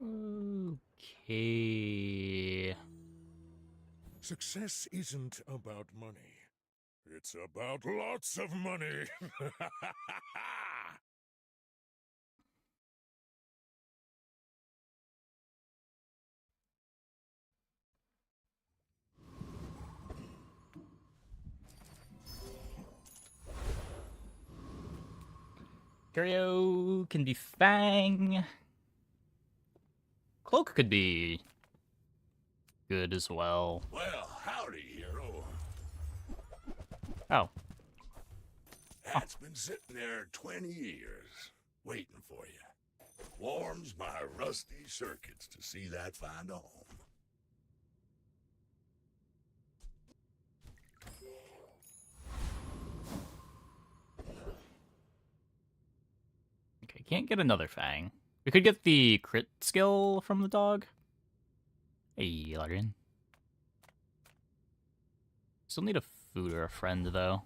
Okay. Success isn't about money. It's about lots of money. Curio can be Fang. Cloak could be good as well. Well, howdy, hero. Oh. That's been sitting there 20 years, waiting for you. Warms my rusty circuits to see that find a home. Okay, can't get another Fang. We could get the crit skill from the dog. Hey, Ladrian. Still need a food or a friend, though.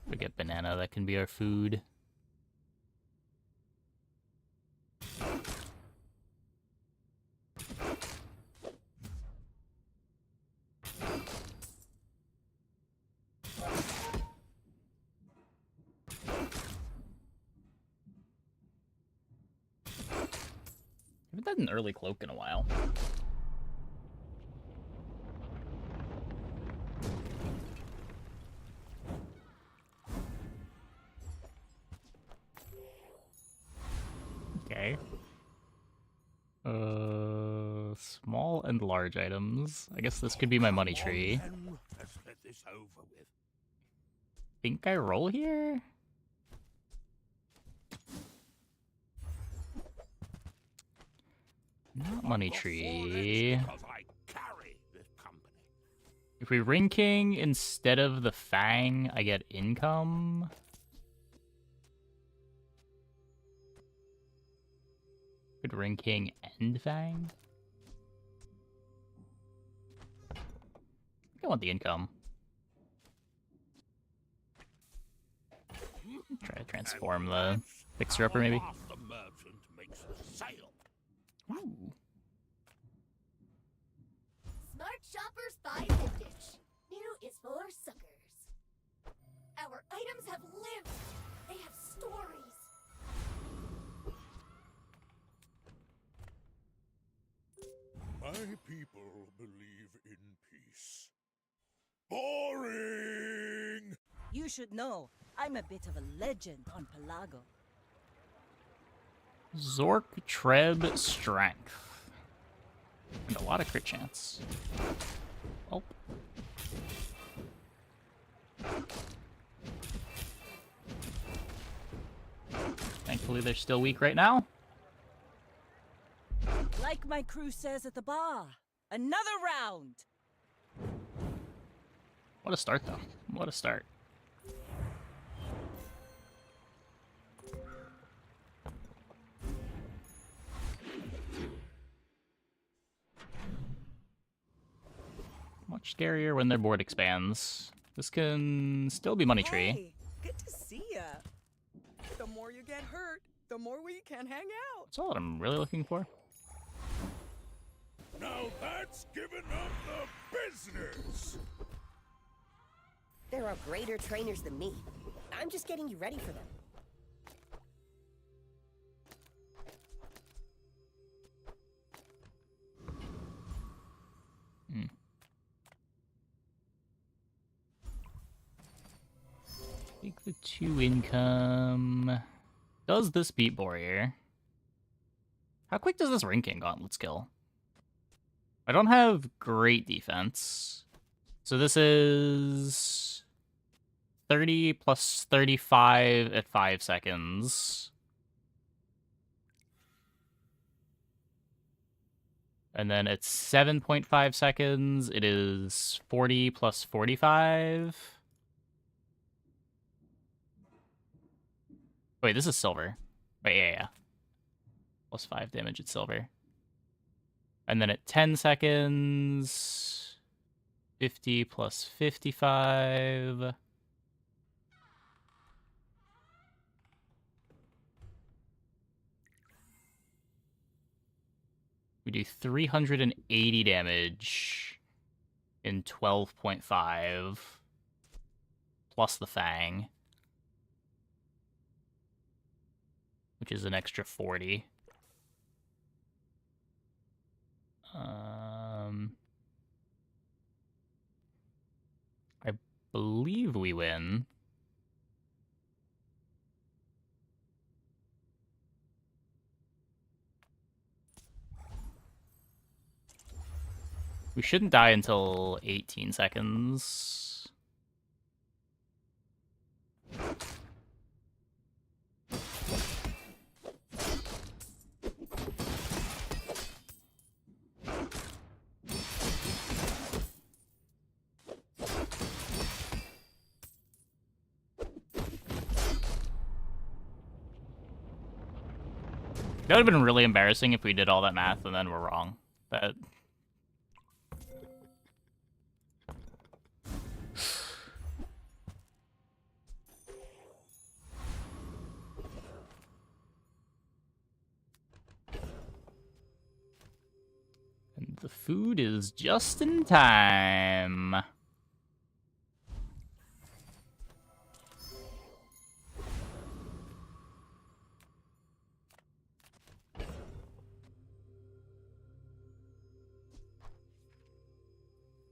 We get banana, that can be our food. Haven't done an early cloak in a while. Okay. Small and large items. I guess this could be my money tree. Let's get this over with. Think I roll here? Not money tree. If we ring king instead of the Fang, I get income. Could ring king and Fang? I want the income. Try to transform the fixer-upper, maybe. Ooh. Smart shoppers buy vintage. New is for suckers. Our items have lived. They have stories. My people believe in peace. Boring! You should know, I'm a bit of a legend on Pelago. Zork, Treb, Strength. And a lot of crit chance. Oh. Thankfully, they're still weak right now. Like my crew says at the bar, another round! What a start, though. What a start. Much scarier when their board expands. This can still be money tree. Hey, good to see ya. The more you get hurt, the more we can hang out. That's all that I'm really looking for. Now that's giving up the business! There are greater trainers than me. I'm just getting you ready for them. Take the 2 income. Does this beat Warrior? How quick does this Ring King Gauntlet skill? I don't have great defense. So this is 30 plus 35 at 5 seconds. And then at 7.5 seconds, it is 40 plus 45. Wait, this is silver. Wait, yeah. Plus 5 damage at silver. And then at 10 seconds, 50 plus 55. We do 380 damage in 12.5 plus the Fang, which is an extra 40. I believe we win. We shouldn't die until 18 seconds. That would have been really embarrassing if we did all that math and then we're wrong. That... And the food is just in time.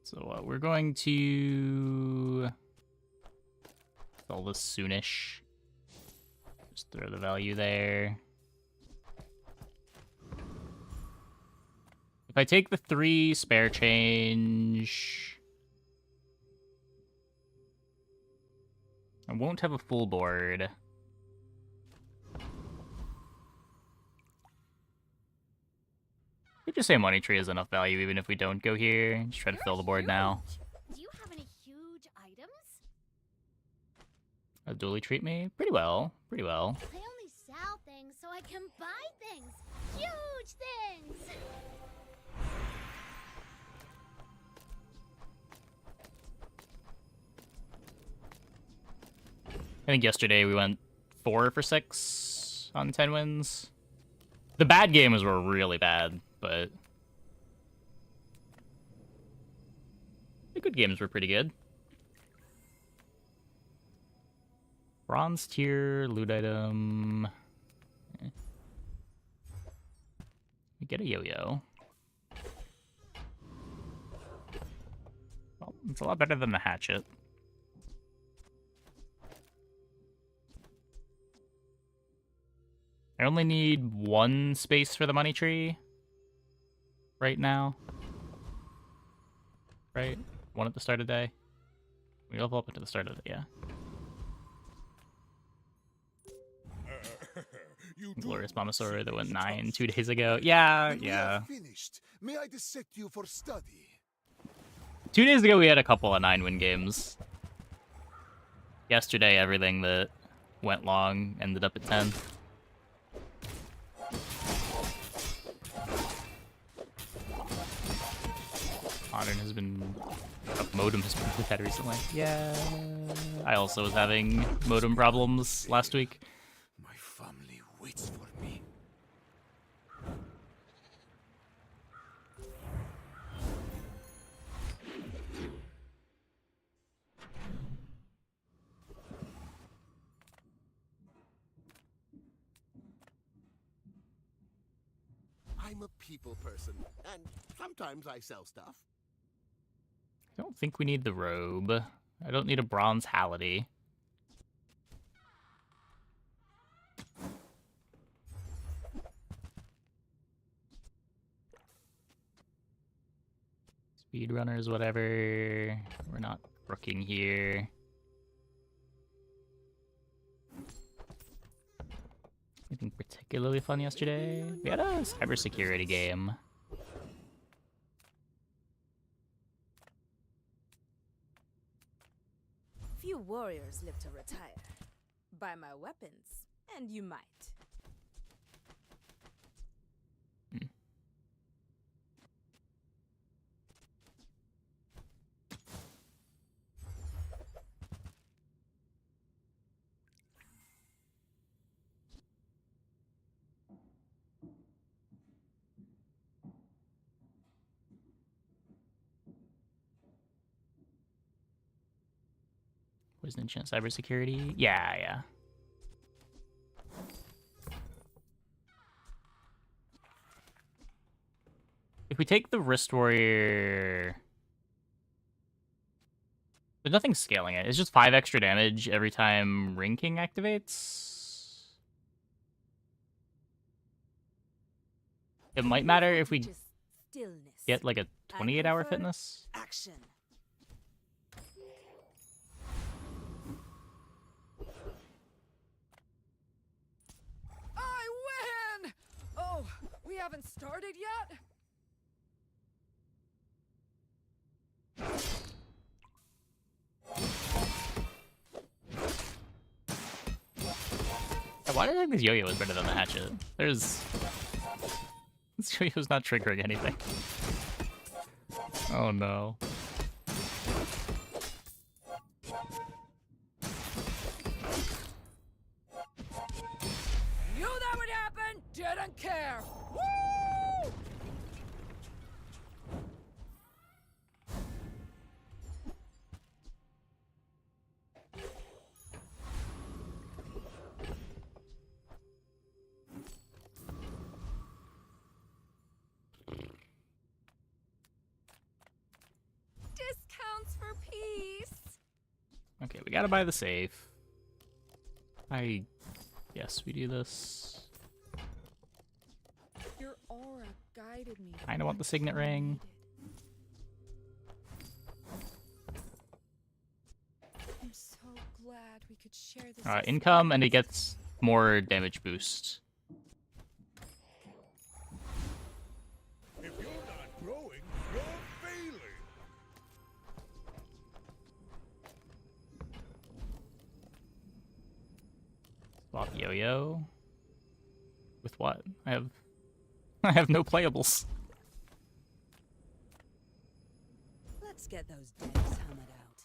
So we're going to sell this soonish. Just throw the value there. If I take the 3 spare change, I won't have a full board. You just say money tree is enough value even if we don't go here. Just try to fill the board now. Do you have any huge items? Dually treat me? Pretty well. Pretty well. I only sell things so I can buy things. Huge things! I think yesterday we went 4 for 6 on 10 wins. The bad games were really bad, but the good games were pretty good. Bronze tier, loot item. We get a yo-yo. Well, it's a lot better than the hatchet. I only need 1 space for the money tree right now. Right? 1 at the start of the day. We level up into the start of the day, yeah. Glorious Momosaur that went 9 2 days ago. Yeah, yeah. Finished. May I dissect you for study? 2 days ago we had a couple of 9-win games. Yesterday everything that went long ended up at 10. Modern has been... modem has been really bad recently. Yeah. I also was having modem problems last week. My family waits for me. I'm a people person, and sometimes I sell stuff. I don't think we need the robe. I don't need a bronze Halliday. Speedrunners, whatever. We're not brooking here. Anything particularly fun yesterday? We had a cybersecurity game. Few warriors live to retire. Buy my weapons, and you might. Poison enchant cybersecurity. Yeah, yeah. If we take the wrist warrior, there's nothing scaling it. It's just 5 extra damage every time Ring King activates. It might matter if we Just stillness. get like a I 28-hour prefer fitness. Action. I win! Oh, we haven't started yet? Yeah, why did I think this yo-yo was better than the hatchet? There's... This yo-yo's not triggering anything. Oh no. Knew that would happen! Didn't care! Woo! Discounts for peace. Okay, we gotta buy the safe. Yes, we do this. Your aura guided me. Kinda want the signet ring. I'm so glad we could share this. Income, and it gets more damage boost. If you're not growing, you're failing. Swap yo-yo. With what? I have no playables. Let's get those devs hammered out.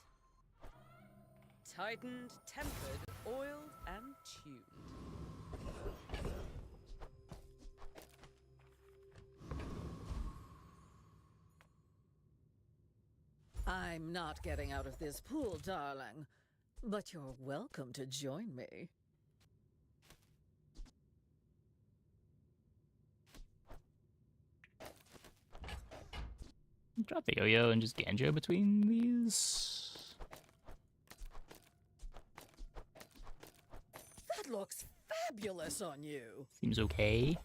Tightened, tempered, oiled, and tuned. I'm not getting out of this pool, darling. But you're welcome to join me. Drop the yo-yo and just Ganjo between these. That looks fabulous on you. Seems okay.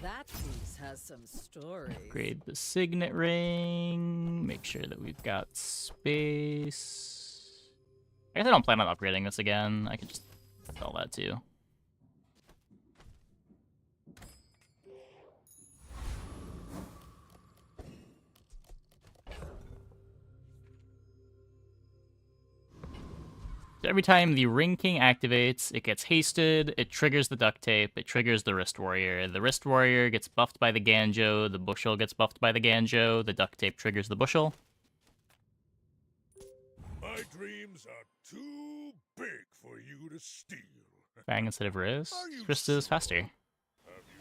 That piece has some stories. Upgrade the signet ring. Make sure that we've got space. I guess I don't plan on upgrading this again. I could just sell that too. So every time the Ring King activates, it gets hasted, it triggers the duct tape, it triggers the wrist warrior. The wrist warrior gets buffed by the Ganjo, the bushel gets buffed by the Ganjo, the duct tape triggers the bushel. My dreams are too big for you to steal. Bang instead of wrist. Are you Wrist is sure? faster. Have you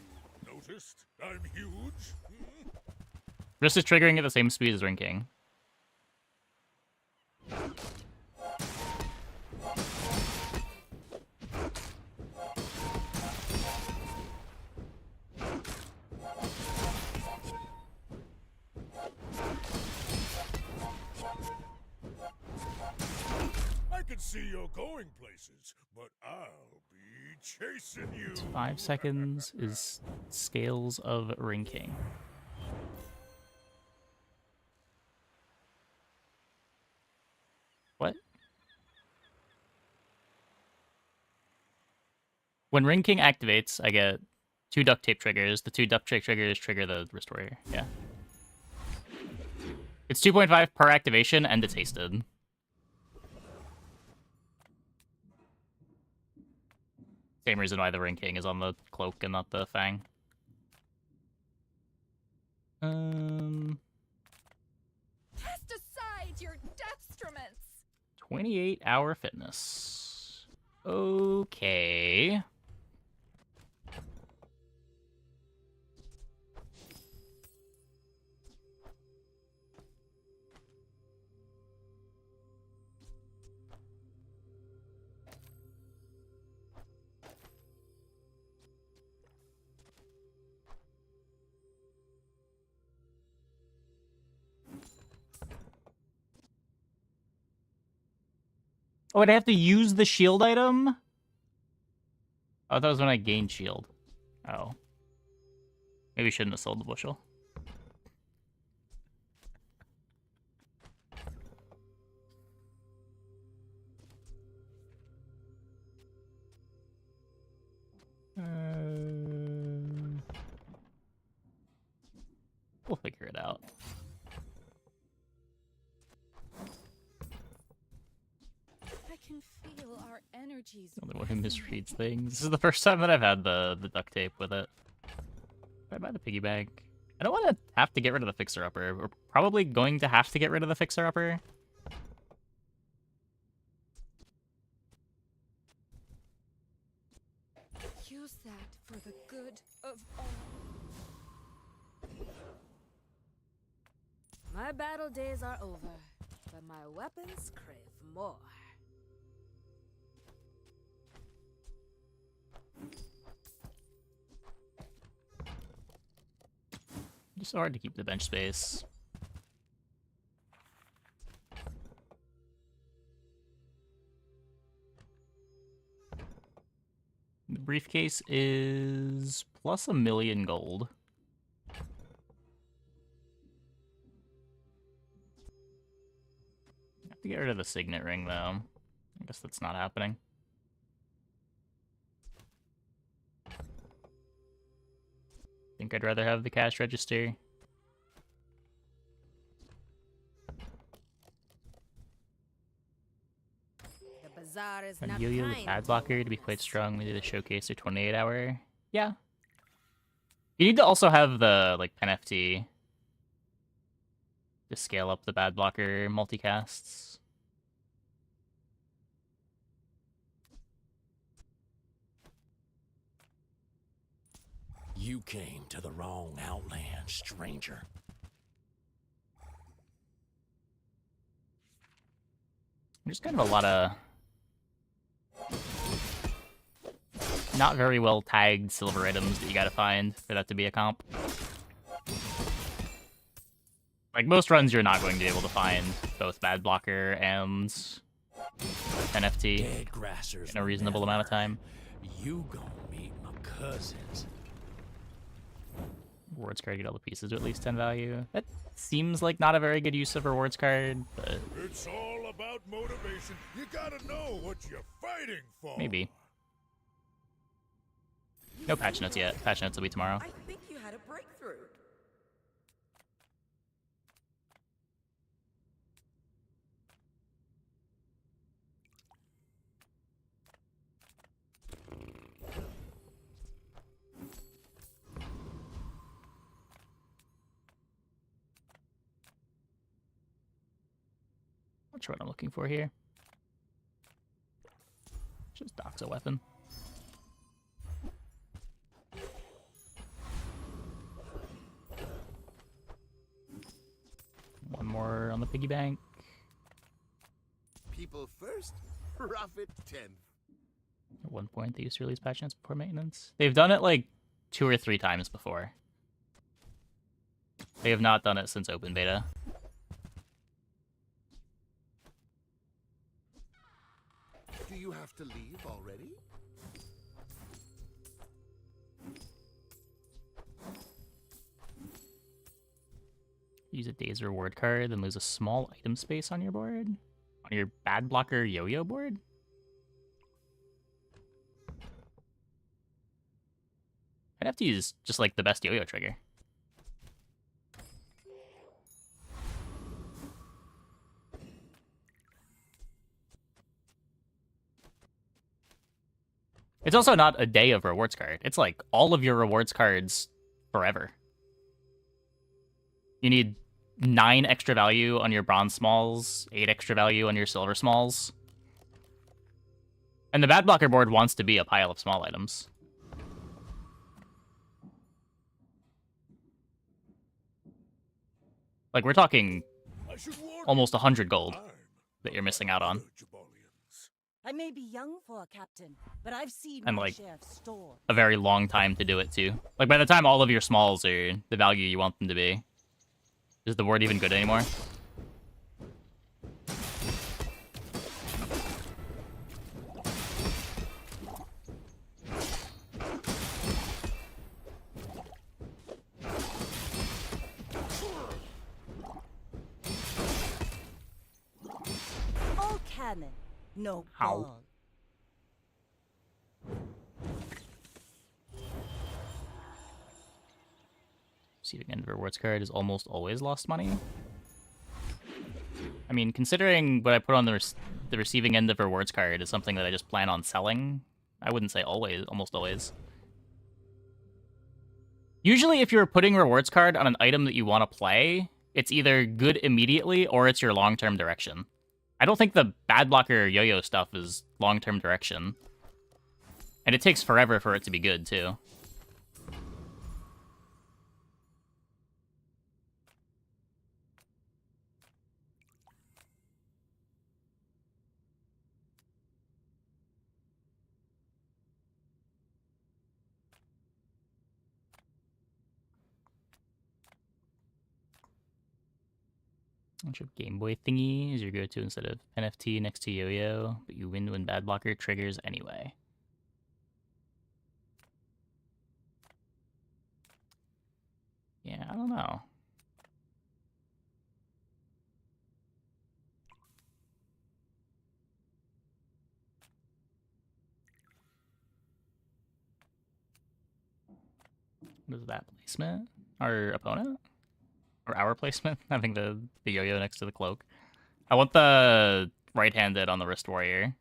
noticed I'm huge? Hmm? Wrist is triggering at the same speed as Ring King. I can see you're going places, but I'll be chasing you. 5 seconds is scales of Ring King. What? When Ring King activates, I get 2 duct tape triggers. The 2 duct tape triggers trigger the wrist warrior. Yeah. It's 2.5 per activation, and it's hasted. Same reason why the Ring King is on the cloak and not the fang. Cast aside your deathstruments. 28-hour fitness. Okay. Oh, and I have to use the shield item? Oh, that was when I gained shield. Oh. Maybe shouldn't have sold the bushel. We'll figure it out. I can feel our energies. The only one who misreads things. This is the first time that I've had the duct tape with it. Should I buy the piggy bank? I don't want to have to get rid of the fixer-upper. We're probably going to have to get rid of the fixer-upper. Use that for the good of all. My battle days are over, but my weapons crave more. Just so hard to keep the bench space. The briefcase is plus 1,000,000 gold. I have to get rid of the signet ring, though. I guess that's not happening. Think I'd rather have the cash register. The bazaar is And not Yo-Yo the kind Pad to Blocker to be quite us. strong. We did a showcase or 28-hour. Yeah. You need to also have the, like, pen FT to scale up the Bad Blocker multicasts. You came to the wrong outland, stranger. There's kind of a lot of not very well tagged silver items that you gotta find for that to be a comp. Like, most runs you're not going to be able to find both Bad Blocker and NFT Dead grassers in a reasonable amount of time. You gonna meet my cousins. Rewards card, get all the pieces to at least 10 value. That seems like not a very good use of rewards card, but It's all about motivation. You gotta know what you're fighting for. maybe. No patch notes yet. Patch notes will be tomorrow. I think you had a breakthrough. Not sure what I'm looking for here. Just docks a weapon. One more on the piggy bank. People first, profit 10. At one point, they used to release patch notes before maintenance. They've done it like 2 or 3 times before. They have not done it since open beta. Do you have to leave already? Use a day's reward card, then lose a small item space on your board. On your Bad Blocker yo-yo board? I'd have to use just like the best yo-yo trigger. It's also not a day of rewards card. It's like all of your rewards cards forever. You need 9 extra value on your bronze smalls, 8 extra value on your silver smalls. And the Bad Blocker board wants to be a pile of small items. Like, we're talking almost 100 gold that you're missing out on. I may be young for a captain, but I've seen And, my like, share of store. a very long time to do it, too. Like, by the time all of your smalls are the value you want them to be, is the board even good anymore? cannon, no Ow. ball. Receiving end of rewards card is almost always lost money. I mean, considering what I put on the receiving end of rewards card is something that I just plan on selling, I wouldn't say always, almost always. Usually, if you're putting rewards card on an item that you want to play, it's either good immediately or it's your long-term direction. I don't think the bad blocker yo-yo stuff is long-term direction. And it takes forever for it to be good, too. Bunch of Game Boy thingy is your go-to instead of NFT next to yo-yo, but you win when bad blocker triggers anyway. Yeah, I don't know. What is that placement? Our opponent? Or our placement? Having the yo-yo next to the cloak. I want the right-handed on the wrist warrior.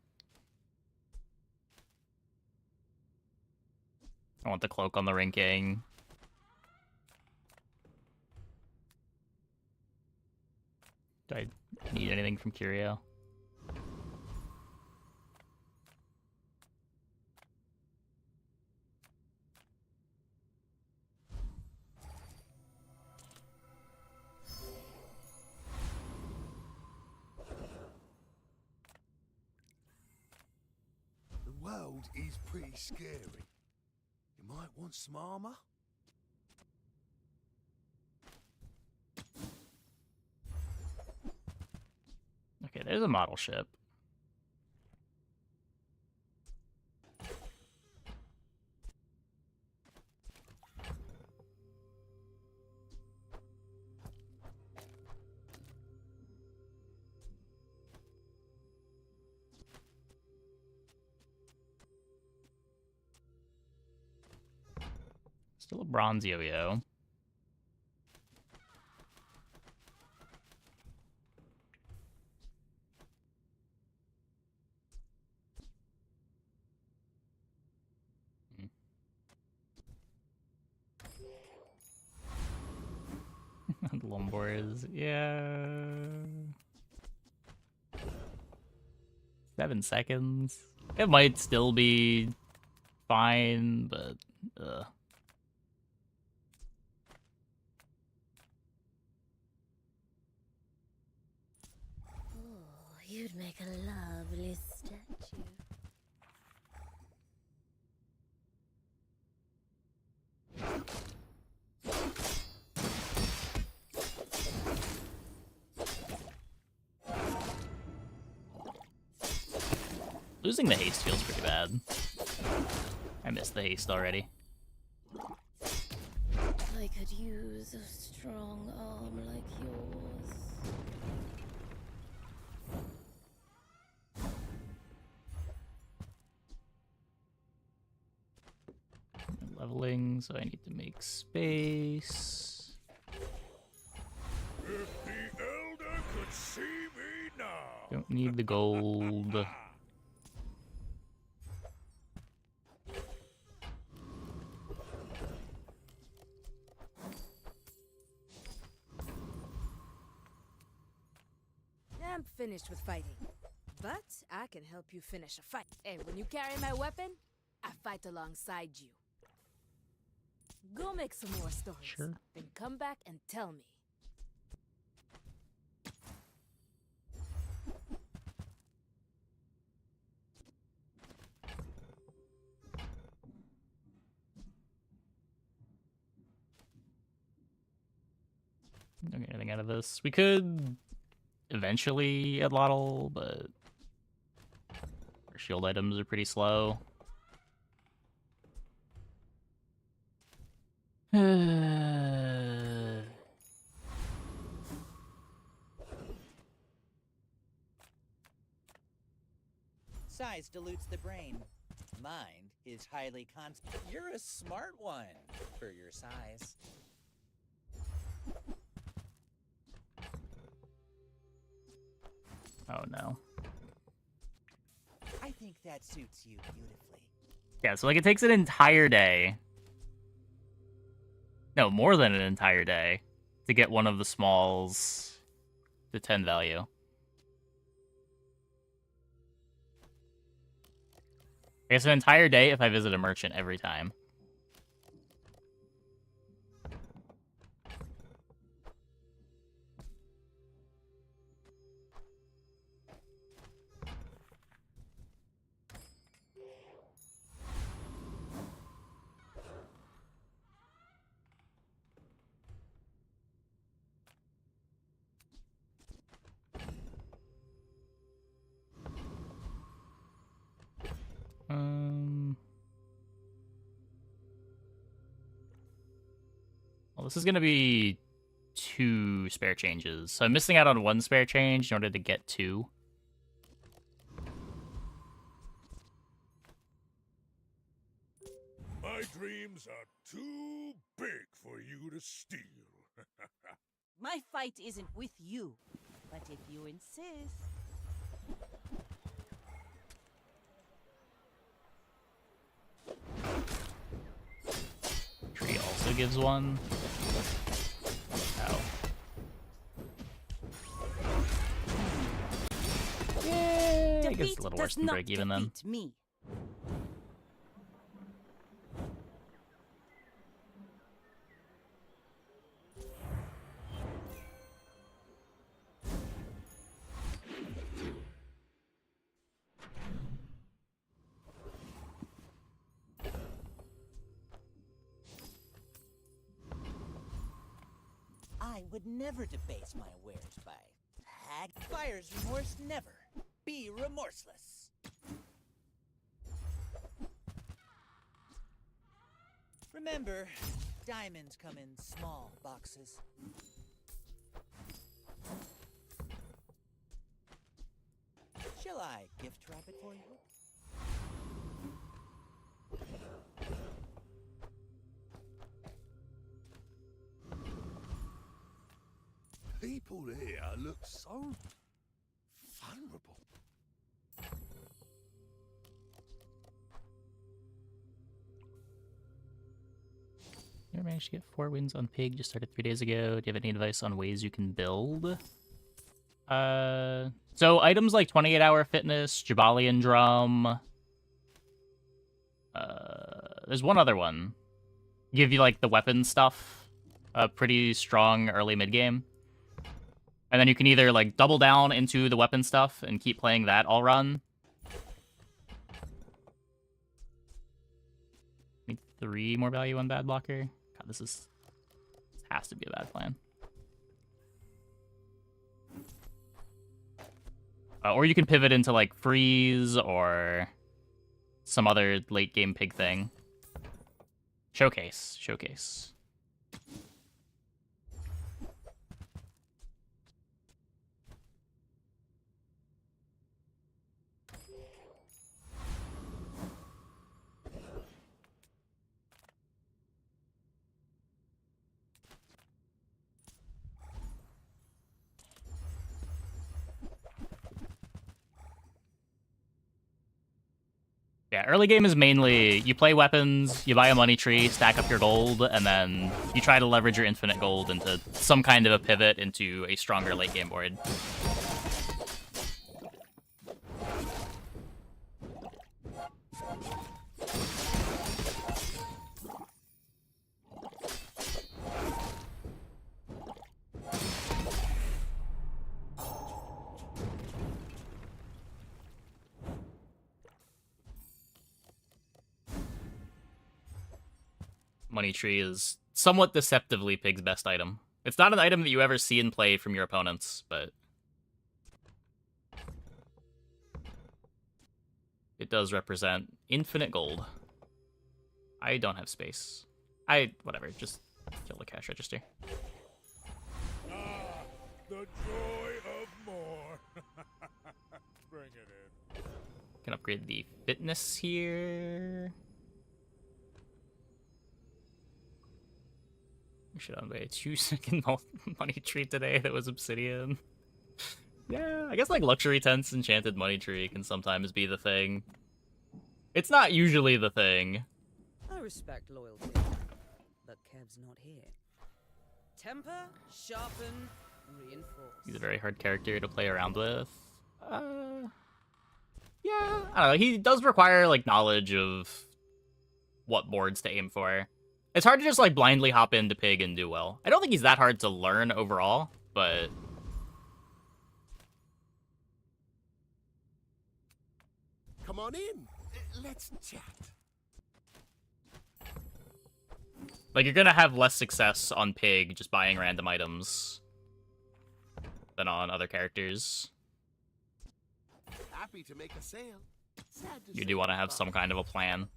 I want the cloak on the Ring King. Do I need anything from Curio? The world is pretty scary. You might want some armor. Okay, there's a model ship. Still a bronze yo-yo. Lombors, yeah. 7 seconds. It might still be fine, but Oh, you'd make a lovely statue. losing the haste feels pretty bad. I missed the haste already. I could use a strong arm like yours. I'm leveling, so I need to make space. If the Elder could see me now. Don't need the gold. I'm finished with fighting. But I can help you finish a fight. And when you carry my weapon, I fight alongside you. Go make some more stories. Sure. Then come back and tell me. Don't get anything out of this. We could eventually add Lottle, but our shield items are pretty slow. Size dilutes the brain. Mind is highly constant. You're a smart one for your size. Oh no. I think that suits you beautifully. Yeah, so like it takes an entire day. No, more than an entire day to get one of the smalls to 10 value. I guess an entire day if I visit a merchant every time. Well, this is gonna be 2 spare changes. So I'm missing out on 1 spare change in order to get 2. My dreams are too big for you to steal. My fight isn't with you, but if you insist. Tree also gives 1. Oh. Yay! I guess it's a little worse than break even then. Me. I would never debase my wares by hag. Buyer's remorse never. Be remorseless. Remember, diamonds come in small boxes. Shall I gift wrap it for you? People here look so vulnerable. You ever managed to get 4 wins on Pig? Just started 3 days ago. Do you have any advice on ways you can build? So items like 28-hour fitness, Jabalian drum. There's one other one. Give you like the weapon stuff. Pretty strong early mid game. And then you can either like double down into the weapon stuff and keep playing that all run. Need 3 more value on bad blocker. God, this has to be a bad plan. Or you can pivot into like freeze or some other late game pig thing. Showcase. Yeah, early game is mainly you play weapons, you buy a money tree, stack up your gold, and then you try to leverage your infinite gold into some kind of a pivot into a stronger late game board. Money tree is somewhat deceptively Pig's best item. It's not an item that you ever see in play from your opponents, but it does represent infinite gold. I don't have space. Whatever, just kill the cash register. Ah, the joy of more. Bring it in. Can upgrade the fitness here. We should unveil a 2-second money tree today that was obsidian. Yeah, I guess like luxury tents, enchanted money tree can sometimes be the thing. It's not usually the thing. I respect loyalty, but Kev's not here. Temper, sharpen, reinforce. He's a very hard character to play around with. Yeah, I don't know. He does require like knowledge of what boards to aim for. It's hard to just like blindly hop into Pig and do well. I don't think he's that hard to learn overall, but Come on in. Let's chat. like you're gonna have less success on Pig just buying random items than on other characters. Happy to make a sale. Sad to You say do want to have goodbye. some kind of a plan.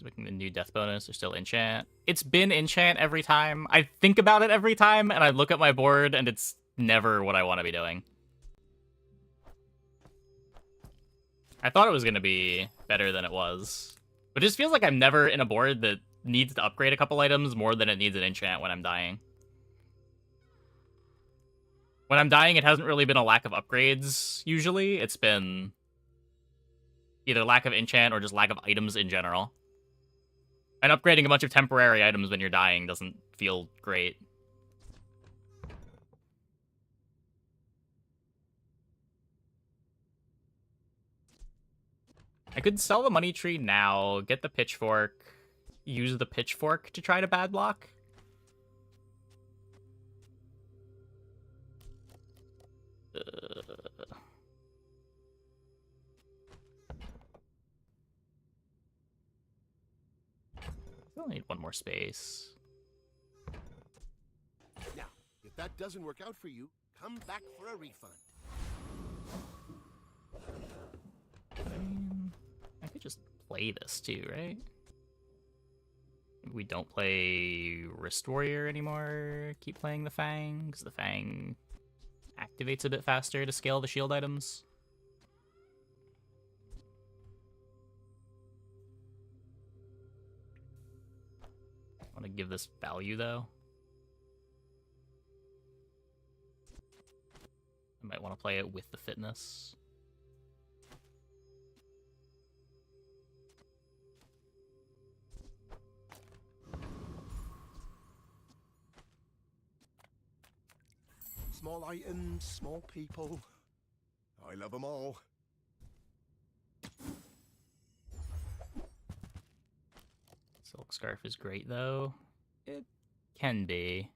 Making the new death bonus or still enchant. It's been enchant every time. I think about it every time, and I look at my board, and it's never what I want to be doing. I thought it was going to be better than it was. But it just feels like I'm never in a board that needs to upgrade a couple items more than it needs an enchant when I'm dying. When I'm dying, it hasn't really been a lack of upgrades, usually. It's been either lack of enchant or just lack of items in general. And upgrading a bunch of temporary items when you're dying doesn't feel great. I could sell the money tree now, get the pitchfork, use the pitchfork to try to bad block. Still need one more space. Now, if that doesn't work out for you, come back for a refund. I could just play this too, right? We don't play Wrist Warrior anymore. Keep playing the Fang, because the Fang activates a bit faster to scale the shield items. I want to give this value, though. I might want to play it with the fitness. Small items, small people. I love them all. Silk Scarf is great, though. It can be.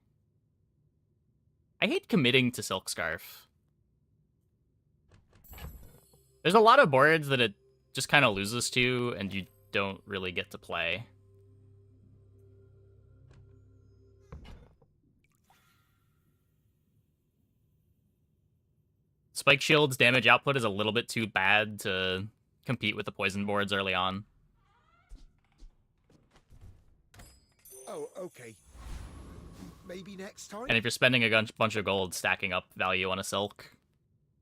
I hate committing to Silk Scarf. There's a lot of boards that it just kind of loses to, and you don't really get to play. Spike Shield's damage output is a little bit too bad to compete with the poison boards early on. Oh, okay. Maybe next time? And if you're spending a bunch of gold stacking up value on a Silk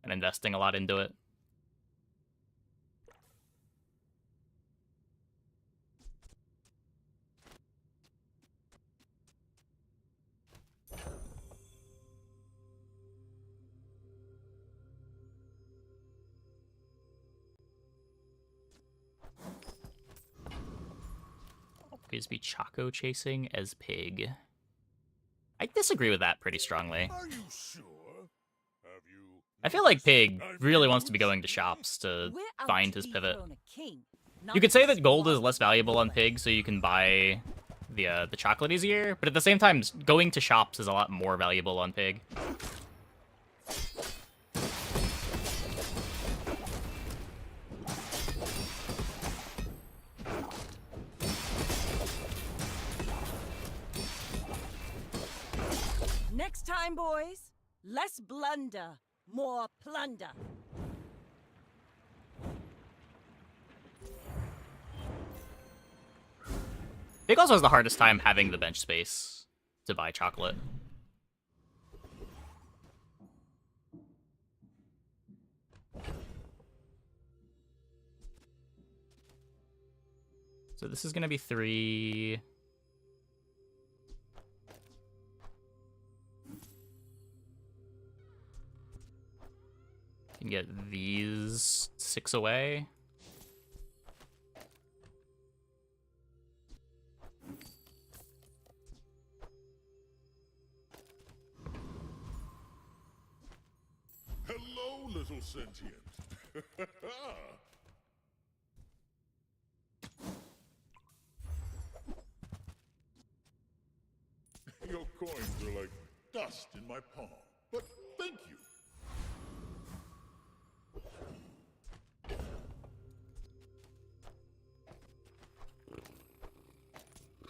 and investing a lot into it. Always be Chaco chasing as Pig. I disagree with that pretty strongly. Are you sure? Have you? I feel like Pig really wants to be going to shops to We're out find to his pivot. dethrone a king, You not could say a that gold is squad. less valuable on Pig, so you can buy the chocolate easier, but at the same time, going to shops is a lot more valuable on Pig. Next time, boys, less blunder, more plunder. Pig also has the hardest time having the bench space. to buy chocolate. So this is gonna be 3. Can get these 6 away. Hello, little sentient. Your coins are like dust in my palm, but thank you.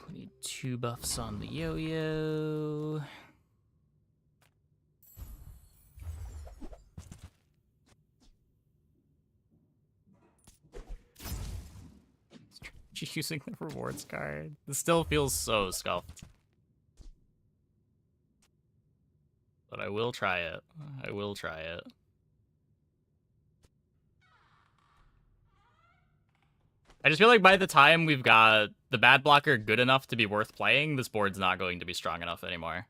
We need 2 buffs on the yo-yo. Using the rewards card. This still feels so scuffed. But I will try it. I will try it. I just feel like by the time we've got the bad blocker good enough to be worth playing, this board's not going to be strong enough anymore.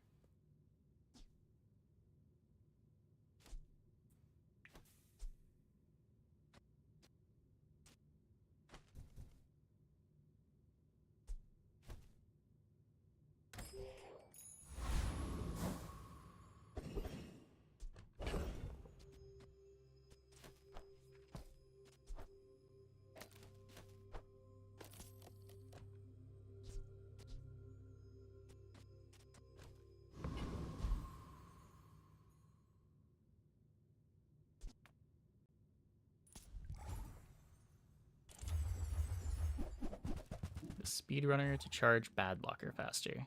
The speedrunner to charge bad blocker faster.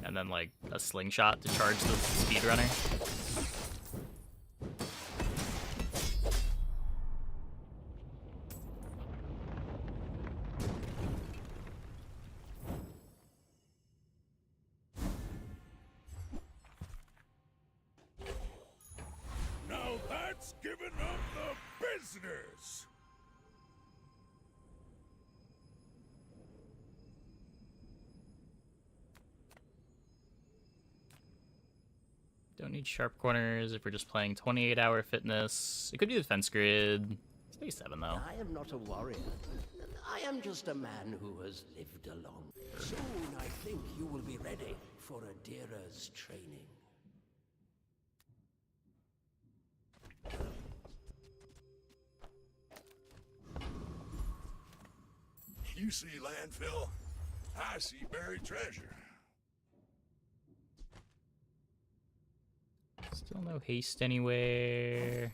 And then like a slingshot to charge the speedrunner. Now that's giving up the business. Don't need sharp corners if we're just playing 28-hour fitness. It could be defense grid. Stay 7 though. I am not a warrior. I am just a man who has lived along. Soon I think you will be ready for Adira's training. You see landfill, I see buried treasure. Still no haste anywhere.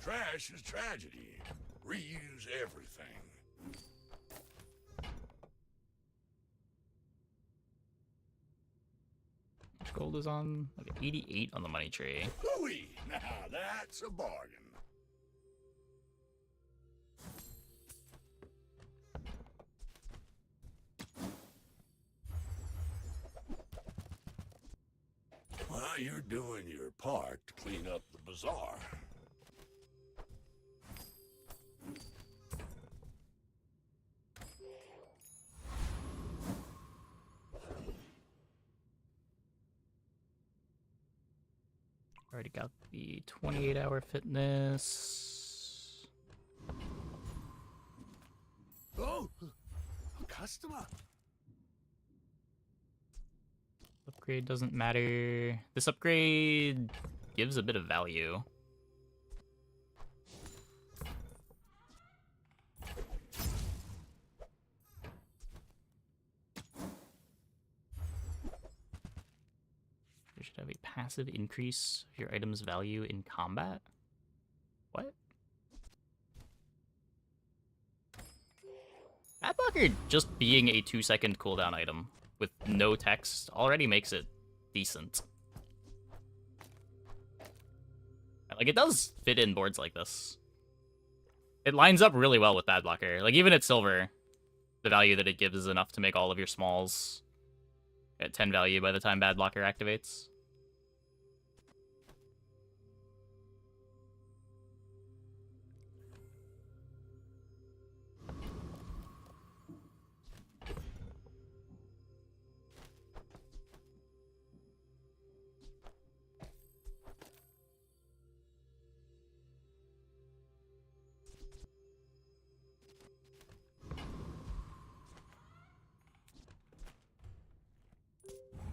Trash is tragedy. Reuse everything. Gold is on like 88 on the money tree. Hooey! Now that's a bargain. Well, you're doing your part to clean up the bazaar. Already got the 28-hour fitness. Oh, a customer. Upgrade doesn't matter. This upgrade gives a bit of value. You should have a passive increase of your item's value in combat. What? Bad blocker just being a 2-second cooldown item with no text already makes it decent. Like, it does fit in boards like this. It lines up really well with Bad Blocker. Like, even at silver, the value that it gives is enough to make all of your smalls at 10 value by the time Bad Blocker activates.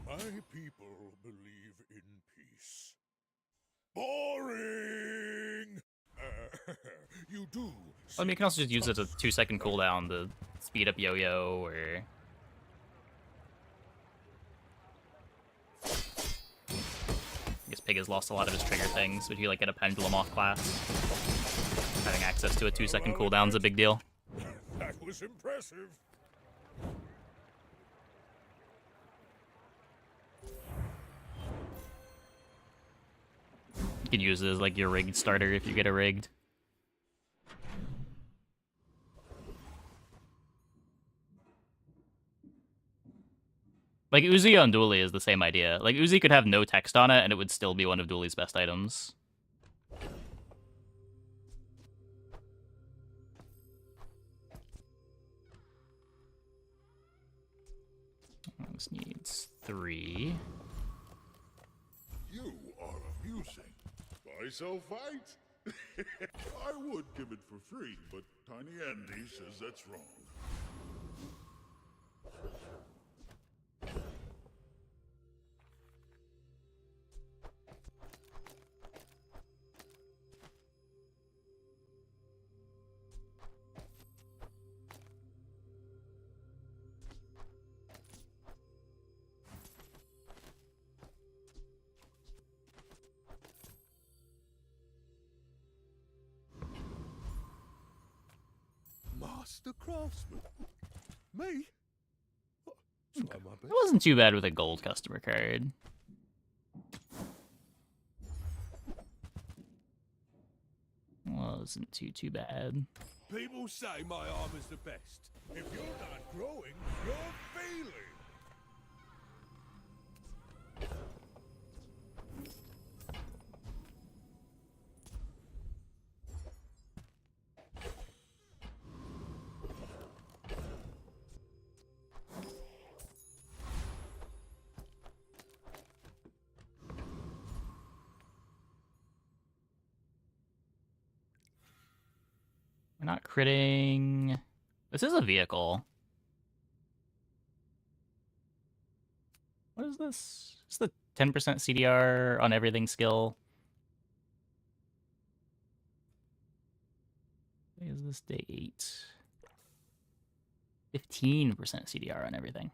My people believe in peace. Boring! You do. I mean, you can also just use it as a 2-second cooldown to speed up Yo-Yo, or... I guess Pig has lost a lot of his trigger things, but if you like get a Pendulum off class, having access to a 2-second cooldown's a big deal. That was impressive. You can use it as like your rigged starter if you get a rigged. Like, Uzi on Dually is the same idea. Like, Uzi could have no text on it, and it would still be one of Dually's best items. This needs 3. You are amusing. Why so fight? I would give it for free, but Tiny Andy says that's wrong. Master craftsman. Me? Try my It best. wasn't too bad with a gold customer card. Wasn't too bad. People say my armor's the best. If you're not growing, you're failing. We're not critting. This is a vehicle. What is this? It's the 10% CDR on everything skill. What is this? Day 8. 15% CDR on everything.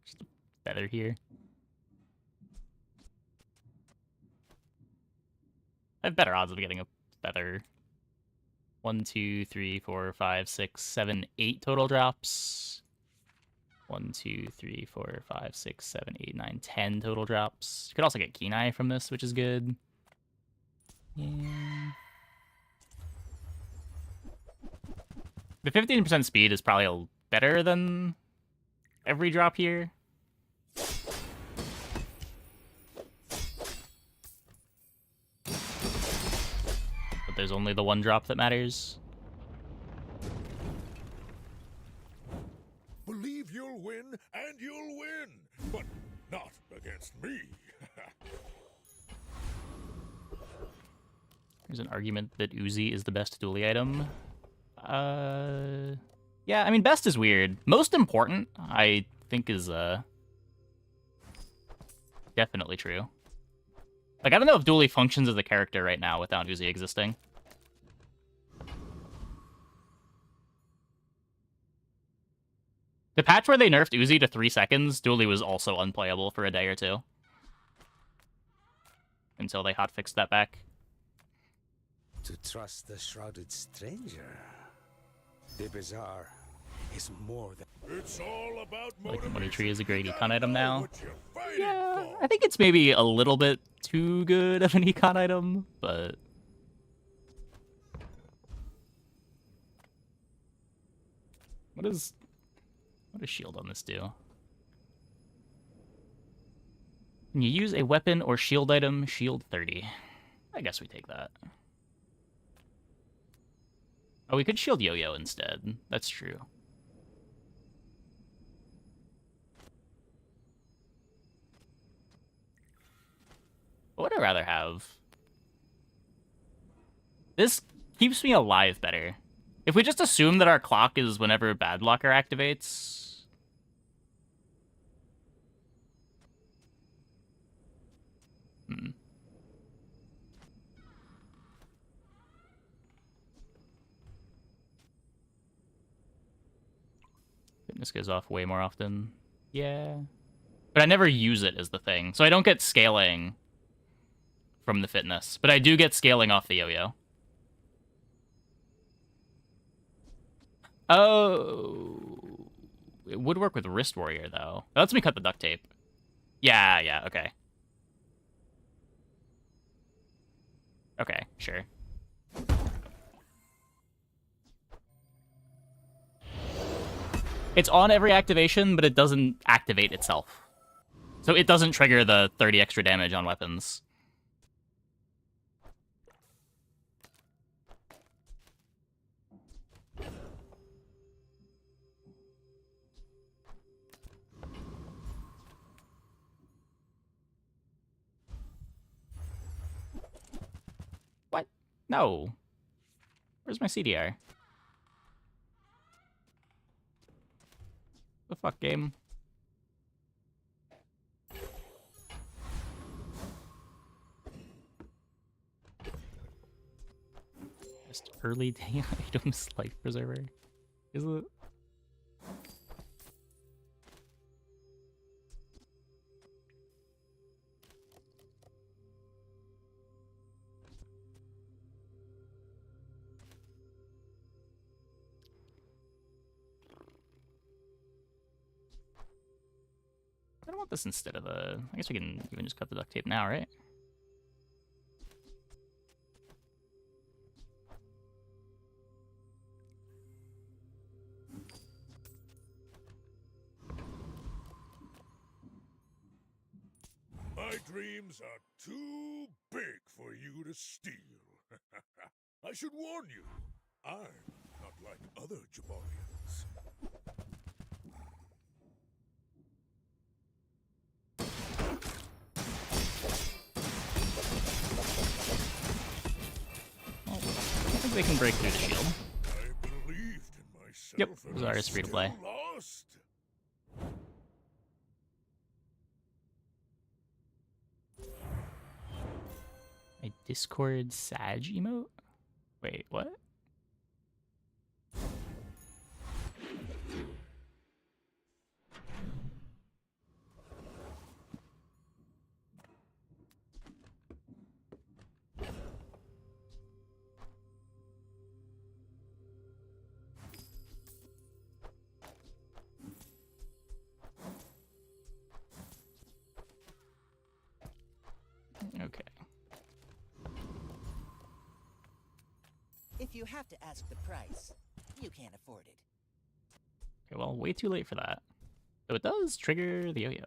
Just a feather here. I have better odds of getting a feather. 1, 2, 3, 4, 5, 6, 7, 8 total drops. 1, 2, 3, 4, 5, 6, 7, 8, 9, 10 total drops. You could also get Kenai from this, which is good. Yeah. The 15% speed is probably better than every drop here. But there's only the one drop that matters. Believe you'll win, and you'll win, but not against me. There's an argument that Uzi is the best dually item. Yeah, I mean, best is weird. Most important, I think, is definitely true. Like, I don't know if Dually functions as a character right now without Uzi existing. The patch where they nerfed Uzi to 3 seconds, Dually was also unplayable for a day or two. Until they hotfixed that back. To trust the shrouded stranger. The bizarre. is more than... It's all about Like the money motivation. tree is a great You econ gotta item know now. what you're fighting Yeah, for. I think it's maybe a little bit too good of an econ item, but what does shield on this do? When you use a weapon or shield item, shield 30. I guess we take that. Oh, we could shield yo-yo instead. That's true. What would I rather have? This keeps me alive better. If we just assume that our clock is whenever Bad Blocker activates... Fitness goes off way more often. Yeah. But I never use it as the thing. So I don't get scaling from the fitness. But I do get scaling off the yo-yo. Oh. It would work with Wrist Warrior, though. That lets me cut the duct tape. Yeah, okay. Okay, sure. It's on every activation, but it doesn't activate itself. So it doesn't trigger the 30 extra damage on weapons. What? No. Where's my CDR? The fuck, game? Just early day items life preserver. Is it? I don't want this instead of the... I guess we can even just cut the duct tape now, right? My dreams are too big for you to steal. I should warn you, I'm not like other Jabarians. Well, I think they can break through the shield. I believed in myself. Yep, and Zarya's free to play. still lost. A Discord Sag emote? Wait, what? Okay. If you have to ask the price, you can't afford it. Okay, well, way too late for that. So it does trigger the yo-yo.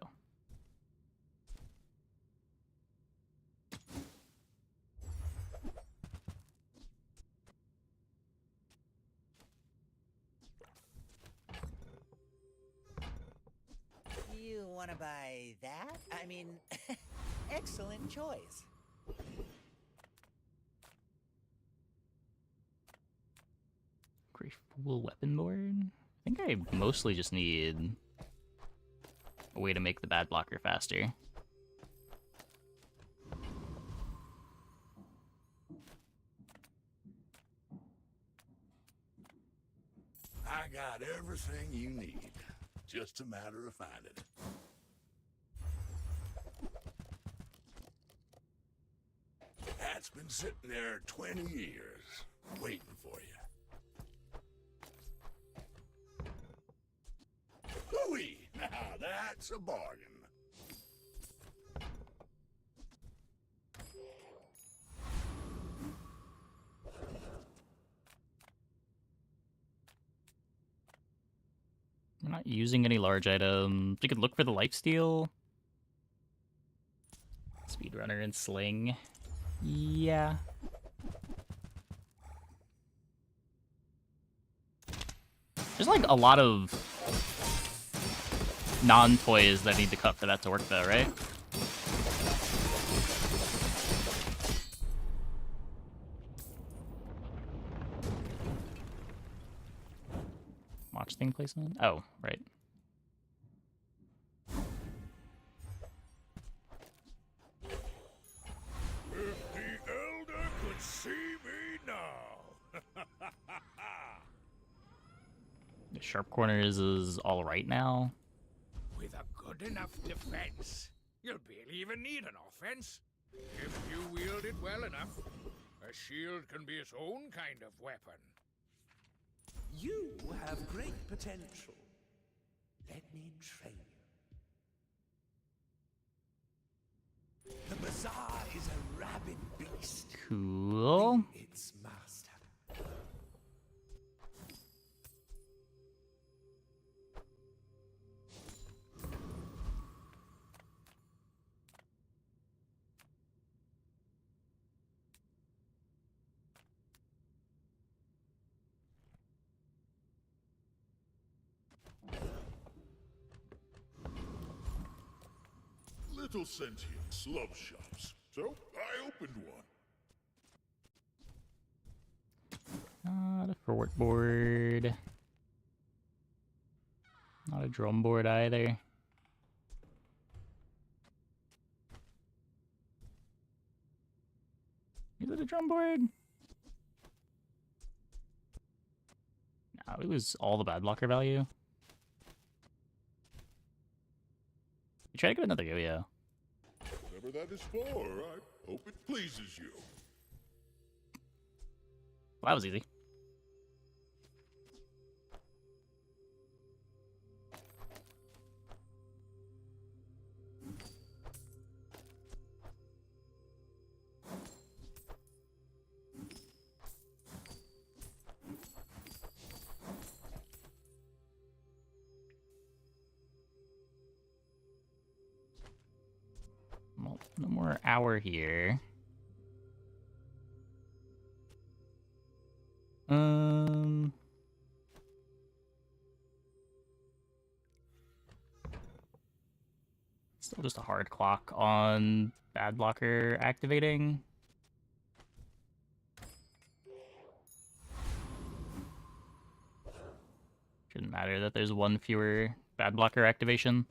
You want to buy that? I mean, excellent choice. Great Fool weapon board? I think I mostly just need a way to make the bad blocker faster. I got everything you need. Just a matter of finding it. That's been sitting there 20 years, waiting for you. Woo-wee! Now that's a bargain. We're not using any large items. We could look for the lifesteal. Speedrunner and sling. Yeah. There's like a lot of non-toys that need to cut for that to work though, right? Watch thing placement? Oh, right. If the Elder could see me now. The sharp corners is all right now. With a good enough defense, you'll barely even need an offense. If you wield it well enough, a shield can be its own kind of weapon. You have great potential. Let me train you. The bazaar is a rabid beast. Cool. Its master. Little sentience love shops, so I opened one. Not a fort board. Not a drum board either. Is it a drum board? No, we lose all the bad blocker value. We try to get another yo-yo. Whatever that is for, I hope it pleases you. Well, that was easy. Well, no more hour here. Still just a hard clock on bad blocker activating. Shouldn't matter that there's one fewer bad blocker activation.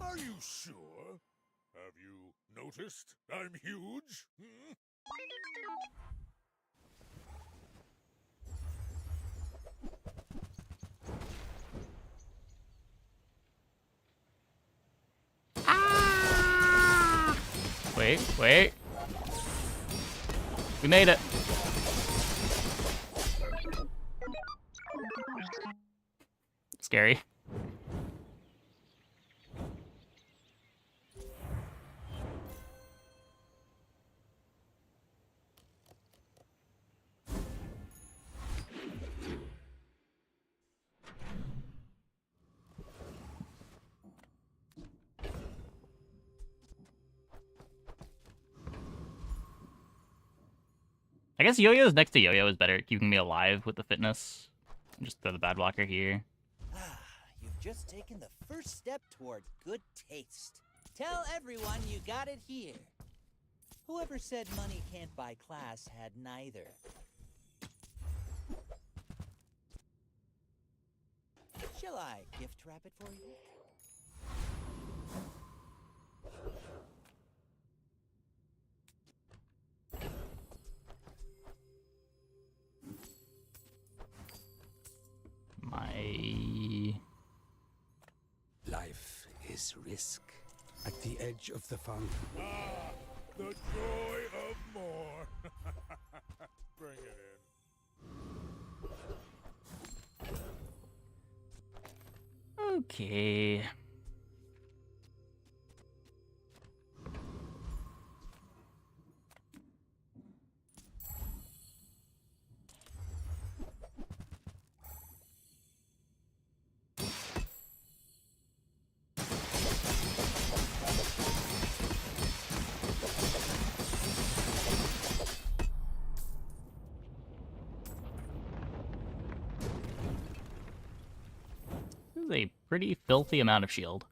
Are you sure? Have you noticed I'm huge? Hmm? Wait. We made it. Scary. I guess yo-yos next to yo-yo is better at keeping me alive with the fitness. Just throw the bad blocker here. You've just taken the first step toward good taste. Tell everyone you got it here. Whoever said money can't buy class had neither. Shall I gift wrap it for you? My Life is risk. At the edge of the fountain. Ah, the joy of more. Okay. This is a pretty filthy amount of shield.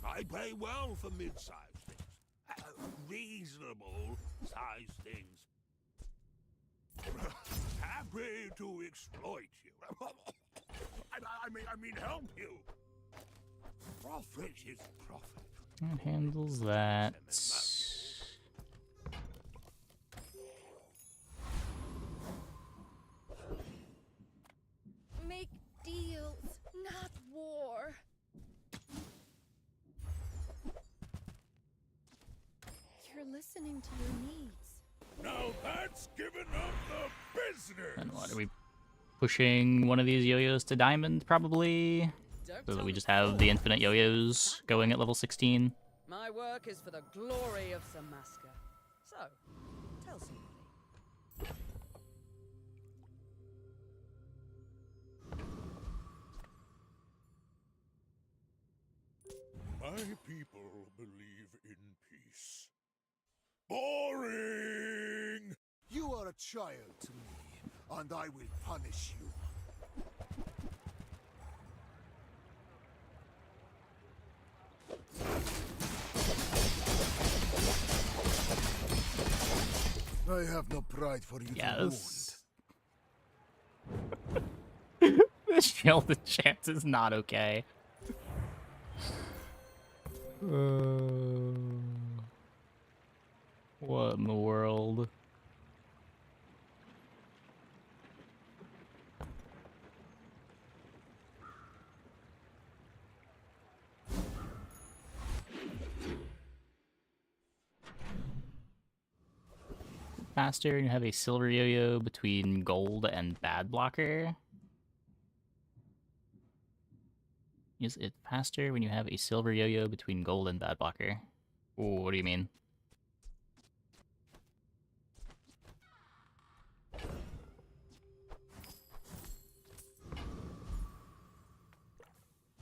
I pay well for mid-sized things. Reasonable sized things. Happy to exploit you. I mean help you. Profit is profit. That handles that. Make deals, not war. You're listening to your needs. Now that's giving up the business. And what are we pushing one of these yo-yos to diamond, probably? So that we just have the infinite yo-yos going at level 16. My work is for the glory of Samaska. So, tell somebody. My people believe in peace. Boring! You are a child to me, and I will punish you. I have no pride for you to wound. The shielded chance is not okay. What in the world? Faster and you have a silver yo-yo between gold and bad blocker. Is it faster when you have a silver yo-yo between gold and bad blocker? Ooh, what do you mean?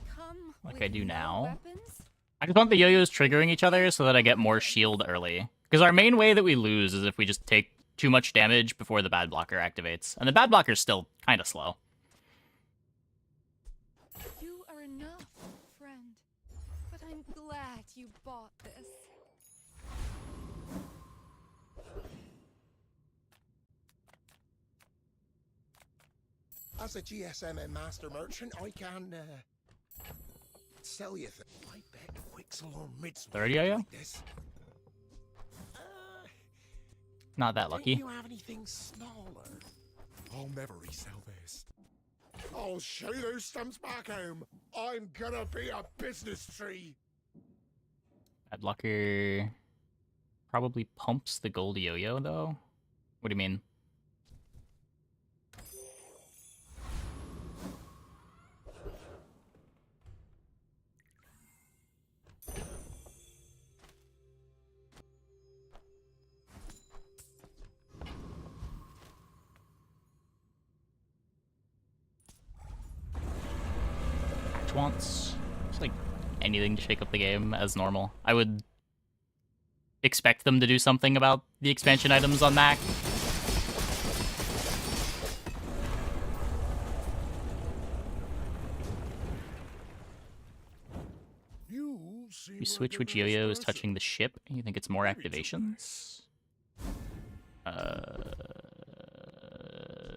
Come Like I do with no now. weapons? I just want the yo-yos triggering each other so that I get more shield early. Because our main way that we lose is if we just take too much damage before the bad blocker activates. And the bad blocker's still kind of slow. You are enough, friend. But I'm glad you bought this. As a GSM and master merchant, I can sell you things. I bet Quixel or Mids 30 yo-yo? like this. Not that Don't lucky. you have anything smaller? I'll never resell this. I'll show those stumps back home. I'm gonna be a business tree. Bad blocker probably pumps the gold yo-yo, though. What do you mean? Act once. Just like anything to shake up the game as normal. I would expect them to do something about the expansion items on Mac. You switch which yo-yo is touching the ship, and you think it's more activations?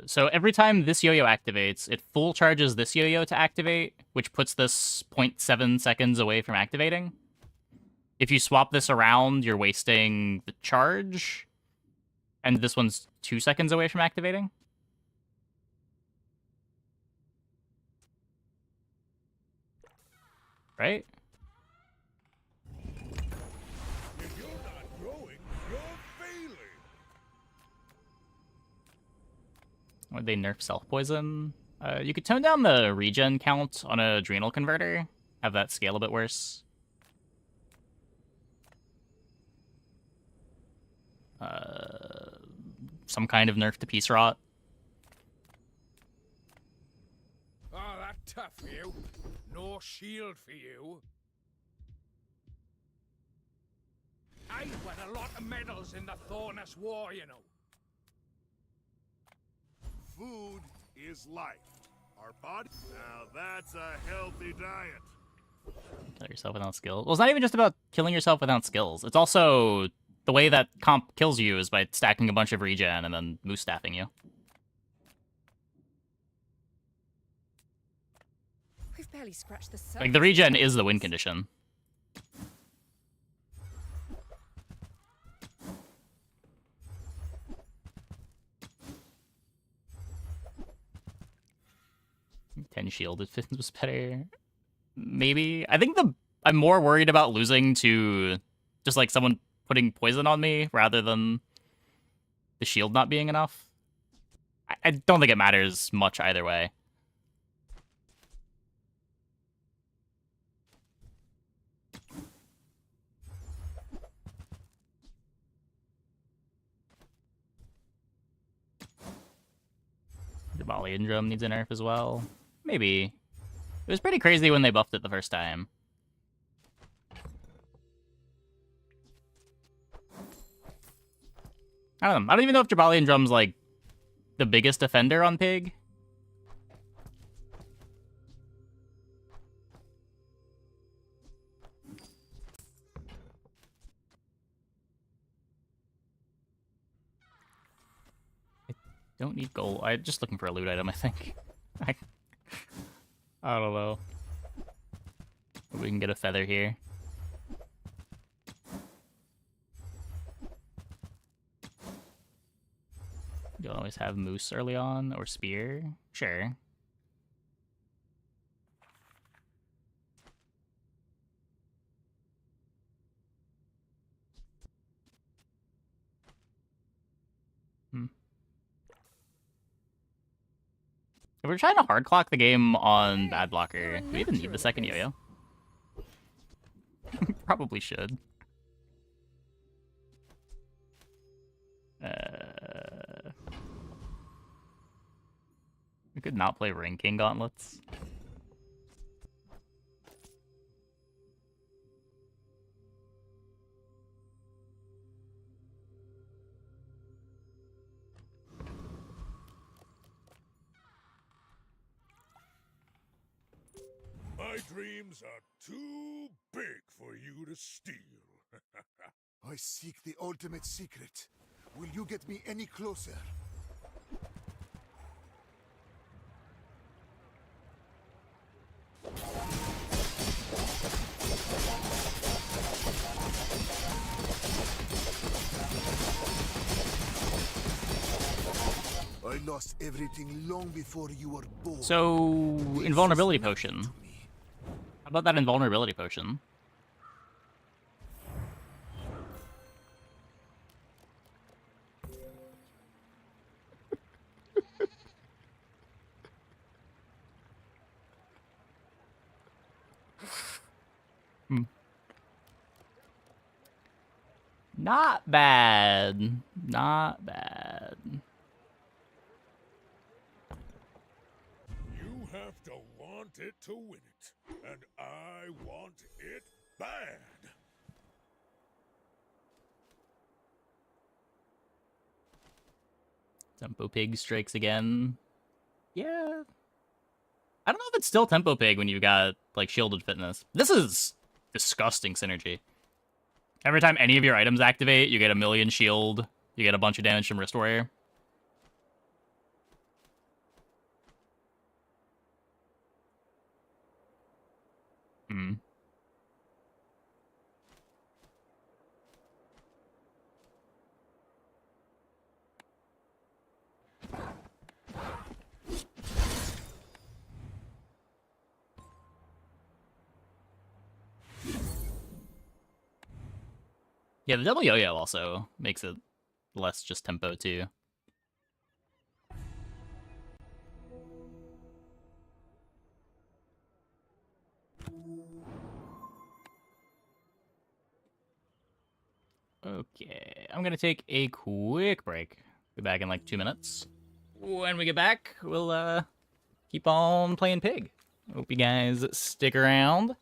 So every time this yo-yo activates, it full charges this yo-yo to activate, which puts this 0.7 seconds away from activating. If you swap this around, you're wasting the charge, and this one's 2 seconds away from activating. Right? Would they nerf self-poison? You could tone down the regen count on a adrenal converter. Have that scale a bit worse. Some kind of nerf to Peace Rot. Oh, that tough for you. No shield for you. I won a lot of medals in the Thornus War, you know. Food is life. Our body. Now that's a healthy diet. Kill yourself without skills. Well, it's not even just about killing yourself without skills. It's also the way that comp kills you is by stacking a bunch of regen and then moose staffing you. We've barely scratched the surface. Like, the regen is the win condition. Ten shielded fits was better. Maybe. I think I'm more worried about losing to just like someone putting poison on me rather than the shield not being enough. I don't think it matters much either way. The Balian drum needs a nerf as well. Maybe. It was pretty crazy when they buffed it the first time. I don't know. I don't even know if Jabalian Drum's, like, the biggest offender on Pig. I don't need gold. I'm just looking for a loot item, I think. I don't know. We can get a feather here. You always have moose early on, or spear. Sure. If we're trying to hard clock the game on bad blocker, do we even need the second yo-yo? Probably should. We could not play Ring King Gauntlets. My dreams are too big for you to steal. I seek the ultimate secret. Will you get me any closer? I lost everything long before you were born. So, invulnerability potion. How about that invulnerability potion? Not bad. Not bad. You have to want it to win it, and I want it bad. Tempo Pig strikes again. Yeah. I don't know if it's still Tempo Pig when you've got, like, shielded fitness. This is disgusting synergy. Every time any of your items activate, you get a million shield. You get a bunch of damage from Wrist Warrior. Yeah, the double yo-yo also makes it less just tempo too. Okay, I'm gonna take a quick break. Be back in like 2 minutes. When we get back, we'll keep on playing Pig. Hope you guys stick around.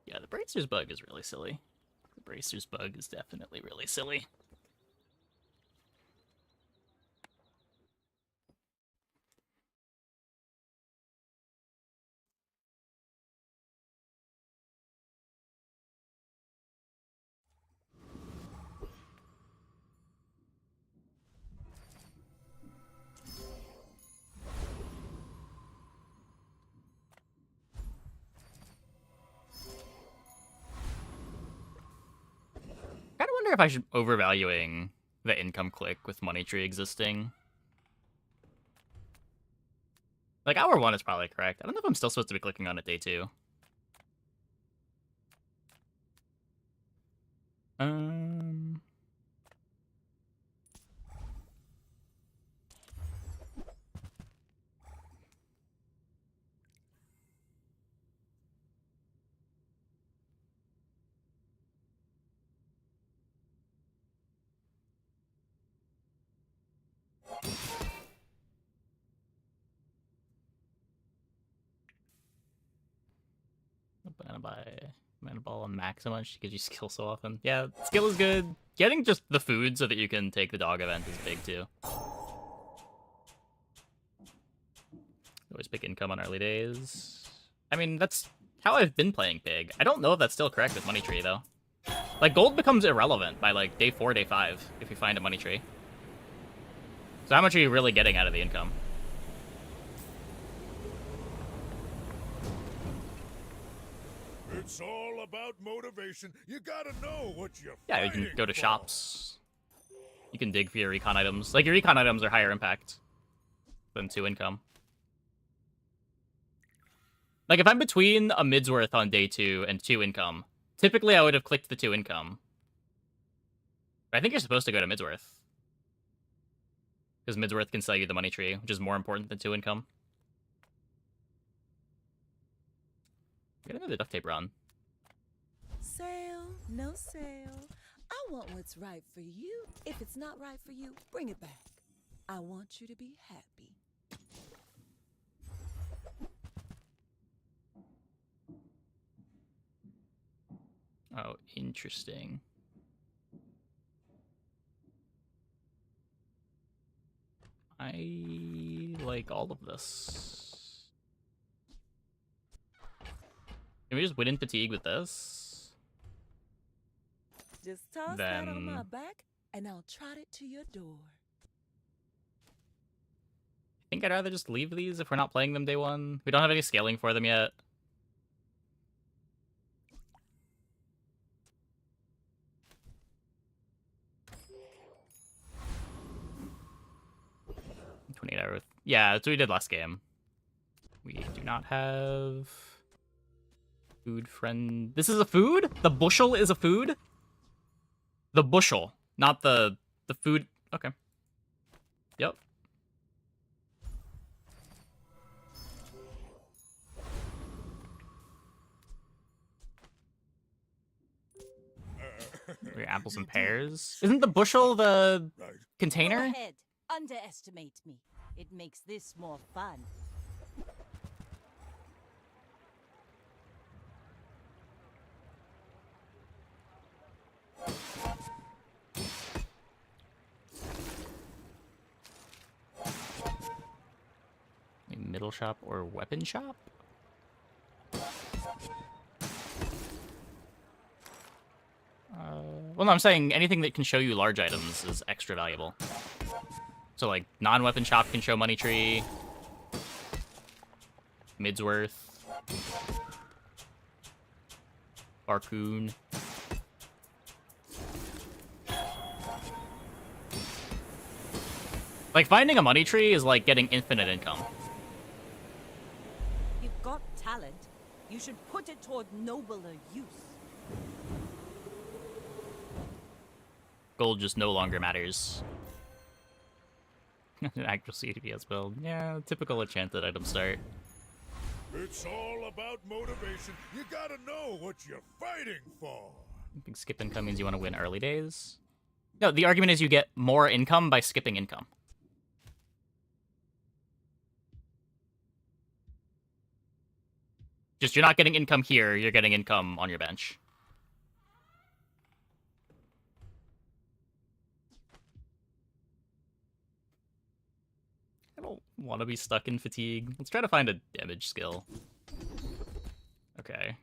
Yeah, the Bracers bug is really silly. The Bracers bug is definitely really silly. I kind of wonder if I should overvaluing the income click with money tree existing. Like, hour 1 is probably correct. I don't know if I'm still supposed to be clicking on it day 2. Um... Mana ball and Maxima, she gives you skill so often. Yeah, skill is good. Getting just the food so that you can take the dog event is big too. Always pick income on early days. I mean, that's how I've been playing Pig. I don't know if that's still correct with Money Tree, though. Like, gold becomes irrelevant by, like, day 4, day 5, if you find a Money Tree. So how much are you really getting out of the income? It's all about motivation. You gotta know what you're Yeah, you can go to for. shops. You can dig for your recon items. Like, your recon items are higher impact than 2 income. Like, if I'm between a Midsworth on day 2 and 2 income, typically I would have clicked the 2 income. But I think you're supposed to go to Midsworth. Because Midsworth can sell you the money tree, which is more important than 2 income. Get another duct tape run. Sale, no sale. I want what's right for you. If it's not right for you, bring it back. I want you to be happy. Oh, interesting. I like all of this. Can we just win in fatigue with this? Just toss that on my back, and I'll trot it to your door. think I'd rather just leave these if we're not playing them day one. We don't have any scaling for them yet. $28. Yeah, that's what we did last game. We do not have food friend. This is a food? The bushel is a food? The bushel, not the food. Okay. Yep. Apples and pears. Isn't the bushel the container? Go ahead. Underestimate me. It makes this more fun. Middle shop or weapon shop? Well, no, I'm saying anything that can show you large items is extra valuable. So, like, non-weapon shop can show money tree, Midsworth, Barcoon. Like, finding a money tree is like getting infinite income. You've got talent. You should put it toward nobler use. Gold just no longer matters. Actual CDPS build. Yeah, typical enchanted item start. It's all about motivation. You gotta know what you're fighting for. I think skip income means you want to win early days. No, the argument is you get more income by skipping income. Just you're not getting income here, you're getting income on your bench. I don't want to be stuck in fatigue. Let's try to find a damage skill. Okay.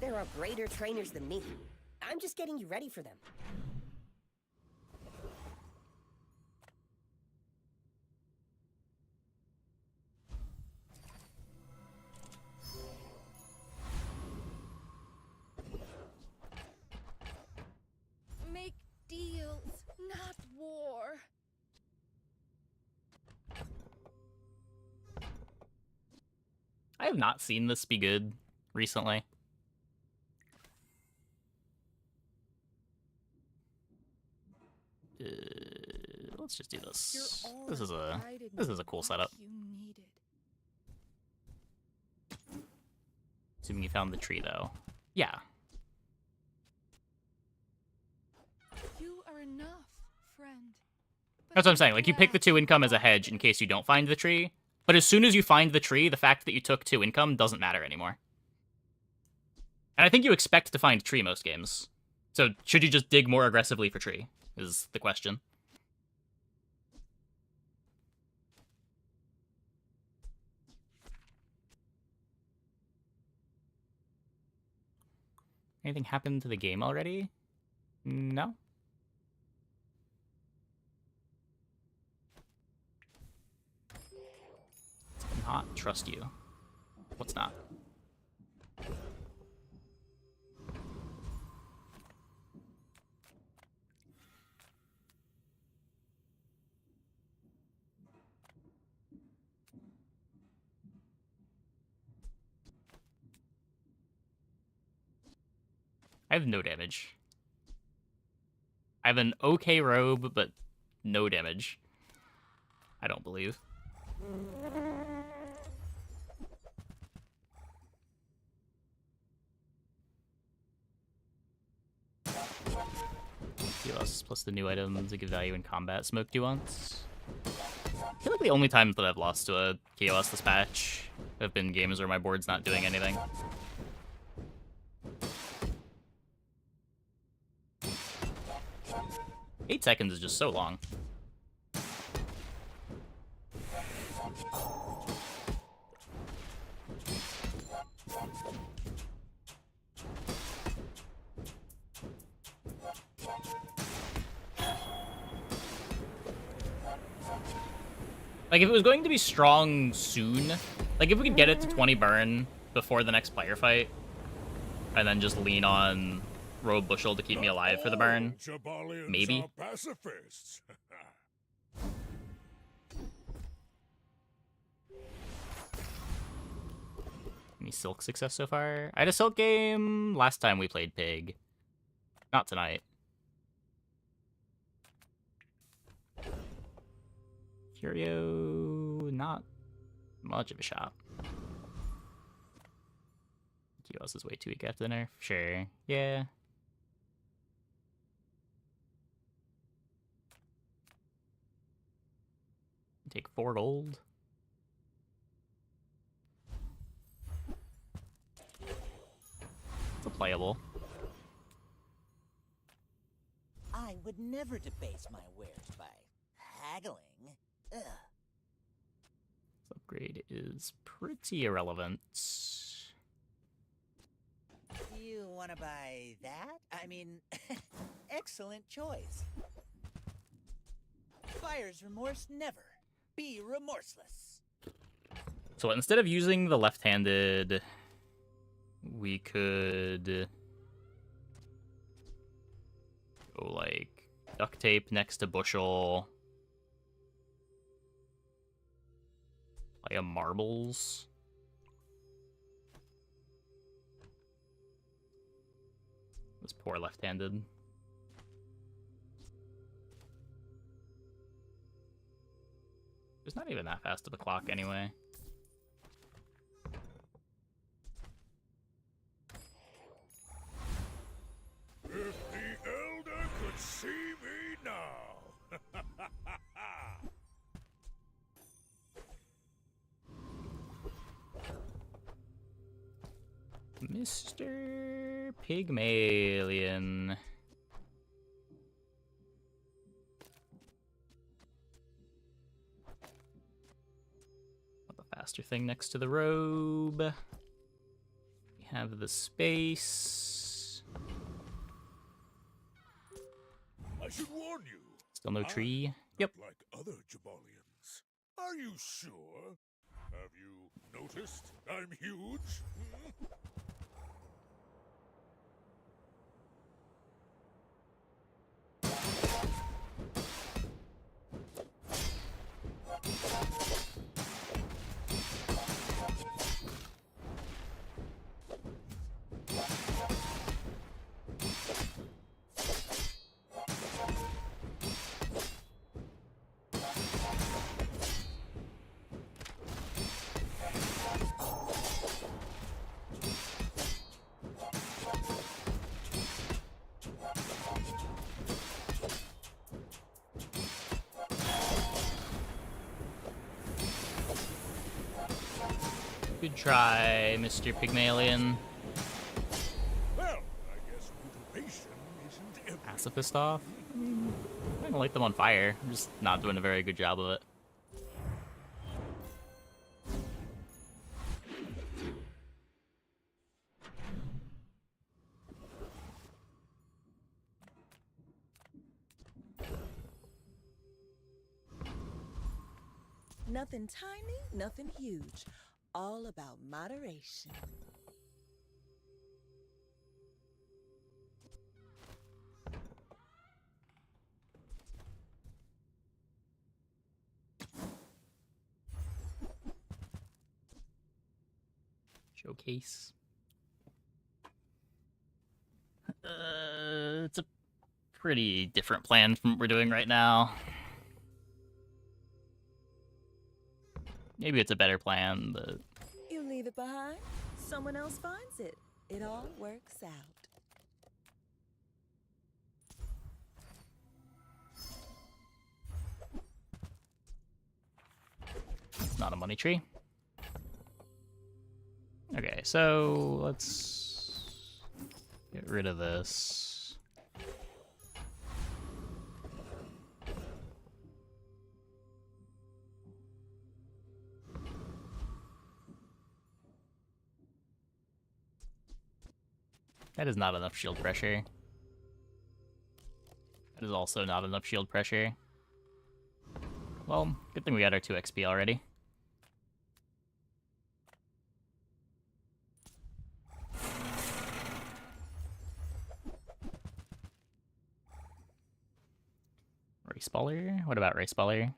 There are greater trainers than me. I'm just getting you ready for them. Make deals, not war. I have not seen this be good recently. Let's just do this. This is a cool setup. Assuming you found the tree though. Yeah. You are enough, friend. That's what I'm saying. Like, you pick the 2 income as a hedge in case you don't find the tree. But as soon as you find the tree, the fact that you took 2 income doesn't matter anymore. And I think you expect to find tree most games. So should you just dig more aggressively for tree, is the question. Anything happened to the game already? No? Not trust you. What's not? I have no damage. I have an okay robe, but no damage. I don't believe. POS plus the new items that give value in combat. Smoked you once? I feel like the only times that I've lost to a KOS this patch have been games where my board's not doing anything. Eight seconds is just so long. Like, if it was going to be strong soon, like, if we could get it to 20 burn before the next player fight, and then just lean on Robe Bushel to keep me alive for the burn, maybe. Are pacifists. Any Silk success so far? I had a Silk game last time we played Pig. Not tonight. Curio, not much of a shot. QS is way too weak after the nerf. Sure, yeah. Take 4 gold. It's a playable. I would never debase my wares by haggling. Ugh. This upgrade is pretty irrelevant. You want to buy that? I mean, excellent choice. Buyer's remorse never. Be remorseless. So instead of using the left-handed, we could go like duct tape next to bushel. Play a marbles. This poor left-handed. It's not even that fast of a clock anyway. If the Elder could see me now. Mr. Pygmalion. The faster thing next to the robe. We have the space. I should warn you. Still no tree. Yep. Like other Jabalians. Are you sure? Have you noticed I'm huge? Hmm? Good try, Mr. Pygmalion. Well, I guess motivation isn't everything. Pacifist off? I'm gonna light them on fire. I'm just not doing a very good job of it. Nothing tiny, nothing huge. All about moderation. Showcase. It's a pretty different plan from what we're doing right now. Maybe it's a better plan, but... You leave it behind, someone else finds it. It all works out. It's not a money tree. Okay, so let's get rid of this. That is not enough shield pressure. That is also not enough shield pressure. Well, good thing we got our 2 XP already. Race baller? What about race baller?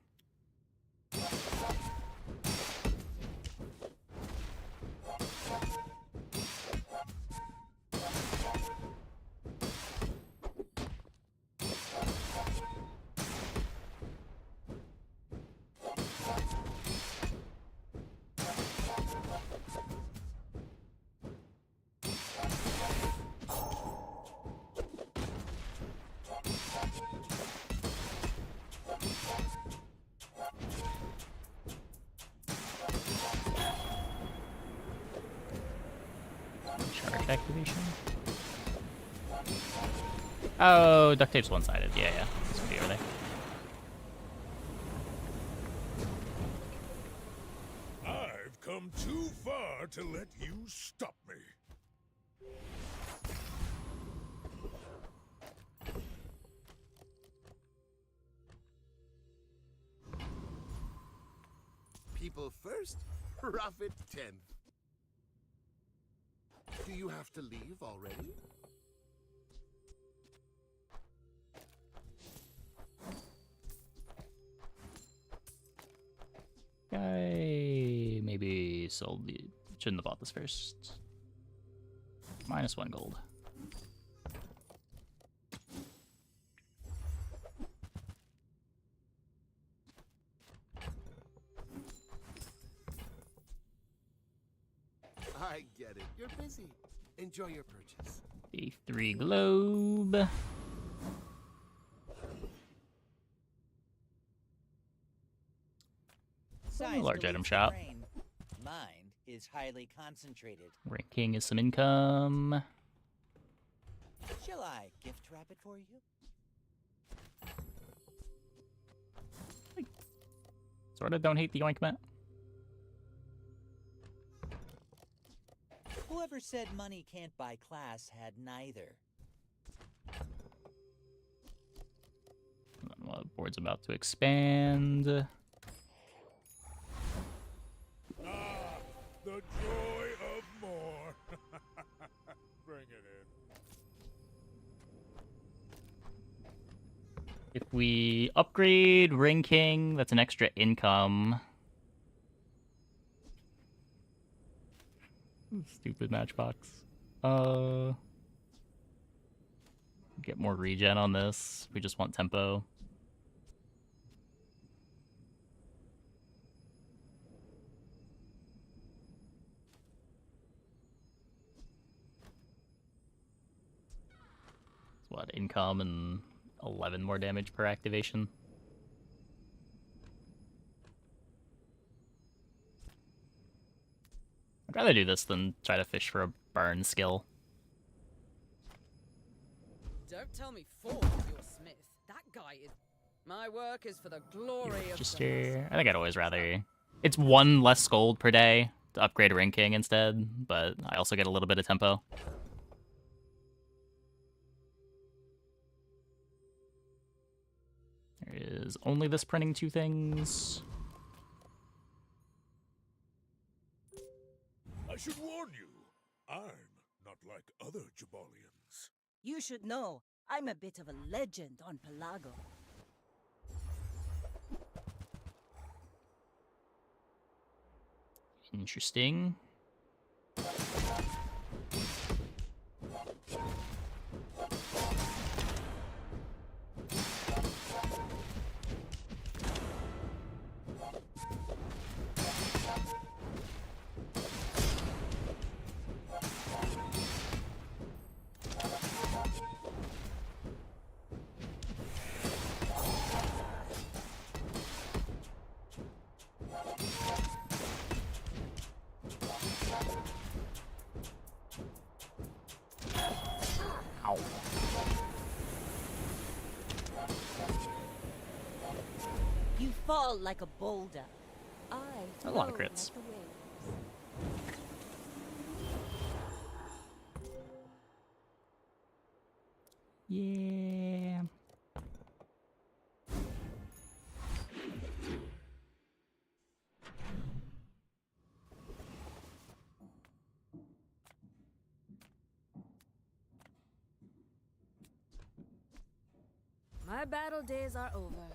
Charge activation. Oh, duct tape's one-sided. Yeah, yeah. This would be over there. I've come too far to let you stop me. People first, profit 10th. Do you have to leave already? Guy maybe sold the... Shouldn't have bought this first. -1 gold. I get it. You're busy. Enjoy your purchase. The 3 globe. Size Large deletes item the shop. brain. Mind is highly concentrated. Ranking is some income. Shall I gift wrap it for you? Sorta don't hate the ointment. Whoever said money can't buy class had neither. Well, the board's about to expand. Ah, the joy of more. Bring it in. If we upgrade Ring King, that's an extra income. Stupid matchbox. Get more regen on this. We just want tempo. It's what, income and 11 more damage per activation? I'd rather do this than try to fish for a burn skill. Don't tell me Ford is your smith. That guy is... My work is for the glory of Register. I think I'd always rather... It's 1 less gold per day to upgrade Ring King instead, but I also get a little bit of tempo. There is only this printing 2 things. I should warn you, I'm not like other Jabalians. You should know, I'm a bit of a legend on Pelago. Interesting. Ow. You fall like a boulder. I A lot of flow crits. like the waves. Yeah. My battle days are over,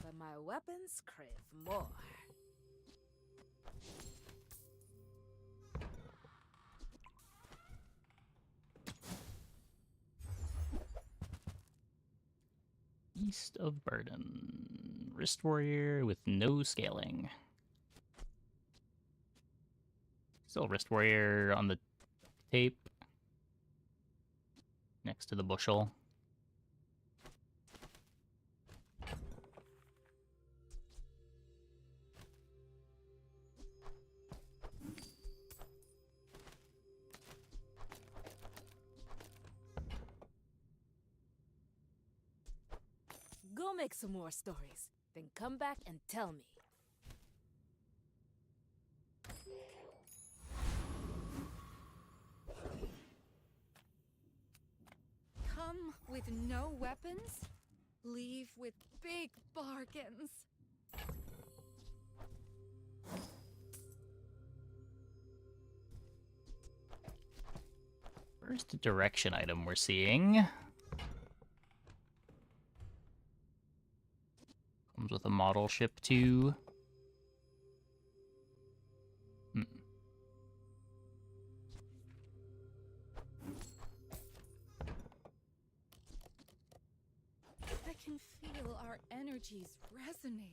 but my weapons crave more. East of Burden. Wrist Warrior with no scaling. Still Wrist Warrior on the tape. Next to the bushel. Go make some more stories, then come back and tell me. Come with no weapons, leave with big bargains. First direction item we're seeing. Comes with a model ship too. I can feel our energies resonating.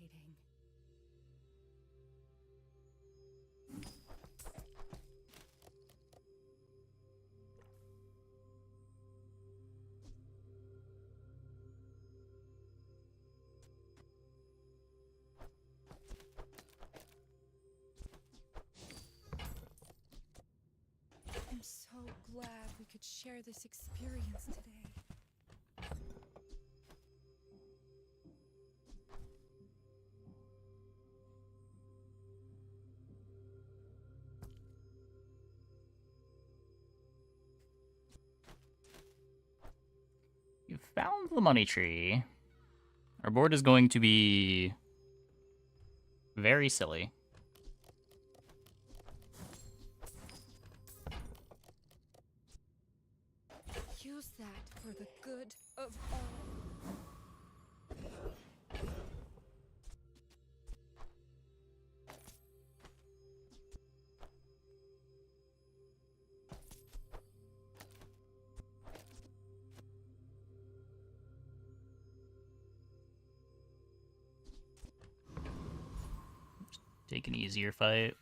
I'm so glad we could share this experience today. You've found the money tree. Our board is going to be very silly. Use that for the good of all. Take an easier fight.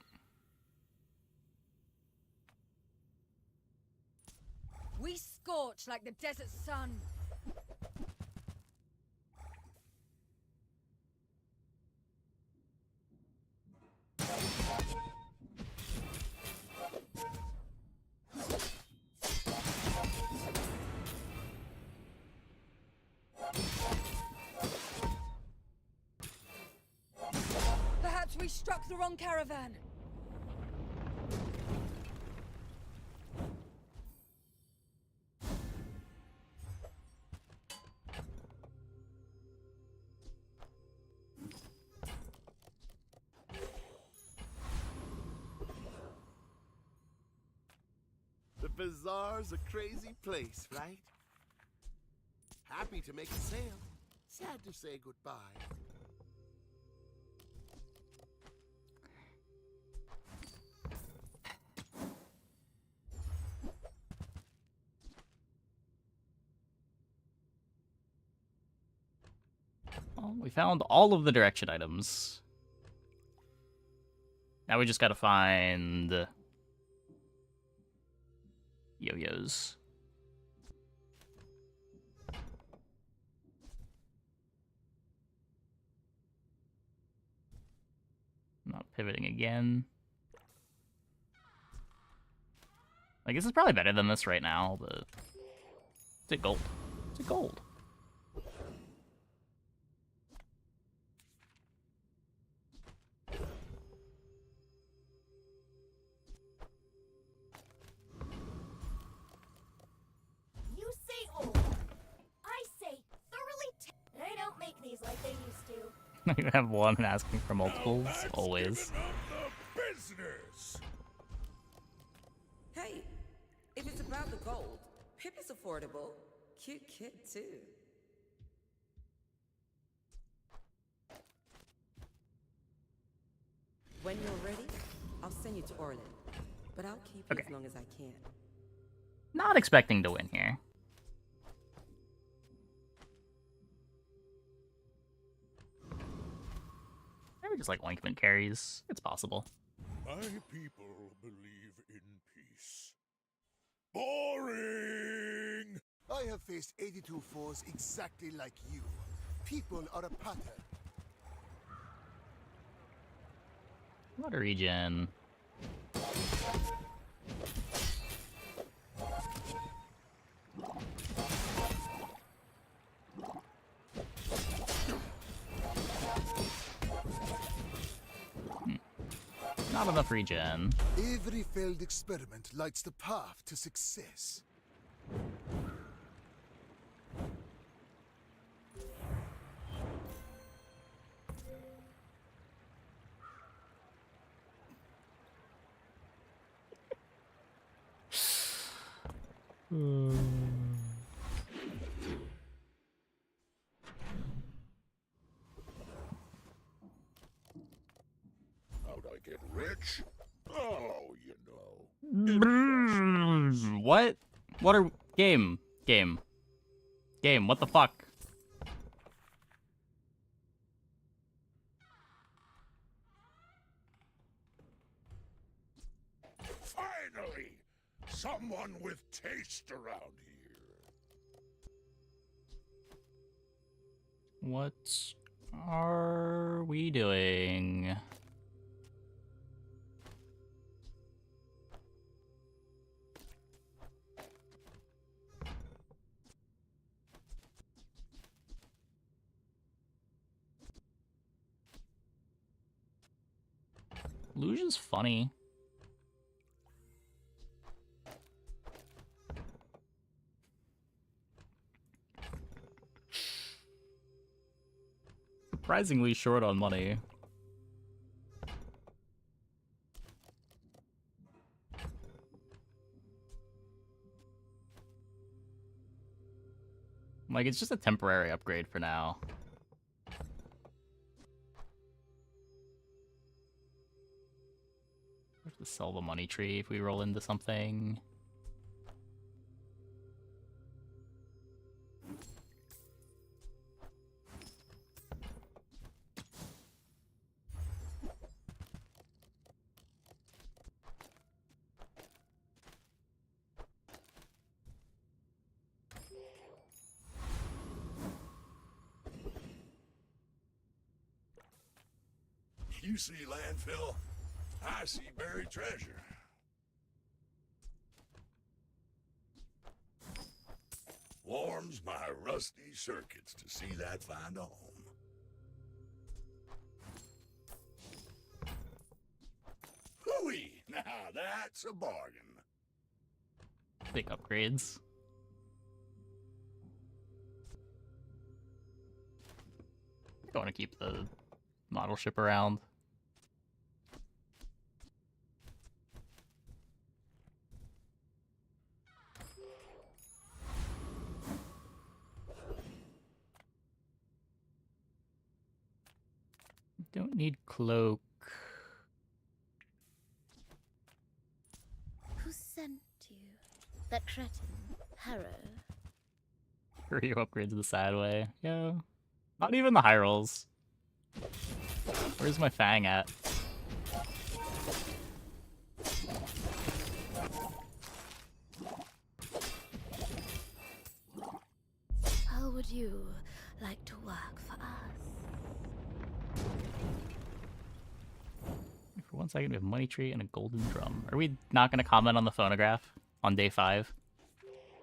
We scorch like the desert sun. Perhaps we struck the wrong caravan. The bazaar's a crazy place, right? Happy to make a sale. Sad to say goodbye. Well, we found all of the direction items. Now we just gotta find yo-yos. Not pivoting again. Like, this is probably better than this right now, but... Is it gold? Is it gold? You say old. I say thoroughly. They don't make these like they used to. You have one and asking for multiples, always. Business. Hey, if it's about the gold, Pip is affordable. Cute kid, too. When you're ready, I'll send you to Orlin. But I'll keep you Okay. as long as I can. Not expecting to win here. Maybe just like ointment carries. It's possible. My people believe in peace. Boring! I have faced 82 foes exactly like you. People are a pattern. Water regen. Not enough regen. Every failed experiment lights the path to success. How'd I get rich? Oh, you know. What? What are... Game. What the fuck? Finally! Someone with taste around here. What are we doing? Luge is funny. Surprisingly short on money. Like, it's just a temporary upgrade for now. We have to sell the money tree if we roll into something. You see landfill, I see buried treasure. Warms my rusty circuits to see that find a home. Hooey! Now that's a bargain. Big upgrades. I want to keep the model ship around. Don't need cloak. Who sent you? That cretin, Harrow. Hurry you upgrade to the side way. Yo. Not even the high rolls. Where's my Fang at? How would you like to work for us? For 1 second, we have money tree and a golden drum. Are we not going to comment on the phonograph on day 5?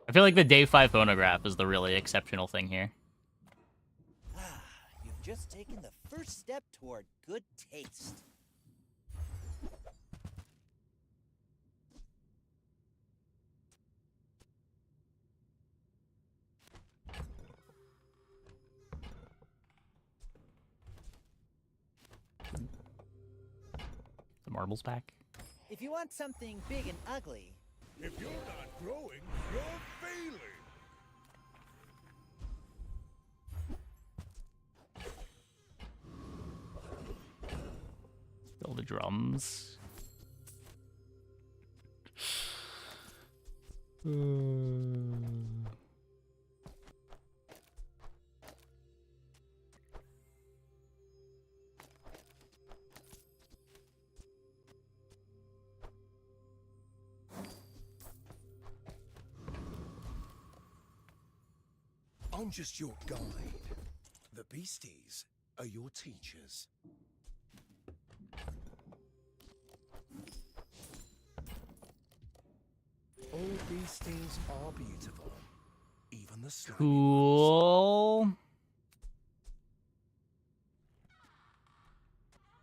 I feel like the day 5 phonograph is the really exceptional thing here. Ah, you've just taken the first step toward good taste. The marbles back. If you want something big and ugly, if you're not growing, you're failing. Kill the drums. I'm just your guide. The beasties are your teachers. All beasties are beautiful. Even the slimy ones. Cool.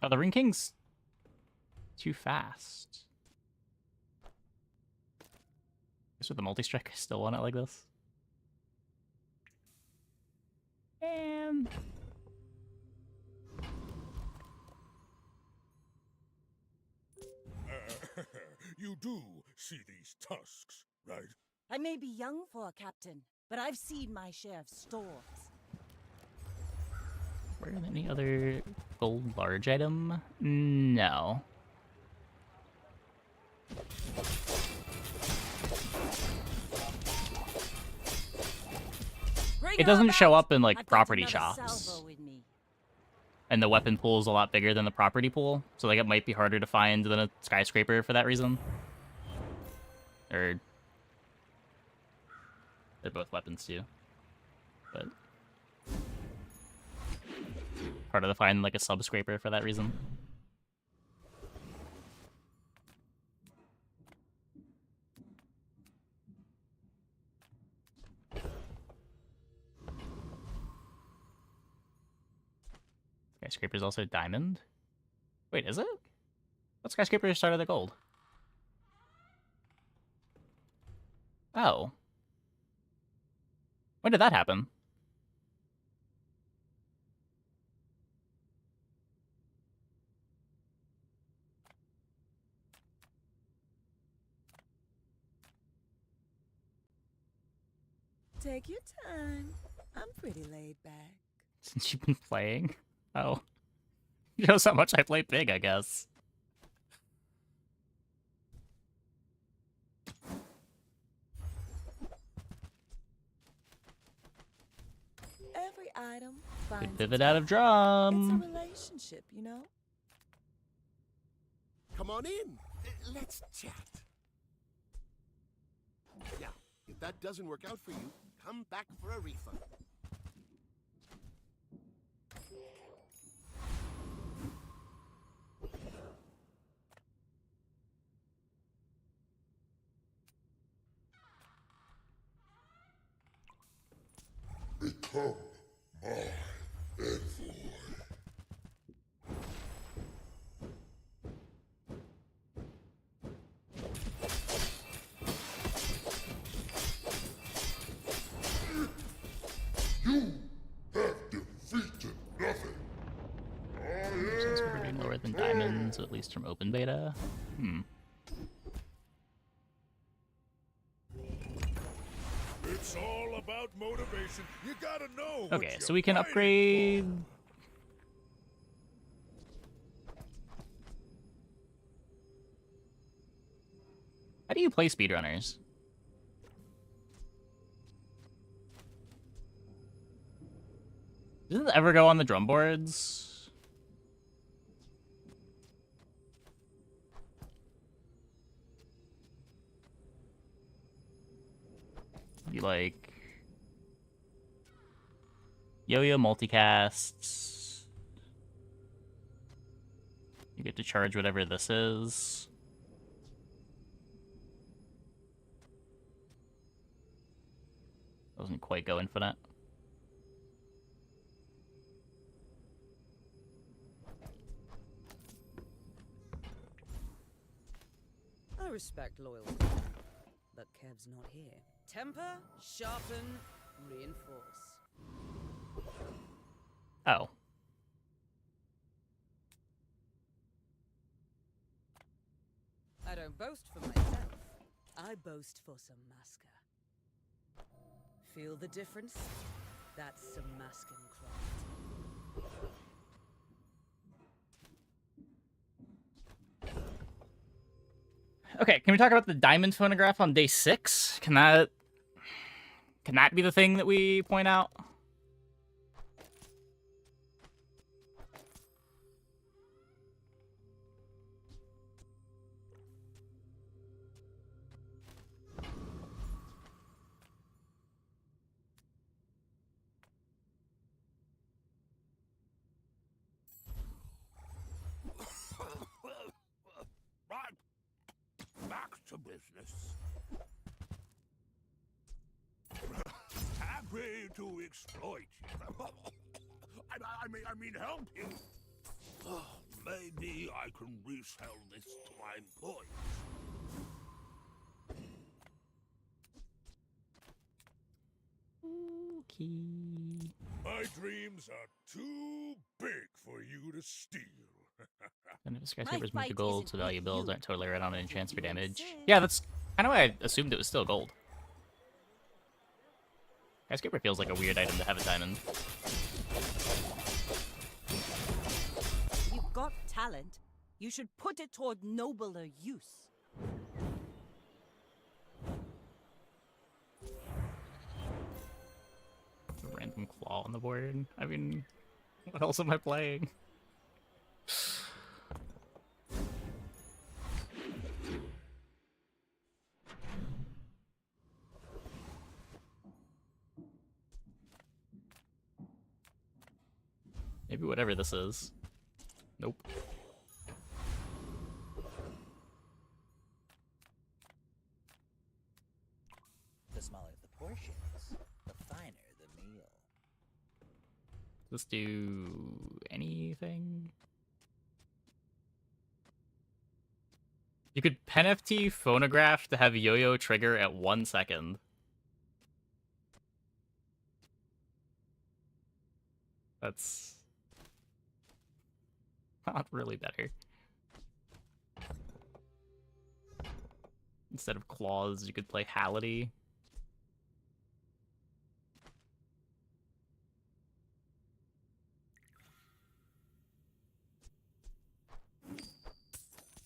Oh, the Ring King's too fast. Guess with the multi-strike, I still want it like this. And You do see these tusks, right? I may be young for a captain, but I've seen my share of storms. were there any other gold large item? No. It doesn't show up in like property shops. And the weapon pool is a lot bigger than the property pool, so like it might be harder to find than a skyscraper for that reason. Or they're both weapons too, but harder to find like a subscraper for that reason. Skyscraper's also diamond. Wait, is it? What skyscraper started at gold? Oh. When did that happen? Take your time. I'm pretty laid back. Since you've been playing? Oh. Shows how much I play big, I guess. Every item finds Good pivot out of drum. It's a relationship, you know? Come on in. Let's chat. Yeah, if that doesn't work out for you, come back for a refund. Become my envoy. You have defeated nothing. Since we're doing lower than diamonds, at least from open beta. It's all about motivation. You gotta know. Okay, so we can upgrade. How do you play speedrunners? Does it ever go on the drum boards? You like yo-yo multicasts. You get to charge whatever this is. Doesn't quite go infinite. I respect loyalty, but Kev's not here. Temper, sharpen, reinforce. Oh. I don't boast for myself. I boast for Samaska. Feel the difference? That's Samaskan craft. Okay, can we talk about the diamond phonograph on day 6? Can that be the thing that we point out? Right. Back to business. Happy to exploit you. I mean help you. Maybe I can resell this to my employees. Okay. My dreams are too big for you to steal. And if My skyscrapers move to fight gold, isn't so with value builds you, aren't totally right on an chance for you damage. insist. Yeah, that's kind of why I assumed it was still gold. Skyscraper feels like a weird item to have a diamond. You've got talent. You should put it toward nobler use. A random claw on the board. I mean, what else am I playing? Maybe whatever this is. Nope. The smaller the portions, the finer the meal. Does this do anything? You could pen FT phonograph to have yo-yo trigger at 1 second. That's not really better. Instead of claws, you could play Halliday.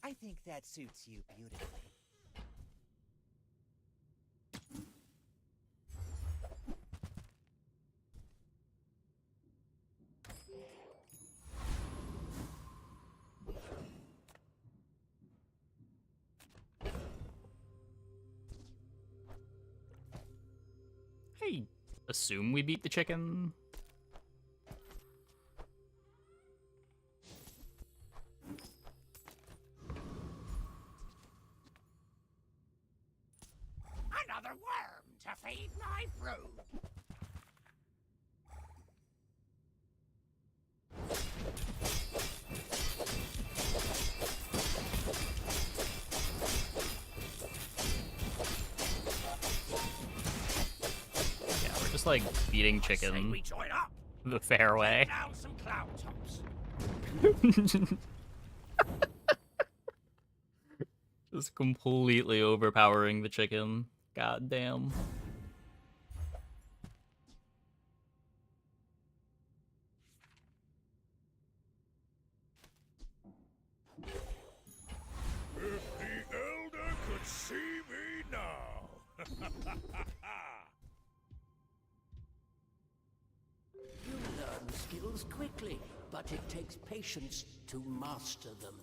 I think that suits you beautifully. I assume we beat the chicken. Another worm to feed my brood. Yeah, we're just like beating chicken the fair way. Down some cloud tops. Just completely overpowering the chicken. God damn. If the Elder could see me now. You learn skills quickly, but it takes patience to master them.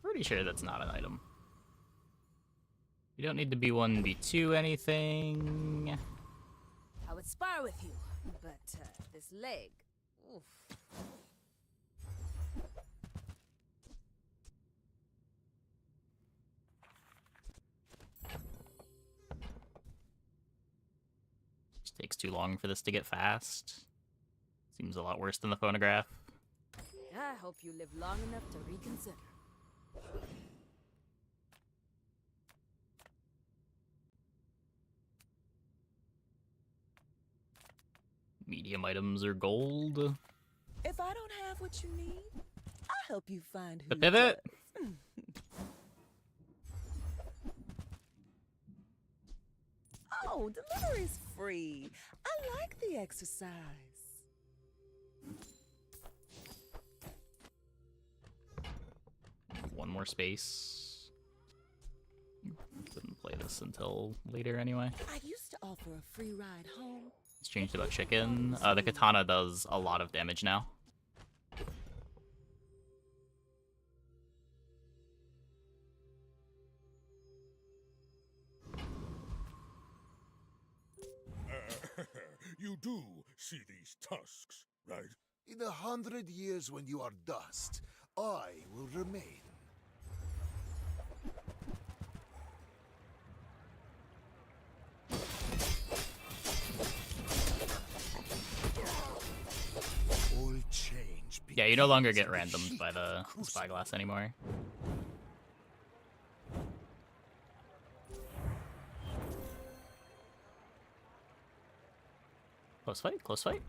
Pretty sure that's not an item. You don't need to be 1v2 anything. I would spar with you, but this leg. Oof. Just takes too long for this to get fast. Seems a lot worse than the phonograph. I hope you live long enough to reconsider. Medium items are gold. If I don't have what you need, I'll help you find who The pivot? does. Oh, delivery's free. I like the exercise. One more more space. Couldn't play this until later anyway. I used to offer a free ride home. It's changed about chicken. The katana does a lot of damage now. You do see these tusks, right? In 100 years when you are dust, I will remain. All change. Yeah, you no longer get randomed by the spyglass anymore. Close fight, close fight.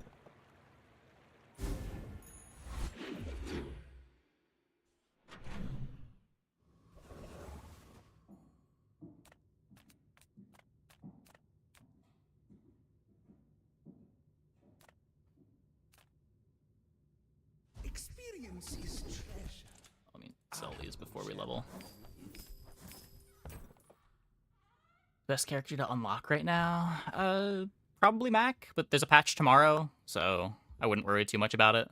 Experience is treasure. Let me sell these before we level. Best character to unlock right now? Probably Mac, but there's a patch tomorrow, so I wouldn't worry too much about it.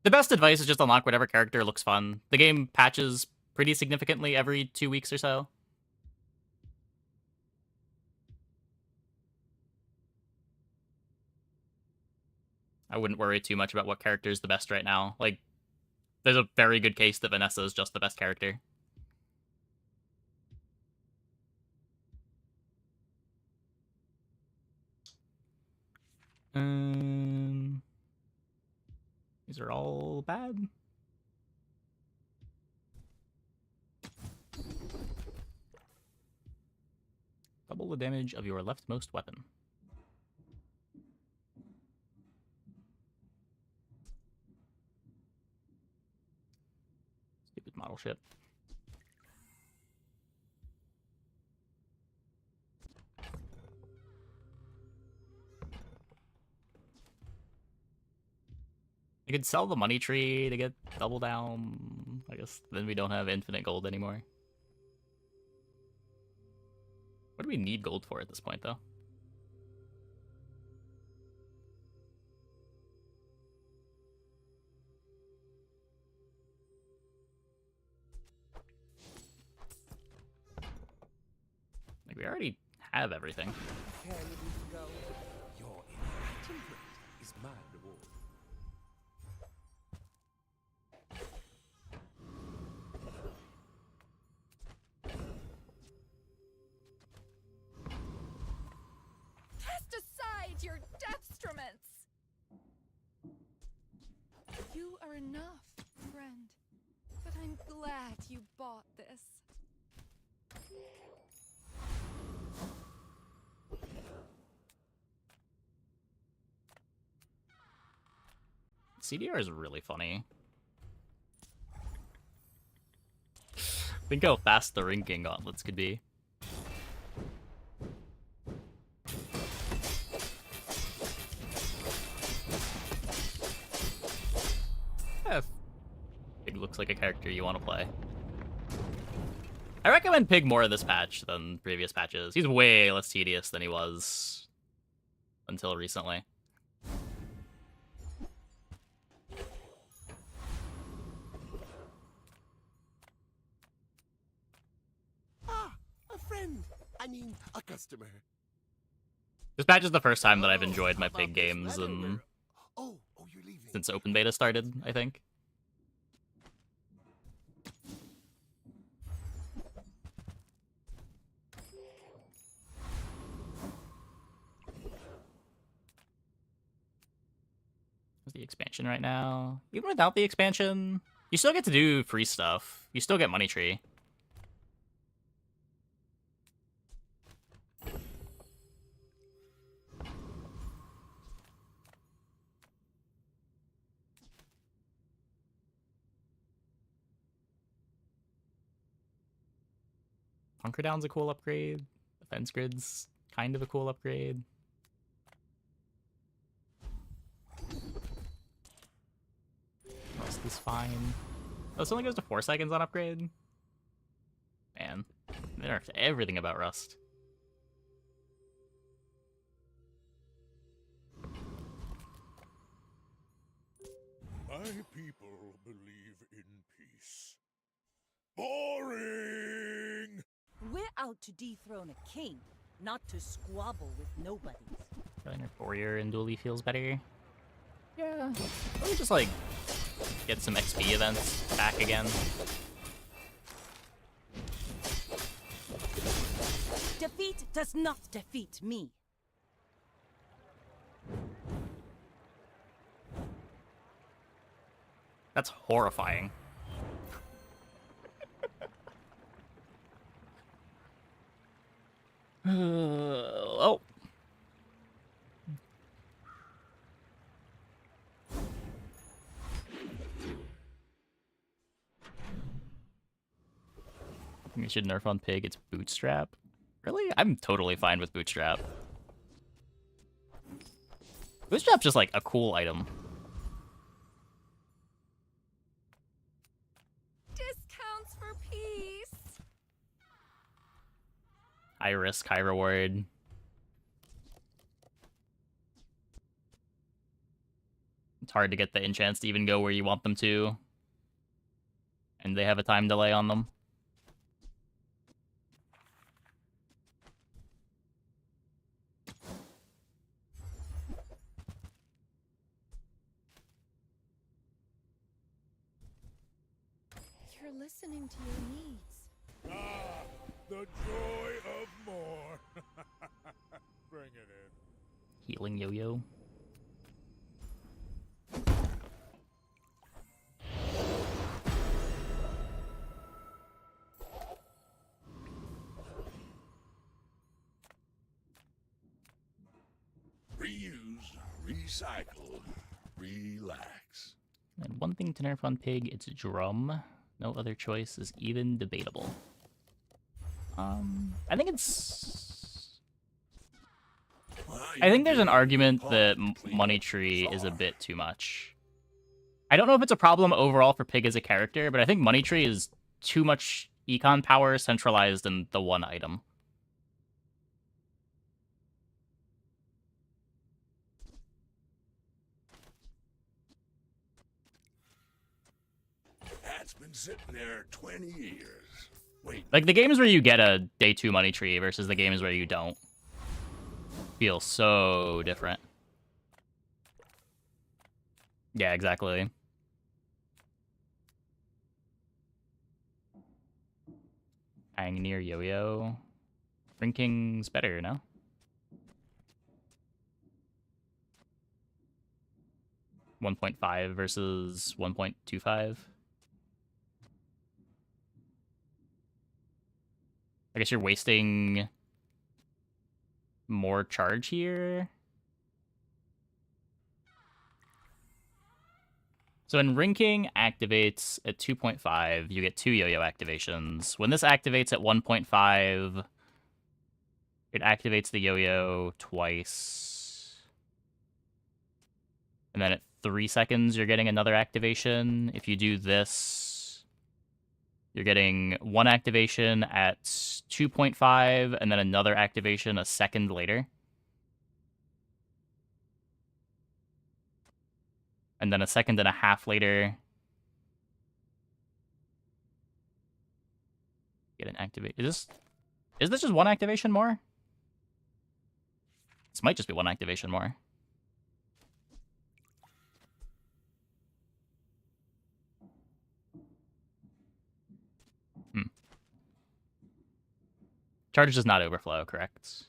The best advice is just unlock whatever character looks fun. The game patches pretty significantly every 2 weeks or so. I wouldn't worry too much about what character is the best right now. Like, there's a very good case that Vanessa is just the best character. These are all bad. Double the damage of your leftmost weapon. Stupid model ship. I could sell the money tree to get double down. I guess then we don't have infinite gold anymore. What do we need gold for at this point, though? Like, we already have everything. Can you go? Your item rate is my reward. Cast aside your destruments! You are enough, friend. But I'm glad you bought this. CDR is really funny. Think how fast the ranking gauntlets could be. Pig looks like a character you want to play. I recommend Pig more this patch than previous patches. He's way less tedious than he was until recently. Ah, a friend. I mean, a customer. This patch is the first time that I've enjoyed my Pig games and You're leaving. since open beta started, I think. What's the expansion right now? Even without the expansion, you still get to do free stuff. You still get money tree. Hunker Down's a cool upgrade. Defense Grid's kind of a cool upgrade. Rust is fine. Oh, this only goes to 4 seconds on upgrade? Man, they nerfed everything about Rust. My people believe in peace. Boring! We're out to dethrone a king, not to squabble with nobodies. Feeling like Warrior and Dually feels better. Yeah. Let me just, like, get some XP events back again. Defeat does not defeat me. That's horrifying. Oh. I think we should nerf on Pig. It's Bootstrap. Really? I'm totally fine with Bootstrap. Bootstrap's just like a cool item. Discounts for peace. High risk, high reward. It's hard to get the enchants to even go where you want them to. And they have a time delay on them. You're listening to your needs. Ah, the joy of more. Bring it in. Healing yo-yo. Reuse, recycle, relax. And one thing to nerf on Pig, it's Drum. No other choice is even debatable. I think it's... I think there's an argument that Money Tree is a bit too much. I don't know if it's a problem overall for Pig as a character, but I think Money Tree is too much econ power centralized in the one item. That's been sitting there 20 years. Wait. Like, the games where you get a day 2 Money Tree versus the games where you don't feel so different. Yeah, exactly. Hang near Yo-Yo. Drinking's better, no? .5 versus 1.25. I guess you're wasting more charge here. So when Rinking activates at 2.5, you get 2 yo-yo activations. When this activates at 1.5, it activates the yo-yo twice. And then at 3 seconds, you're getting another activation. If you do this, you're getting 1 activation at 2.5, and then another activation a second later. And then a second and a half later, get an activate. Is this just 1 activation more? This might just be 1 activation more. Charge does not overflow, correct?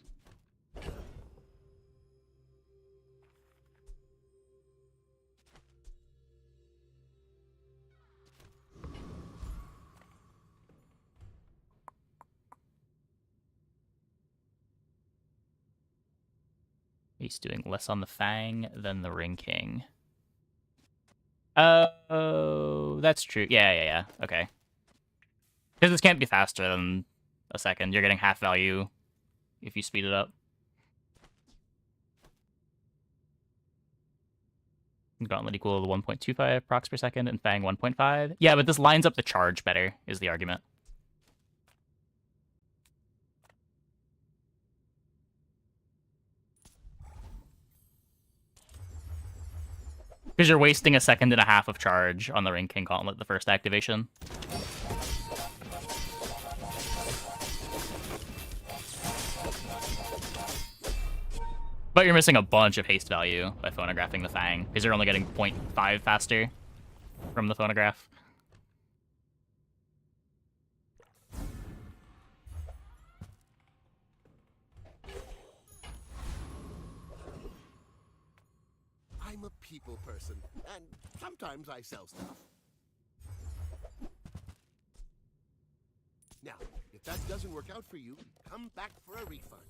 He's doing less on the Fang than the Ring King. Oh, that's true. Yeah. Okay. Because this can't be faster than a second. You're getting half value if you speed it up. Gauntlet equal to 1.25 procs per second and Fang 1.5. Yeah, but this lines up the charge better, is the argument. Because you're wasting a second and a half of charge on the Ring King Gauntlet, the first activation. But you're missing a bunch of haste value by phonographing the Fang, because you're only getting 0.5 faster from the phonograph. I'm a people person, and sometimes I sell stuff. Now, if that doesn't work out for you, come back for a refund.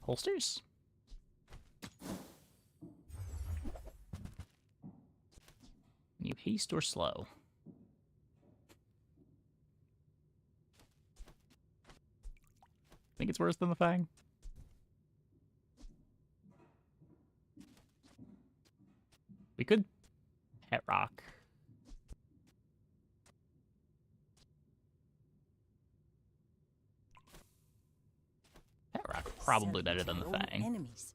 Holsters? You haste or slow? Think it's worse than the Fang? We could Pet Rock. Pet Rock probably better than the Fang. Enemies.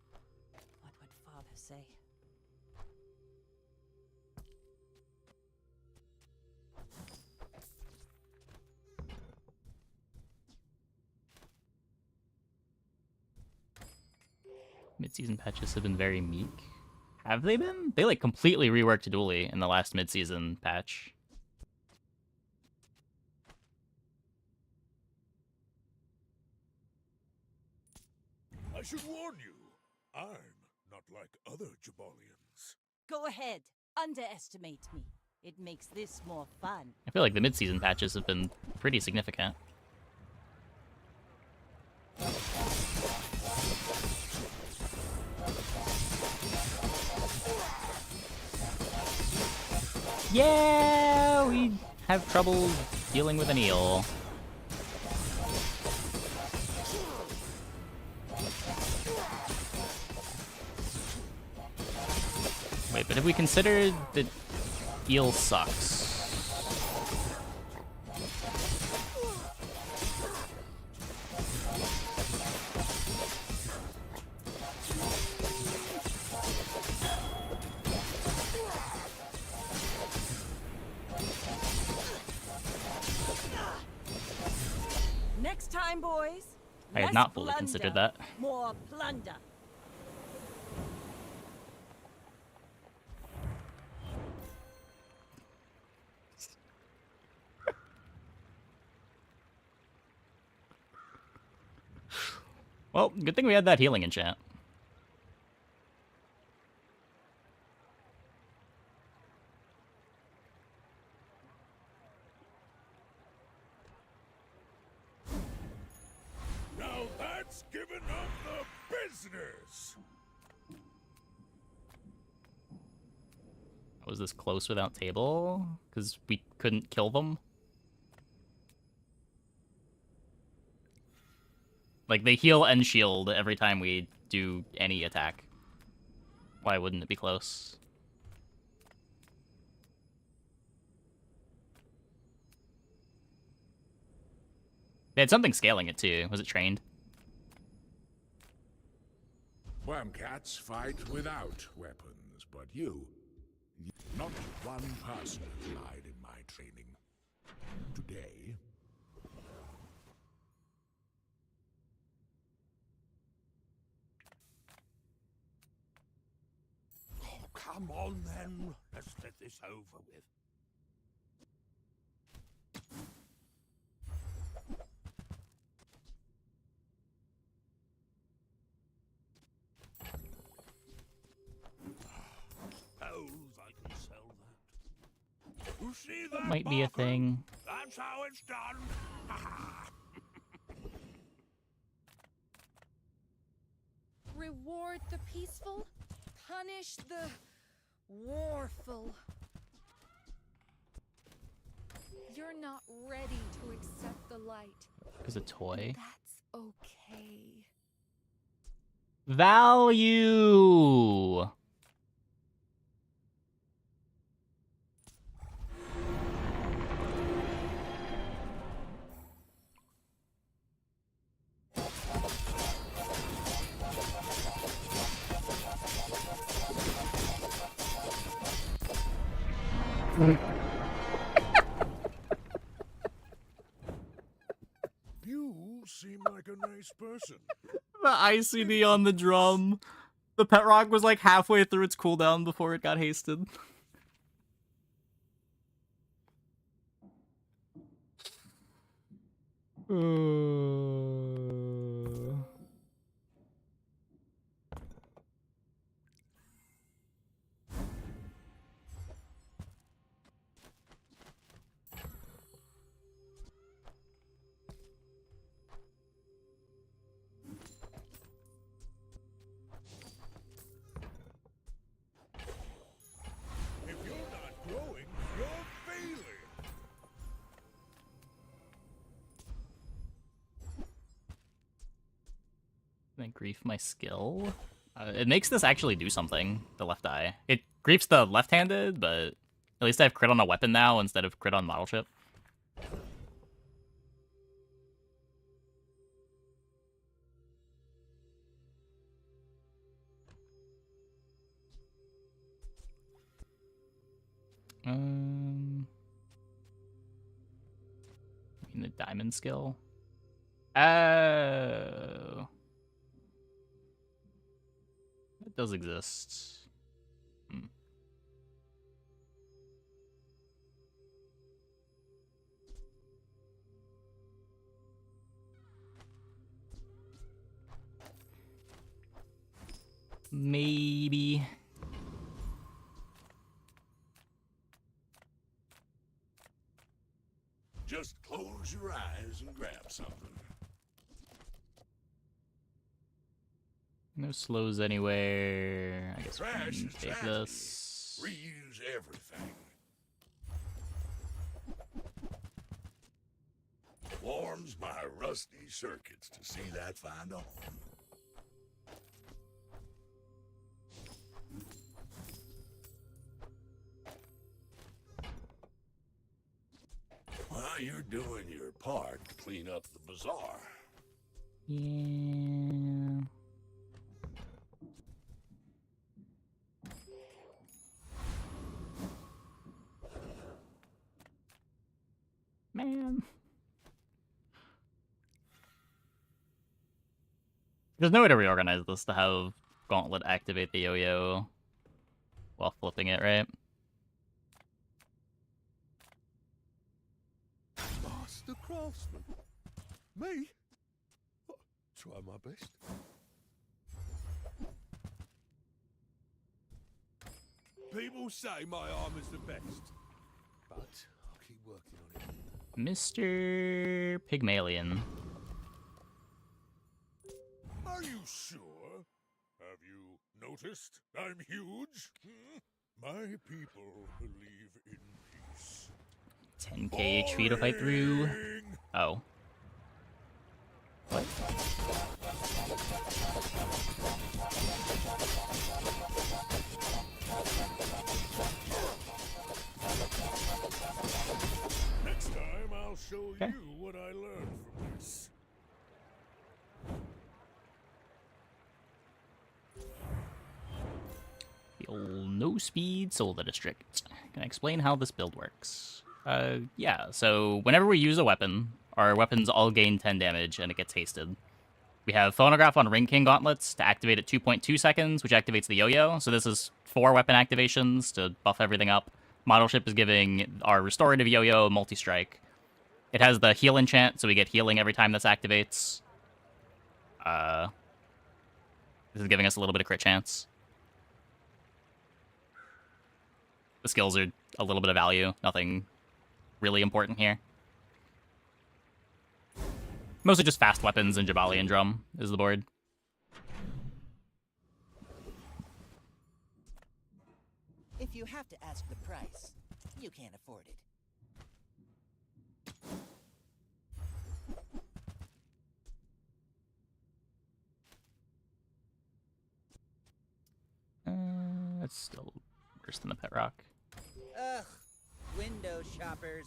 What would Father say? Mid-season patches have been very meek. Have they been? They like completely reworked Dually in the last mid-season patch. I should warn you, I'm not like other Jabalians. Go ahead. Underestimate me. It makes this more fun. I feel like the mid-season patches have been pretty significant. Yeah, we have trouble dealing with an eel. Wait, but have we considered that eel sucks? Next time, boys. I had not fully considered that. More plunder. Well, good thing we had that healing enchant. Now that's giving up the business! Was this close without table? Because we couldn't kill them? Like, they heal and shield every time we do any attack. Why wouldn't it be close? They had something scaling it, too. Was it trained? Wormcats fight without weapons, but you... Not one person lied in my training. Today... Oh, come on then. Let's get this over with. You see that Might be a marker? thing. That's how it's done. Reward the peaceful, punish the warful. You're not ready to accept the light. Is a toy. And that's okay. Value. You seem like a nice person. The ICD on the drum. The pet rock was like halfway through its cooldown before it got hasted. If you're not growing, you're failing. Then grief my skill. It makes this actually do something, the left eye. It griefs the left-handed, but at least I have crit on a weapon now instead of crit on model ship. I mean the diamond skill. Oh. It does exist. Maybe. Just close your eyes and grab something. No slows anywhere. I guess we Trash can is take trashy. this. Reuse everything. Warms my rusty circuits to see that find a home. Well, you're doing your part to clean up the bazaar. Yeah. Man. There's no way to reorganize this to have Gauntlet activate the yo-yo while flipping it, right? Master craftsman. Me? Try my best. People say my armor's the best, but I'll keep working on it. Mr. Pygmalion. Are you sure? Have you noticed I'm huge? My people believe in peace. 10k HP to fight through. Oh. What? Next time I'll show you what I learned from this. The old no speed Solda District. Can I explain how this build works? Yeah, so whenever we use a weapon, our weapons all gain 10 damage and it gets hasted. We have Phonograph on Ring King gauntlets to activate at 2.2 seconds, which activates the yo-yo. So this is 4 weapon activations to buff everything up. Model ship is giving our restorative yo-yo multi-strike. It has the heal enchant, so we get healing every time this activates. This is giving us a little bit of crit chance. The skills are a little bit of value. Nothing really important here. Mostly just fast weapons and Jabalian Drum is the board. If you have to ask the price, you can't afford it. It's still worse than the pet rock. Ugh, window shoppers.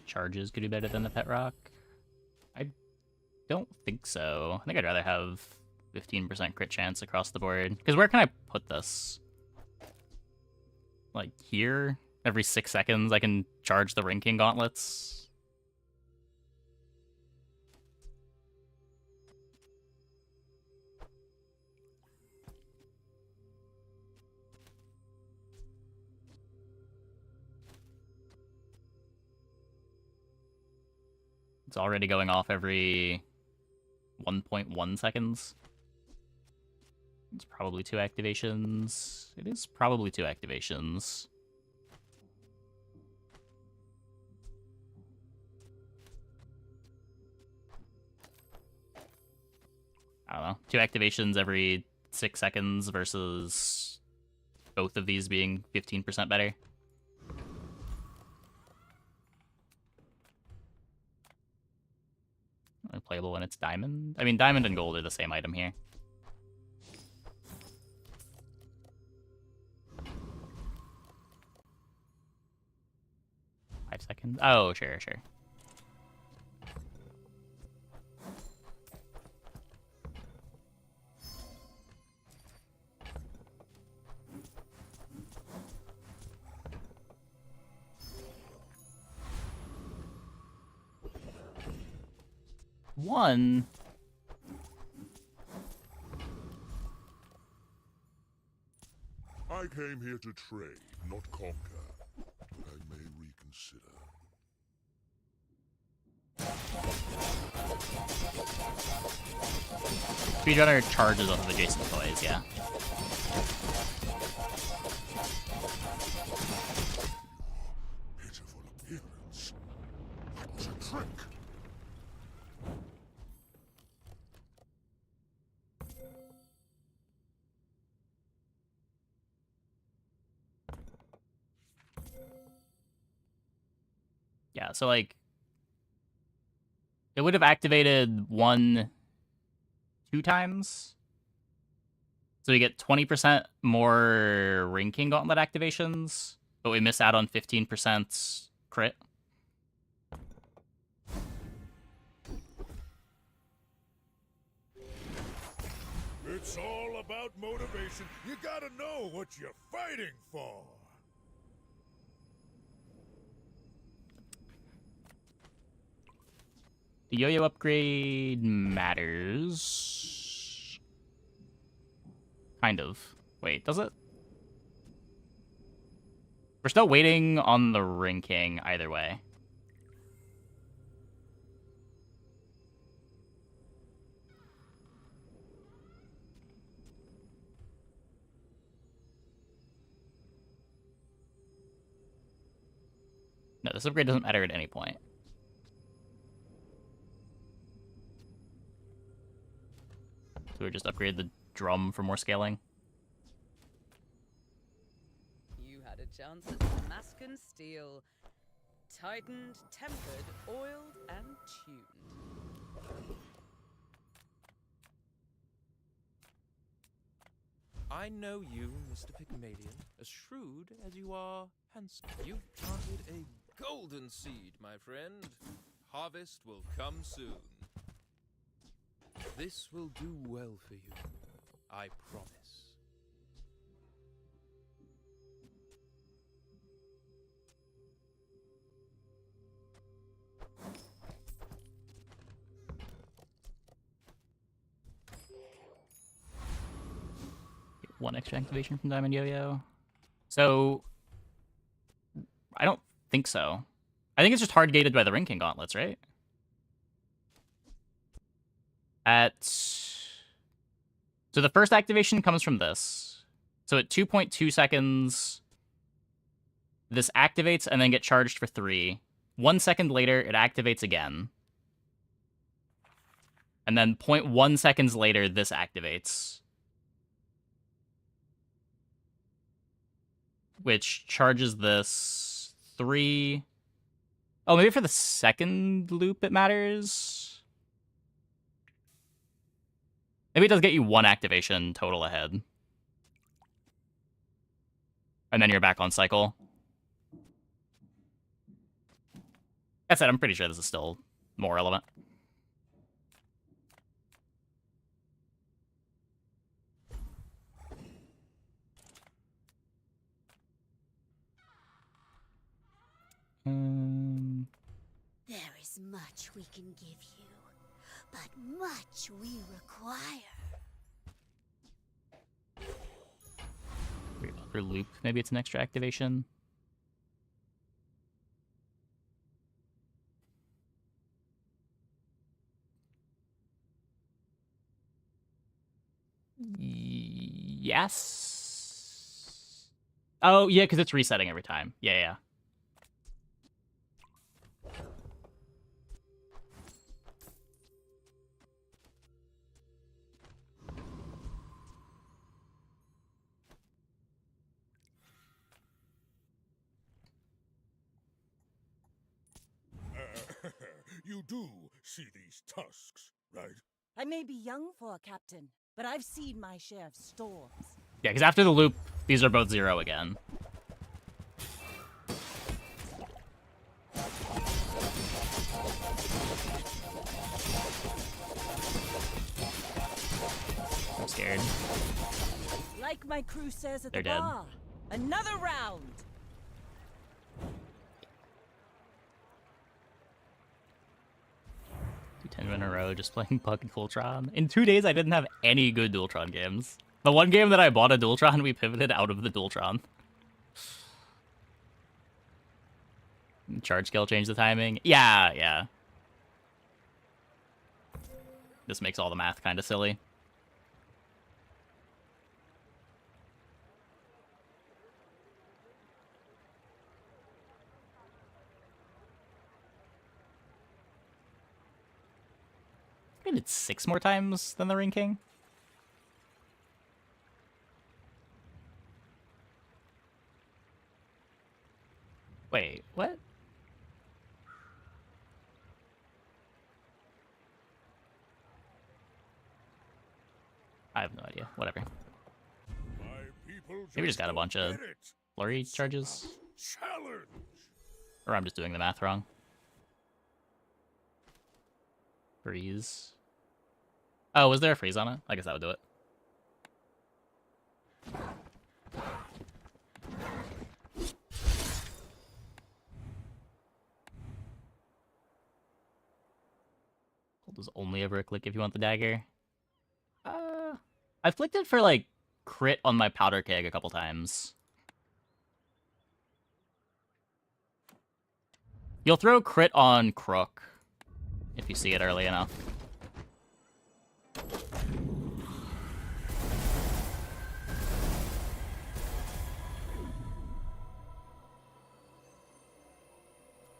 Charges could be better than the pet rock. I don't think so. I think I'd rather have 15% crit chance across the board. Because where can I put this? Like here? Every 6 seconds I can charge the ranking gauntlets. It's already going off every 1.1 seconds. It's probably 2 activations. It is probably 2 activations. I don't know. 2 activations every 6 seconds versus both of these being 15% better. Only playable when it's diamond. I mean, diamond and gold are the same item here. Five seconds. Oh, sure. One. I came here to trade, not conquer. I may reconsider. Speedrunner charges off of adjacent toys, yeah. Pitiful appearance. That was a trick. Yeah, so like it would have activated 1 2 times. So we get 20% more ranking gauntlet activations, but we miss out on 15% crit. It's all about motivation. You gotta know what you're fighting for. The yo-yo upgrade matters. Kind of. Wait, does it? We're still waiting on the ranking either way. No, this upgrade doesn't matter at any point. So we just upgrade the drum for more scaling. You had a chance at Damascus steel. Tightened, tempered, oiled, and tuned. I know you, Mr. Pygmalion, as shrewd as you are handsome. You've planted a golden seed, my friend. Harvest will come soon. This will do well for you, I promise. One extra activation from Diamond Yo-Yo. So, I don't think so. I think it's just hard gated by the ranking gauntlets, right? So the first activation comes from this. So at 2.2 seconds, this activates and then get charged for 3. 1 second later, it activates again. And then 0.1 seconds later, this activates. Which charges this 3. Oh, maybe for the second loop it matters? Maybe it does get you 1 activation total ahead. And then you're back on cycle. That said, I'm pretty sure this is still more relevant. There is much we can give you, but much we require. Upper loop. Maybe it's an extra activation. Yes. Oh, yeah, because it's resetting every time. Yeah, yeah. You do see these tusks, right? I may be young for a captain, but I've seen my share of storms. Yeah, because after the loop, these are both 0 again. I'm scared. Like my crew says at They're the dead. bar, another round. 10 in a row just playing Puck and Dualtron. In 2 days, I didn't have any good Dualtron games. The one game that I bought a Dualtron, we pivoted out of the Dualtron. Charge scale changed the timing. Yeah, yeah. This makes all the math kind of silly. I did 6 more times than the Ring King. Wait, what? I have no idea. Whatever. Maybe just got a bunch of flurry charges. Challenge. Or I'm just doing the math wrong. Freeze. Oh, was there a freeze on it? I guess that would do it. Hold does only ever click if you want the dagger. I've clicked it for like crit on my powder keg a couple times. You'll throw crit on Crook if you see it early enough.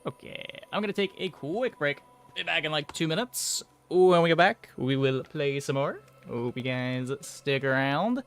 Okay, I'm gonna take a quick break. Be back in like 2 minutes. When we get back, we will play some more. Hope you guys stick around.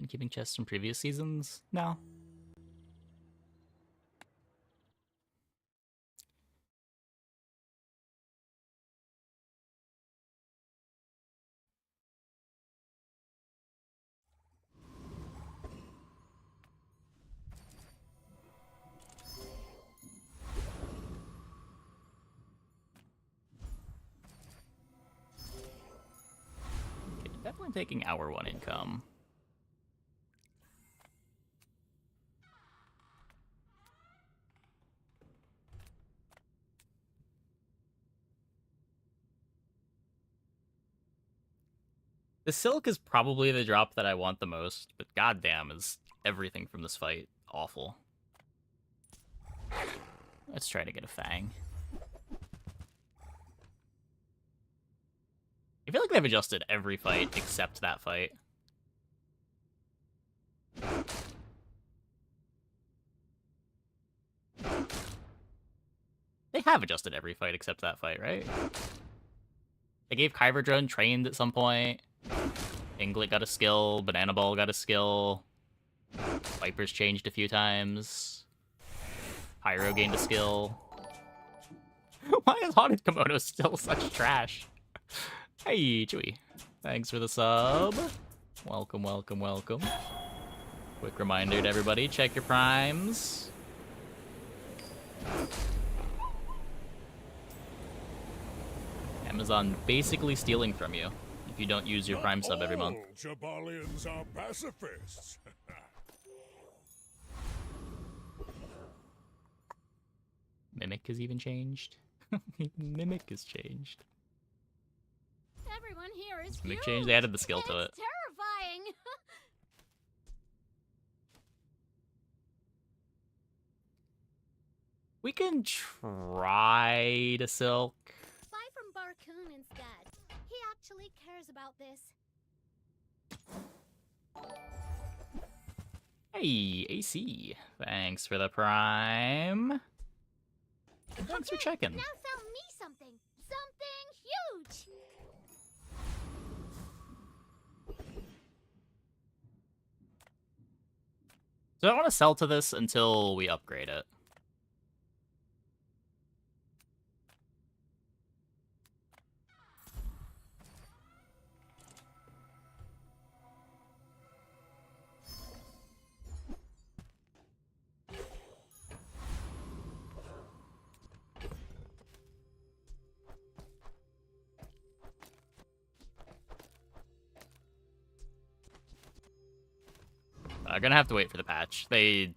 keeping chests from previous seasons? No. Okay, definitely taking hour 1 income. The silk is probably the drop that I want the most, but goddamn is everything from this fight awful. Let's try to get a Fang. I feel like they've adjusted every fight except that fight. They have adjusted every fight except that fight, right? They gave Kyverdrone trained at some point. Inglet got a skill. Banana Ball got a skill. Viper's changed a few times. Pyro gained a skill. Why is Haunted Komodo still such trash? Hey, Chewy. Thanks for the sub. Welcome, welcome, welcome. Quick reminder to everybody, check your primes. Amazon basically stealing from you if you don't use your Prime sub every month. All Jabalians are pacifists. Mimic has even changed. Mimic has changed. Everyone here is Mimic huge. changed? They added the skill to it. It's terrifying. We can try to silk. Buy from Barcoon instead. He actually cares about this. Hey, AC. Thanks for the Prime. Thanks for checking. Now sell me something. Something huge. So I don't want to sell to this until we upgrade it. I'm gonna have to wait for the patch. They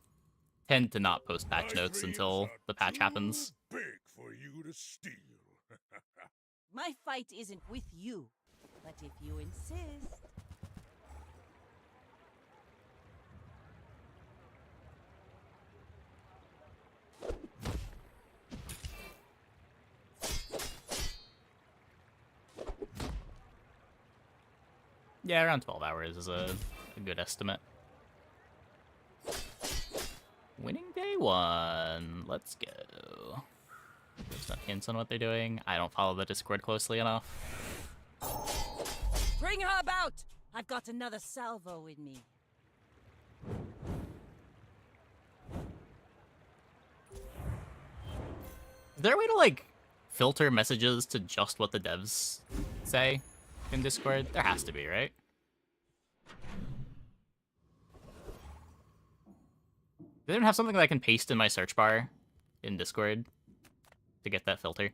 tend to not post patch notes until the patch happens. Big for you to steal. My fight isn't with you, but if you insist. Yeah, around 12 hours is a good estimate. Winning day 1. Let's go. There's no hints on what they're doing. I don't follow the Discord closely enough. Bring her about! I've got another salvo in me. Is there a way to, like, filter messages to just what the devs say in Discord? There has to be, right? They don't have something that I can paste in my search bar in Discord to get that filter.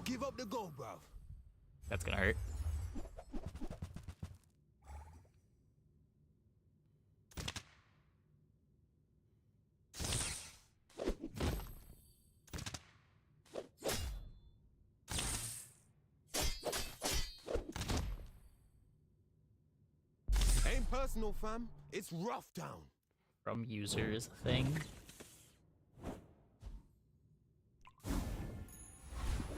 Give up the goal, bruv. That's gonna hurt. Ain't personal, fam. It's rough down. From user is a thing.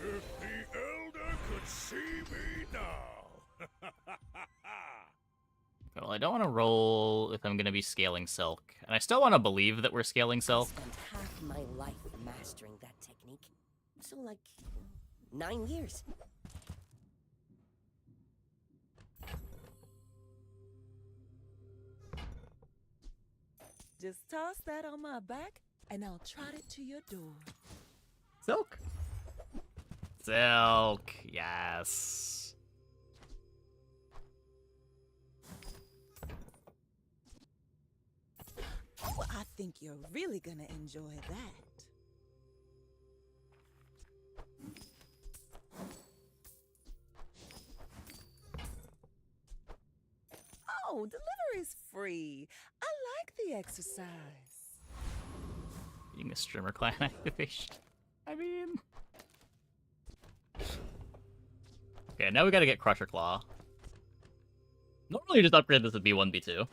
If the Elder could see me now. Got a Well, I don't want to roll if I'm going to be scaling Silk. And I still want to believe that we're scaling Silk. I spent half my life mastering that technique. So, like, 9 years. Just toss that on my back, and I'll trot it to your door. Silk. Silk, yes. Oh, I think you're really gonna enjoy that. Oh, delivery's free. I like the exercise. Being a streamer clan activation. I mean... Okay, now we gotta get Crusher Claw. Normally you just upgrade this with B1, B2.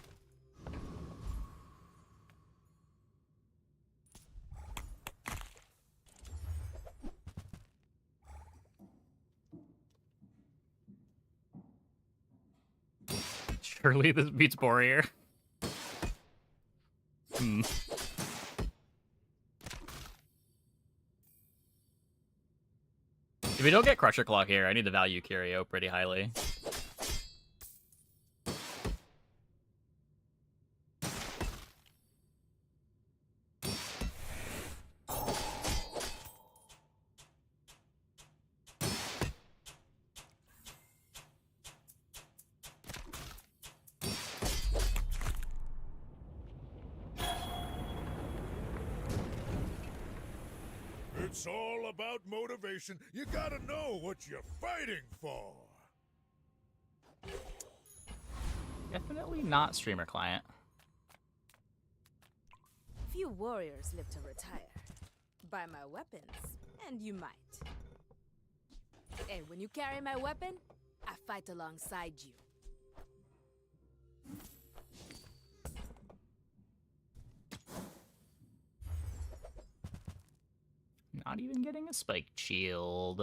Surely this beats Warrior. Hmm. If we don't get Crusher Claw here, I need to value Curio pretty highly. It's all about motivation. You gotta know what you're fighting for. Definitely not streamer client. Few warriors live to retire. Buy my weapons, and you might. And when you carry my weapon, I fight alongside you. Not even getting a spiked shield.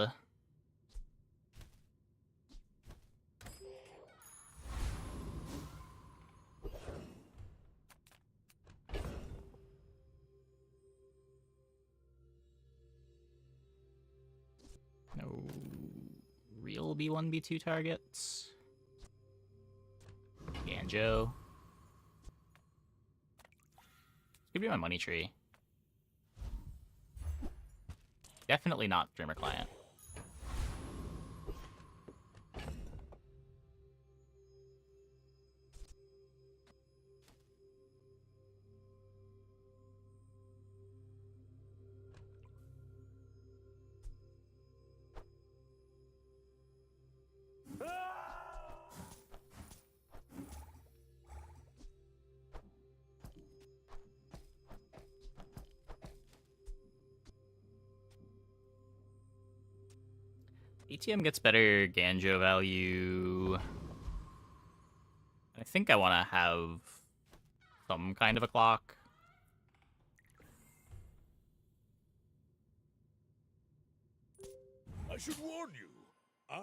No real B1, B2 targets. Ganjo. This could be my money tree. Definitely not streamer client. ATM gets better Ganjo value. I think I want to have some kind of a clock. I should warn you, I'm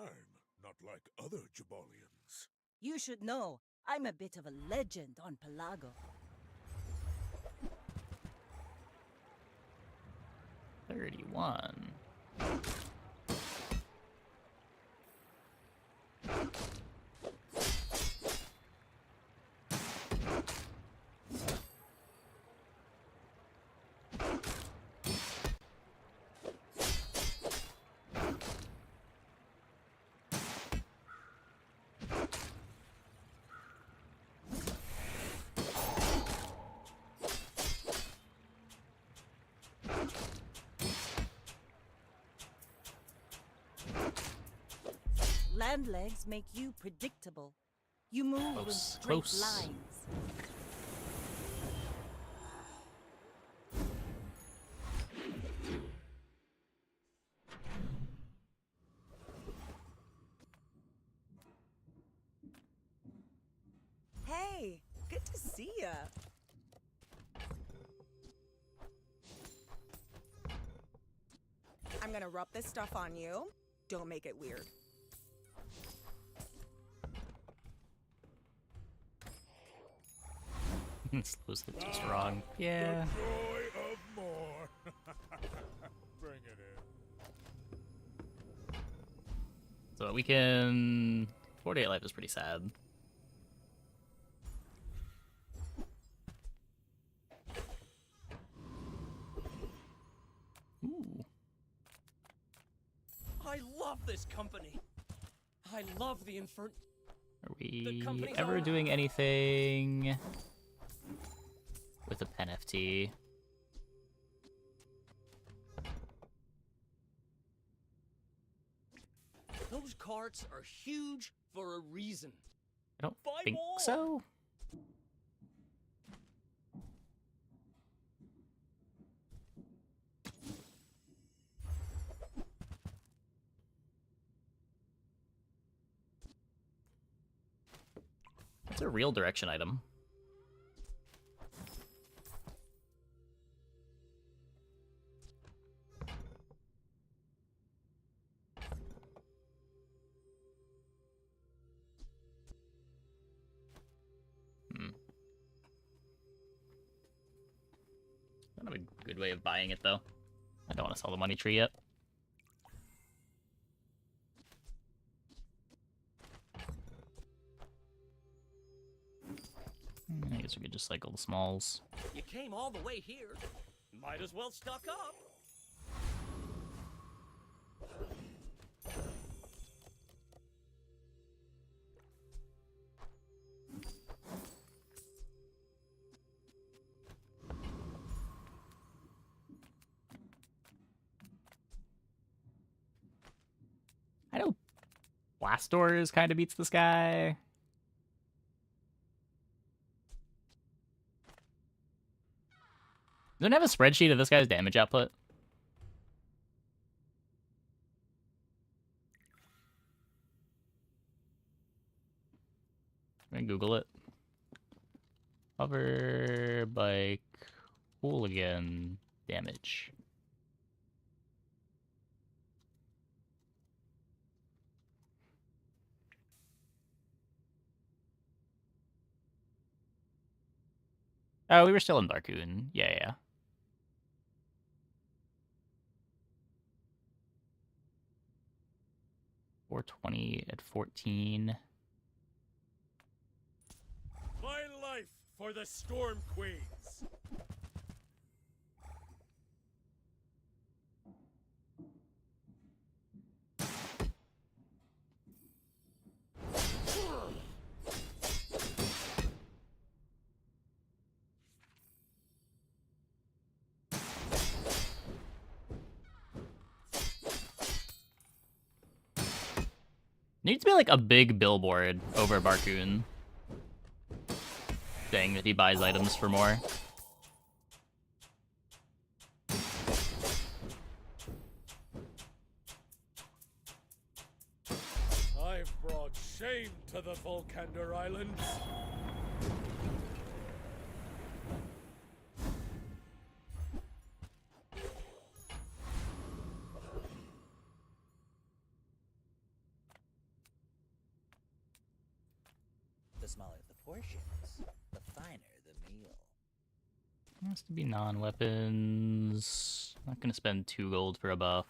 not like other Jabalians. You should know, I'm a bit of a legend on Pelago. 31. Land legs make you predictable. You move in straight lines. Hey, good to see ya. I'm gonna rub this stuff on you. Don't make it weird. Slow slip just wrong. Yeah. The joy of more. Bring it in. So we can... 48 life is pretty sad. Ooh. I love this company. I love the Infern. Are we ever doing anything with a pen FT? Those carts are huge for a reason. I don't think so. It's a real direction item. Kind of a good way of buying it, though. I don't want to sell the money tree yet. I guess we could just cycle the smalls. You came all the way here. Might as well stock up. I know Blast Doors kind of beats this guy. Doesn't it have a spreadsheet of this guy's damage output? I'm gonna Google it. Hover bike hooligan damage. Oh, we were still in Barcoon. Yeah. 420 at 14. My life for the Storm Queens. Needs to be like a big billboard over Barcoon saying that he buys items for more. I've brought shame to the Volcander Islands. The smaller the portions, the finer the meal. Has to be non-weapons. Not gonna spend 2 gold for a buff.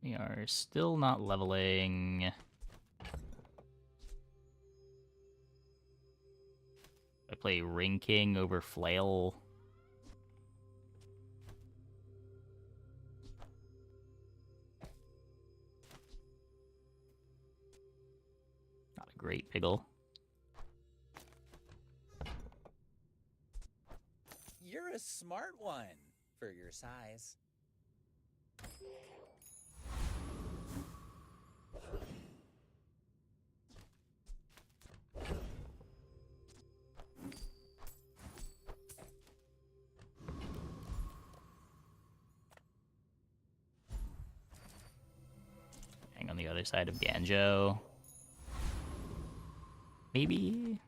We are still not leveling. I play Ring King over Flail. Not a great Piggle. You're a smart one for your size. Hang on the other side of Ganjo. Maybe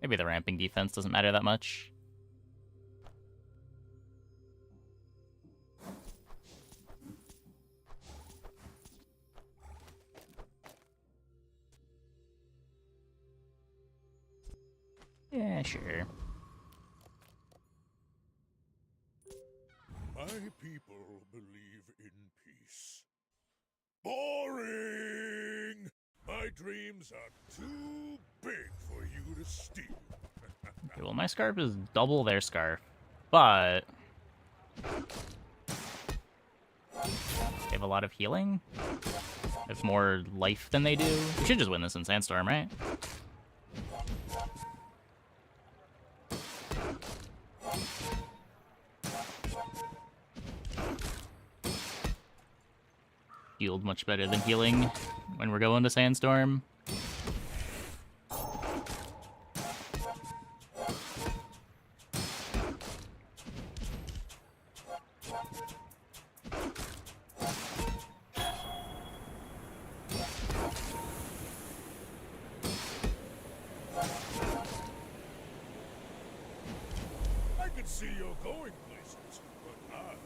the ramping defense doesn't matter that much. Sure. My people believe in peace. Boring! My dreams are too big for you to steal. Okay, well, my scarf is double their scarf, but they have a lot of healing. They have more life than they do. We should just win this in Sandstorm, right? Healed much better than healing when we're going to Sandstorm. I can see you're going places, but I'll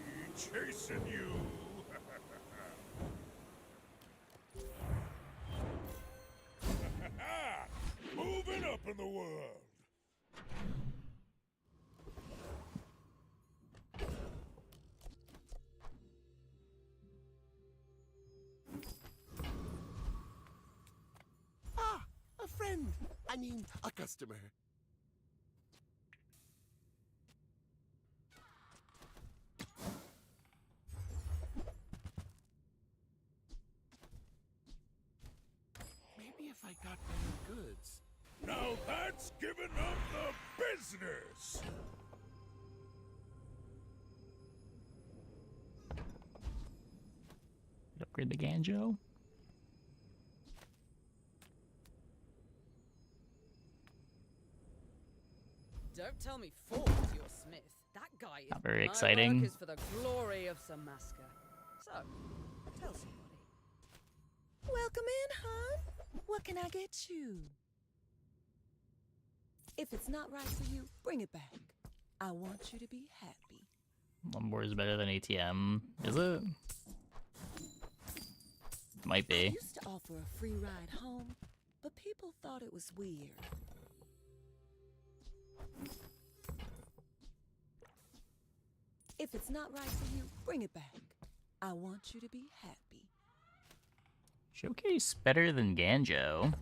be chasing you. Moving up in the world. Ah, a friend. I mean, a customer. Maybe if I got better goods. Now that's giving up the business. Upgrade the Ganjo. Don't tell me Ford is your smith. That guy is. Not very My exciting. work is for the glory of Samaska. So, tell somebody. Welcome in, hon. What can I get you? If it's not right for you, bring it back. I want you to be happy. Lumber is better than ATM. Is it? Might I be. used to offer a free ride home, but people thought it was weird. If it's not right for you, bring it back. I want you to be happy. Showcase better than Ganjo.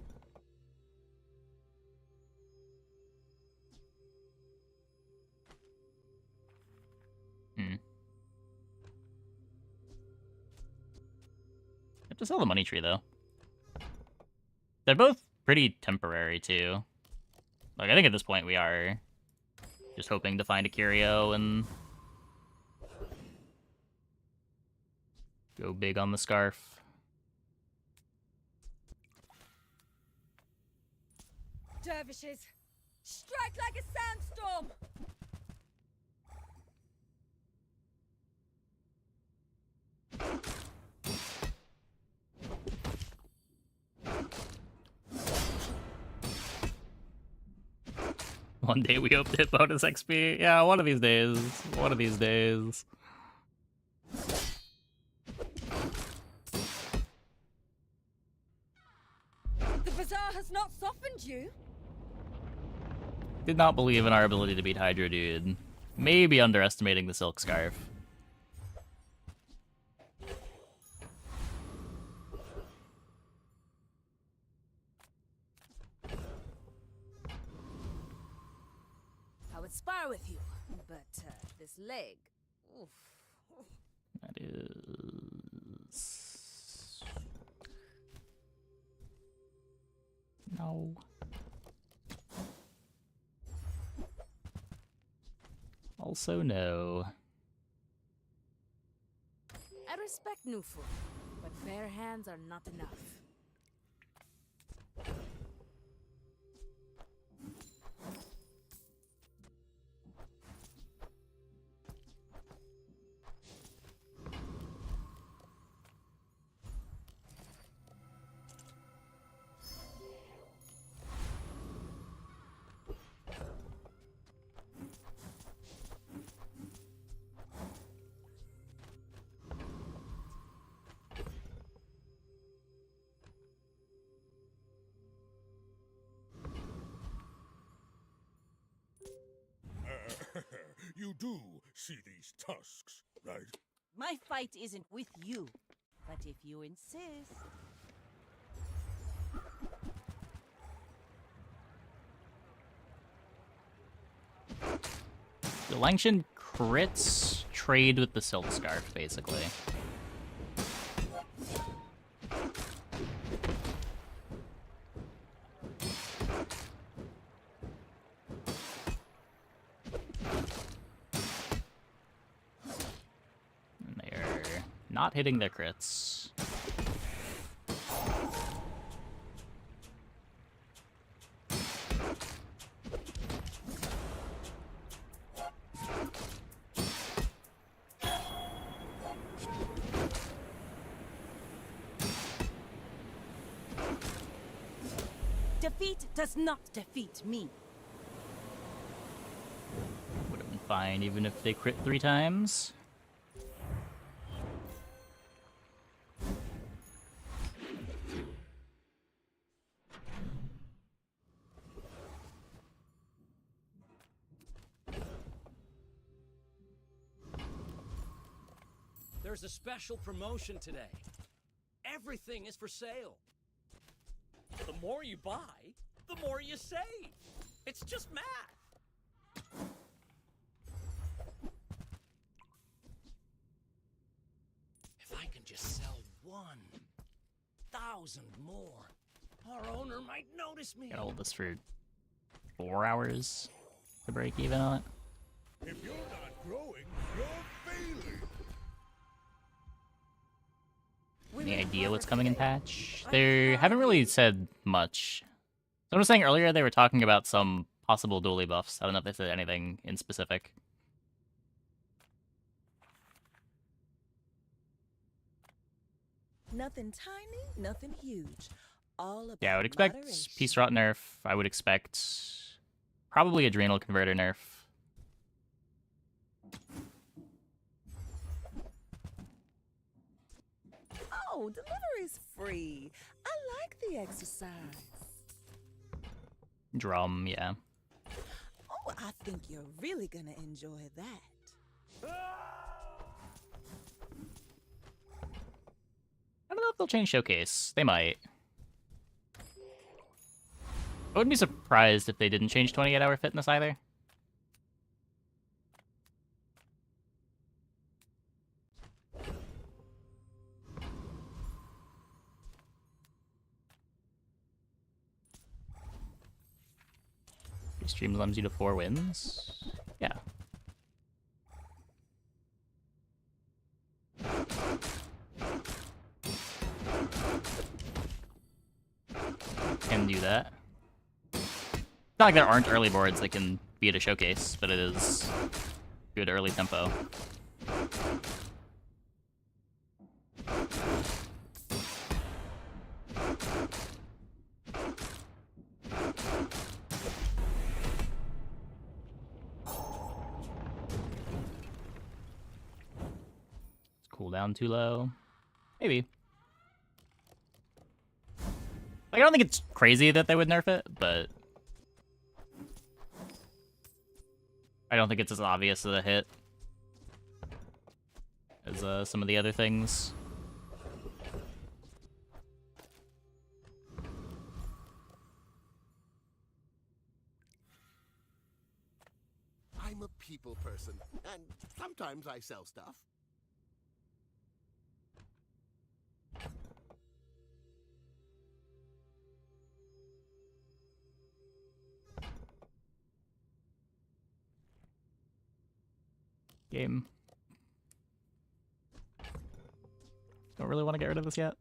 Have to sell the money tree, though. They're both pretty temporary, too. Like, I think at this point we are just hoping to find a curio and go big on the scarf. Dervishes, strike like a sandstorm! One day we hope to hit bonus XP. Yeah, one of these days. One of these days. The bazaar has not softened you. Did not believe in our ability to beat Hydro Dude. Maybe underestimating the Silk Scarf. I would spar with you, but this leg. Oof. That is... No. Also no. I respect new food, but bare hands are not enough. you do see these tusks, right? My fight isn't with you, but if you insist. The Langshan crits trade with the Silk Scarf, basically. And they're not hitting their crits. Defeat does not defeat me. Would have been fine even if they crit 3 times. There's a special promotion today. Everything is for sale. The more you buy, the more you save. It's just math. If I can just sell 1,000 more, our owner might notice me. Gotta hold this for 4 hours to break even on it. If you're not growing, you're failing. Any idea what's coming in patch? They haven't really said much. Someone was saying earlier they were talking about some possible dually buffs. I don't know if they said anything in specific. Nothing tiny, nothing huge. All about Yeah, I would expect moderation. Peace Rot nerf. I would expect probably Adrenal Converter nerf. Oh, delivery's free. I like the exercise. Drum, yeah. Oh, I think you're really gonna enjoy that. I don't know if they'll change Showcase. They might. I wouldn't be surprised if they didn't change 28-hour fitness either. Stream limits you to 4 wins? Yeah. Can do that. It's not like there aren't early boards that can be at a showcase, but it is good early tempo. Cooldown too low? Maybe. Like, I don't think it's crazy that they would nerf it, but I don't think it's as obvious as a hit as some of the other things. I'm a people person, and sometimes I sell stuff. Game. Don't really want to get rid of this yet.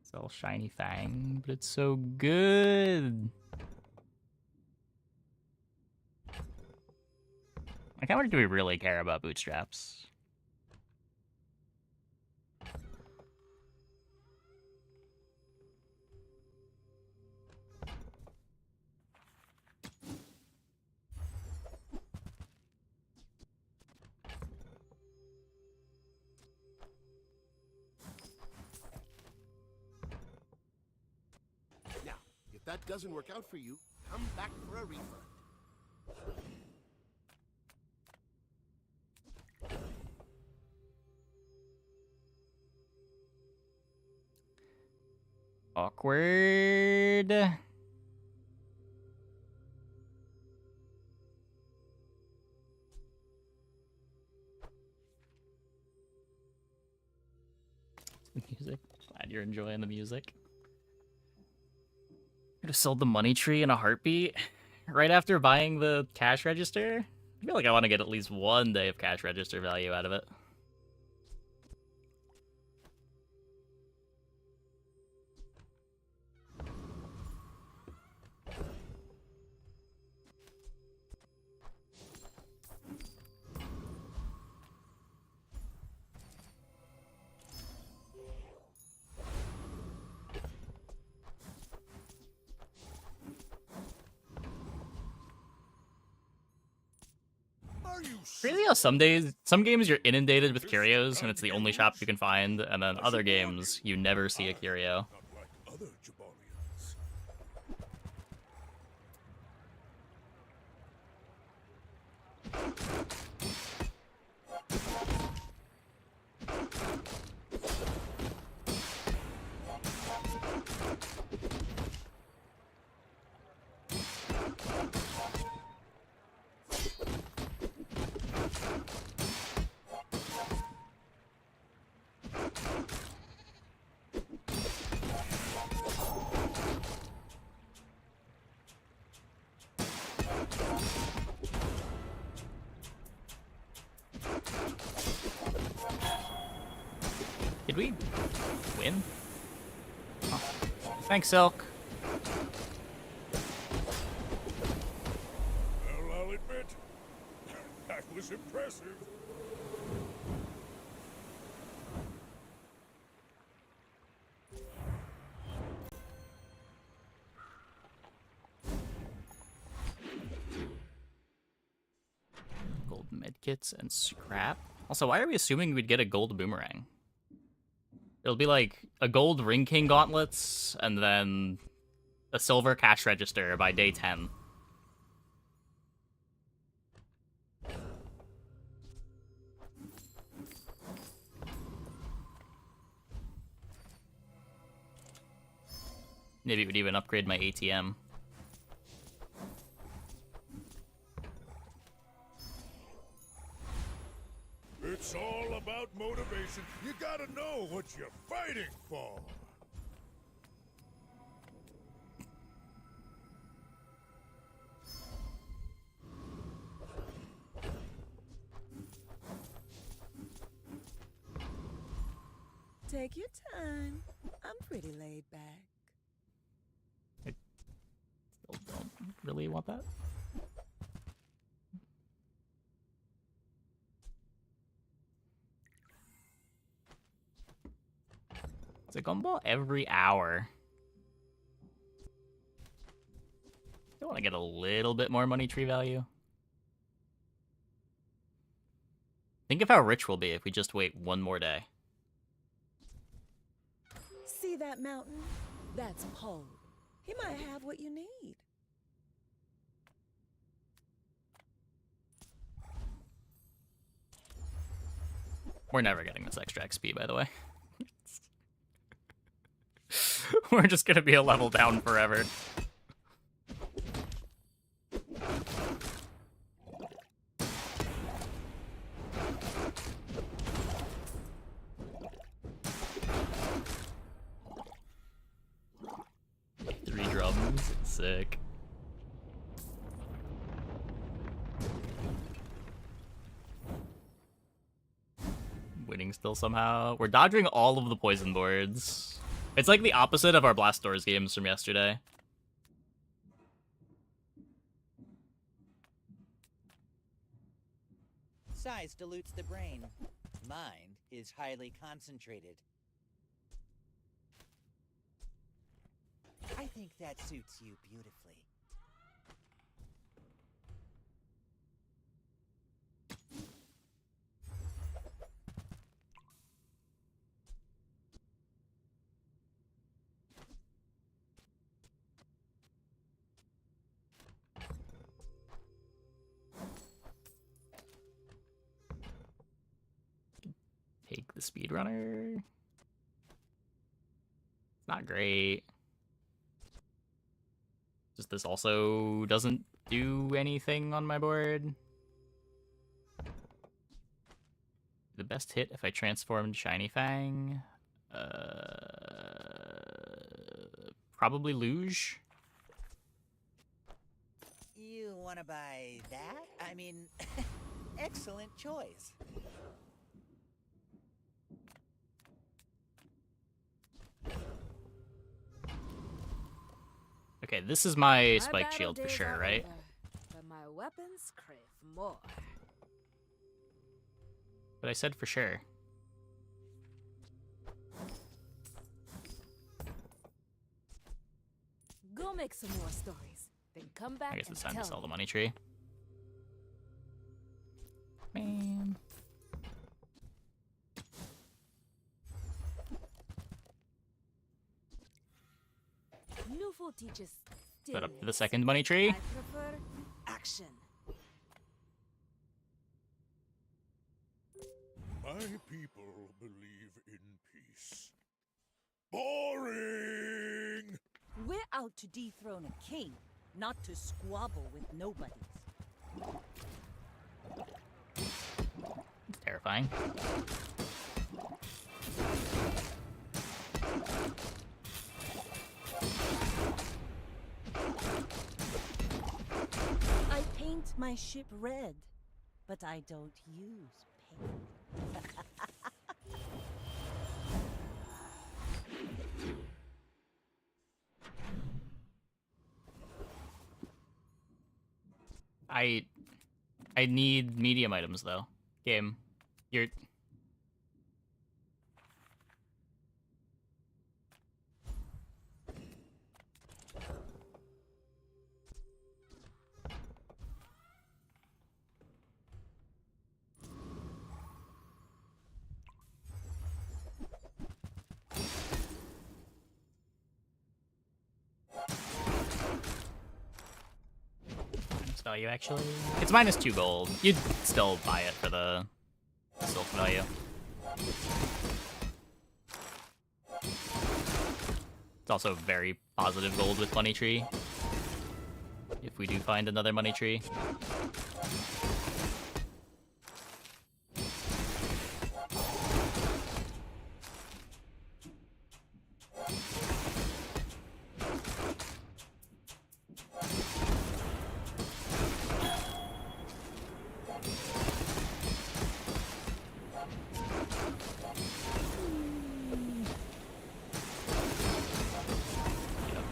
Sell Shiny Fang, but it's so good. Like, how much do we really care about bootstraps? Now, if that doesn't work out for you, come back for a refund. Awkward. Music. Glad you're enjoying the music. Could have sold the money tree in a heartbeat right after buying the cash register. I feel like I want to get at least one day of cash register value out of it. Crazy how some games you're inundated with curios and it's the only shop you can find, and then other games you never see a curio. Other Jabarians. Did we win? Oh. Thanks, Silk. Well, I'll admit, that was impressive. Gold medkits and scrap. Also, why are we assuming we'd get a gold boomerang? It'll be like a gold Ring King gauntlets and then a silver cash register by day 10. Maybe it would even upgrade my ATM. It's all about motivation. You gotta know what you're fighting for. Take your time. I'm pretty laid back. I still don't really want that. It's a gumball every hour. I want to get a little bit more money tree value. Think of how rich we'll be if we just wait one more day. See that mountain? That's Poe. He might have what you need. We're never getting this extra XP, by the way. We're just gonna be a level down forever. Three drums, sick. Winning still somehow. We're dodging all of the poison boards. It's like the opposite of our Blast Doors games from yesterday. Size dilutes the brain. Mind is highly concentrated. I think that suits you beautifully. Take the speedrunner. It's not great. Just this also doesn't do anything on my board. The best hit if I transformed Shiny Fang. Probably Luge. You wanna buy that? I mean, excellent choice. Okay, this is my My spike battle shield for days sure, are right? over, but my weapons crave more. But I said for sure. Go make some more stories, then come back I guess it's and time to tell sell the me. money tree. Man. Newful teaches Put up to the stillness. second money tree. I prefer action. My people believe in peace. Boring! We're out to dethrone a king, not to squabble with nobodies. It's terrifying. I paint my ship red, but I don't use paint. I need medium items though. Game. You're value actually. It's -2 gold. You'd still buy it for the silk value. It's also very positive gold with money tree. If we do find another money tree.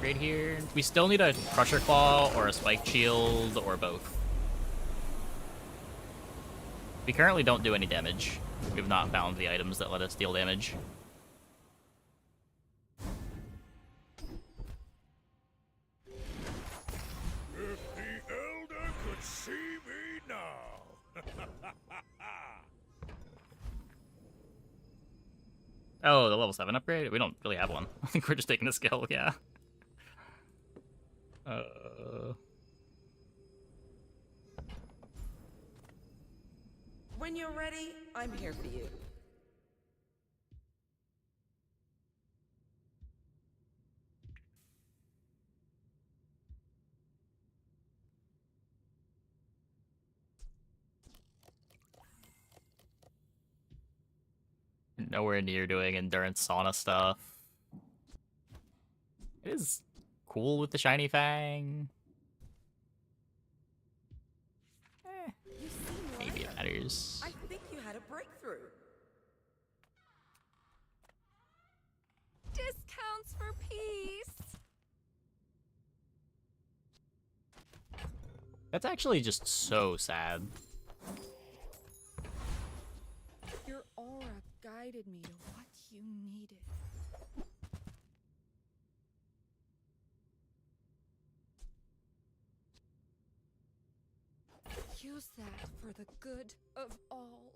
Upgrade here. We still need a Crusher Claw or a Spike Shield or both. We currently don't do any damage. We've not found the items that let us deal damage. If the Elder could see me now! Oh, the level 7 upgrade? We don't really have one. I think we're just taking a skill, yeah. When you're ready, I'm here for you. Nowhere near doing endurance sauna stuff. It is cool with the shiny fang. You seem Maybe it matters. I think you had a breakthrough. Discounts for peace. That's actually just so sad. Your aura guided me to what you needed. Use that for the good of all.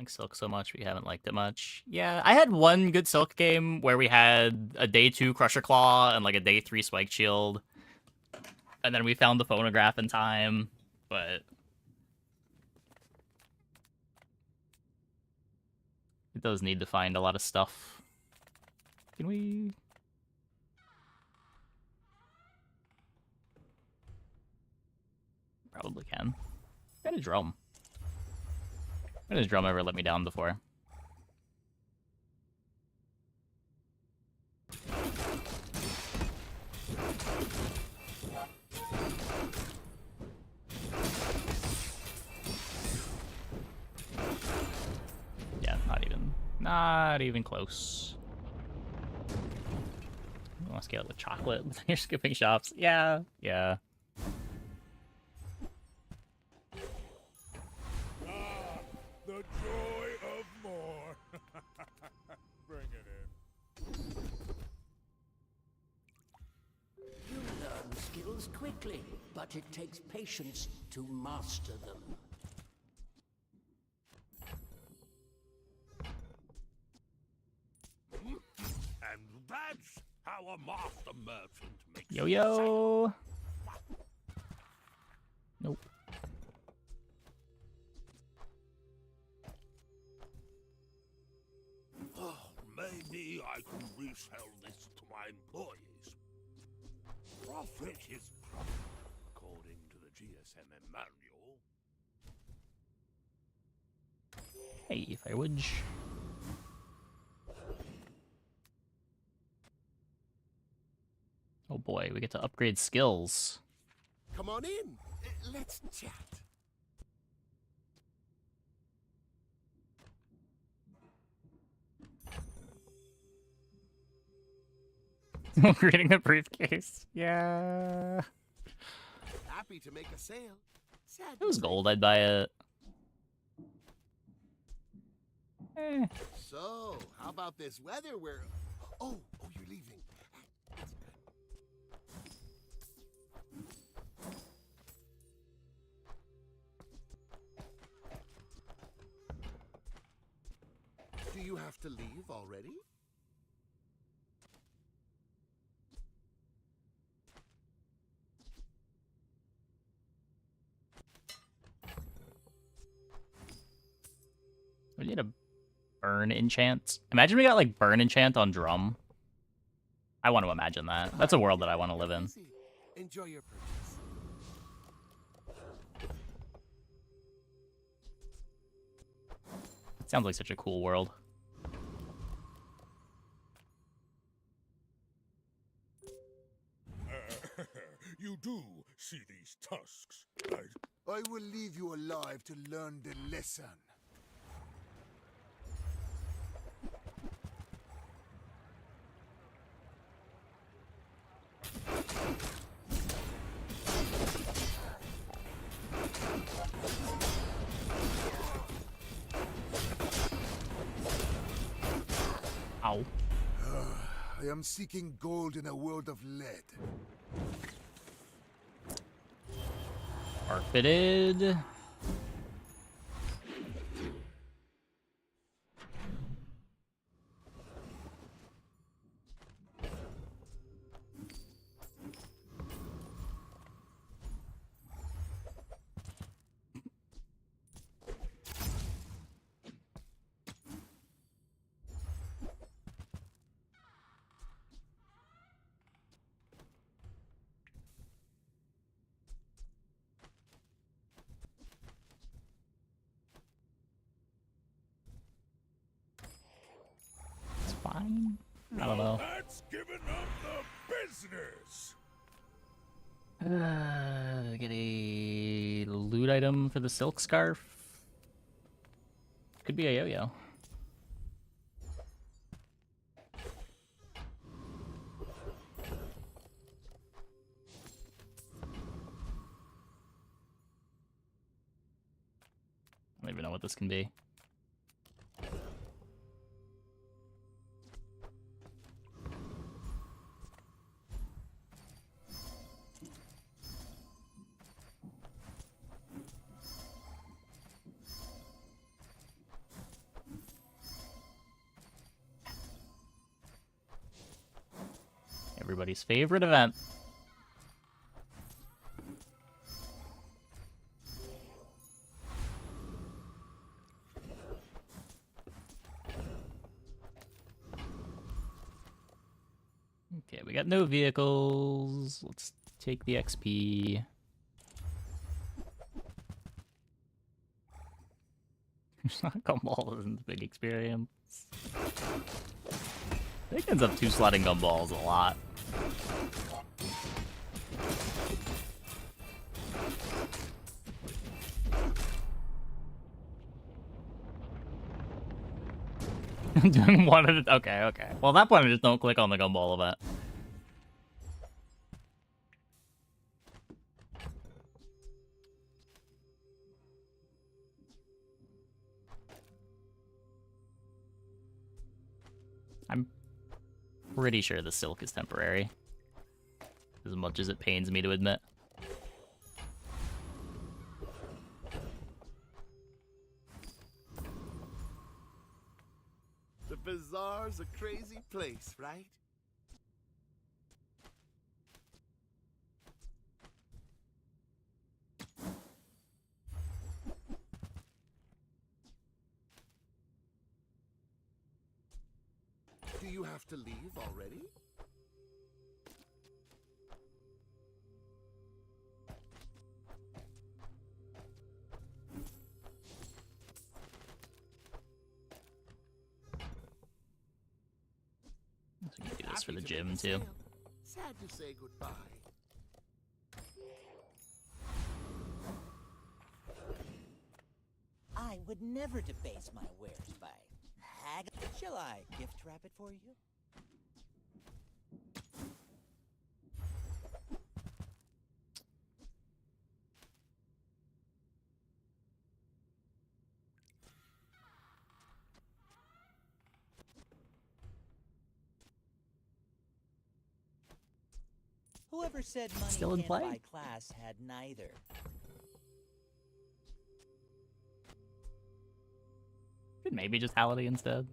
like silk so much, we haven't liked it much. Yeah, I had one good silk game where we had a day 2 Crusher Claw and like a day 3 Spike Shield. And then we found the phonograph in time, but it does need to find a lot of stuff. Can we... Probably can. Got a drum. When has drum ever let me down before? Yeah, not even close. You want to scale with chocolate, but you're skipping shops. Yeah. The joy of more. Bring it in. You learn skills quickly, but it takes patience to master them. And that's how a master merchant makes Yo. Nope. Oh, maybe I can resell this to my employees. Profit is profit, according to the GSM manual. Hey, Firewoods. Oh boy, we get to upgrade skills. Come on in. Let's chat. Reading the briefcase. Yeah. Happy to make a sale. Sad If it was gold, I'd buy it. So, how about this weather where... Oh, you're leaving. Do you have to leave already? We need a burn enchant. Imagine we got like burn enchant on drum. I want to imagine that. That's a world that I want to live in. Enjoy your purchase. Sounds like such a cool world. You do see these tusks, right? I will leave you alive to learn the lesson. Ow. I am seeking gold in a world of lead. Carpeted. It's fine. I don't know. That's giving up the business. Get a loot item for the silk scarf. Could be a yo-yo. I don't even know what this can be. Everybody's favorite event. Okay, we got no vehicles. Let's take the XP. Gumball isn't a big experience. I think ends up two-slotting gumballs a lot. Doing one at a... Okay, okay. Well, at that point, I just don't click on the gumball event. I'm pretty sure the silk is temporary. As much as it pains me to admit. The bazaar's a crazy place, right? Do you have to leave already? So we can do this for the gym too. Sad to say goodbye. I would never debase my wares by hag. Shall I gift wrap it for you? Whoever said money Still in can't play? buy class had neither. Could maybe just Halliday instead.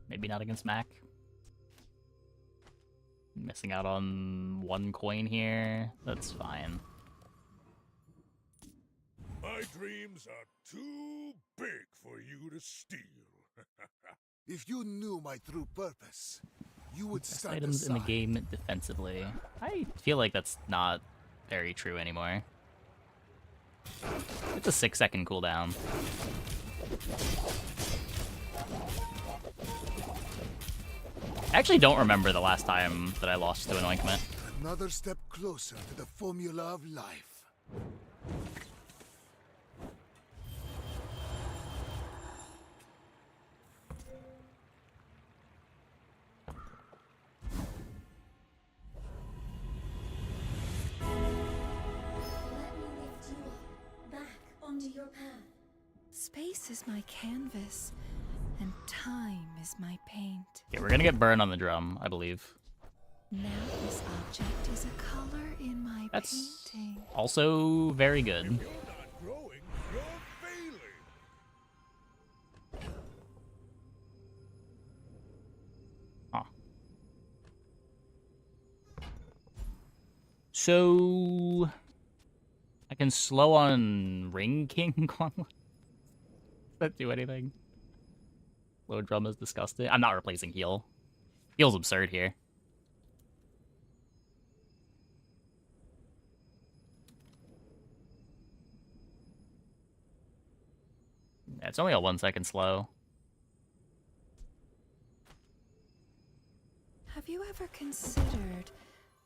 Maybe not against Mac. Missing out on one coin here. That's fine. My dreams are too big for you to steal. If you knew my true purpose, you would Best stand items in the aside. game defensively. I feel like that's not very true anymore. It's a 6-second cooldown. I actually don't remember the last time that I lost to an ointment. Another step closer to the formula of life. Let me lift you up, back onto your path. Space is my canvas, and time is my paint. Okay, we're gonna get burned on the drum, I believe. Now this object is a color in my That's painting. also very good. You're not growing, you're failing. Huh. So I can slow on Ring King Gauntlet. Does that do anything? Low drum is disgusting. I'm not replacing heal. Heal's absurd here. Yeah, it's only a 1 second slow. Have you ever considered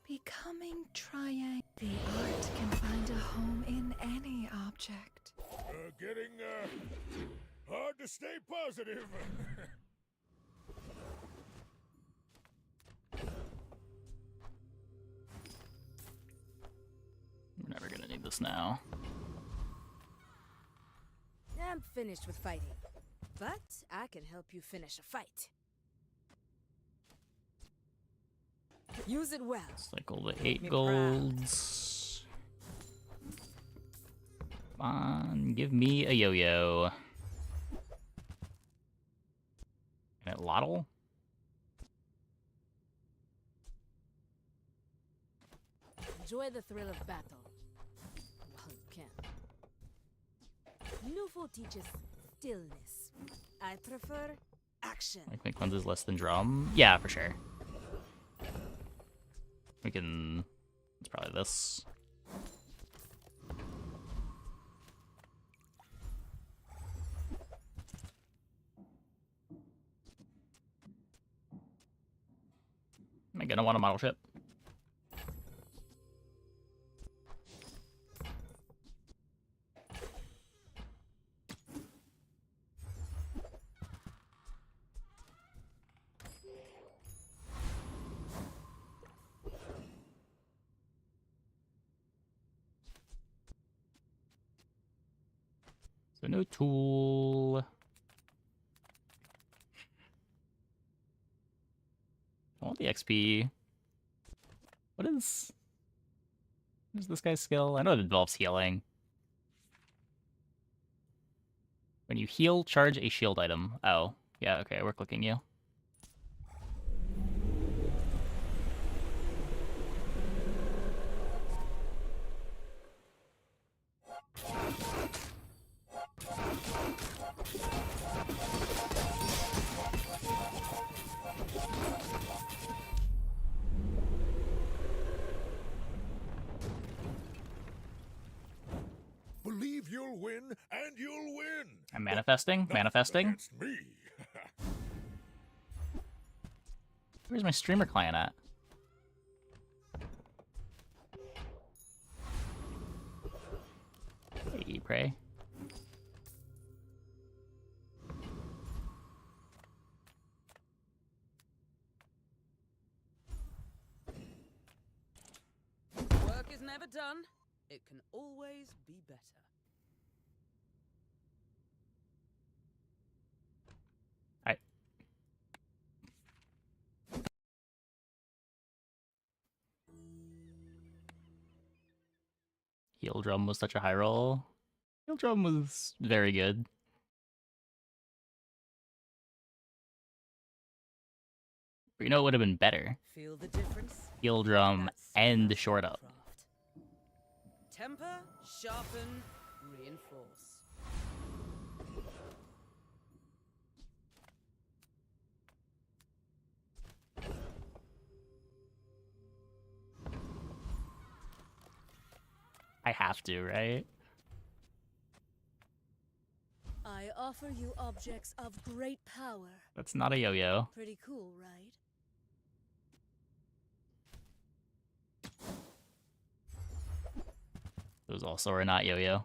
becoming triangle? The art can find a home in any object. Getting hard to stay positive. We're never gonna need this now. I'm finished with fighting, but I can help you finish a fight. Use it well. Cycle the 8 Me golds. Come on, give me a yo-yo. And a Lottle? Enjoy the thrill of battle. While you can. Nufo teaches stillness. I prefer action. Like, make cleanses less than drum? Yeah, for sure. We can... It's probably this. Am I gonna want a model ship? So no tool. I want the XP. What is this guy's skill? I know it involves healing. When you heal, charge a shield item. Oh, yeah, okay, we're clicking you. Believe you'll win, and you'll win. I'm manifesting, manifesting. Against me. Where's my streamer client at? Hey, Prey. Work is never done. It can always be better. Hi. Heal drum was such a high roll. Heal drum was very good. But you know what would have been better? Feel the difference? Heal drum and short up. Temper, sharpen, reinforce. I have to, right? I offer you objects of great power. That's not a yo-yo. Pretty cool, right? Those also are not yo-yo.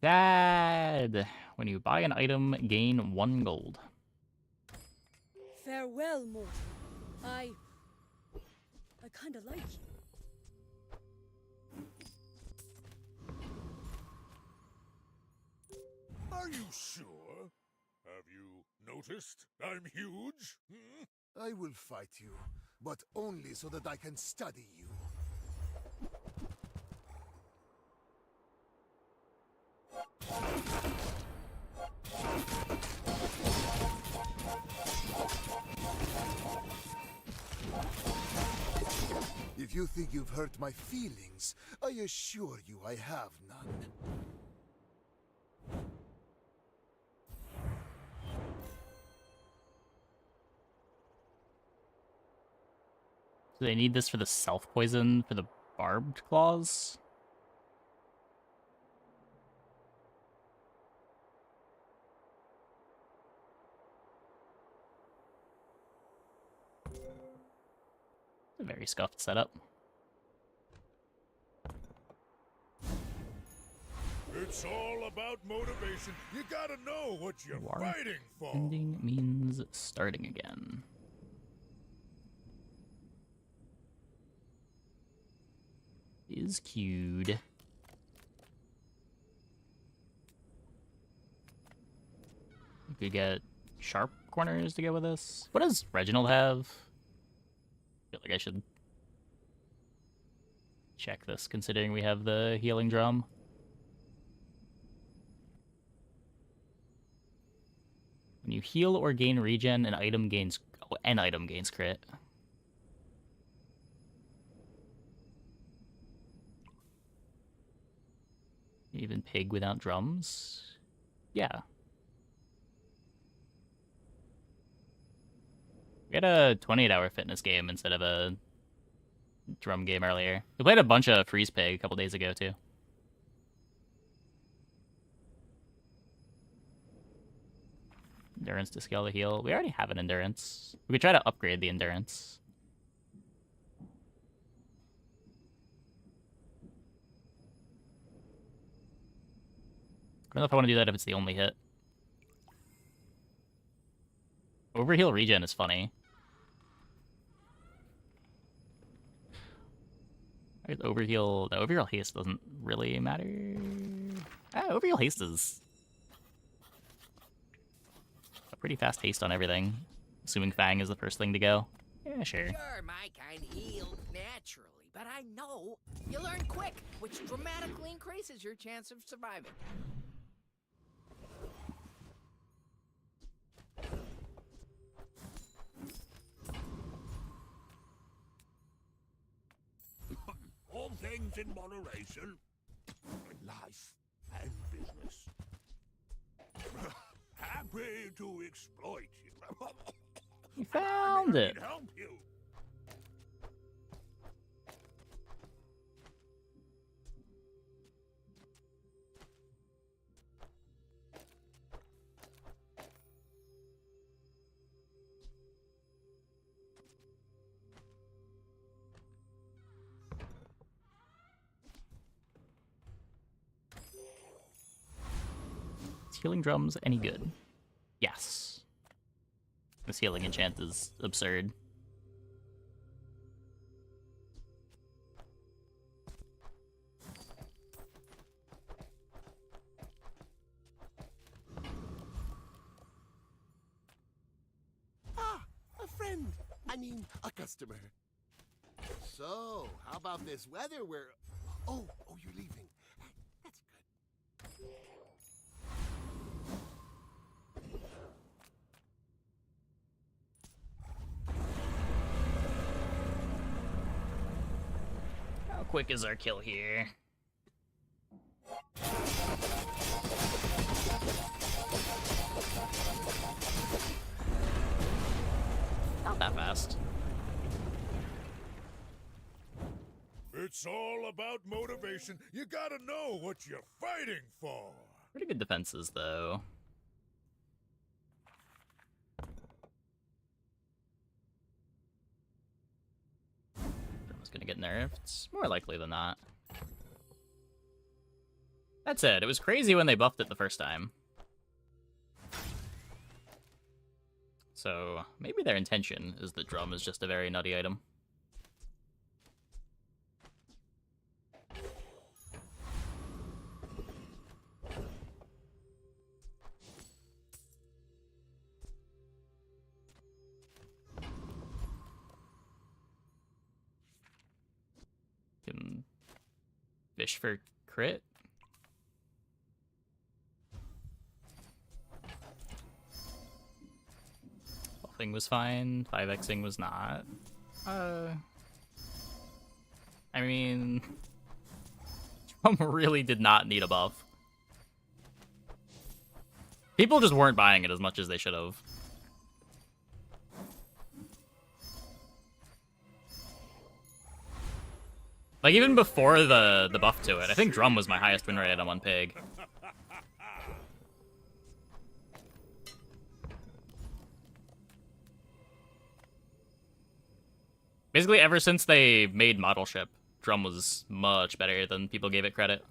Sad. When you buy an item, gain 1 gold. Farewell, mortal. I kinda like you. Are you sure? Have you noticed I'm huge? I will fight you, but only so that I can study you. If you think you've hurt my feelings, I assure you I have none. Do they need this for the self-poison for the barbed claws? It's a very scuffed setup. It's all about motivation. You gotta know what you're fighting for. Ending means starting again. Is cute. We could get sharp corners to go with this. What does Reginald have? I feel like I should check this, considering we have the healing drum. When you heal or gain regen, an item gains crit. Even pig without drums? Yeah. We had a 28-hour fitness game instead of a drum game earlier. We played a bunch of freeze pig a couple days ago, too. Endurance to scale the heal. We already have an endurance. We could try to upgrade the endurance. I don't know if I want to do that if it's the only hit. Overheal regen is funny. Overheal... No, overheal haste doesn't really matter. Overheal haste is a pretty fast haste on everything. Assuming Fang is the first thing to go. Yeah, sure. Sure, my kind heal naturally, but I know you learn quick, which dramatically increases your chance of surviving. All things in moderation. Life and business. Happy to exploit you. You found it. Help you. Is healing drums any good? Yes. This healing enchant is absurd. Ah, a friend. I mean, a customer. So, how about this weather where... Oh, you're leaving. That's good. How quick is our kill here? Not that fast. It's all about motivation. You gotta know what you're fighting for. Pretty good defenses, though. Drum's gonna get nerfed. It's more likely than not. That said, it was crazy when they buffed it the first time. So, maybe their intention is that drum is just a very nutty item. Can fish for crit. Buffing was fine. 5xing was not. I mean, Drum really did not need a buff. People just weren't buying it as much as they should have. Like, even before the buff to it, I think Drum was my highest win rate on one pig. Basically, ever since they made Model Ship, Drum was much better than people gave it credit.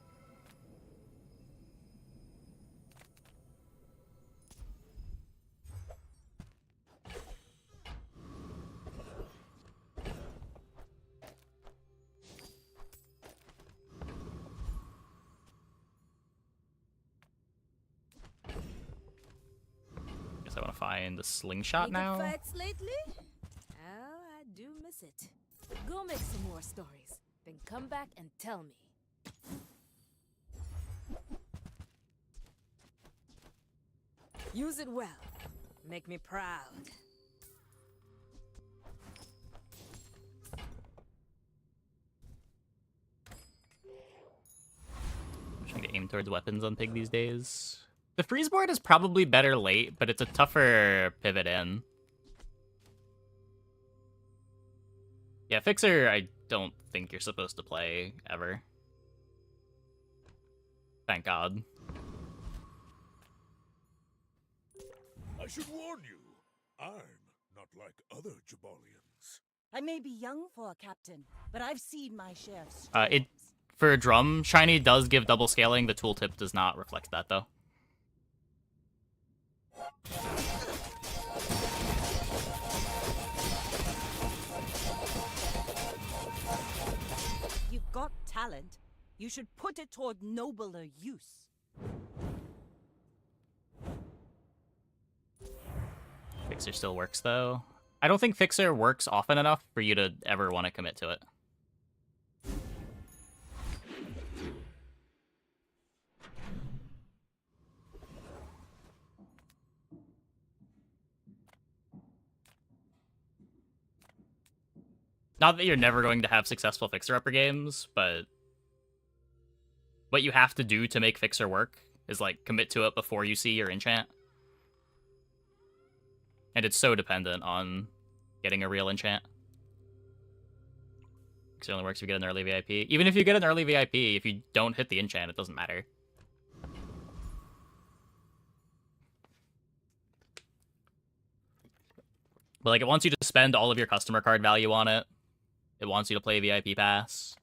Because I want to find the slingshot Any good now. fights lately? Oh, I do miss it. Go make some more stories, then come back and tell me. Use it well. Make me proud. I'm trying to aim towards weapons on Pig these days. The freeze board is probably better late, but it's a tougher pivot in. Yeah, Fixer, I don't think you're supposed to play ever. Thank God. I should warn you, I'm not like other Jabalians. I may be young for a captain, but I've seen my share of For a drum, Shiny does give double scaling. The tooltip does not reflect that, though. You've got talent. You should put it toward nobler use. Fixer still works, though. I don't think Fixer works often enough for you to ever want to commit to it. Not that you're never going to have successful Fixer-upper games, but what you have to do to make Fixer work is, like, commit to it before you see your enchant. And it's so dependent on getting a real enchant. Because it only works if you get an early VIP. Even if you get an early VIP, if you don't hit the enchant, it doesn't matter. But, like, it wants you to spend all of your customer card value on it. It wants you to play VIP pass.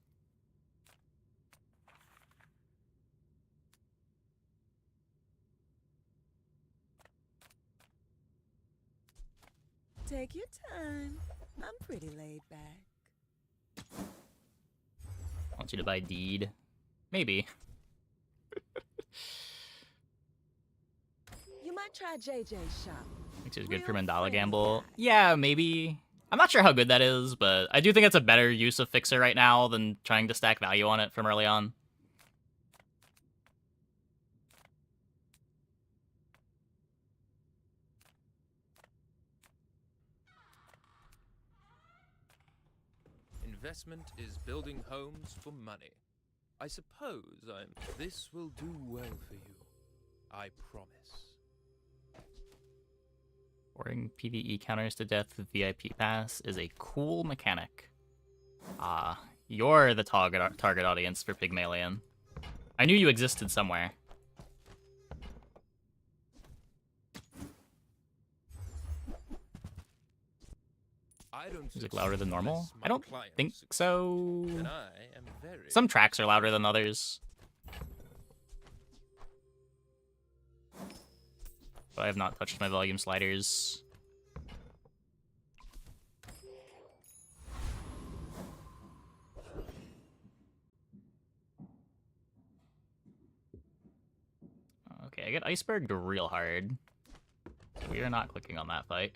Take your time. I'm pretty laid back. Wants you to buy Deed. Maybe. You might try JJ's shop. Makes it good for Mandala Gamble. Yeah, maybe. I'm not sure how good that is, but I do think it's a better use of Fixer right now than trying to stack value on it from early on. Investment is building homes for money. I suppose this will do well for you. I promise. Boarding PvE counters to death with VIP pass is a cool mechanic. You're the target audience for Pygmalion. I knew you existed somewhere. Music louder than normal? I don't think so. Some tracks are louder than others. But I have not touched my volume sliders. Okay, I get iceberged real hard. We are not clicking on that fight.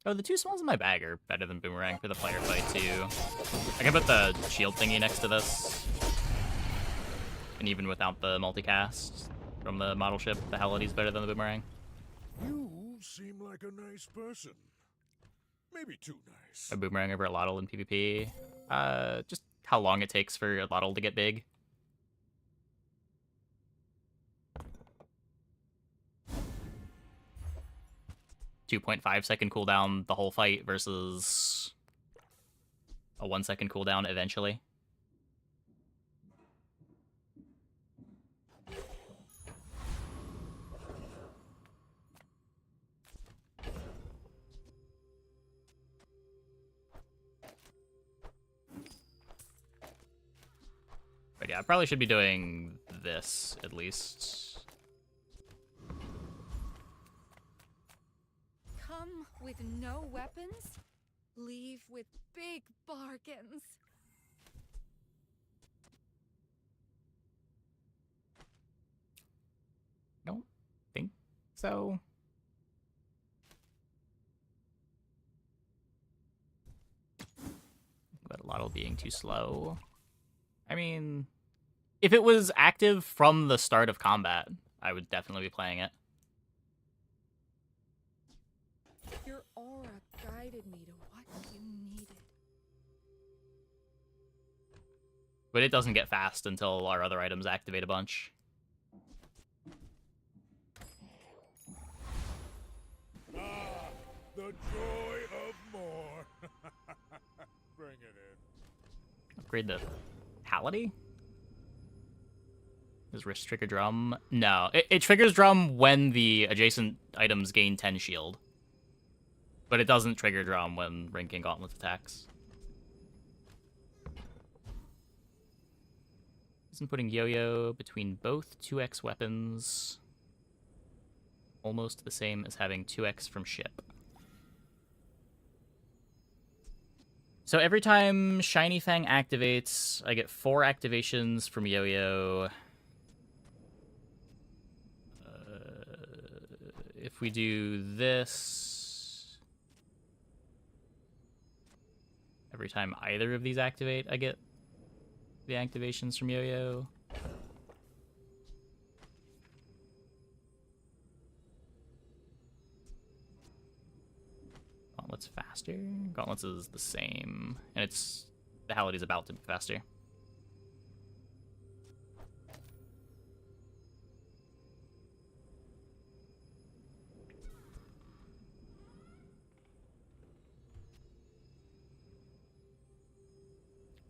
Oh, the two smalls in my bag are better than Boomerang for the player fight, too. I can put the shield thingy next to this. And even without the multicast from the model ship, the Helidy's better than the Boomerang. You seem like a nice person. Maybe too nice. A Boomerang over a Lottle in PvP. Just how long it takes for a Lottle to get big. .5-second cooldown the whole fight versus a 1-second cooldown eventually. But yeah, I probably should be doing this at least. With no weapons, leave with big bargains. Don't think so. But a lot being too slow. I mean, if it was active from the start of combat, I would definitely be playing it. Your aura guided me to what you needed. But it doesn't get fast until our other items activate a bunch. Ah, the joy of more. Bring it in. Upgrade the Paladin? Does wrist trigger drum? No. It triggers drum when the adjacent items gain 10 shield. But it doesn't trigger drum when ranking gauntlet attacks. Isn't putting yo-yo between both 2x weapons. Almost the same as having 2x from ship. So every time Shiny Fang activates, I get 4 activations from yo-yo. If we do this, every time either of these activate, I get the activations from yo-yo. Gauntlet's faster. Gauntlet's is the same, and it's the Halliday's about to be faster.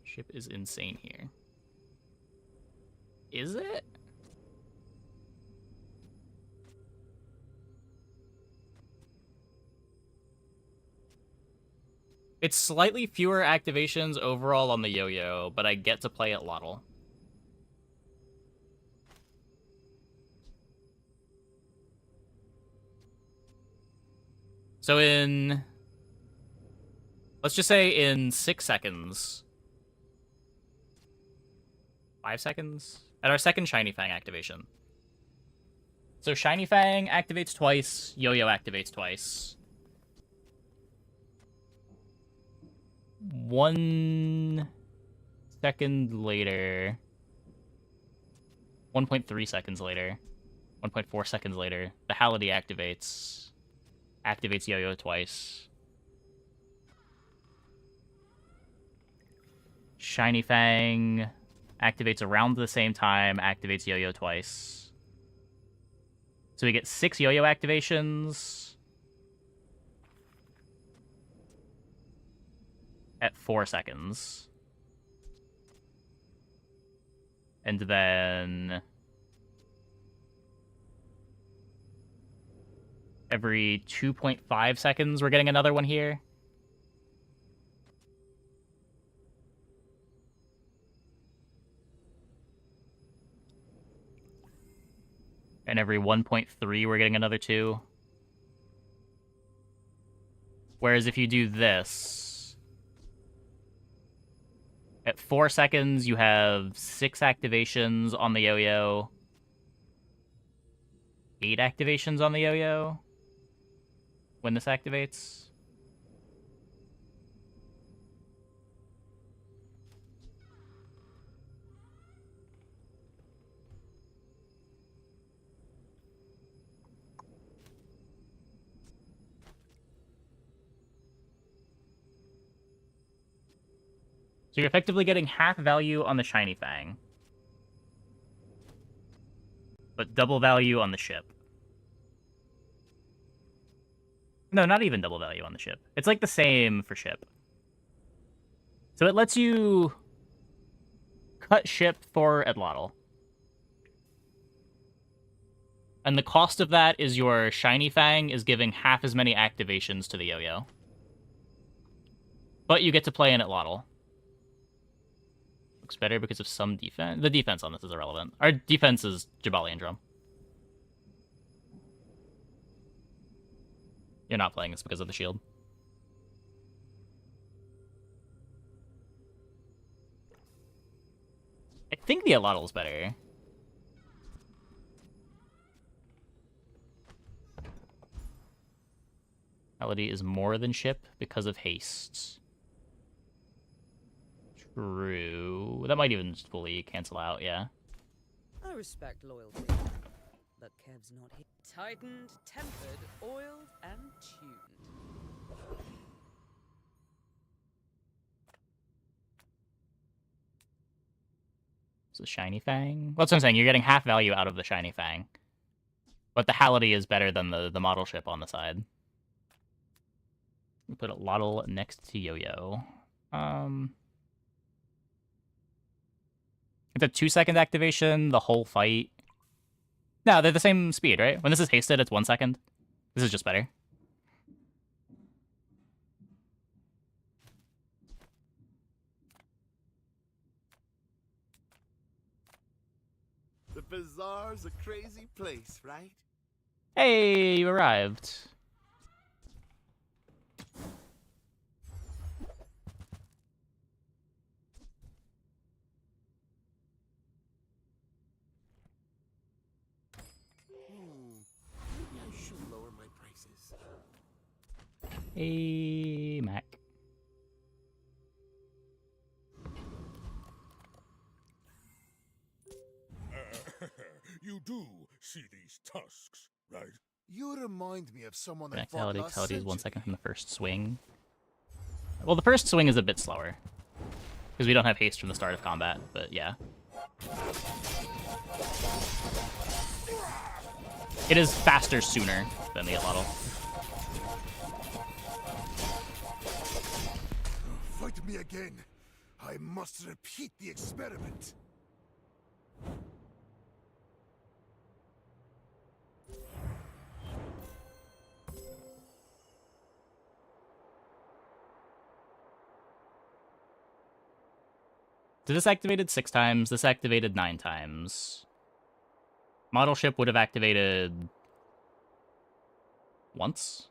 Ship is insane here. Is it? It's slightly fewer activations overall on the yo-yo, but I get to play at Lottle. So in... let's just say in 6 seconds... 5 seconds? At our second Shiny Fang activation. So Shiny Fang activates twice, Yo-Yo activates twice. 1 second later... 1.3 seconds later. 1.4 seconds later. The Halliday activates. Activates Yo-Yo twice. Shiny Fang... activates around the same time, activates Yo-Yo twice. So we get 6 Yo-Yo activations at 4 seconds. And then every 2.5 seconds we're getting another one here. And every 1.3, we're getting another 2. Whereas if you do this, at 4 seconds, you have 6 activations on the yo-yo, 8 activations on the yo-yo when this activates. So you're effectively getting half value on the Shiny Fang, but double value on the ship. No, not even double value on the ship. It's like the same for ship. So it lets you cut ship for Edlotl. And the cost of that is your Shiny Fang is giving half as many activations to the yo-yo. But you get to play in Edlotl. Looks better because of some defense. The defense on this is irrelevant. Our defense is Jabali and Drum. You're not playing this because of the shield. I think the Allotl is better. Melody is more than ship because of haste. True. That might even fully cancel out, yeah. I respect loyalty, but Kev's not here. Tightened, tempered, oiled, and tuned. So Shiny Fang? That's what I'm saying. You're getting half value out of the Shiny Fang. But the Hality is better than the model ship on the side. We put a Lotl next to Yo-Yo. It's a 2-second activation, the whole fight. No, they're the same speed, right? When this is hasted, it's 1 second. This is just better. The bazaar's a crazy place, right? Hey, you arrived. Maybe I should lower my prices. Hey, Mac. You do see these tusks, right? You remind me of someone that Connect fought Hality. last Hality is 1 century. second from the first swing. Well, the first swing is a bit slower. Because we don't have haste from the start of combat, but yeah. It is faster sooner than the Allotl. Fight me again. I must repeat the experiment. So this activated 6 times, this activated 9 times. Model ship would have activated once.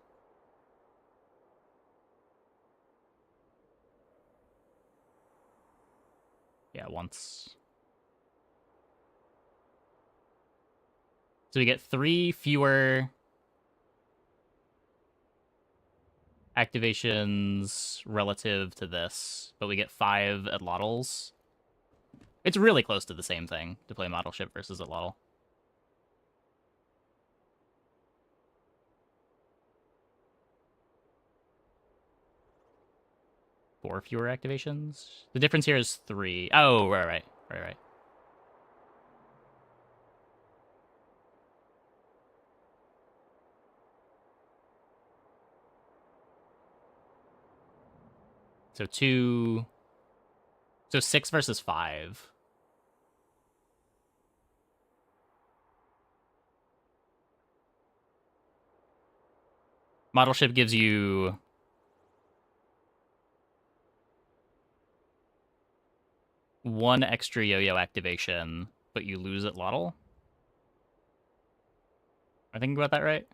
Yeah, once. So we get 3 fewer activations relative to this, but we get 5 Allotls. It's really close to the same thing to play model ship versus Allotl. Four fewer activations? The difference here is 3. Oh, right. So 2... So 6 versus 5. Model ship gives you... one extra yo-yo activation, but you lose at Allotl. Am I thinking about that right?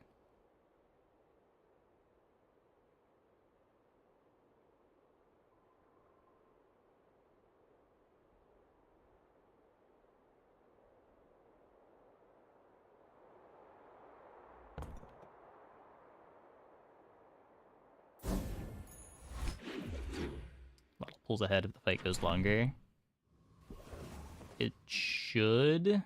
Allotl pulls ahead if the fight goes longer. It should...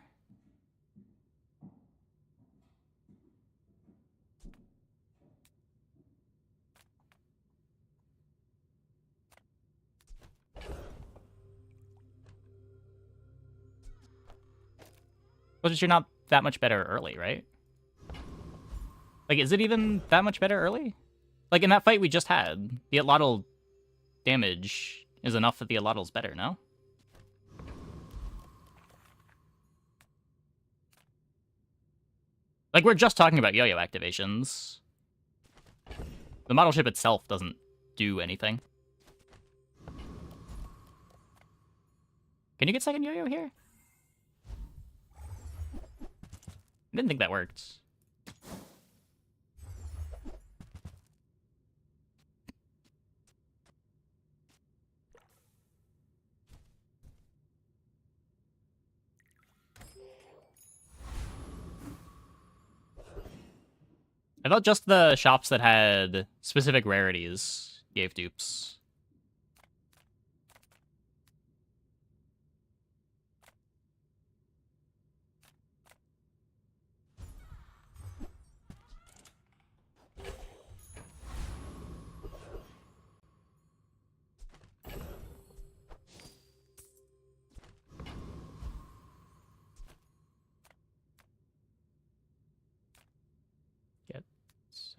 But you're not that much better early, right? Like, is it even that much better early? Like, in that fight we just had, the Allotl damage is enough that the Allotl's better, no? Like, we're just talking about yo-yo activations. The model ship itself doesn't do anything. Can you get second yo-yo here? I didn't think that worked. I thought just the shops that had specific rarities gave dupes.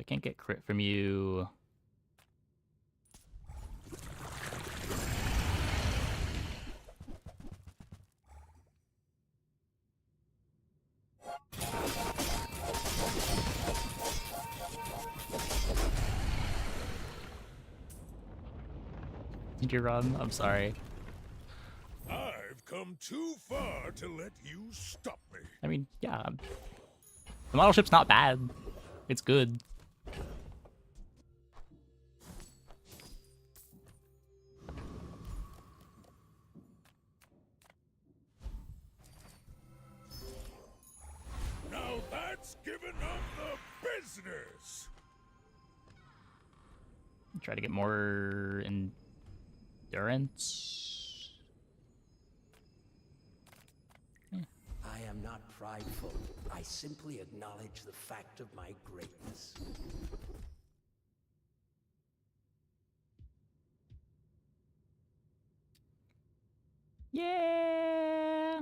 I can't get crit from you. Did you run? I'm sorry. I've come too far to let you stop me. I mean, yeah. The model ship's not bad. It's good. Now that's giving up the business. Try to get more endurance. I am not prideful. I simply acknowledge the fact of my greatness. Yeah.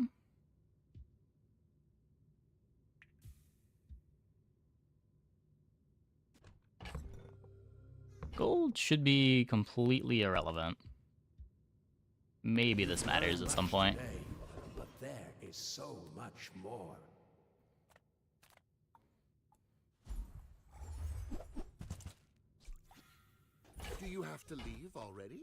Gold should be completely irrelevant. Maybe this matters at some point. Today, but there is so much more. Do you have to leave already?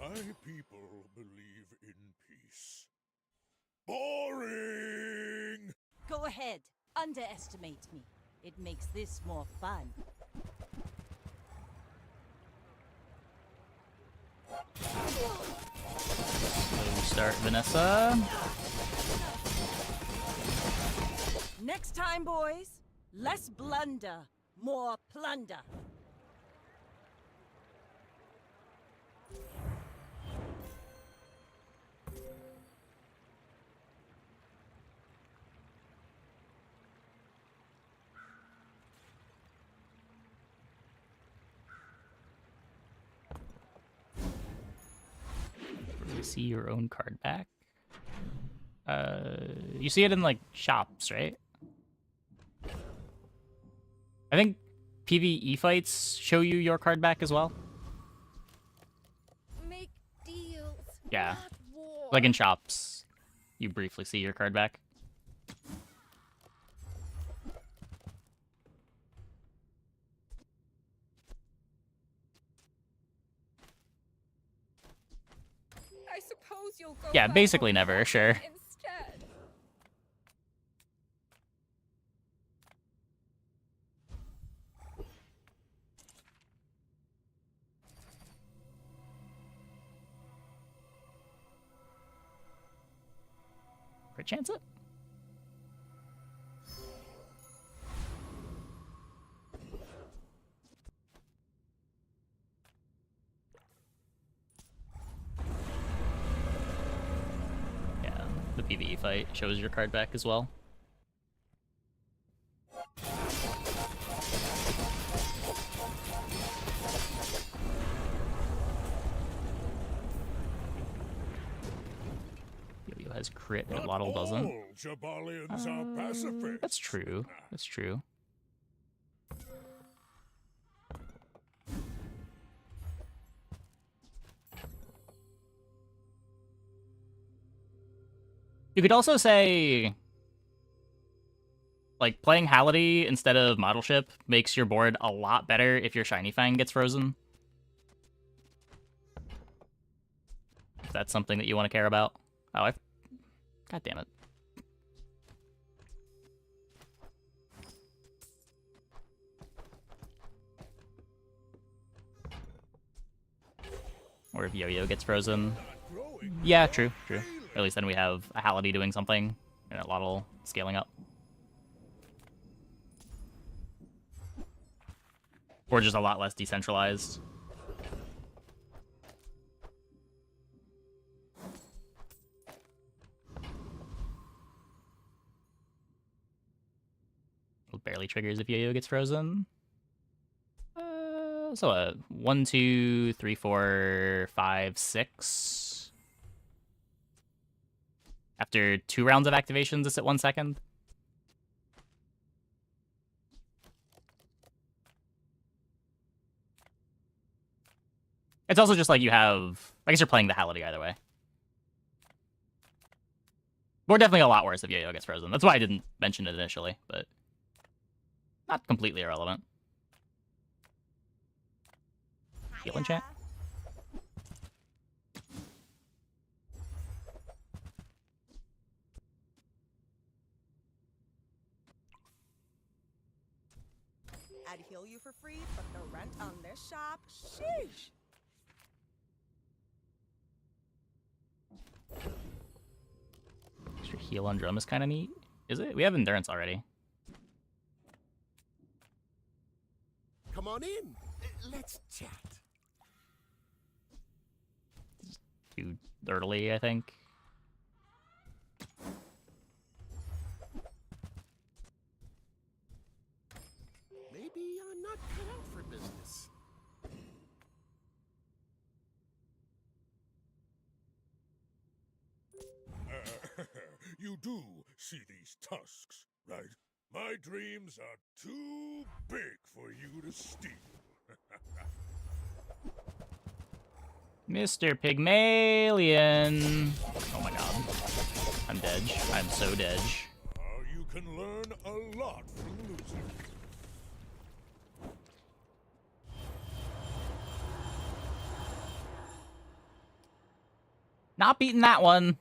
My people believe in peace. Boring! Go ahead. Underestimate me. It makes this more fun. Slow start, Vanessa. Next time, boys, less blunder, more plunder. See your own card back. You see it in like shops, right? I think PvE fights show you your card back as well. Make deals. Yeah, not war. like in shops, you briefly see your card back. I suppose you'll go. Yeah, buy basically more never, coffee sure. Instead. Crit chance it. Yeah, the PvE fight shows your card back as well. Yo-Yo has crit, but Waddle doesn't. All Jabalians are pacifists. That's true. That's true. You could also say, like playing Halliday instead of Model Ship makes your board a lot better if your Shiny Fang gets frozen. If that's something that you want to care about. Oh, God damn it. Or if Yo-Yo gets frozen. Yeah, true. At least then we have a Halliday doing something, and a Lottle scaling up. Or just a lot less decentralized. It barely triggers if Yo-Yo gets frozen. So 1, 2, 3, 4, 5, 6. After 2 rounds of activations, it's at 1 second. It's also just like you have... I guess you're playing the Halliday either way. We're definitely a lot worse if Yo-Yo gets frozen. That's why I didn't mention it initially, but... not completely irrelevant. Heal enchant? I'd heal you for free, but the rent on this shop, sheesh. Extra heal on drum is kind of neat. Is it? We have endurance already. Come on in. Let's chat. Too early, I think. Maybe I'm not cut out for business. You do see these tusks, right? My dreams are too big for you to steal. Mr. Pygmalion! Oh my god. I'm dead. I'm so dead. You can learn a lot from losing. Not beating that one.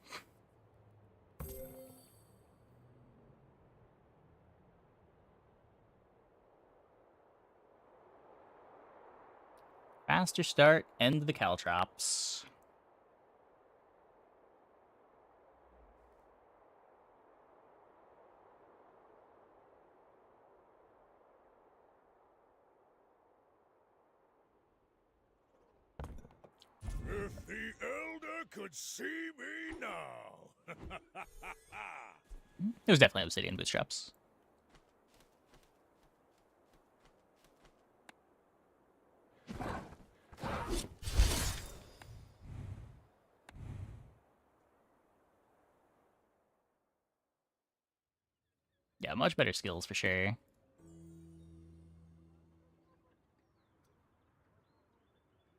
Faster start, end the Caltrops. If the Elder could see me now. It was definitely Obsidian Bootstraps. Yeah, much better skills for sure.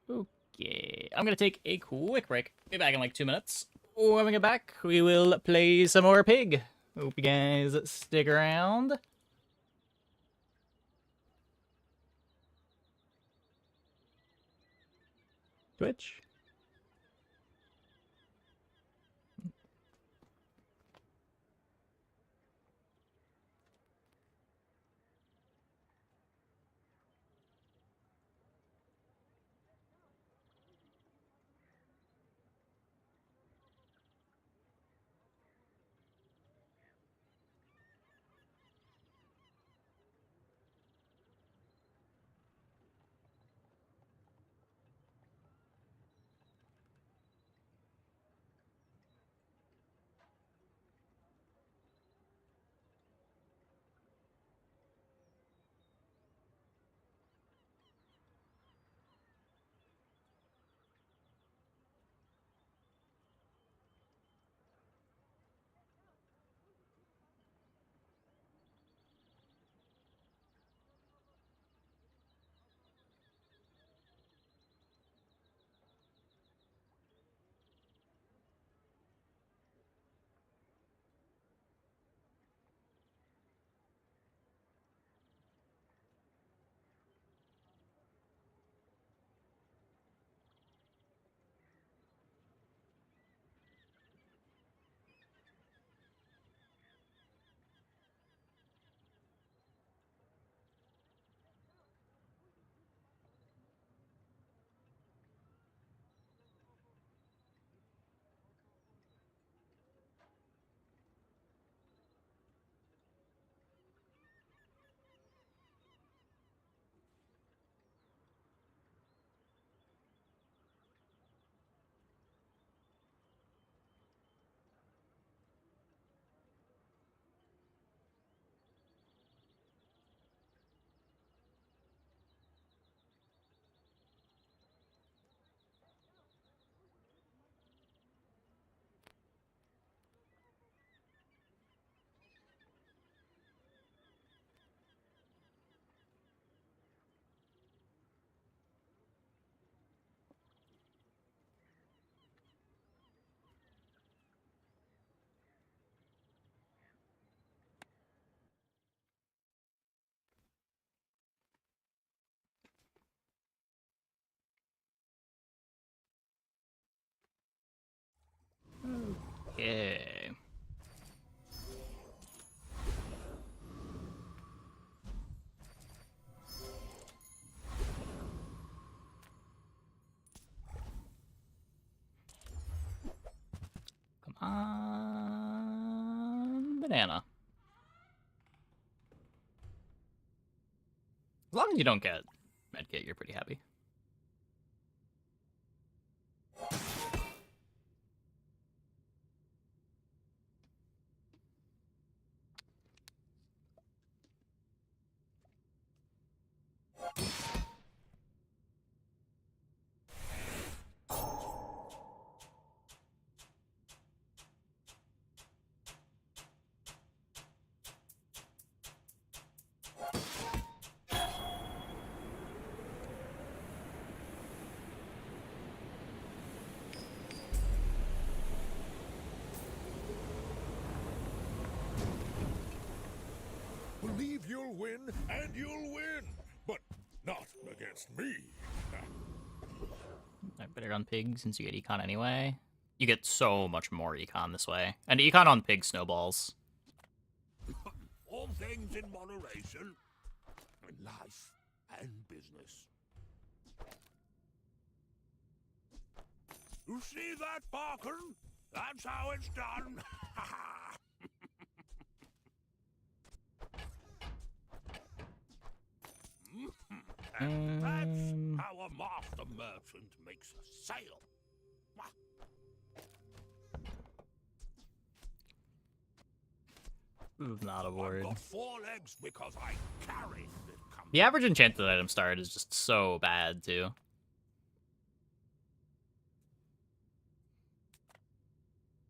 Okay, I'm gonna take a quick break. Be back in like 2 minutes. When we get back, we will play some more Pig. Hope you guys stick around. Twitch. Okay. Come on, banana. As long as you don't get medkit, you're pretty happy. Believe you'll win, and you'll win, but not against me. I better run pig since you get econ anyway. You get so much more econ this way. And econ on pig snowballs. All things in moderation, in life and business. You see that, Parker? That's how it's done. And that's how a master merchant makes a sale. Not a word. I've got 4 legs because I carried this company. The average enchanted item start is just so bad, too.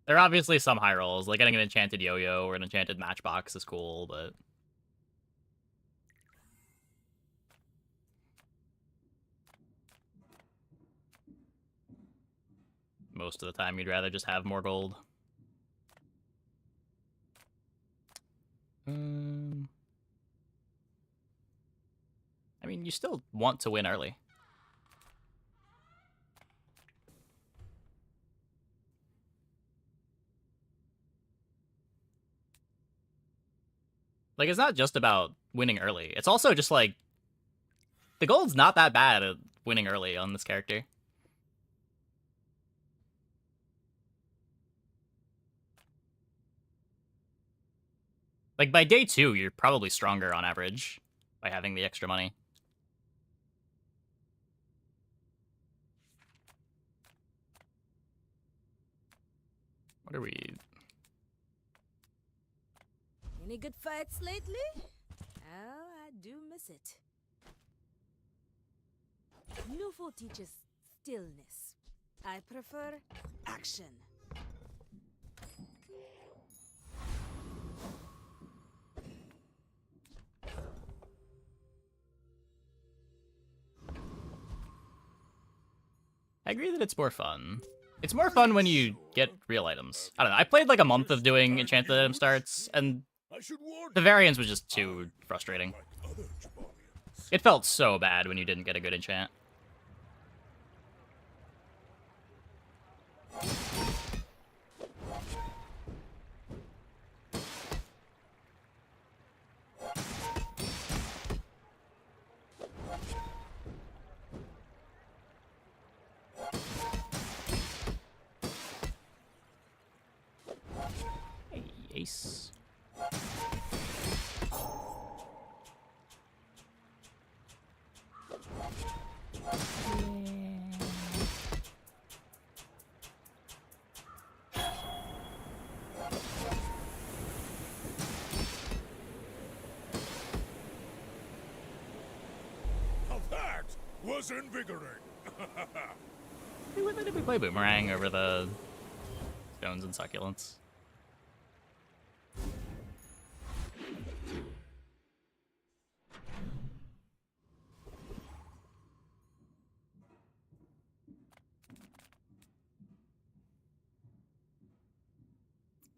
There are obviously some high rolls, like getting an enchanted yo-yo or an enchanted matchbox is cool, but... most of the time, you'd rather just have more gold. I mean, you still want to win early. Like, it's not just about winning early. It's also just, like... the gold's not that bad at winning early on this character. Like, by day 2, you're probably stronger on average by having the extra money. What are we... Any good fights lately? Oh, I do miss it. Nufo teaches stillness. I prefer action. I agree that it's more fun. It's more fun when you get real items. I don't know, I played like a month of doing enchanted item starts, and the variance was just too frustrating. It felt so bad when you didn't get a good enchant. Hey, ace. Now that was invigorating. When did we play Boomerang over the stones and succulents?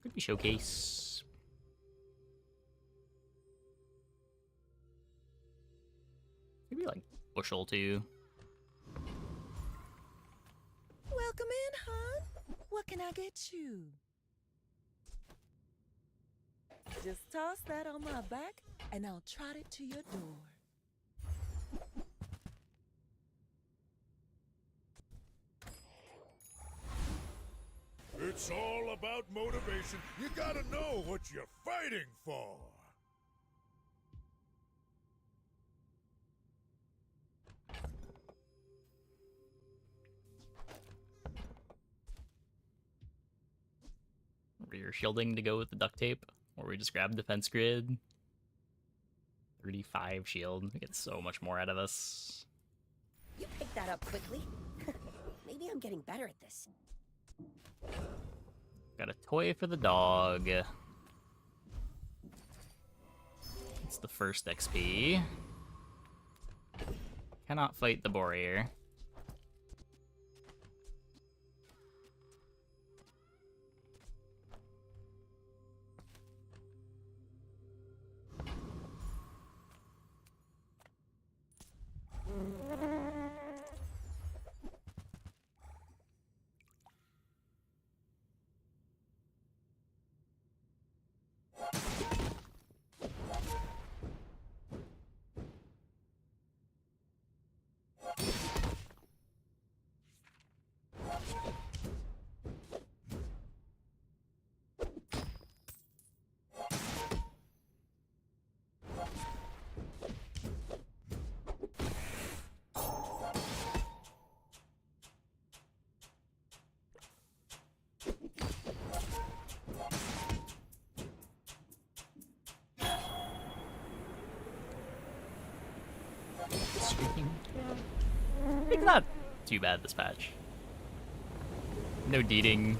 Could be showcase. Maybe like bushel too. Welcome in, hon. What can I get you? Just toss that on my back, and I'll trot it to your door. It's all about motivation. You gotta know what you're fighting for. Rear shielding to go with the duct tape, or we just grab defense grid. 35 shield. We get so much more out of this. You picked that up quickly. Maybe I'm getting better at this. Got a toy for the dog. It's the first XP. Cannot fight the warrior. It's not too bad this patch. No deeding,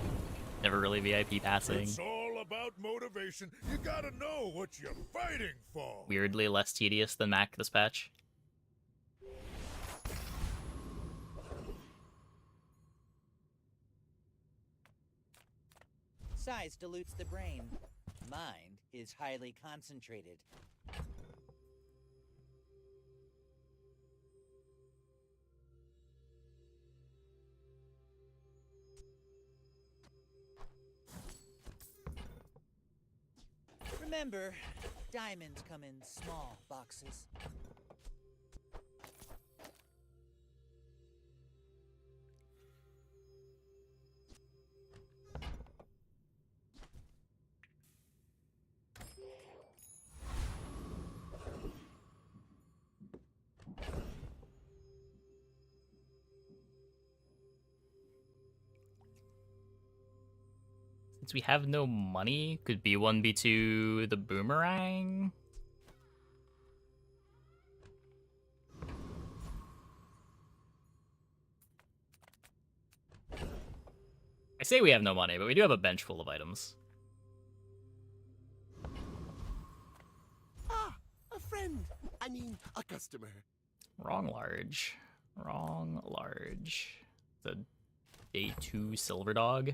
never really VIP passing. It's all about motivation. You gotta know what you're fighting for. Weirdly less tedious than Mac this patch. Size dilutes the brain. Mind is highly concentrated. Remember, diamonds come in small boxes. Since we have no money, could B1 B2 the boomerang? I say we have no money, but we do have a bench full of items. Ah, a friend. I mean, a customer. Wrong large. Wrong large. The day 2 silver dog.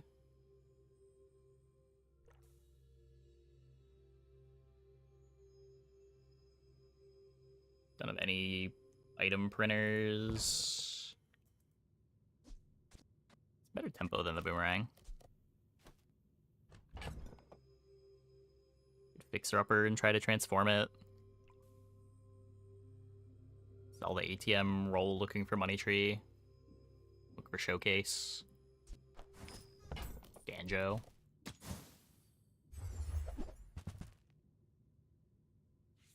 Don't have any item printers. It's better tempo than the boomerang. Fixer upper and try to transform it. Sell the ATM, roll looking for money tree. Look for showcase. Banjo.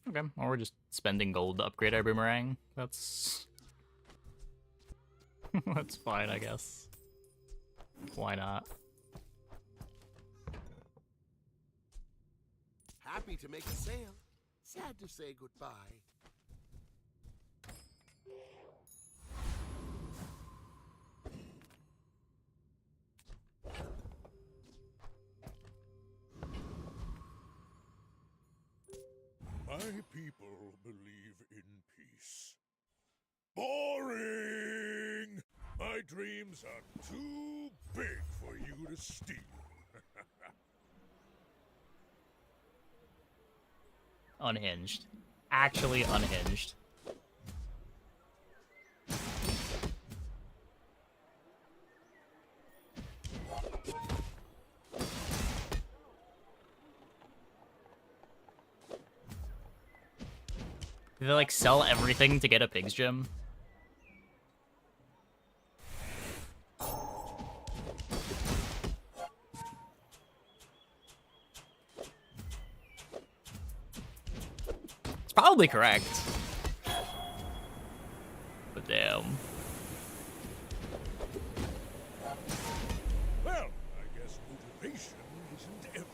Okay, well, we're just spending gold to upgrade our boomerang. That's... that's fine, I guess. Why not? Happy to make a sale. Sad to say goodbye. My people believe in peace. Boring! My dreams are too big for you to steal. Unhinged. Actually unhinged. Do they like sell everything to get a pig's gym? It's probably correct. But damn. Well, I guess motivation isn't everything.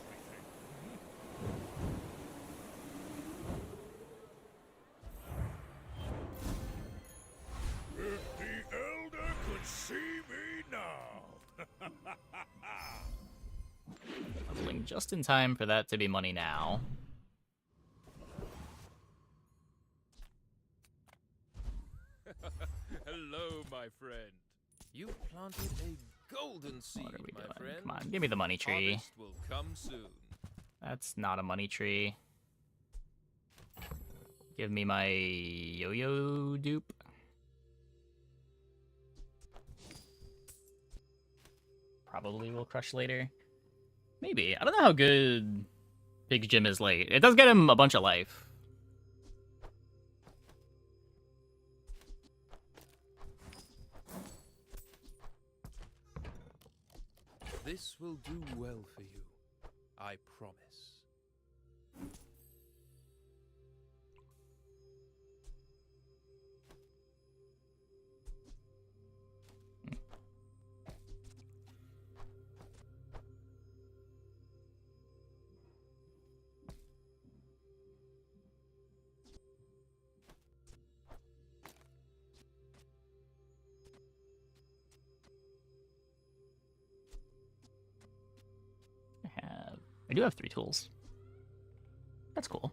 If the Elder could see me now. Leveling just in time for that to be money now. Hello, my friend. You planted a golden seed, What are we my doing? friend. Come on, give me the money tree. Harvest will come soon. That's not a money tree. Give me my yo-yo dupe. Probably will crush later. Maybe. I don't know how good Big Jim is late. It does get him a bunch of life. This will do well for you. I promise. I do have 3 tools. That's cool.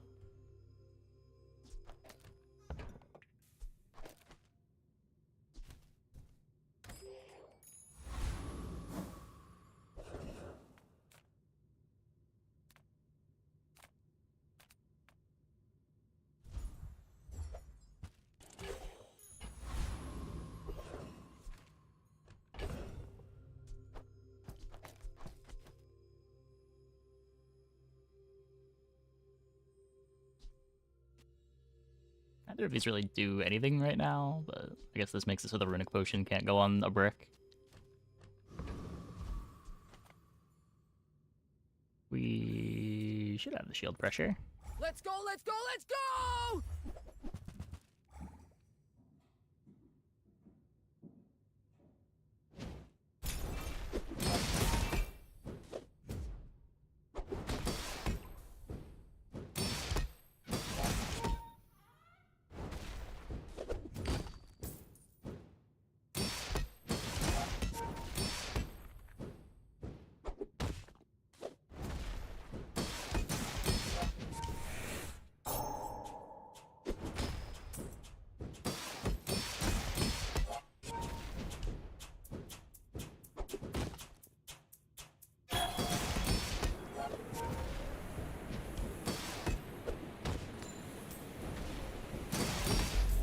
Neither of these really do anything right now, but I guess this makes it so the runic potion can't go on a brick. We should have the shield pressure. Let's go, let's go, let's go!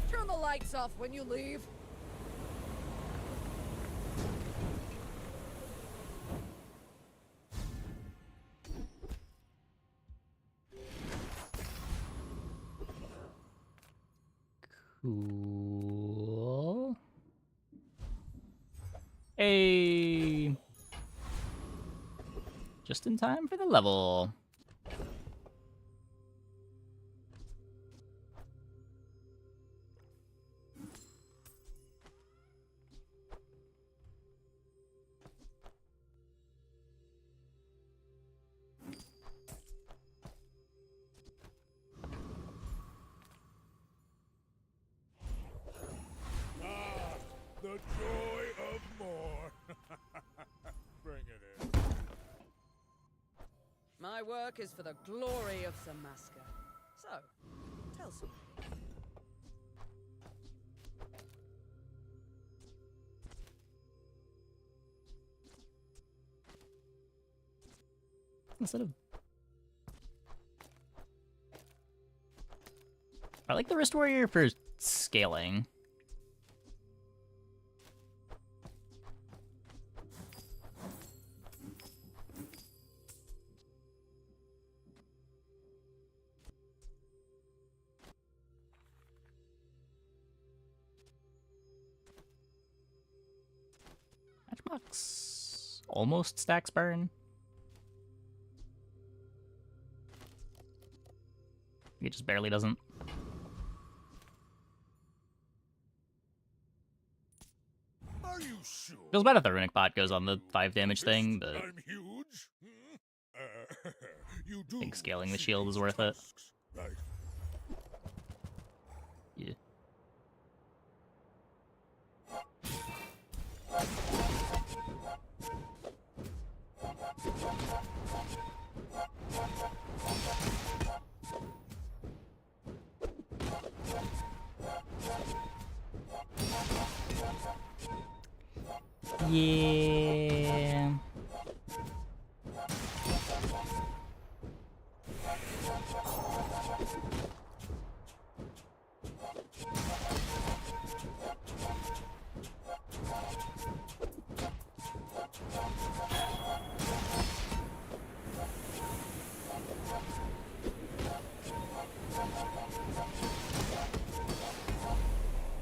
Turn the lights off when you leave. Cool. Hey. Just in time for the level. The joy of more. Bring it in. My work is for the glory of Samaska. So, tell somebody. Instead of... I like the wrist warrior for scaling. Box almost stacks burn. It just barely doesn't. Are you sure? Feels bad if the runic pot goes on the 5 damage thing, but I'm huge. You do I think scaling the see shield is these worth it. tusks, right? Yeah. Yeah.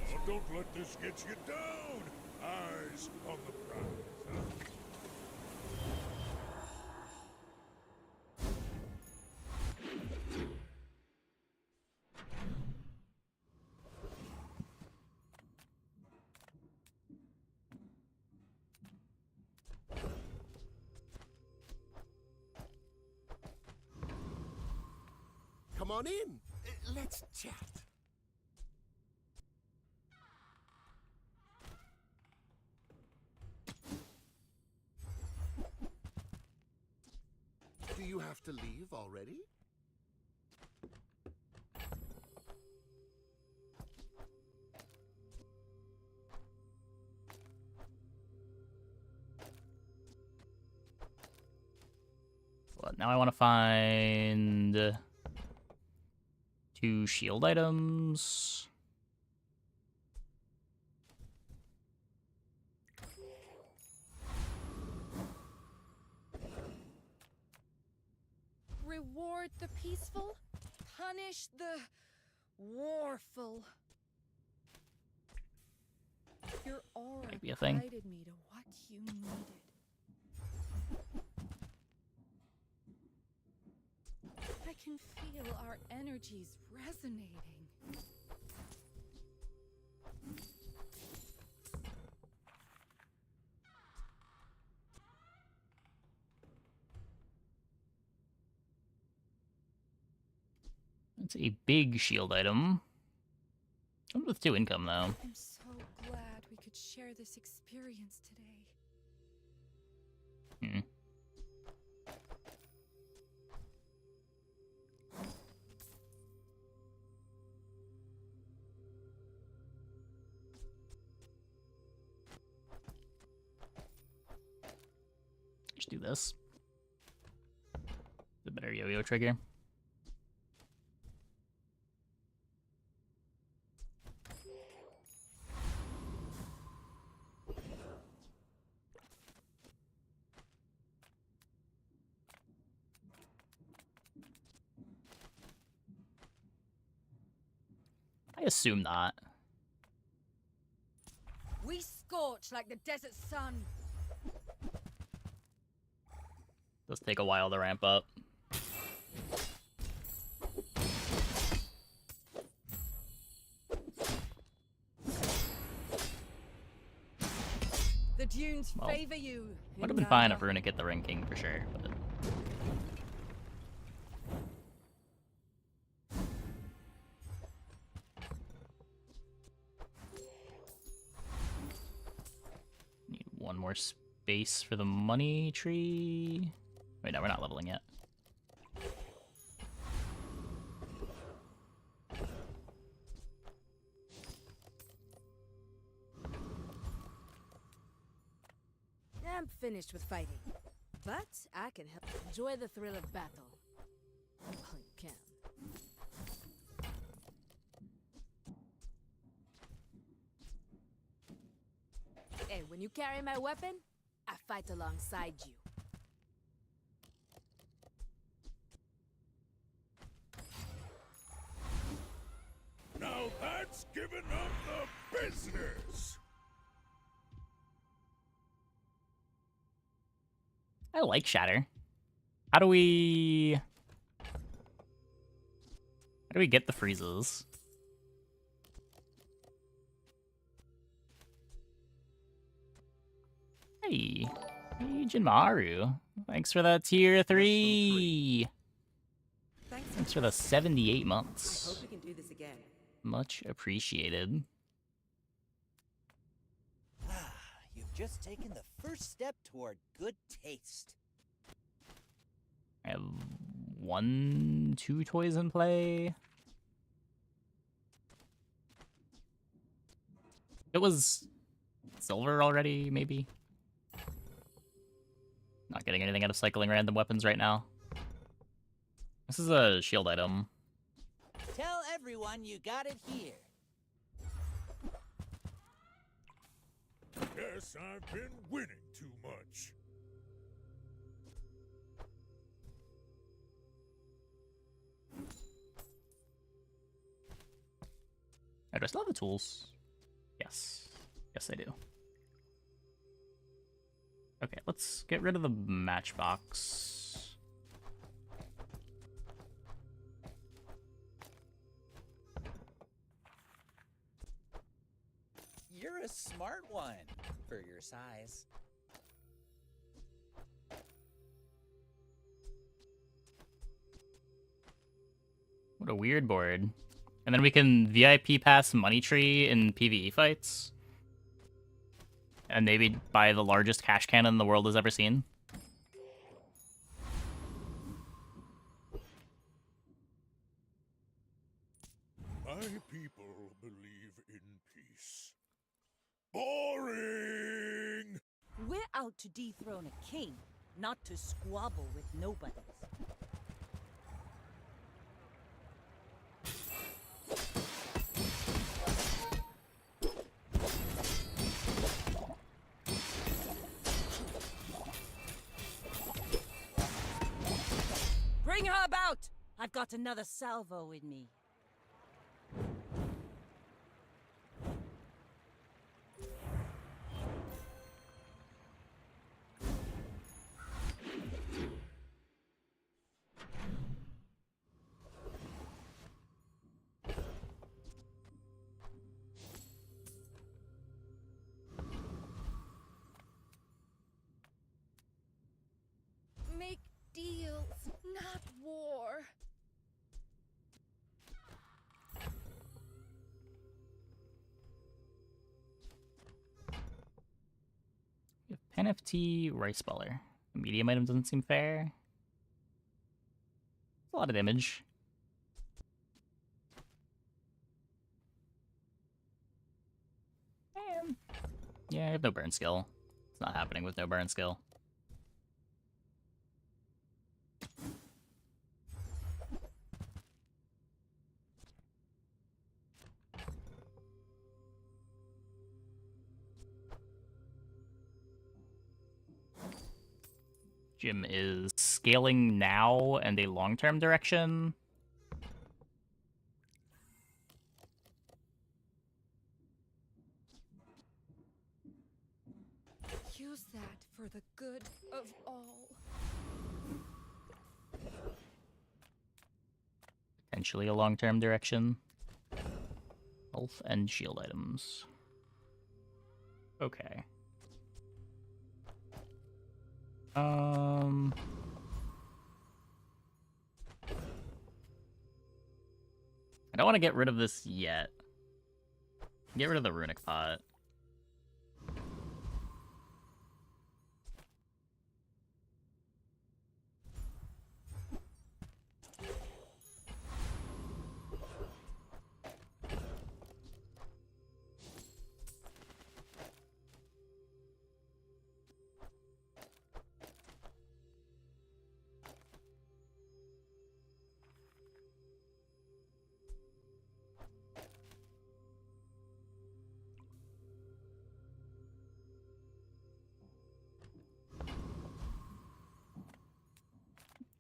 Oh, don't let this get you down. Eyes on the prize, huh? Come on in. Let's chat. Do you have to leave already? But now I want to find 2 shield items. Reward the peaceful, punish the warful. Your aura Might be a thing. guided me to what you needed. I can feel our energies resonating. It's a big shield item. Comes with 2 income, though. I'm so glad we could share this experience today. Hmm. Just do this. The better yo-yo trigger. I assume not. We scorch like the desert sun. Does take a while to ramp up. The dunes Well, favor you. Would have been fine if Runic hit the Ring King for sure, but need 1 more space for the money tree. Wait, no, we're not leveling yet. I'm finished with fighting, but I can help enjoy the thrill of battle. Well, you can. And when you carry my weapon, I fight alongside you. Now that's giving up the business. I like Shatter. How do we get the freezes? Hey, Jinmaru. Thanks for that tier 3. Thanks for the 78 months. I hope we can do this again. Much appreciated. You've just taken the first step toward good taste. I have 1, 2 toys in play. It was silver already, maybe? Not getting anything out of cycling random weapons right now. This is a shield item. Tell everyone you got it here. Guess I've been winning too much. Oh, do I still have the tools? Yes. Yes, I do. Okay, let's get rid of the matchbox. You're a smart one for your size. What a weird board. And then we can VIP pass Money Tree in PvE fights. And maybe buy the largest cash cannon the world has ever seen. My people believe in peace. Boring! We're out to dethrone a king, not to squabble with nobodies. Bring her about! I've got another salvo in me. Make deals, not war. We have Pen FT Rice Baller. The medium item doesn't seem fair. It's a lot of damage. Yeah, I have no burn skill. It's not happening with no burn skill. Jim is scaling now and a long-term direction. Use that for the good of all. Potentially a long-term direction. Health and shield items. Okay. I don't want to get rid of this yet. Get rid of the runic pot.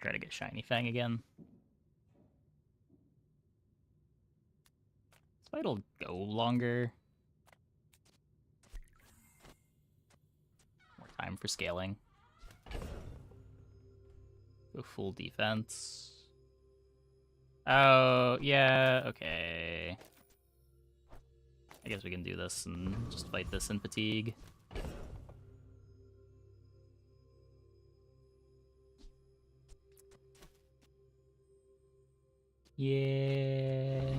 Try to get Shiny Fang again. This fight'll go longer. More time for scaling. Go full defense. Oh, yeah, okay. I guess we can do this and just fight this in fatigue. Yeah.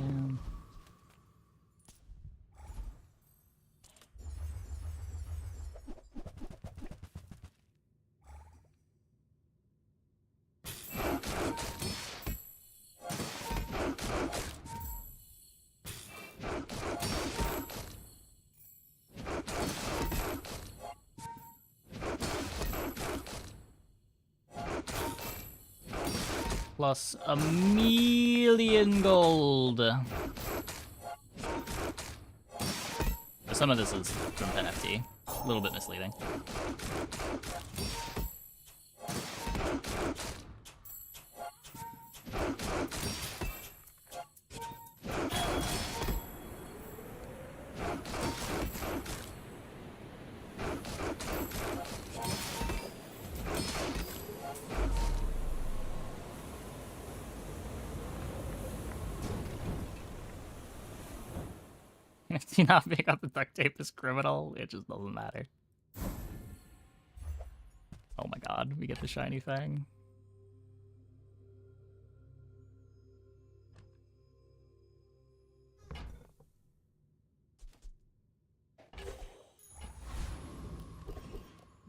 Plus a million gold. Some of this is from NFT. A little bit misleading. If you not pick up the duct tape is criminal, it just doesn't matter. Oh my god, we get the shiny thing.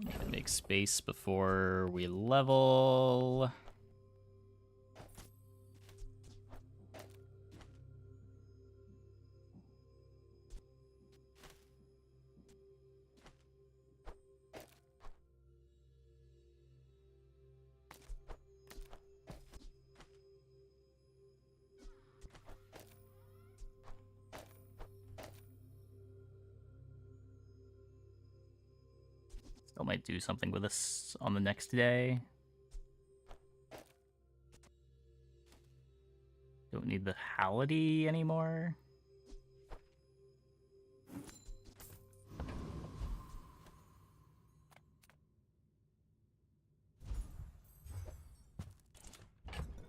Gotta make space before we level. Still might do something with this on the next day. Don't need the Halliday anymore.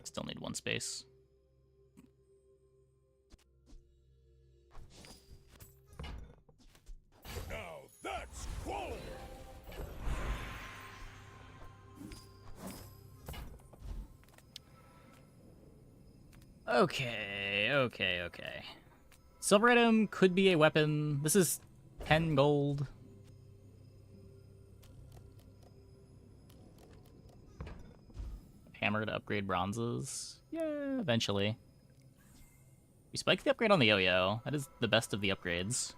Still need one space. Now that's quality! Okay. Silver item could be a weapon. This is 10 gold. Hammer to upgrade bronzes. Yeah, eventually. We spiked the upgrade on the yo-yo. That is the best of the upgrades.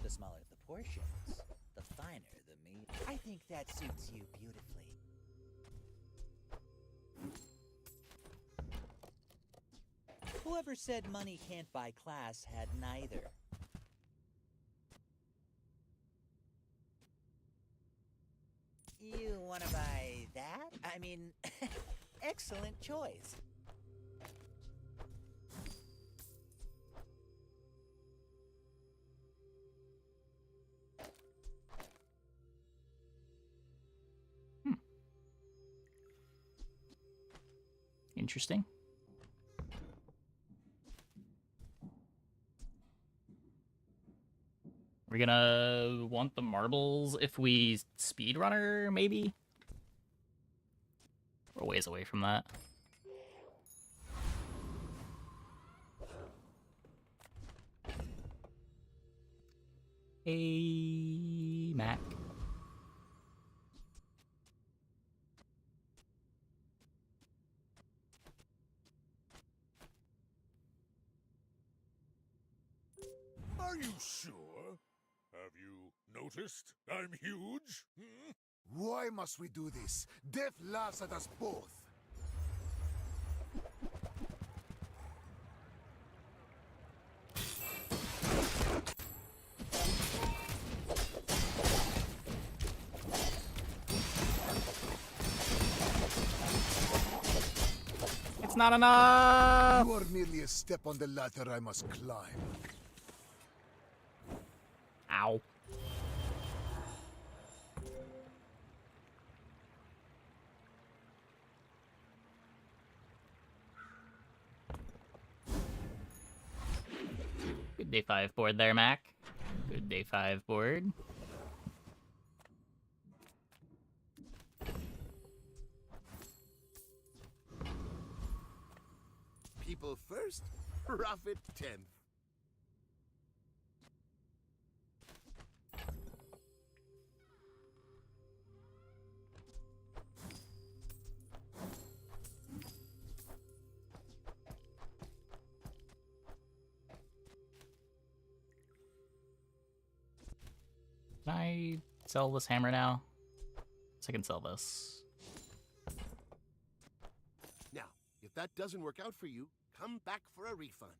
The smaller the portions, the finer the meat. I think that suits you beautifully. Whoever said money can't buy class had neither. You want to buy that? I mean, excellent choice. Interesting. We're gonna want the marbles if we speedrunner, maybe? We're a ways away from that. Hey, Mac. Are you sure? Have you noticed I'm huge? Hmm? Why must we do this? Death laughs at us both. It's not enough! You are merely a step on the ladder I must climb. Ow. Good day 5 board there, Mac. Good day 5 board. People first, profit 10th. Can I sell this hammer now? So I can sell this. Now, if that doesn't work out for you, come back for a refund.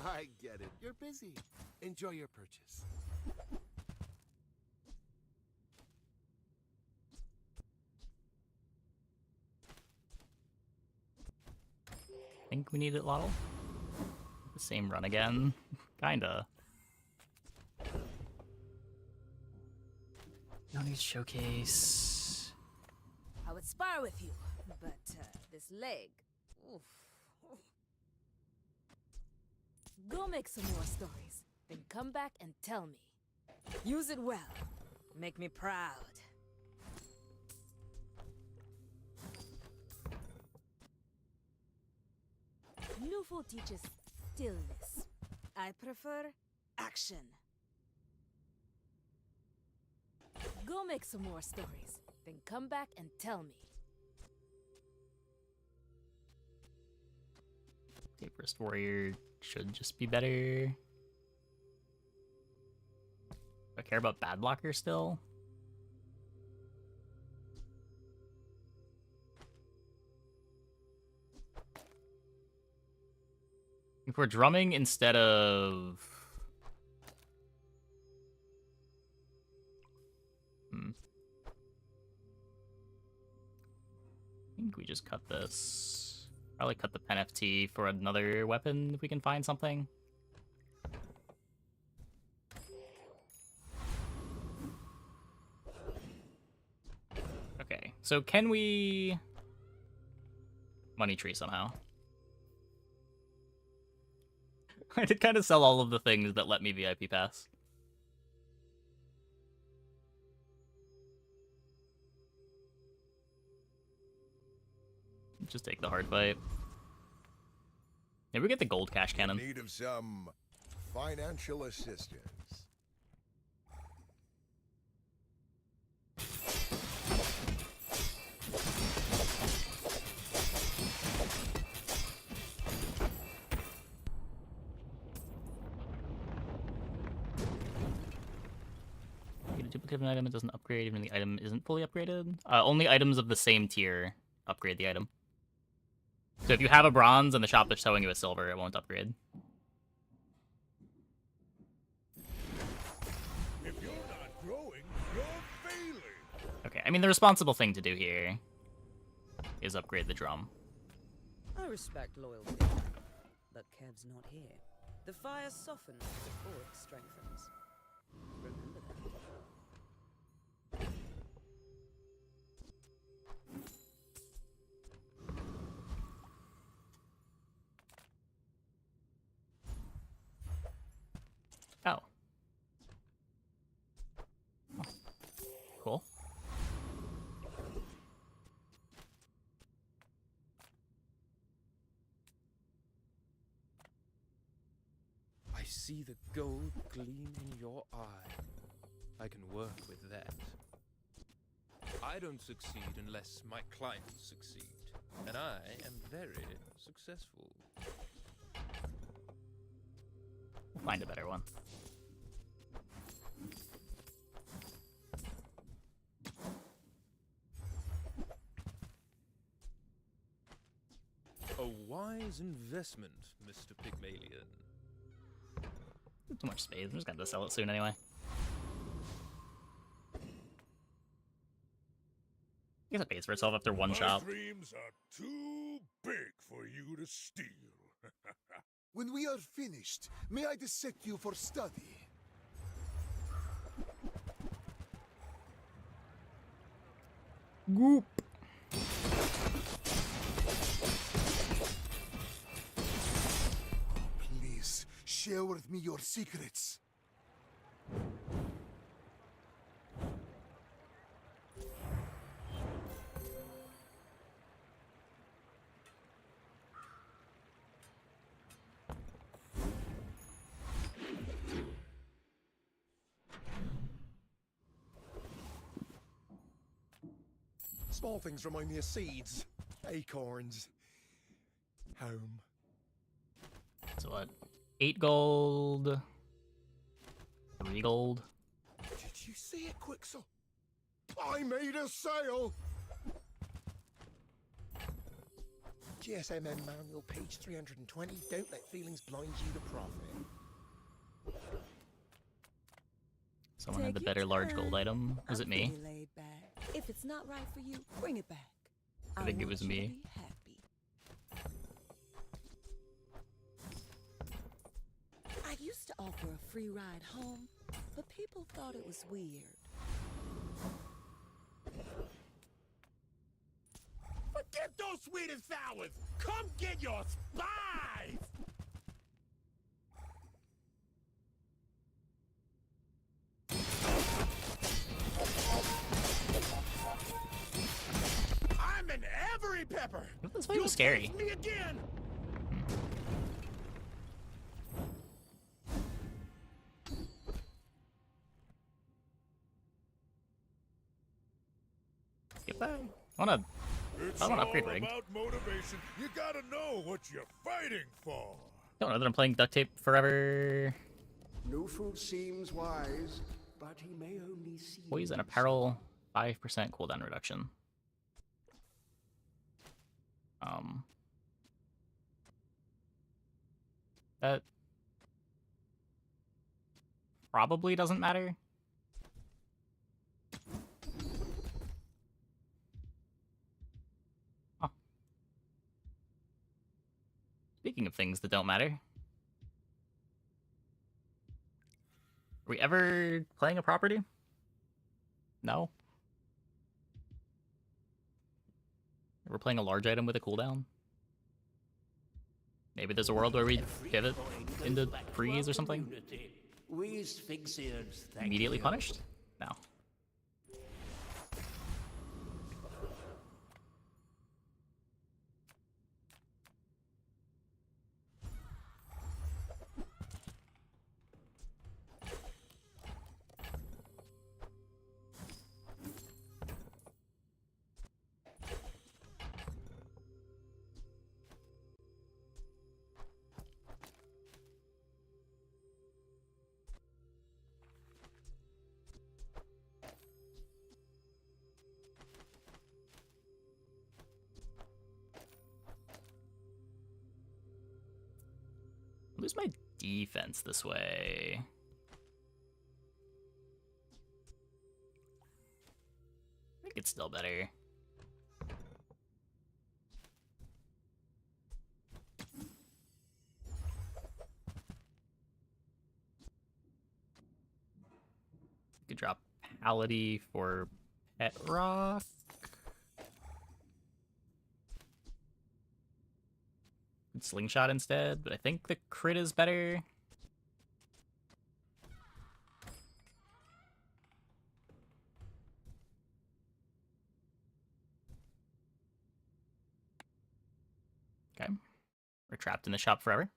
I get it. You're busy. Enjoy your purchase. I think we need it, Lottle. The same run again. Kinda. No need showcase. I would spar with you, but this leg. Oof. Go make some more stories, then come back and tell me. Use it well. Make me proud. Nufo teaches stillness. I prefer action. Go make some more stories, then come back and tell me. Taperist Warrior should just be better. Do I care about Bad Blocker still? If we're drumming instead of... I think we just cut this. Probably cut the pen FT for another weapon if we can find something. Okay, so can we money tree somehow? I did kind of sell all of the things that let me VIP pass. Just take the hard fight. Maybe we get the gold cash cannon. In need of some financial assistance. Get a duplicate of an item, it doesn't upgrade even the item isn't fully upgraded. Only items of the same tier upgrade the item. So if you have a bronze and the shop is showing you a silver, it won't upgrade. If you're not growing, you're failing. Okay, I mean the responsible thing to do here is upgrade the drum. I respect loyalty, but Kev's not here. The fire softens before it strengthens. Remember that. Oh. Cool. I see the gold gleam in your eye. I can work with that. I don't succeed unless my clients succeed. And I am very successful. We'll find a better one. A wise investment, Mr. Pygmalion. Too much space. I'm just gonna have to sell it soon anyway. I guess it pays for itself after one shop. My dreams are too big for you to steal. When we are finished, may I dissect you for study? Goop. Please, share with me your secrets. Small things remind me of seeds, acorns, home. So what? 8 gold. 3 gold. Did you see it, Quixel? I made a sale! GSMM manual, page 320. Don't let feelings blind you to profit. Someone had the better large gold item. Was it me? Laid back. If it's not right for you, bring it back. I think it was want you me. to be happy. I used to offer a free ride home, but people thought it was weird. Forget those sweet and sours! Come get your spies! I'm an every pepper! This fight was scary. Me again! Skip that. I wanna upgrade rig. About motivation. You gotta know what you're fighting for. Don't know that I'm playing duct tape forever. No fool seems wise, but he may only see. Poison apparel, 5% cooldown reduction. That probably doesn't matter. Huh. Speaking of things that don't matter. Are we ever playing a property? No. We're playing a large item with a cooldown? Maybe there's a world where we pivot into freeze or something? Immediately punished? No. Lose my defense this way. I think it's still better. Could drop Pality for Pet Rock. Slingshot instead, but I think the crit is better. Okay. We're trapped in the shop forever.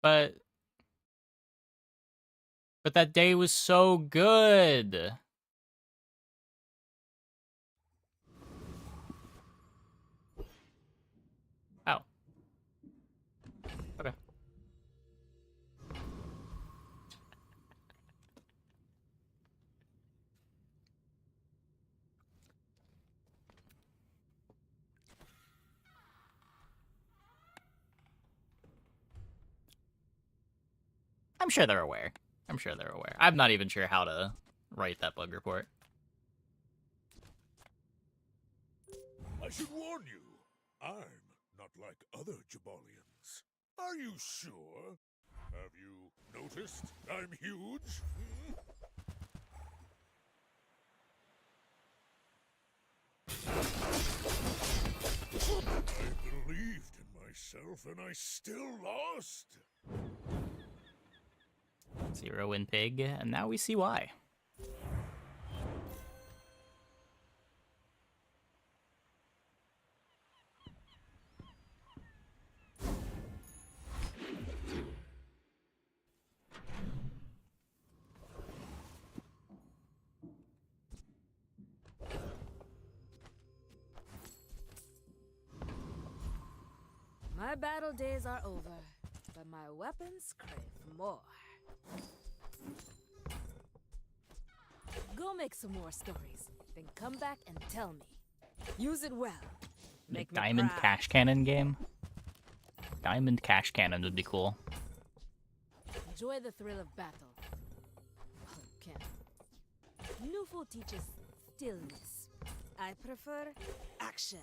But that day was so good. sure they're aware. I'm sure they're aware. I'm not even sure how to write that bug report. I should warn you, I'm not like other Jabalians. Are you sure? Have you noticed I'm huge? Hmm? I believed in myself and I still lost. 0 win pig, and now we see why. My battle days are over, but my weapons crave more. Go make some more stories, then come back and tell me. Use it well. Make me Diamond proud. cash cannon game. Diamond cash cannon would be cool. Enjoy the thrill of battle. Oh, can't. Nufo teaches stillness. I prefer action.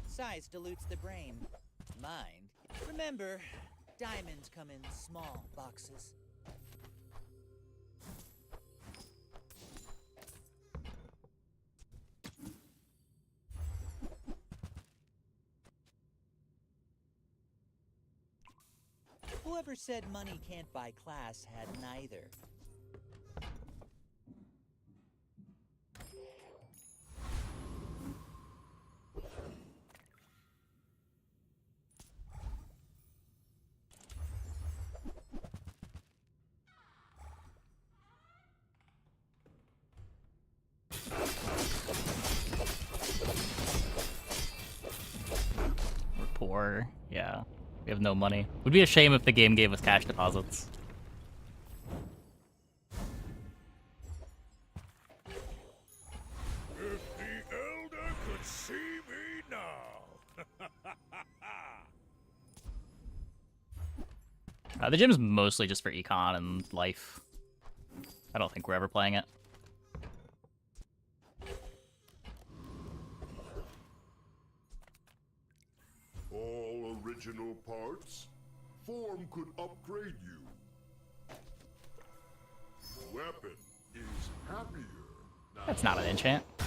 Size dilutes the brain. Mind. Remember, diamonds come in small boxes. Whoever said money can't buy class had neither. We're poor. Yeah. We have no money. Would be a shame if the game gave us cash deposits. If the Elder could see me now. The gym's mostly just for econ and life. I don't think we're ever playing it. All original parts? Form could upgrade you. Weapon is happier. That's not an enchant. I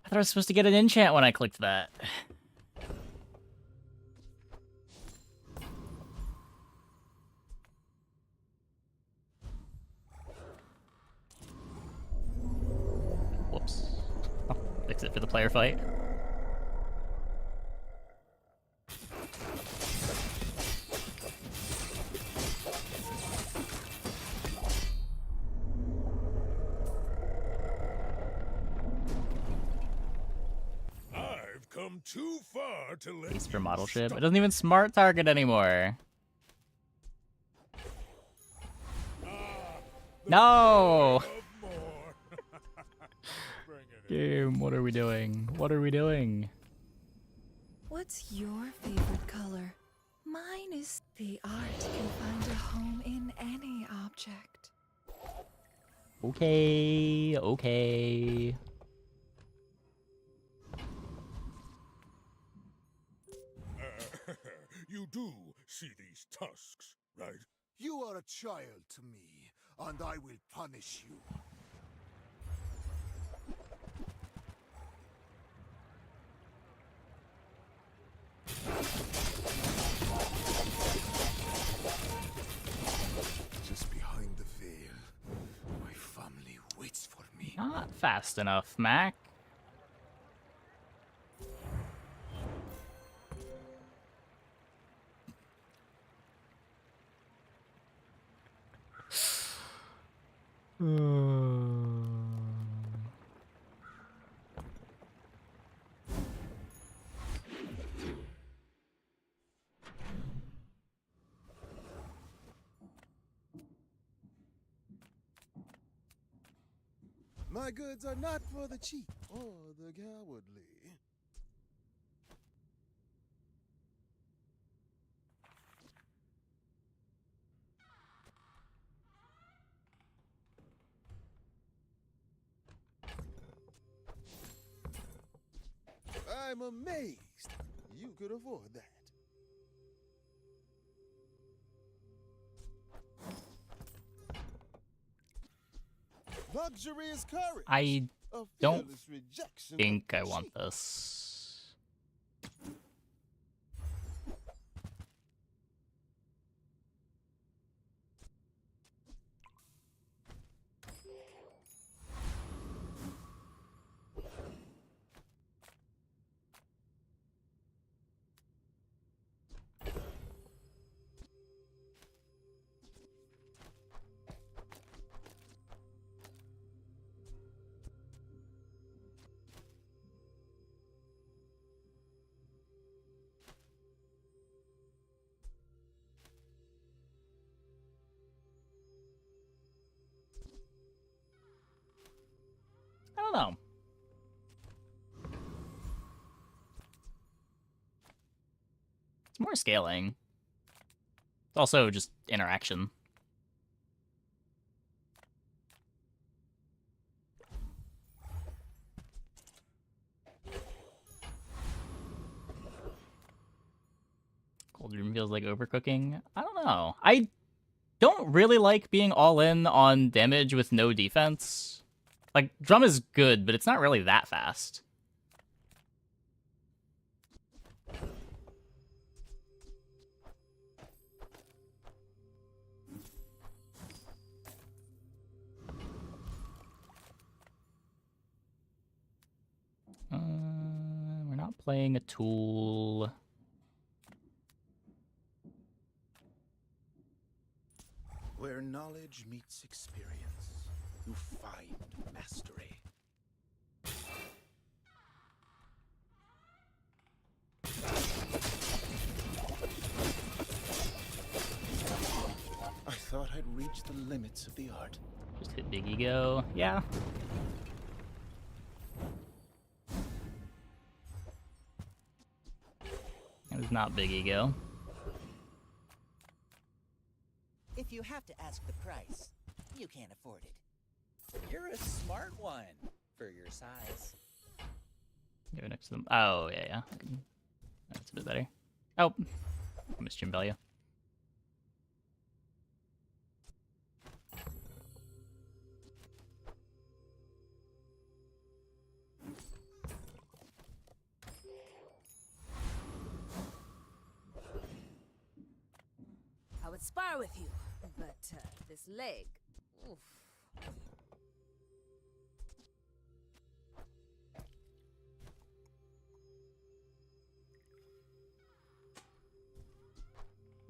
thought I was supposed to get an enchant when I clicked that. Whoops. Oh, fix it for the player fight. I've come too far to let Ace for you model ship. stop. It doesn't even smart target anymore. No! Game, what are we doing? What are we doing? What's your favorite color? Mine is the art can find a home in any object. Okay, okay. You do see these tusks, right? You are a child to me, and I will punish you. Just behind the veil, my family waits for me. Not fast enough, Mac. My goods are not for the cheap or the cowardly. I'm amazed you could afford that. Luxury is courage. I A don't fearless rejection think of I the want cheap. this. I don't know. It's more scaling. It's also just interaction. Cold Room feels like overcooking. I don't know. I don't really like being all in on damage with no defense. Like, Drum is good, but it's not really that fast. We're not playing a tool. Where knowledge meets experience, you find mastery. I thought I'd reached the limits of the art. Just hit Big Ego. Yeah. It was not Big Ego. If you have to ask the price, you can't afford it. You're a smart one for your size. Go next to them. Oh, yeah, yeah. That's a bit better. Oh, I missed gym value. I would spar with you, but this leg. Oof.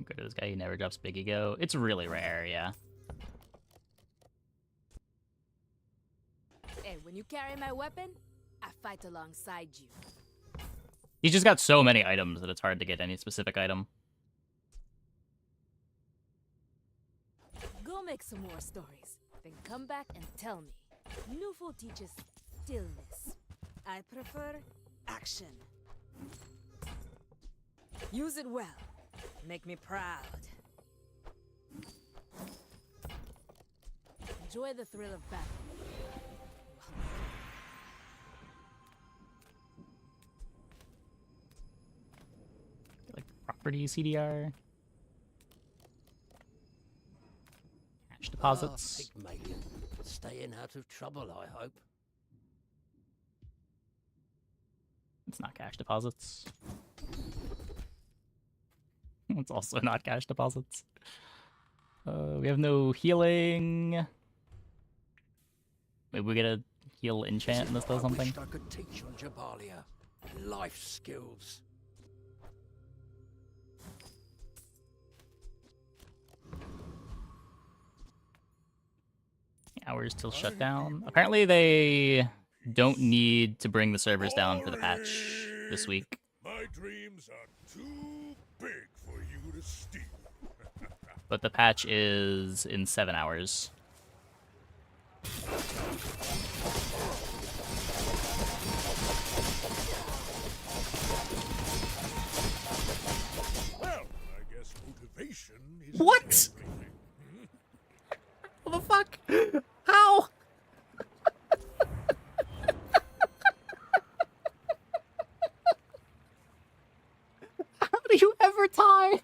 Go to this guy, he never drops Big Ego. It's really rare, yeah. Hey, when you carry my weapon, I fight alongside you. He's just got so many items that it's hard to get any specific item. Go make some more stories, then come back and tell me. Nufo teaches stillness. I prefer action. Use it well. Make me proud. Enjoy the thrill of battle. Like property CDR. Cash deposits. Oh, Pygmalion. Staying out of trouble, I hope. It's not cash deposits. It's also not cash deposits. We have no healing. Maybe we get a heal enchant and this does something. I could teach on Jabalia. Life skills. Hours till shutdown. Apparently they don't need to bring the servers down for the patch this week. My dreams are too big for you to steal. But the patch is in 7 hours. Well, I guess motivation is What? What the fuck? How? How do you ever tie?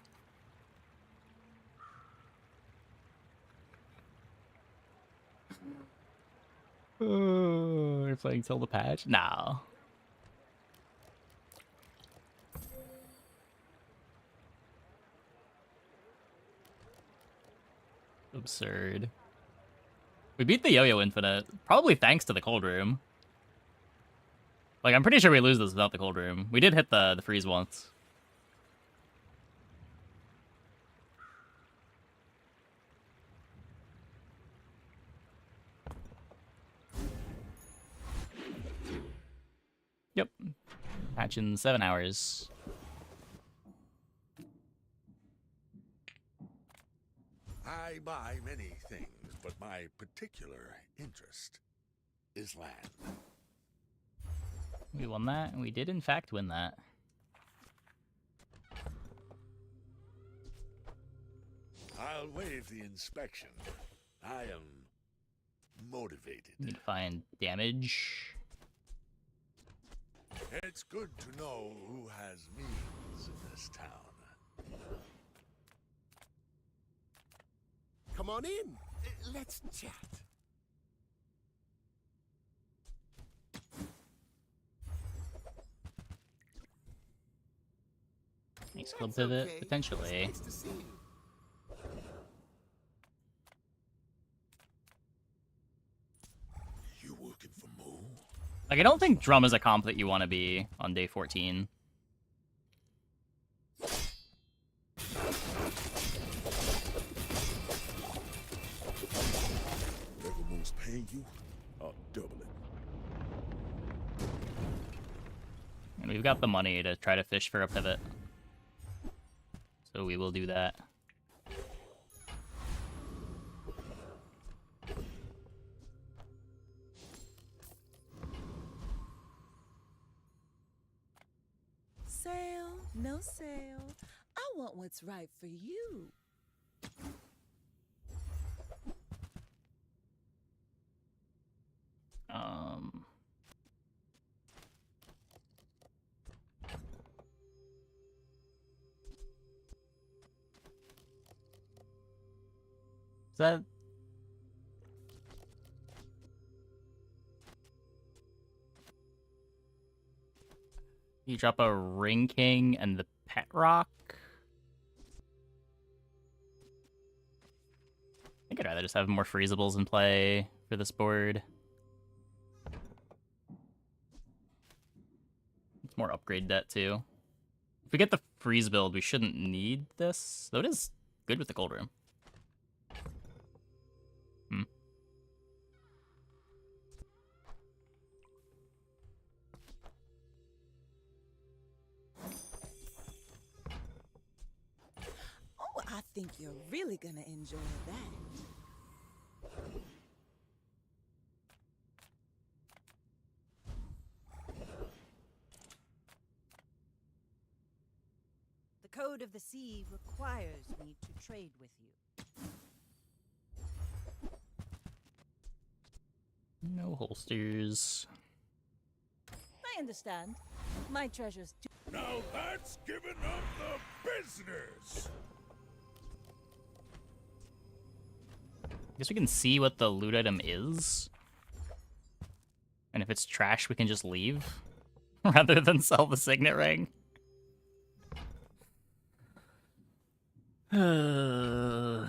We're playing till the patch? No. Absurd. We beat the Yo-Yo Infinite, probably thanks to the Cold Room. Like, I'm pretty sure we lose this without the Cold Room. We did hit the freeze once. Yep. Patch in 7 hours. I buy many things, but my particular interest is land. We won that, and we did in fact win that. I'll waive the inspection. I am motivated. Need to find damage. It's good to know who has means in this town. Come on in. Let's chat. Nice club pivot, potentially. Nice to see you. You working for Mo? Like, I don't think drum is a comp that you want to be on day 14. Whatever Mo's paying you, I'll double it. And we've got the money to try to fish for a pivot. So we will do that. Sale, no sale. I want what's right for you. Is that... You drop a Ring King and the Pet Rock? I think I'd rather just have more freezables in play for this board. It's more upgrade debt, too. If we get the freeze build, we shouldn't need this. Though it is good with the Cold Room. Oh, I think you're really gonna enjoy that. The Code of the Sea requires me to trade with you. No holsters. I understand. My treasures do. Now that's giving up the business! I guess we can see what the loot item is. And if it's trash, we can just leave. Rather than sell the signet ring. Yeah.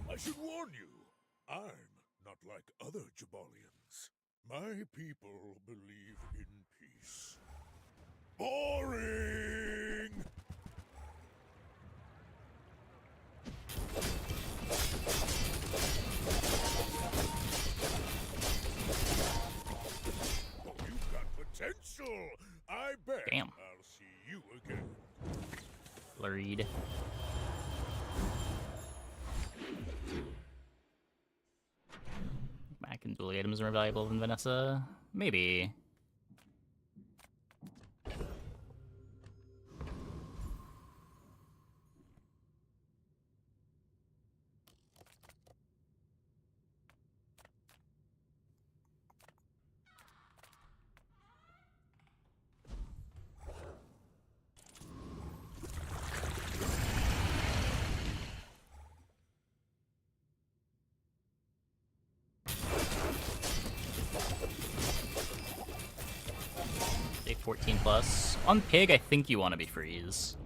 I should warn you, I'm not like other Jabalians. My people believe in peace. Boring! Oh, you've got potential! Flurried. Mac and dually items are more valuable than Vanessa? Maybe. Day 14 plus. On Pig, I think you want to be freeze.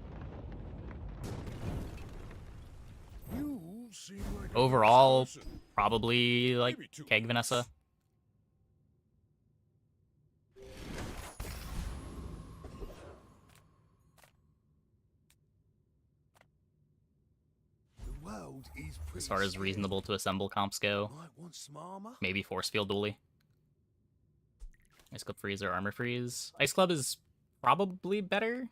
You seem like a Overall, nice person. probably like Maybe too Keg Vanessa. The world is As pretty far as scary. reasonable to assemble comps go. Might want some armor. Maybe Force Field Dually. Ice Club Freeze or Armor Freeze. Ice Club is probably better.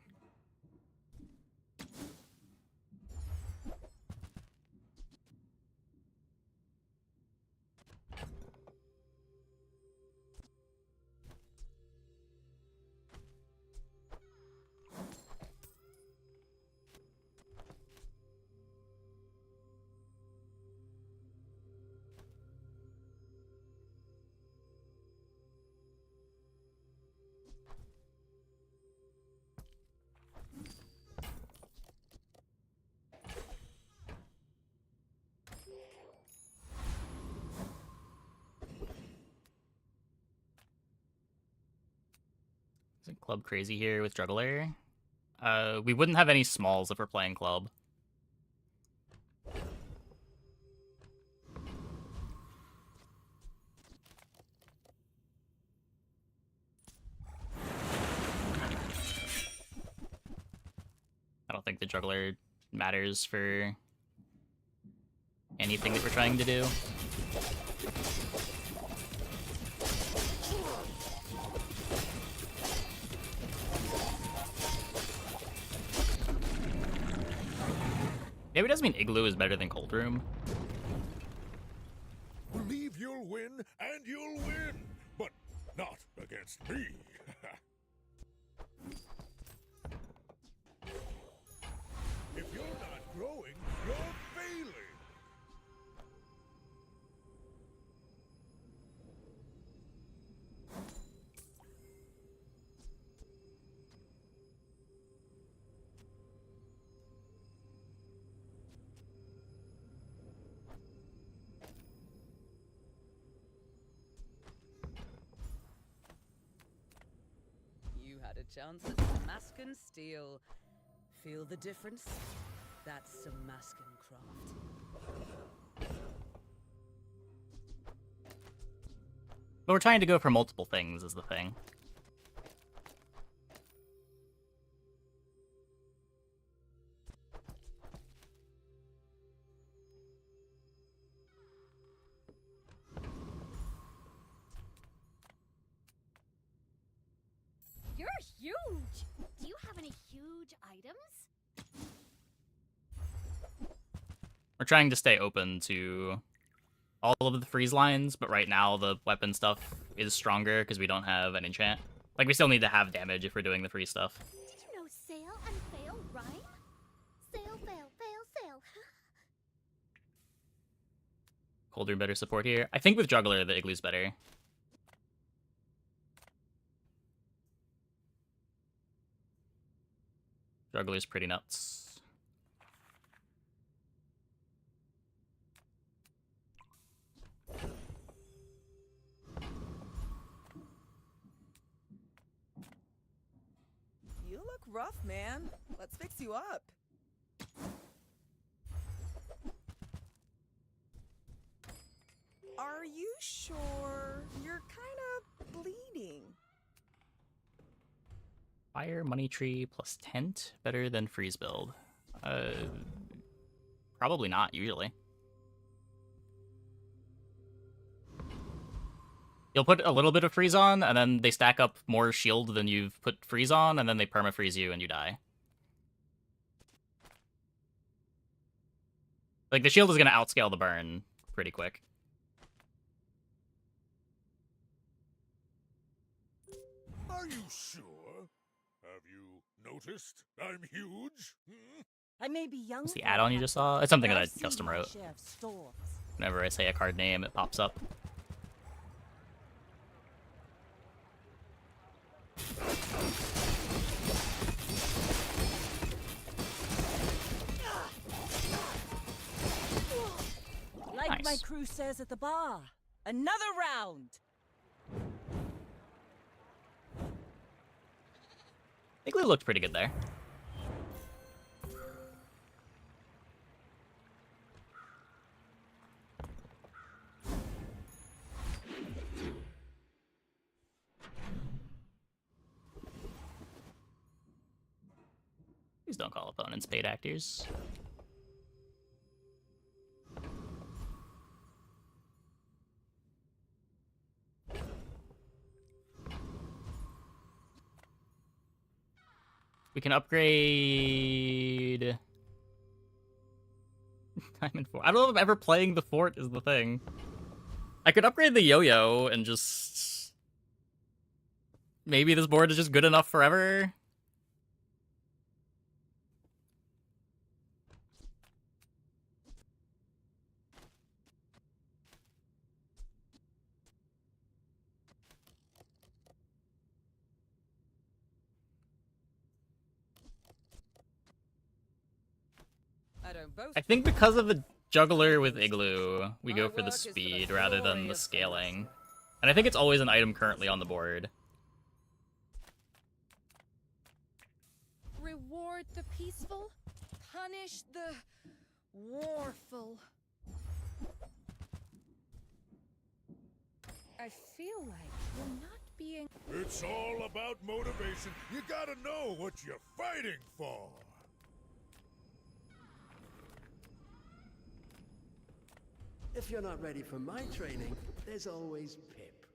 Isn't Club crazy here with Juggler? We wouldn't have any smalls if we're playing Club. I don't think the Juggler matters for anything that we're trying to do. Maybe it doesn't mean Igloo is better than Cold Room. Believe you'll win, and you'll win, but not against me. If you're not growing, you're failing. You had a chance at Samascan steel. Feel the difference? That's Samascan craft. But we're trying to go for multiple things is the thing. You're huge! Do you have any huge items? We're trying to stay open to all of the freeze lines, but right now the weapon stuff is stronger because we don't have an enchant. Like, we still need to have damage if we're doing the freeze stuff. Did you know sail and fail rhyme? Sail, fail, fail, sail. Cold Room better support here. I think with Juggler, the Igloo's better. Juggler's pretty nuts. You look rough, man. Let's fix you up. Are you sure? You're kind of bleeding. Fire, Money Tree, plus Tent, better than Freeze build. Probably not, usually. You'll put a little bit of freeze on, and then they stack up more shield than you've put freeze on, and then they perma-freeze you and you die. Like, the shield is going to outscale the burn pretty quick. Are you sure? Have you noticed I'm huge? Hmm? I may be young. What's the for a add-on you just saw? It's something but that I I've seen custom my wrote. share of storms. Whenever I say a card name, it pops up. Like my Nice. crew says at the bar, another round. Igloo looked pretty good there. Please don't call opponents paid actors. We can upgrade... Diamond 4. I don't know if ever playing the fort is the thing. I could upgrade the yo-yo and just... Maybe this board is just good enough forever? I think because of the juggler with Igloo, we go for the speed rather than the scaling. And I think it's always an item currently on the board. Reward the peaceful, punish the warful. I feel like you're not being... It's all about motivation. You gotta know what you're fighting for. If you're not ready for my training, there's always Pip.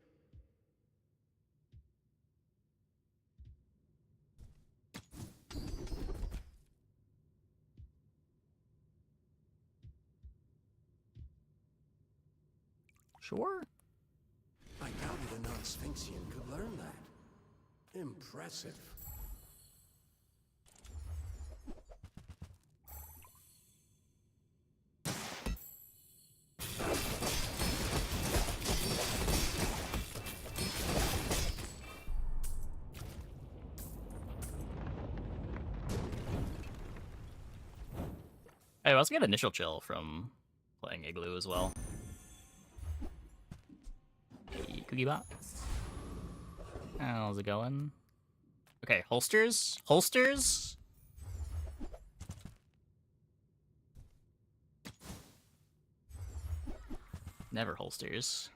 Sure. I doubted a non-Sphinxian could learn that. Impressive. I also get initial chill from playing Igloo as well. Hey, Cookie Box. How's it going? Okay, holsters? Holsters? Never holsters.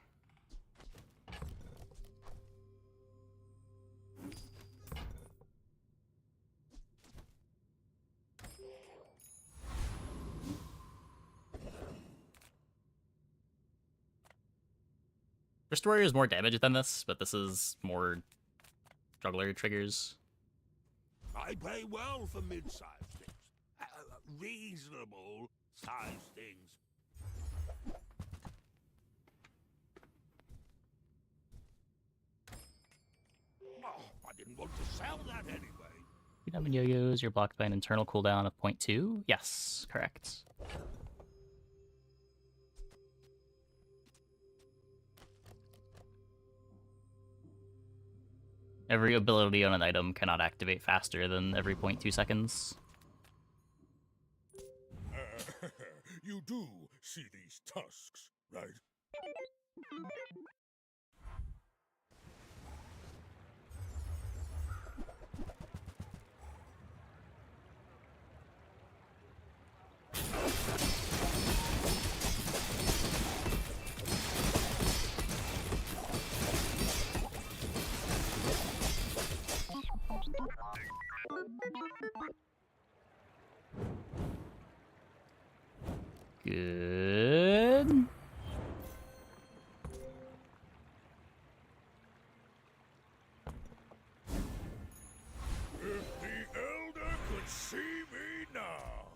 First Warrior is more damage than this, but this is more juggler triggers. I pay well for mid-sized things. Reasonable sized things. Oh, I didn't want to sell that anyway. You diamond yo-yos, you're blocked by an internal cooldown of 0.2. Yes, correct. Every ability on an item cannot activate faster than every 0.2 seconds. You do see these tusks, right? Good. If the Elder could see me now.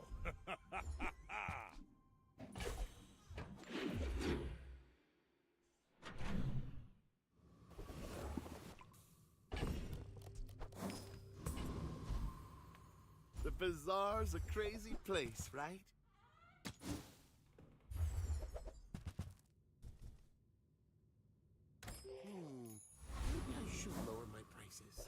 bazaar's a crazy place, right? Maybe I should lower my prices.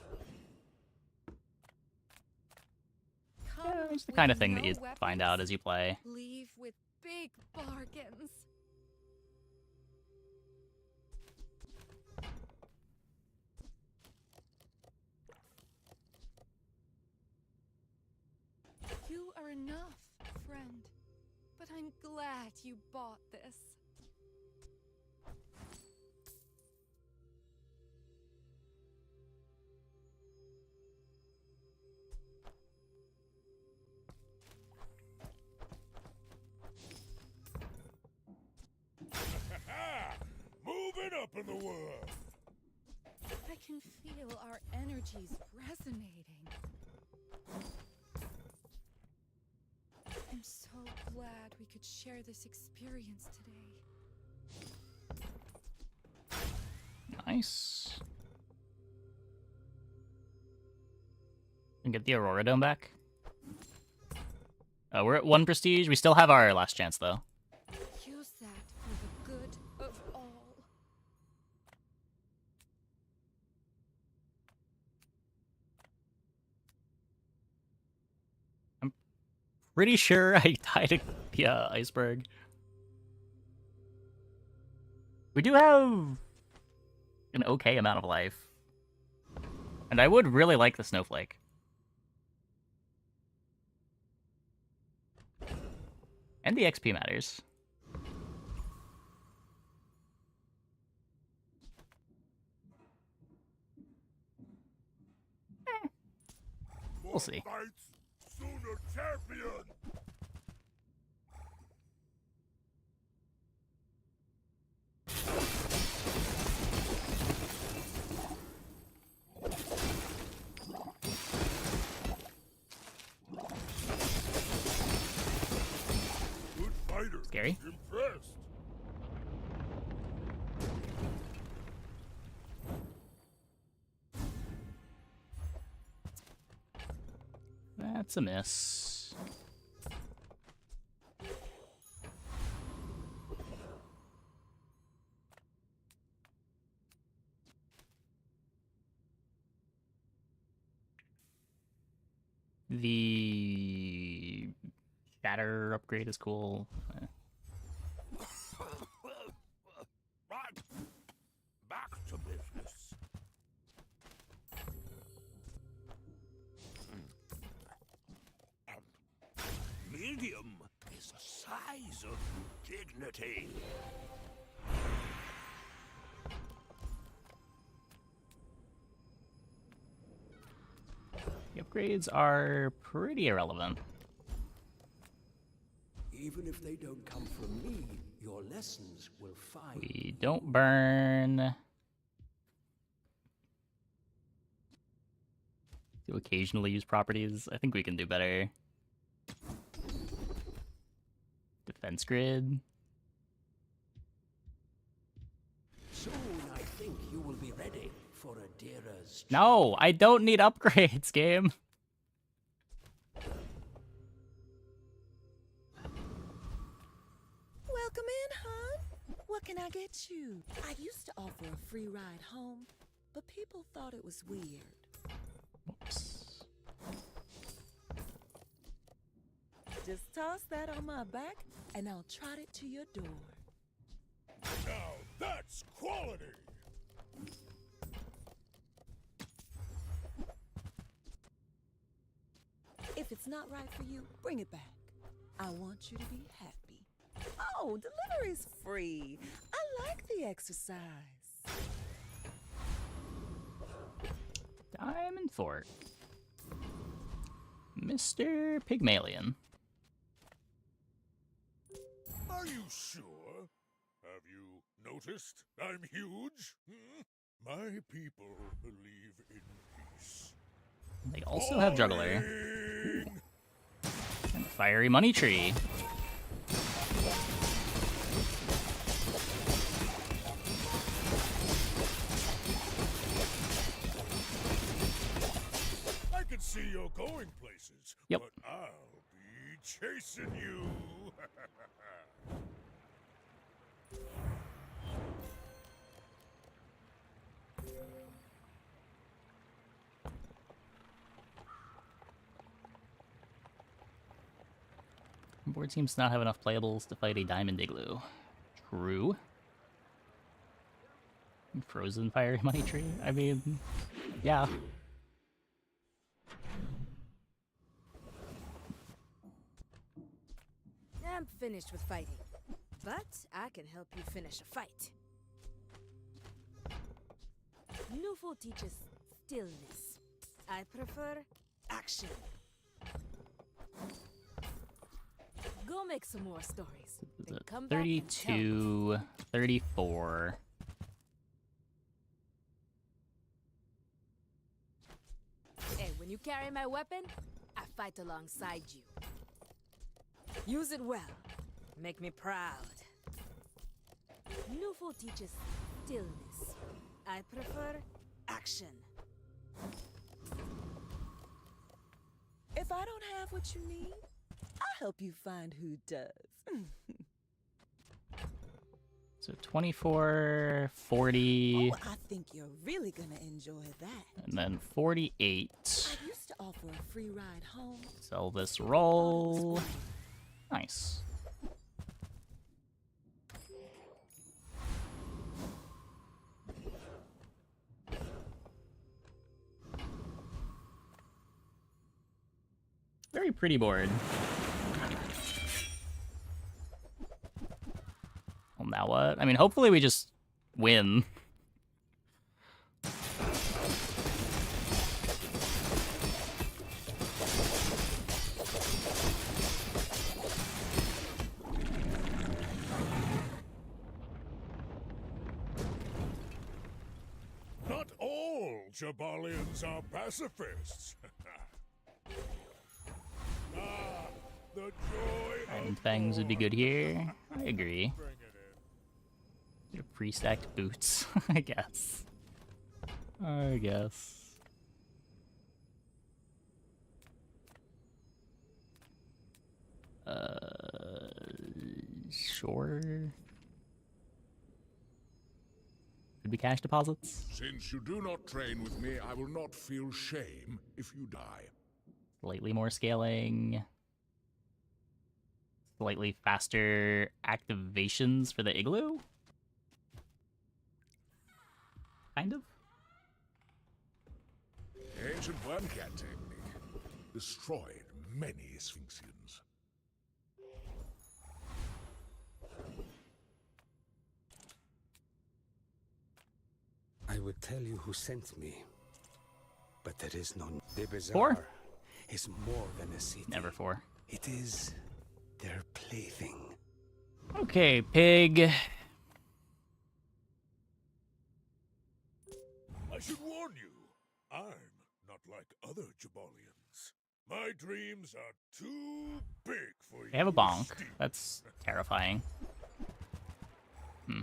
Yeah, it's the kind of thing that you find out as you play. Leave with big bargains. You are enough, friend. But I'm glad you bought this. Moving up in the world. I can feel our energies resonating. I'm so glad we could share this experience today. Nice. And get the Aurora Dome back. We're at 1 prestige. We still have our last chance, though. Use that for the good of all. Pretty sure I died at the iceberg. We do have an okay amount of life. And I would really like the snowflake. And the XP matters. We'll see. Sooner, champion. Good fighter. Scary. Impressed. That's a miss. The shatter upgrade is cool. Right. Back to business. Medium is the size of dignity. The upgrades are pretty irrelevant. Even if they don't come from me, your lessons will find. We don't burn. Do occasionally use properties. I think we can do better. Defense grid. Soon I think you will be ready for a dearest. No, I don't need upgrades, game. Welcome in, hon. What can I get you? I used to offer a free ride home, but people thought it was weird. Whoops. Just toss that on my back, and I'll trot it to your door. Now that's quality. If it's not right for you, bring it back. I want you to be happy. Oh, delivery's free. I like the exercise. Diamond Fort. Mr. Pygmalion. Are you sure? Have you noticed I'm huge? My people believe in peace. They also have Juggler. And a Fiery Money Tree. I can see you're going places. Yep. But I'll be chasing you. Board seems to not have enough playables to fight a diamond igloo. True. Frozen fiery money tree? I mean, yeah. I'm finished with fighting, but I can help you finish a fight. Nufo teaches stillness. I prefer action. Go make some more stories. Then come back and tell me. 32, 34. And when you carry my weapon, I fight alongside you. Use it well. Make me proud. Nufo teaches stillness. I prefer action. If I don't have what you need, I'll help you find who does. So 24, 40, Oh, I think you're really gonna enjoy that. and then 48. I used to offer a free ride home. Sell this roll. Nice. Very pretty board. Well, now what? I mean, hopefully we just win. Not all Jabalians are pacifists. The joy And fangs would be good here. I agree. Your pre-stacked boots, I guess. I guess. Sure. Could be cash deposits. Since you do not train with me, I will not feel shame if you die. Slightly more scaling. Slightly faster activations for the igloo? Kind of? The ancient wormcat technique destroyed many Sphinxians. I would tell you who sent me, but there is none. The bazaar 4? is more than a city. Never 4. It is their plaything. Okay, pig. I should warn you, I'm not like other Jabalians. My dreams are too big for you. They have a bonk. That's terrifying. Hmm.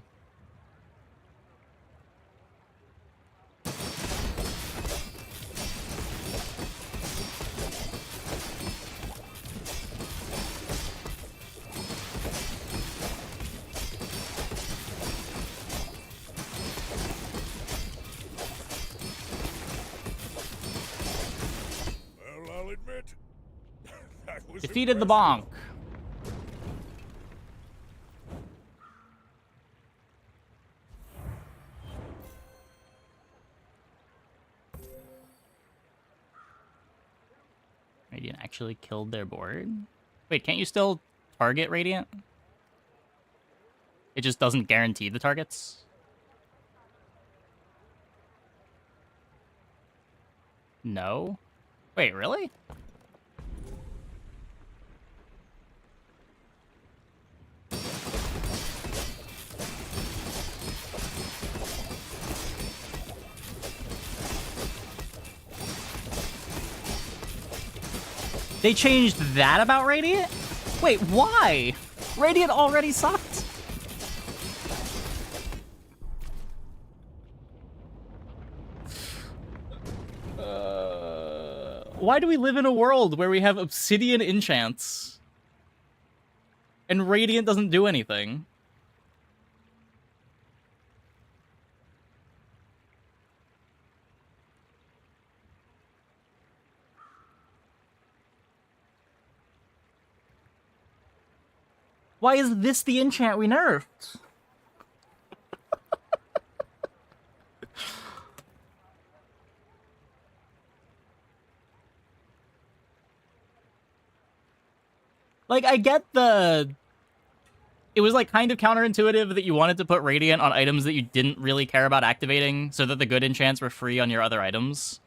Well, I'll admit, that was Defeated the impressive. bonk. Radiant actually killed their board? Wait, can't you still target Radiant? It just doesn't guarantee the targets? No? Wait, really? They changed that about Radiant? Wait, why? Radiant already sucked. Why do we live in a world where we have obsidian enchants and radiant doesn't do anything? Why is this the enchant we nerfed? Like, I get it was, like, kind of counterintuitive that you wanted to put Radiant on items that you didn't really care about activating so that the good enchants were free on your other items.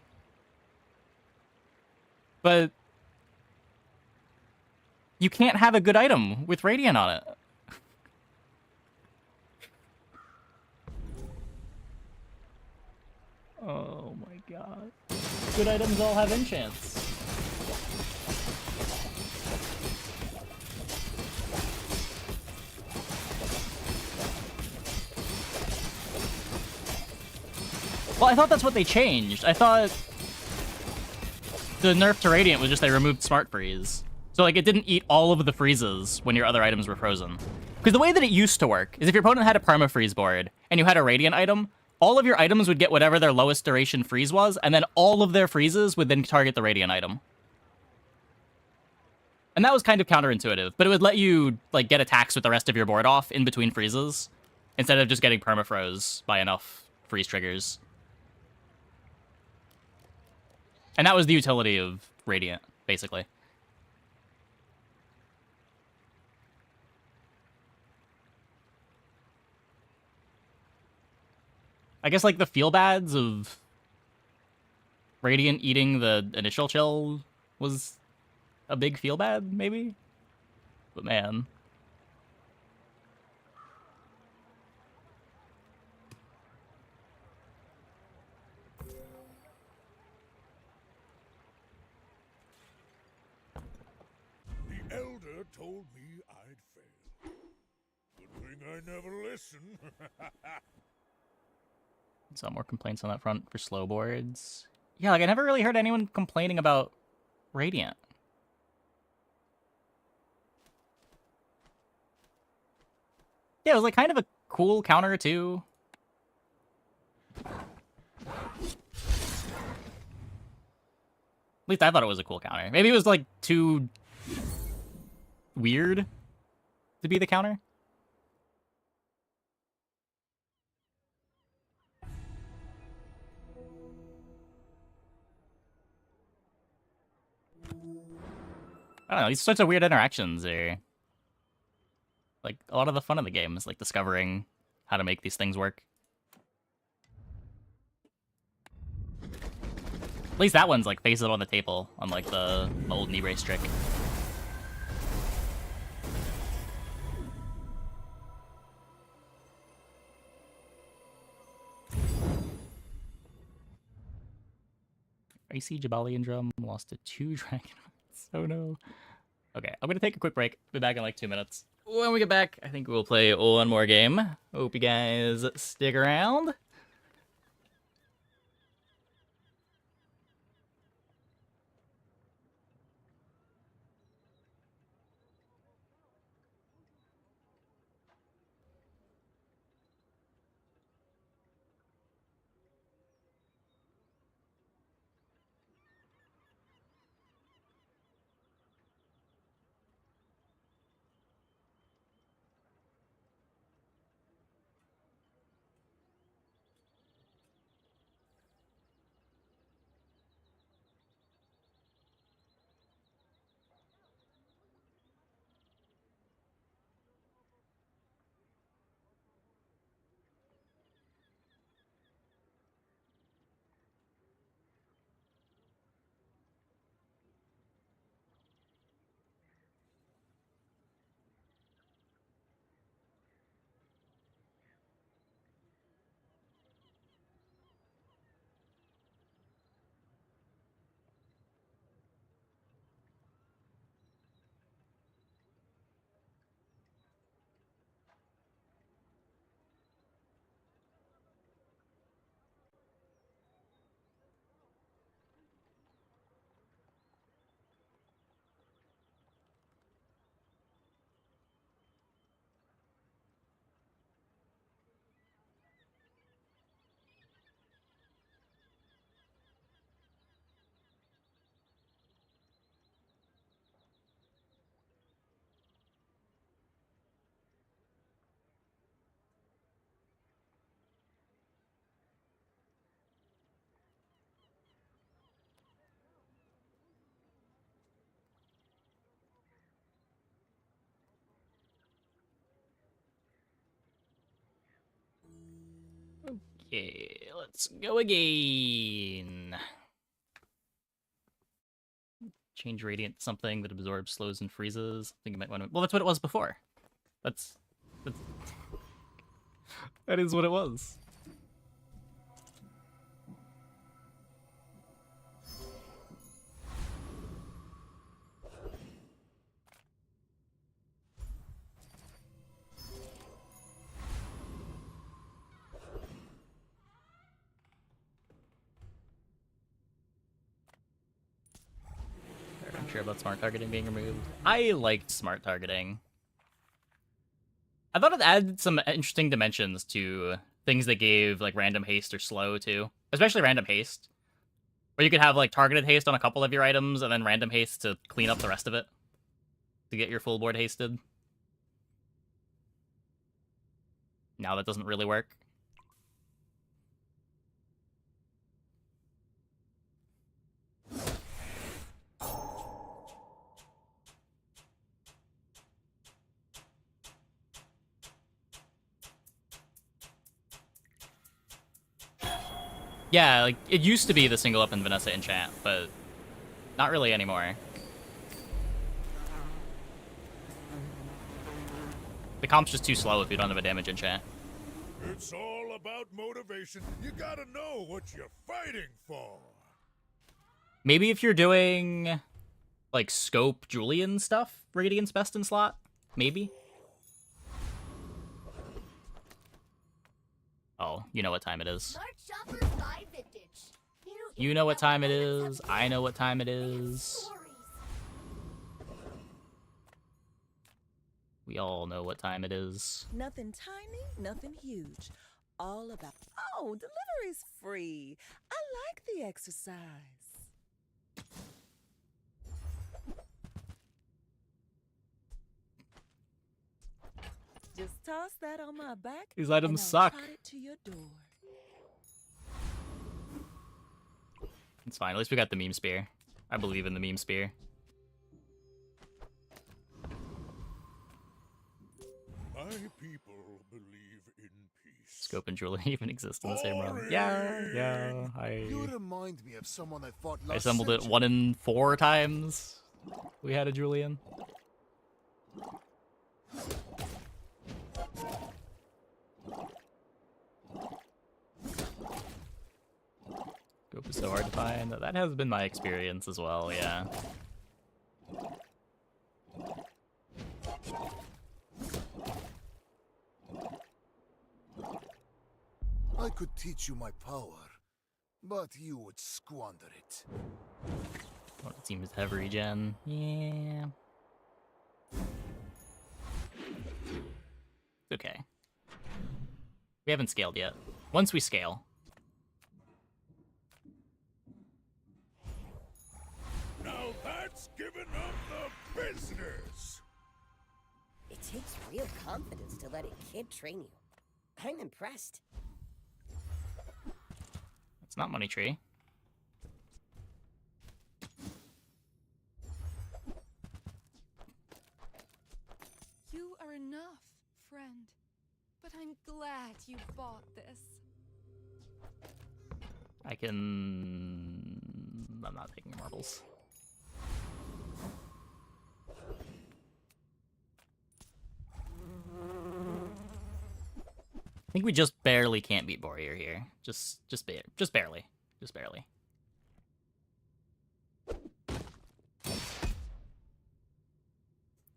But you can't have a good item with Radiant on it. Oh my god. Good items all have enchants. Well, I thought that's what they changed. I thought the nerf to Radiant was just they removed Smart Freeze. So, like, it didn't eat all of the freezes when your other items were frozen. Because the way that it used to work is if your opponent had a perma-freeze board and you had a Radiant item, all of your items would get whatever their lowest duration freeze was, and then all of their freezes would then target the Radiant item. And that was kind of counterintuitive, but it would let you, like, get attacks with the rest of your board off in between freezes, instead of just getting perma-froze by enough freeze triggers. And that was the utility of Radiant, basically. I guess, like, the feel-bads of Radiant eating the initial chill was a big feel-bad, maybe? But man. The Elder told me I'd fail. Good thing I never listened. Saw more complaints on that front for slow boards. Yeah, like, I never really heard anyone complaining about Radiant. Yeah, it was, like, kind of a cool counter, too. At least I thought it was a cool counter. Maybe it was, like, too weird to be the counter. I don't know, these sorts of weird interactions are, like, a lot of the fun of the game is, like, discovering how to make these things work. At least that one's, like, face it on the table, unlike the old knee brace trick. Icy Jabalian Drum lost to 2 Dragon Hearts. Oh no. Okay, I'm gonna take a quick break. Be back in like 2 minutes. When we get back, I think we'll play one more game. Hope you guys stick around. Okay, let's go again. Change radiant to something that absorbs, slows, and freezes. I think you might want to. Well, that's what it was before. That's that is what it was. I'm sure about smart targeting being removed. I liked smart targeting. I thought it added some interesting dimensions to things that gave like random haste or slow too, especially random haste, where you could have like targeted haste on a couple of your items and then random haste to clean up the rest of it to get your full board hasted. Now that doesn't really work. Yeah, like, it used to be the single up in Vanessa enchant, but not really anymore. The comp's just too slow if you don't have a damage enchant. It's all about motivation. You gotta know what you're fighting for. Maybe if you're doing, like, scope Julian stuff, Radiant's best in slot? Maybe? Oh, you know what time it is. Smart shoppers buy vintage. You know what time it is. I know what time it is. We all know what time it is. Nothing tiny, nothing huge. All about. Oh, delivery's free. I like the exercise. Just toss that on my back. These items and I'll suck. trot it to your door. It's fine. At least we got the meme spear. I believe in the meme spear. My people believe in peace. Scope and Julian even exist in the same run. Yeah. You remind me of someone I fought I last assembled it century. 1 in 4 times. We had a Julian. Scope is so hard to find. That has been my experience as well, yeah. I could teach you my power, but you would squander it. Oh, it seems to have regen. Yeah. It's okay. We haven't scaled yet. Once we scale. Now that's giving up the business. It takes real confidence to let a kid train you. I'm impressed. It's not Money Tree. You are enough, friend. But I'm glad you bought this. I'm not taking marbles. I think we just barely can't beat Warrior here. Just barely. Just barely.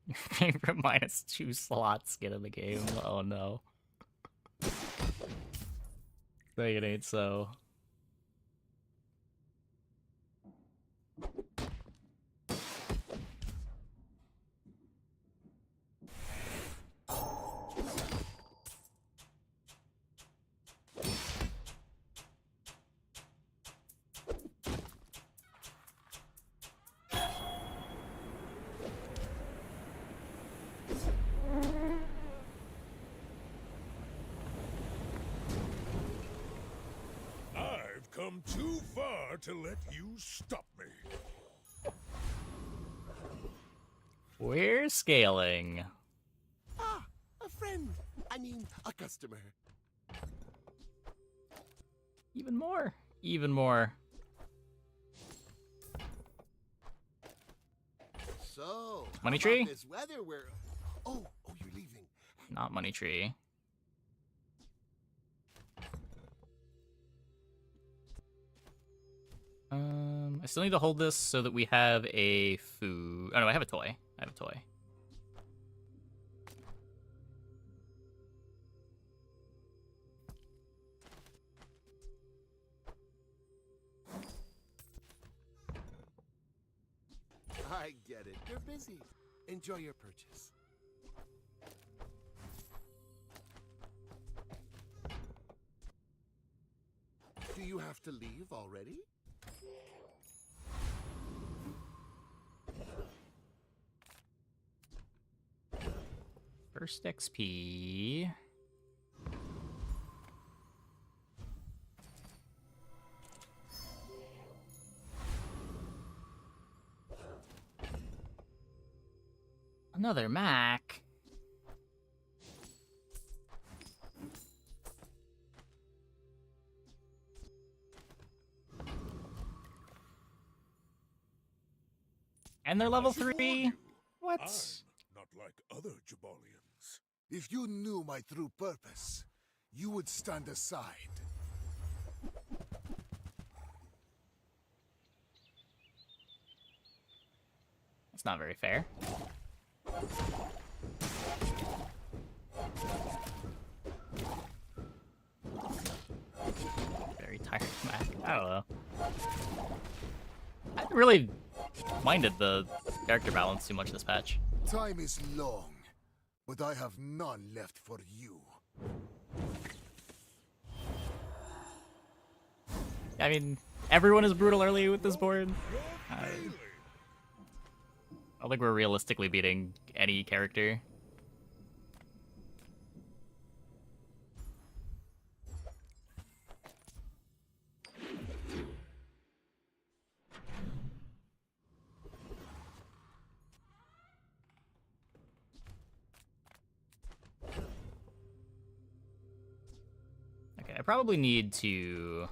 Your favorite -2 slot skin in the game? Oh no. Dang, it ain't so. I've come too far to let you stop me. We're scaling. Ah, a friend. I mean, a customer. Even more. Even more. So, Money how tree? about this weather where... Oh, you're leaving. Not money tree. I still need to hold this so that we have a food. Oh no, I have a toy. I have a toy. I get it. You're busy. Enjoy your purchase. Do you have to leave already? First XP. Another Mac. And they're level 3. What? I'm not like other Jabalians. If you knew my true purpose, you would stand aside. That's not very fair. Very tired Mac. I don't know. I really minded the character balance too much this patch. Time is long, but I have none left for you. I mean, everyone is brutal early with this board. I don't think we're realistically beating any character. Okay, I probably need to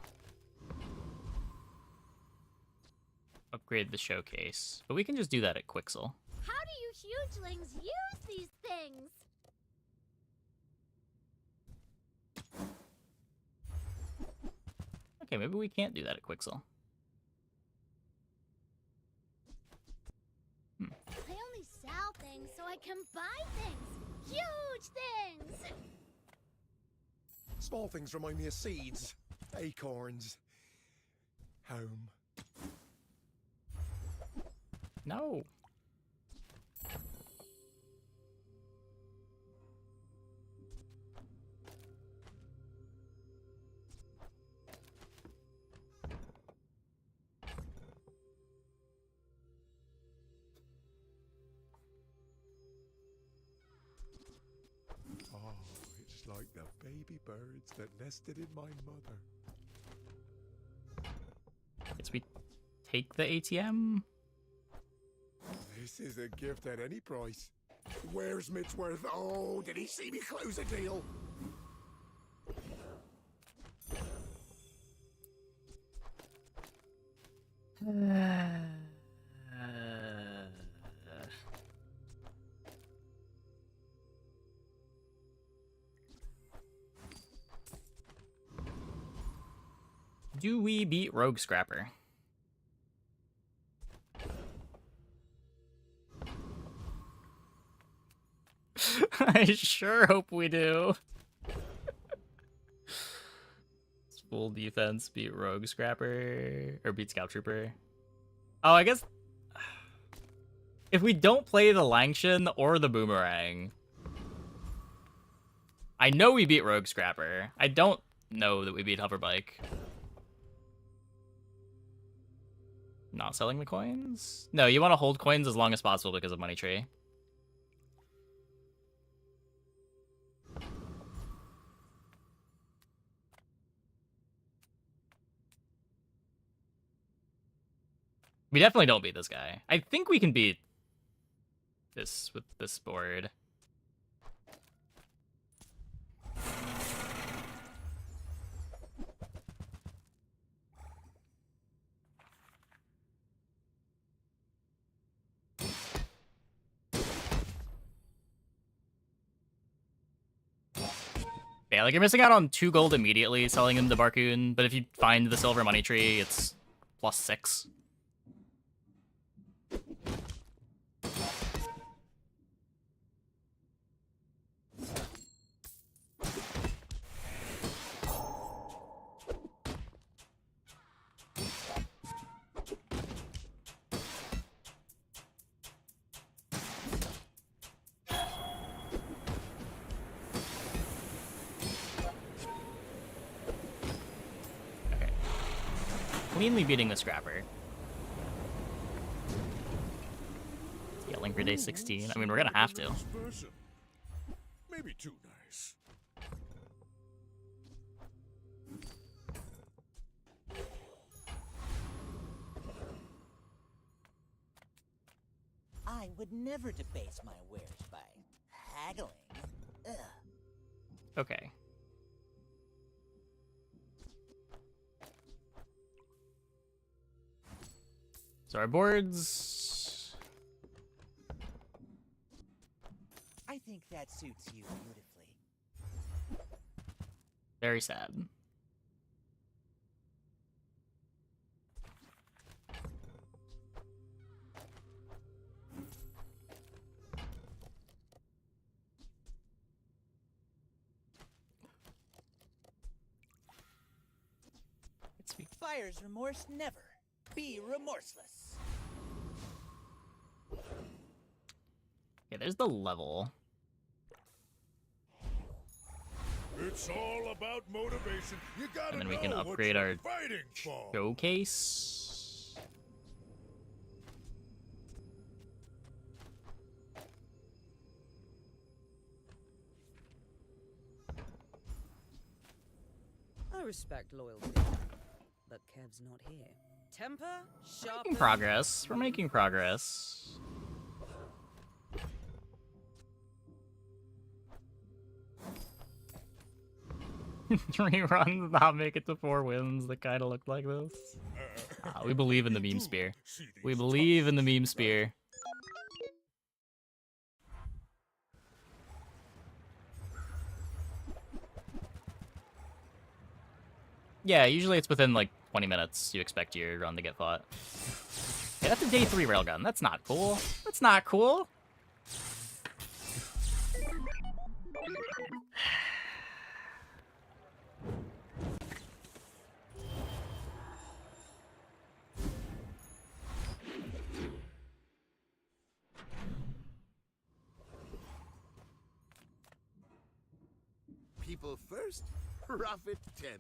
upgrade the showcase, but we can just do that at Quixel. How do you hugelings use these things? Okay, maybe we can't do that at Quixel. I only sell things so I can buy things. Huge things! Small things remind me of seeds, acorns, home. No. Oh, it's like the baby birds that nested in my mother. Guess we take the ATM. This is a gift at any price. Where's Mitsworth? Oh, did he see me close a deal? Do we beat Rogue Scrapper? I sure hope we do. Full defense beat Rogue Scrapper or beat Scout Trooper. Oh, I guess if we don't play the Langshan or the Boomerang, I know we beat Rogue Scrapper. I don't know that we beat Hoverbike. Not selling the coins? No, you want to hold coins as long as possible because of Money Tree. We definitely don't beat this guy. I think we can beat this with this board. Yeah, like you're missing out on 2 gold immediately selling him to Barcoon, but if you find the silver money tree, it's +6. Cleanly beating the scrapper. Yelling for day 16. I mean, we're gonna have to. Maybe too nice. I would never debase my wares by haggling. Ugh. Okay. So our boards... I think that suits you beautifully. Very sad. Buyer's remorse never. Be remorseless. Yeah, there's the level. It's all about motivation. You gotta And then we can upgrade our showcase. I respect loyalty, but Kev's not here. Temper, sharp. Making progress. We're making progress. Reruns not make it to 4 wins that kind of looked like this. We believe in the meme spear. We believe in the meme spear. Yeah, usually it's within like 20 minutes you expect your run to get fought. Yeah, that's a day 3 railgun. That's not cool. That's not cool. People first, profit 10th.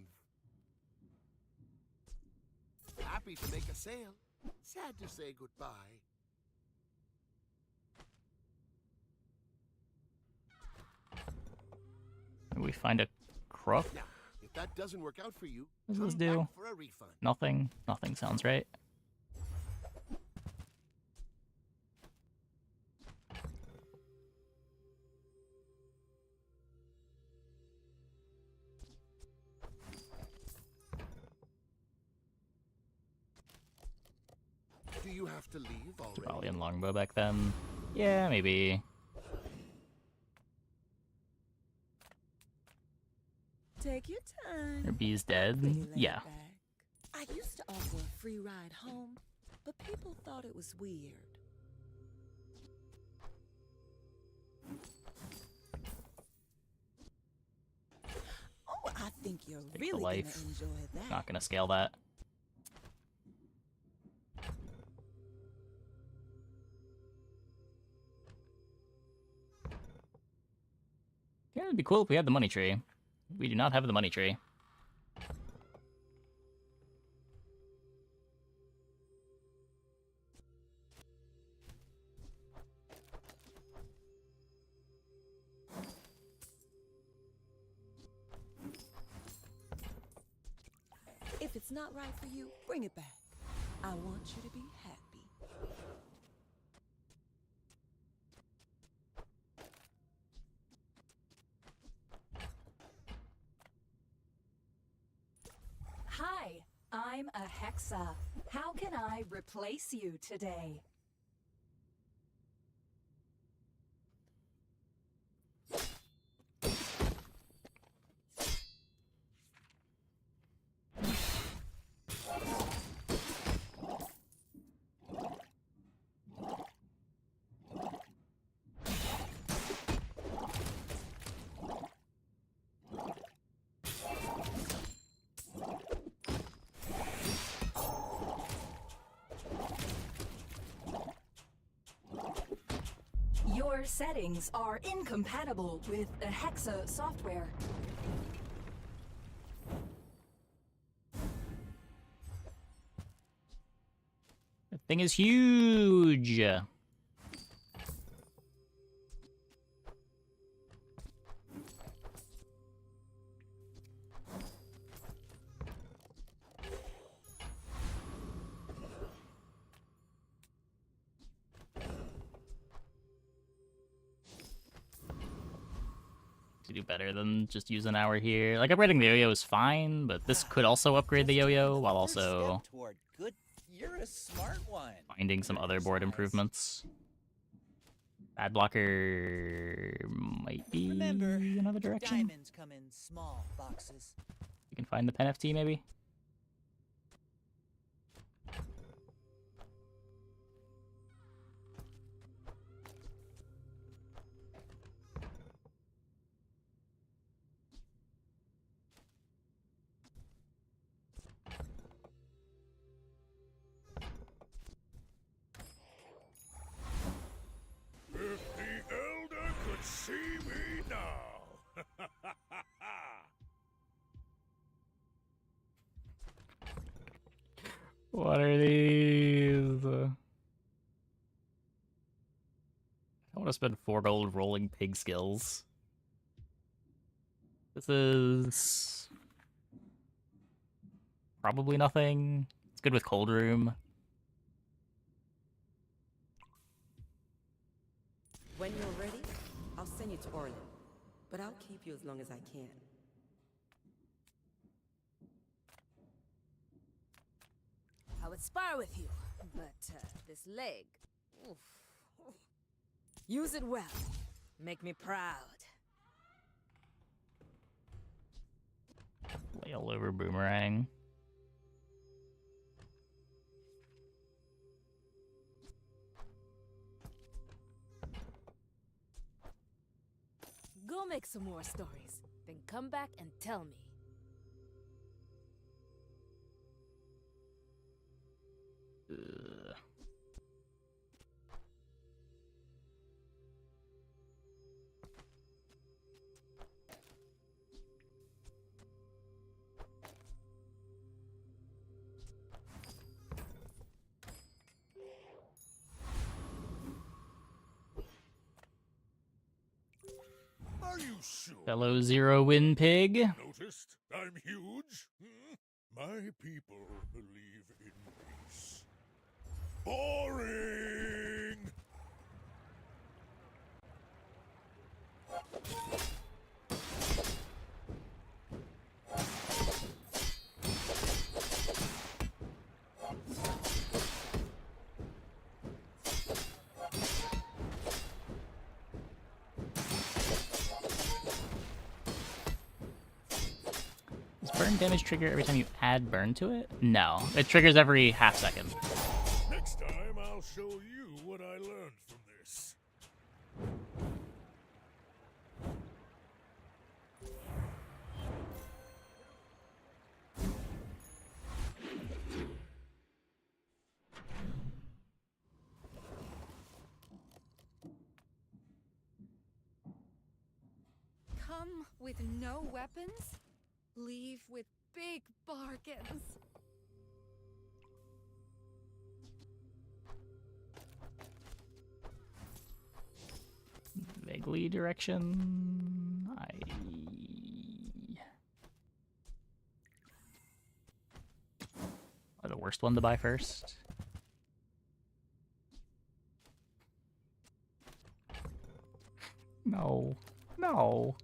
Happy to make a sale. Sad to say goodbye. We find a crook. Now, if that doesn't work out for you, What does this come do? back for a refund. Nothing. Nothing sounds right. Do you have to leave already? Probably in longbow back then. Yeah, maybe. Take your time. Or B's dead. Pretty laid Yeah. back. I used to offer a free ride home, but people thought it was weird. Oh, I think you're Take the really gonna life. enjoy that. Not gonna scale that. Yeah, it'd be cool if we had the money tree. We do not have the money tree. If it's not right for you, bring it back. I want you to be happy. Hi, I'm a Hexa. How can I replace you today? Your settings are incompatible with the Hexa software. The thing is huge. To do better than just use an hour here. Like, upgrading the yo-yo is fine, but this could also upgrade the yo-yo while also You're a smart one. finding some other board improvements. Bad blocker might be another direction. Diamonds come in small boxes. You can find the pen FT maybe. If the Elder could see me now! What are these? I want to spend 4 gold rolling pig skills. This is probably nothing. It's good with cold room. When you're ready, I'll send you to Orlin. But I'll keep you as long as I can. I would spar with you, but this leg. Oof. Use it well. Make me proud. Flail over boomerang. Go make some more stories, then come back and tell me. Ugh. Are you sure? Fellow zero win pig. Noticed I'm huge? Hmm? My people believe in peace. Boring! Does burn damage trigger every time you add burn to it? No, it triggers every half second. Next time I'll show you what I learned from this. Come with no weapons, leave with big bargains. Vaguely direction. Or the worst one to buy first. No. No.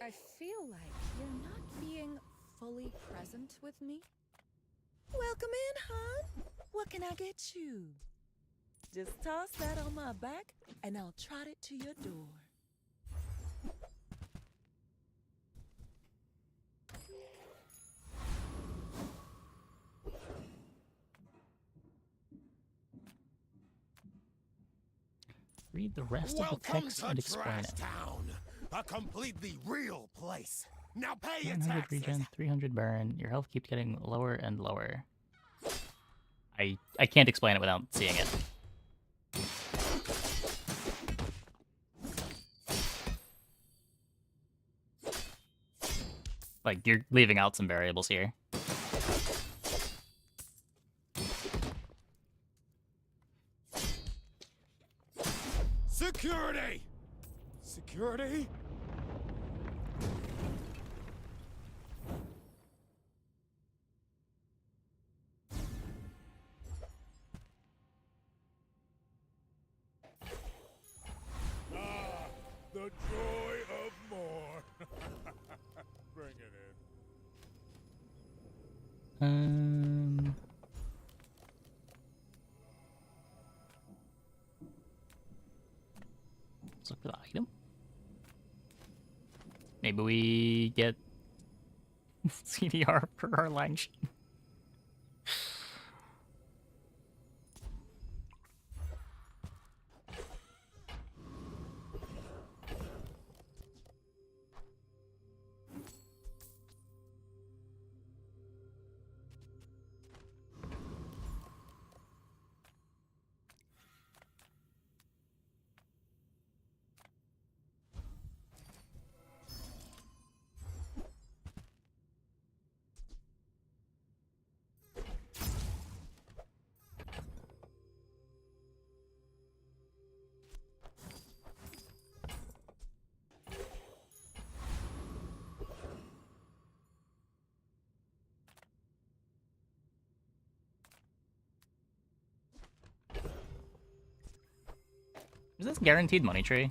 I feel like you're not being fully present with me. Welcome in, hon. What can I get you? Just toss that on my back, and I'll trot it to your door. Read the rest of the text and explain it. Town, a completely real place. Now pay your 900 taxes. regen, 300 burn. Your health keeps getting lower and lower. I can't explain it without seeing it. Like, you're leaving out some variables here. Security! Security? Ah, the joy of more. Bring it in. Let's look for the item. Maybe we get CDR for our Langshin. Is this guaranteed money tree?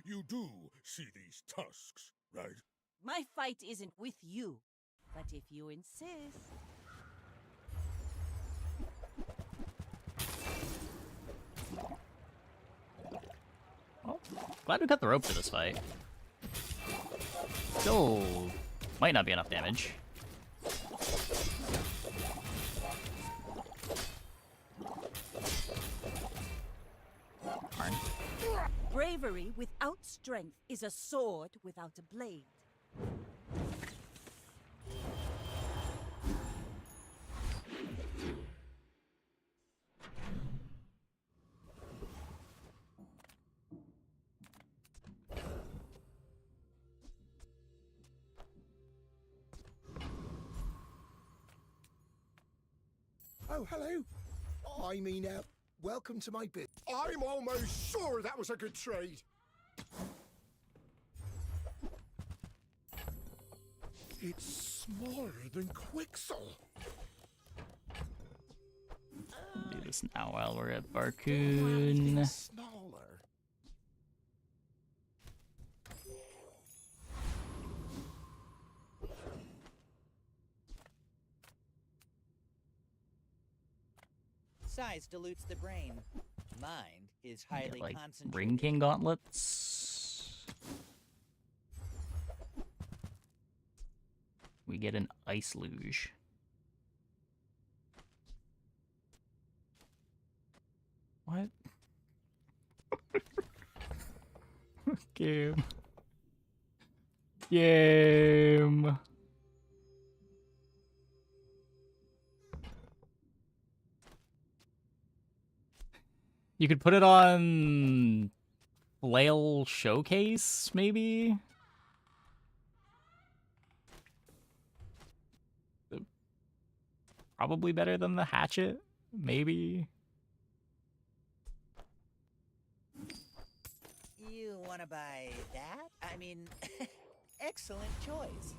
You do see these tusks, right? My fight isn't with you, but if you insist. Oh, glad we cut the rope for this fight. Still might not be enough damage. Darn. Bravery without strength is a sword without a blade. Oh, hello. I mean, welcome to my bit. I'm almost sure that was a good trade. It's smaller than Quixel. Do this now while we're at Barcoon. Smaller. Size dilutes the brain. Mind is highly Get, like, concentrated. Ring King gauntlets. We get an ice luge. What? Game. Game. You could put it on Flail Showcase, maybe? Probably better than the hatchet, maybe? You want to buy that? I mean, excellent choice.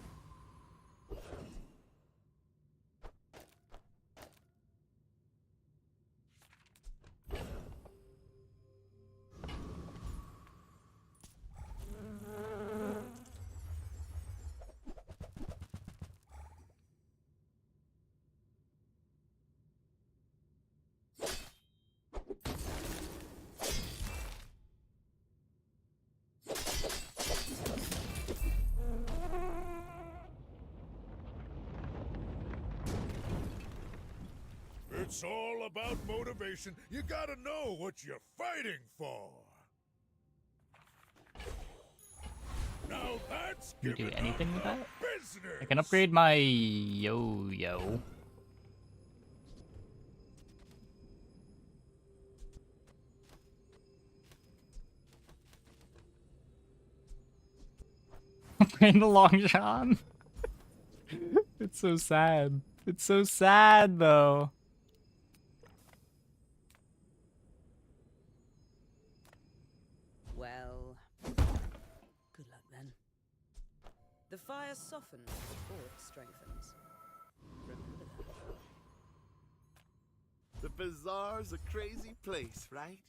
It's all about motivation. You gotta know what you're fighting for. Now that's Can we do anything with that? business. I can upgrade my yo-yo. Upgrade the long john. It's so sad. It's so sad though. Well, good luck then. The fire softens before it strengthens. Remember that. The bazaar's a crazy place, right?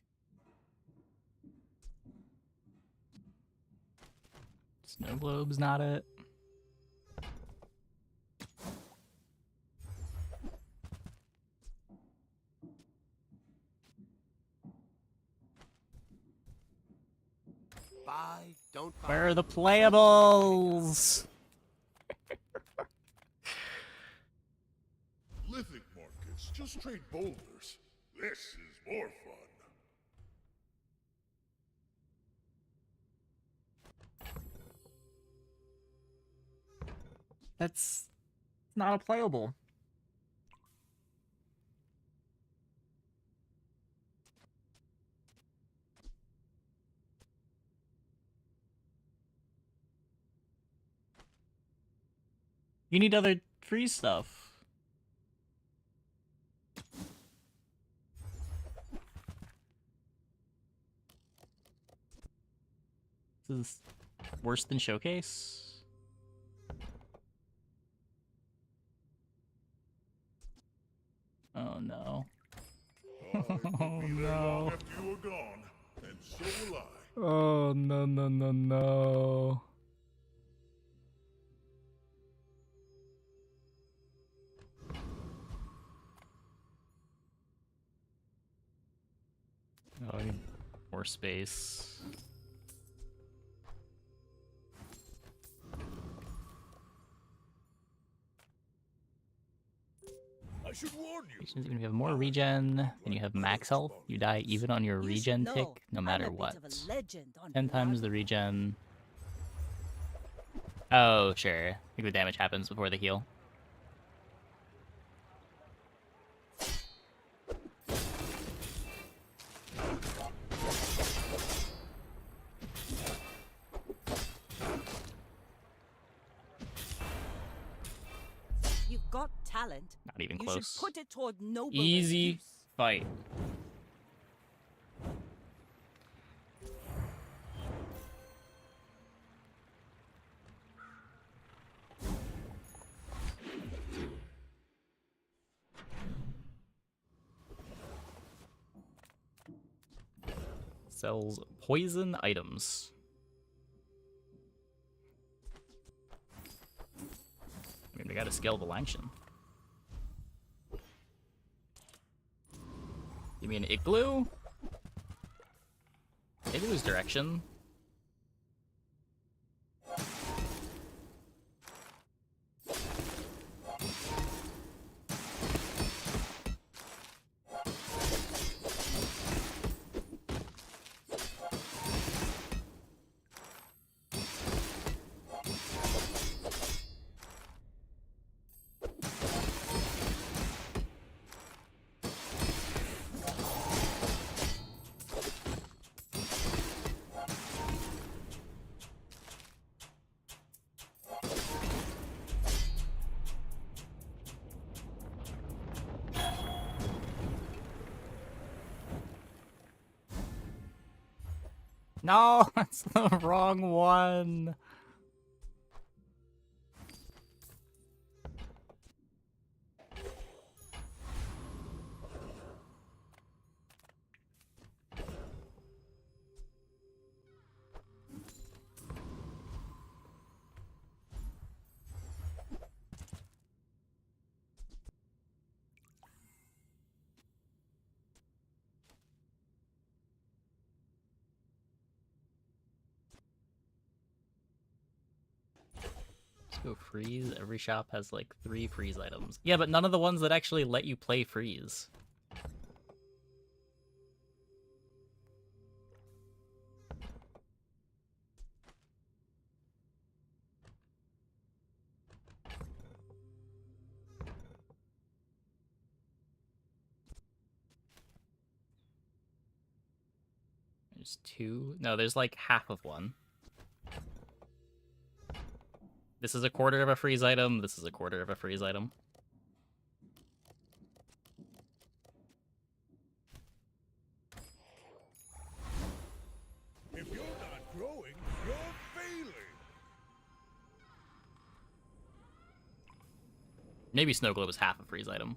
Snow globe's not it. Buy, don't buy. Where are the playables? Lithic markets just trade boulders. This is more fun. That's not a playable. You need other free stuff. This is worse than Showcase. Oh no. Oh no. After you were gone, and so will I. Oh no no no no. Oh, I need more space. I should warn you. Even if you have more regen than you have max health, you die even on your regen tick, no matter what. 10 times the regen. Oh, sure. I think the damage happens before the heal. You've got talent. Not even You close. should put it toward noble Easy use. fight. Sells poison items. I mean, we got a scalable action. You mean igloo? Igloo's direction. No, that's the wrong one. Go freeze. Every shop has like 3 freeze items. Yeah, but none of the ones that actually let you play freeze. There's 2. No, there's like half of one. This is a quarter of a freeze item. This is a quarter of a freeze item. If you're not growing, you're failing. Maybe snow globe is half a freeze item.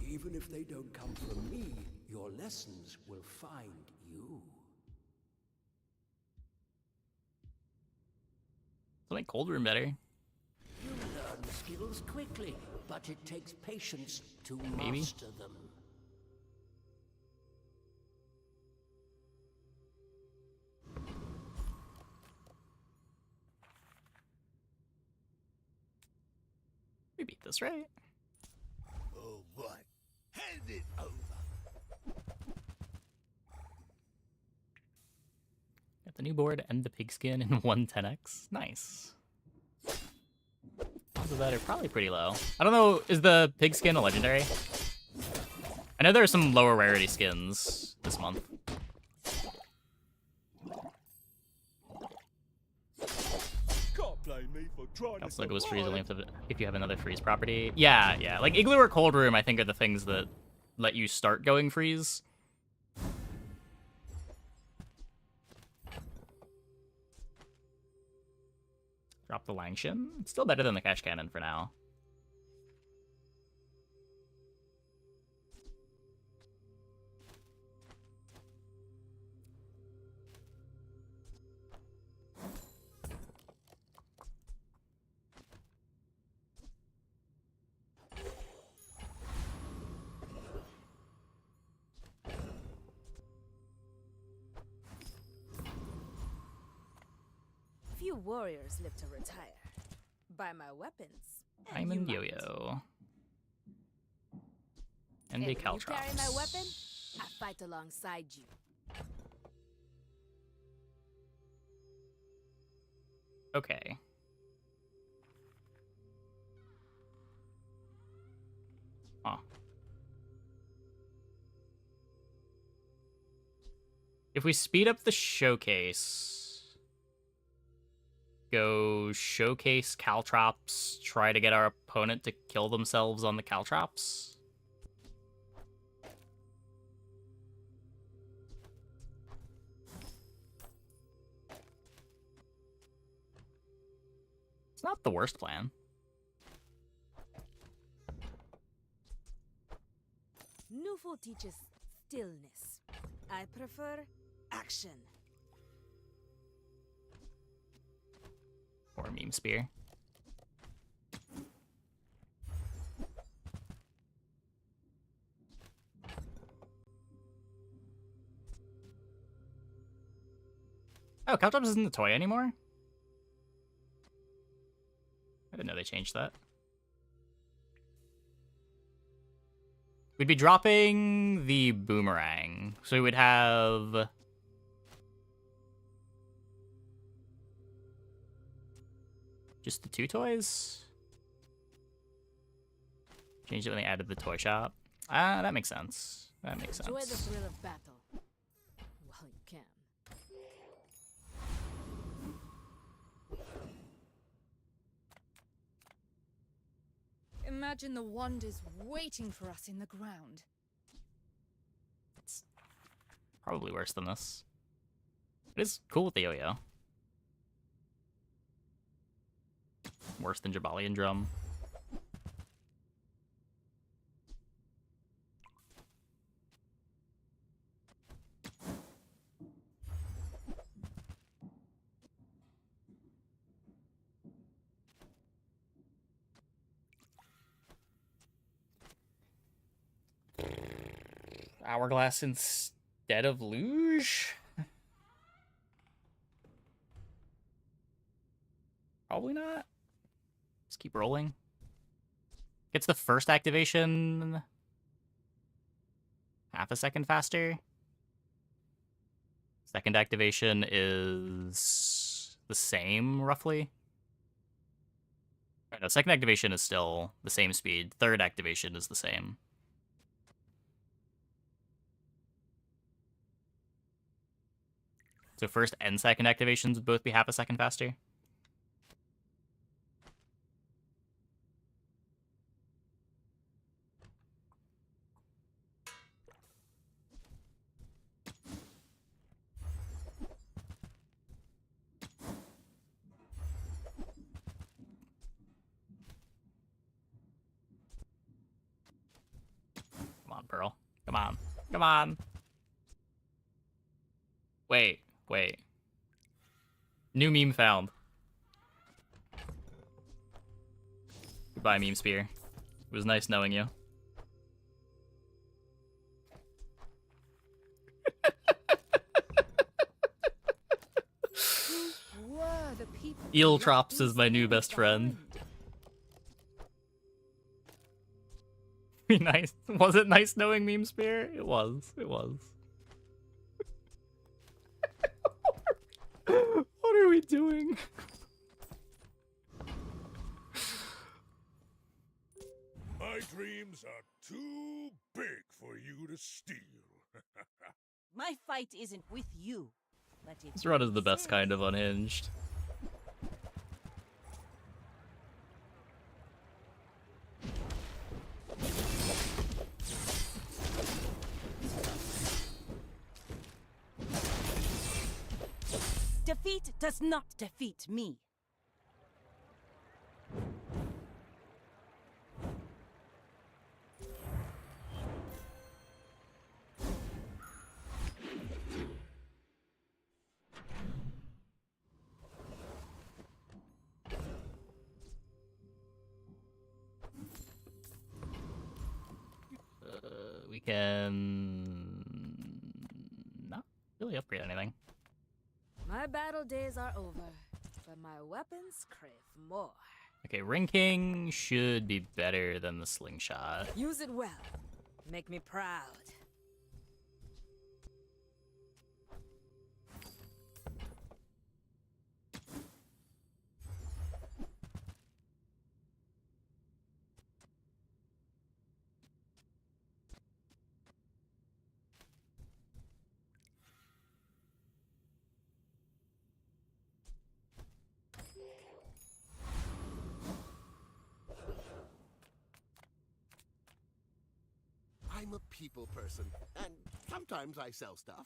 Even if they don't come from me, your lessons will find you. Let's make cold room better. You learn skills quickly, but it takes patience to Maybe. master them. We beat this, right? Oh, what? Hand it over. Got the new board and the pigskin in 110x. Nice. Odds of that are probably pretty low. I don't know, is the pigskin a legendary? I know there are some lower rarity skins this month. Can't blame me for trying Also goes freeze only if you have another freeze property. Yeah, yeah. Like Igloo or Cold Room, I think, are the things that let you start going freeze. Drop the Langshin. It's still better than the Cash Cannon for now. Few warriors live to retire. Buy my weapons. Diamond Yo-Yo. And Hey, a when you Caltrops. carry my weapon, I fight alongside you. Okay. Huh. If we speed up the showcase, go showcase Caltrops, try to get our opponent to kill themselves on the Caltrops. It's not the worst plan. Nufo teaches stillness. I prefer action. Or Meme Spear. Oh, Caltrops isn't a toy anymore? I didn't know they changed that. We'd be dropping the boomerang. So we would have... just the 2 toys? Changed it when they added the toy shop. Ah, that makes sense. That makes Enjoy the sense. thrill of battle. While you can. Imagine the wonders waiting for us in the ground. It's probably worse than this. It is cool with the yo-yo. Worse than Jabalian Drum. Hourglass instead of Luge? Probably not. Let's keep rolling. Gets the first activation half a second faster. Second activation is the same, roughly. No, second activation is still the same speed. Third activation is the same. So first and second activations would both be half a second faster. Come on, Pearl. Come on. Come on. Wait. New meme found. Goodbye, meme spear. It was nice knowing you. Eeltrops is my new best friend. Be nice. Was it nice knowing meme spear? It was. It was. What are we doing? My dreams are too big for you to steal. My fight isn't with you, but This run is the best kind of unhinged. Defeat does not defeat me. We can not really upgrade anything. My battle days are over, but my weapons crave more. Okay, Ring King should be better than the slingshot. Use it well. Make me proud. I'm a people person, and sometimes I sell stuff.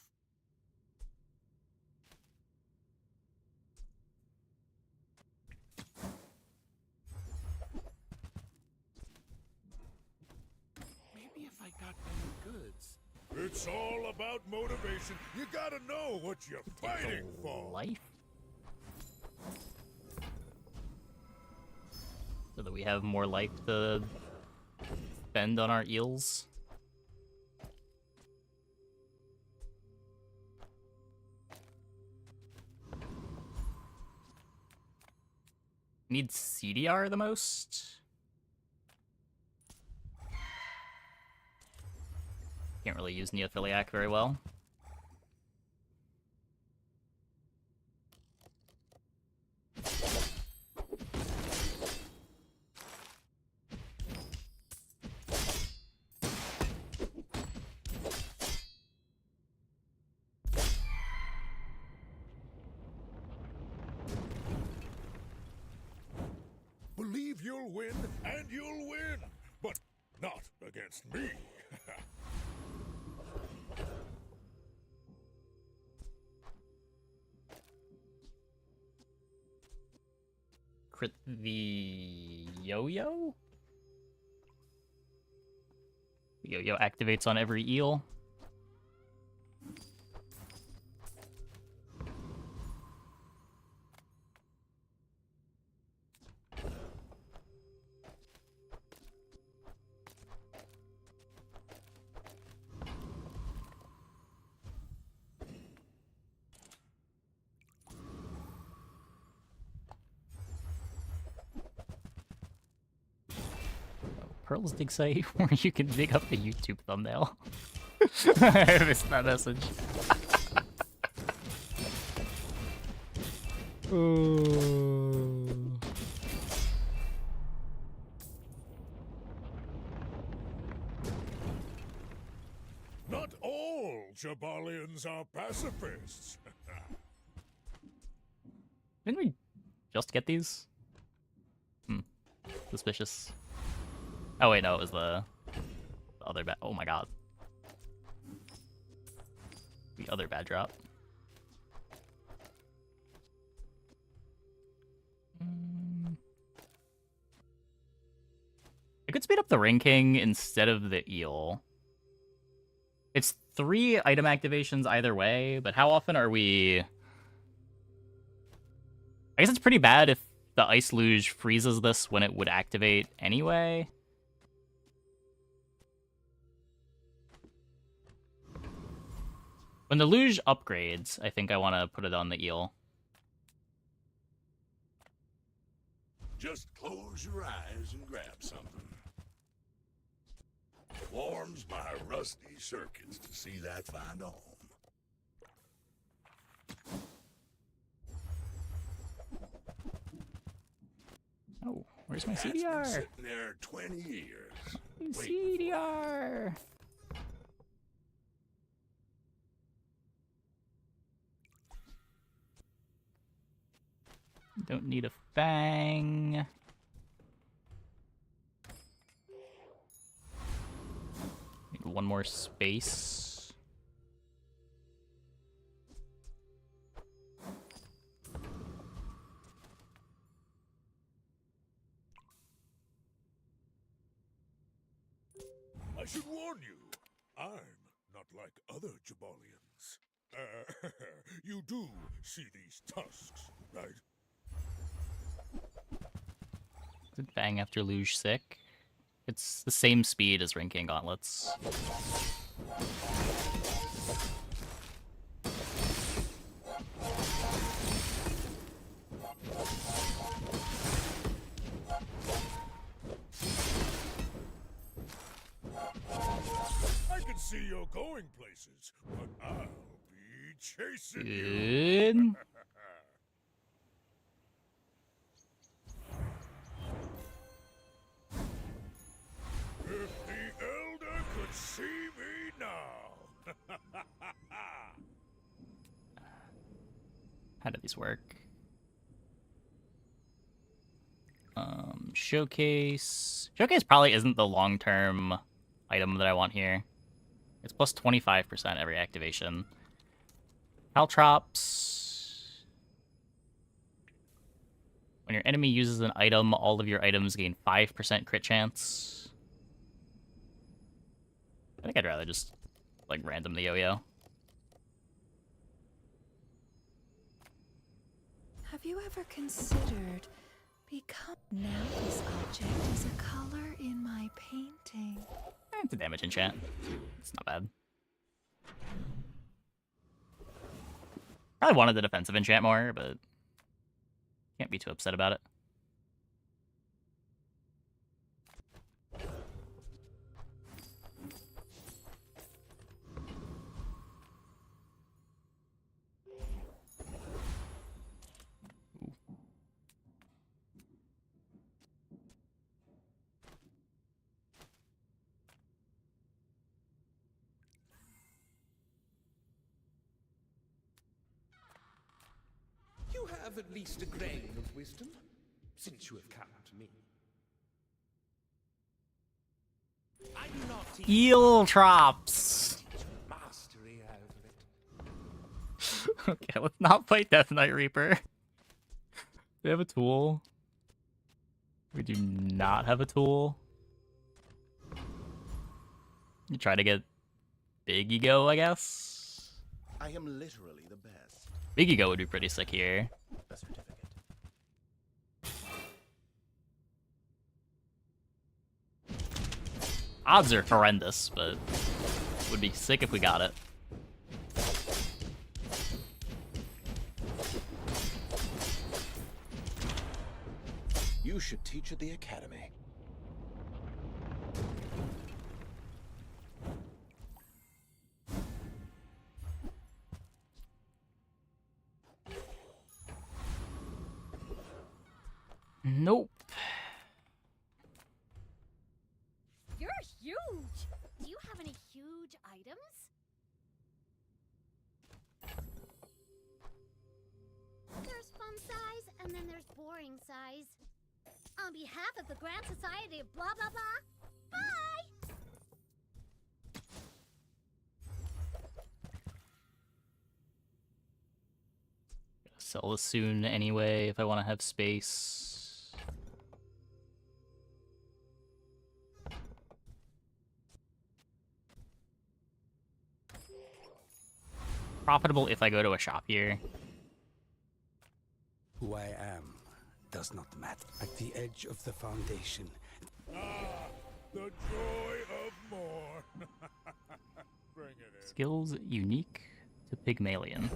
Maybe if I got better goods. It's all about motivation. You gotta know what you're fighting for. Life? So that we have more life to spend on our eels. Need CDR the most? Can't really use Neophiliac very well. Believe you'll win, and you'll win. But not against me. Crit the yo-yo? Yo-yo activates on every eel. Pearl's dig site where you can dig up a YouTube thumbnail. I missed that message. Ooh. Not all Jabalians are pacifists. Didn't we just get these? Suspicious. Oh wait, no, it was the other bad. Oh my god. The other bad drop. I could speed up the Ring King instead of the eel. It's 3 item activations either way, but how often are we... I guess it's pretty bad if the Ice Luge freezes this when it would activate anyway. When the Luge upgrades, I think I want to put it on the eel. Just close your eyes and grab something. Warms my rusty circuits to see that find a home. Oh, where's my That's been CDR? sitting there 20 years. CDR. Don't need a fang. Need one more space. I should warn you, I'm not like other Jabalians. You do see these tusks, right? Is it Fang after Luge sick? It's the same speed as Ring King Gauntlets. I can see you're going places, but I'll be chasing you. Good. If the Elder could see me now. How do these work? Showcase. Showcase probably isn't the long-term item that I want here. It's plus 25% every activation. Caltrops. When your enemy uses an item, all of your items gain 5% crit chance. I think I'd rather just, like, random the yo-yo. Have you ever considered become... Now this object is a color in my painting. It's a damage enchant. It's not bad. Probably wanted the defensive enchant more, but can't be too upset about it. You have at least a grain of wisdom, since you have come to me. I do not teach Eel Trops! mastery over it. Okay, let's not fight Death Knight Reaper. Do we have a tool? We do not have a tool. You try to get Big Ego, I guess? I am literally the best. Big Ego would be pretty sick here. A certificate. Odds are horrendous, but would be sick if we got it. You should teach at the academy. Nope. You're huge! Do you have any huge items? There's fun size, and then there's boring size. On behalf of the Grand Society of blah blah blah, bye! Sell this soon anyway if I want to have space. Profitable if I go to a shop here. Who I am does not matter. At the edge of the foundation. Ah, the joy of more. Bring it in. Skills unique to Pygmalion.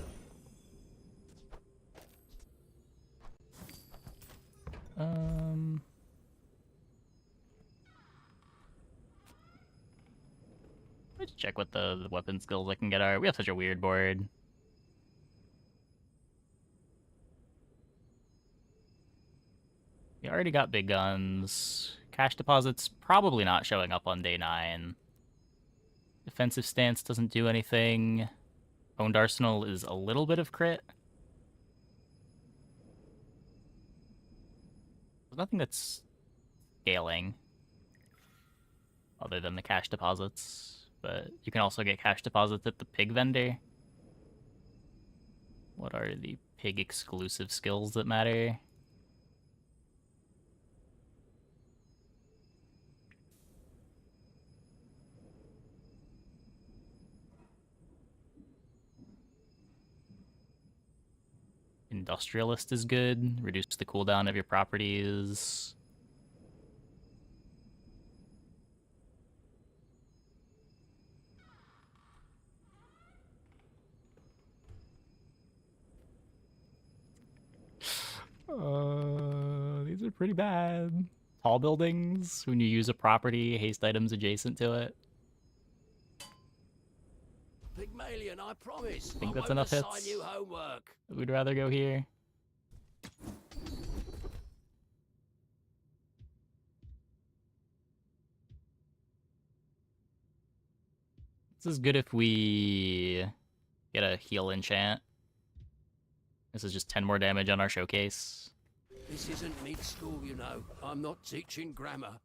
Let's check what the weapon skills I can get are. We have such a weird board. We already got big guns. Cash deposits probably not showing up on day 9. Defensive stance doesn't do anything. Owned arsenal is a little bit of crit. There's nothing that's scaling other than the cash deposits. But you can also get cash deposits at the pig vendor. What are the pig exclusive skills that matter? Industrialist is good. Reduce the cooldown of your properties. These are pretty bad. Tall buildings, when you use a property, haste items adjacent to it. Pygmalion, I promise. I think that's won't enough assign hits. you homework. We'd rather go here. This is good if we get a heal enchant. This is just 10 more damage on our showcase. This isn't mid-school, you know. I'm not teaching grammar.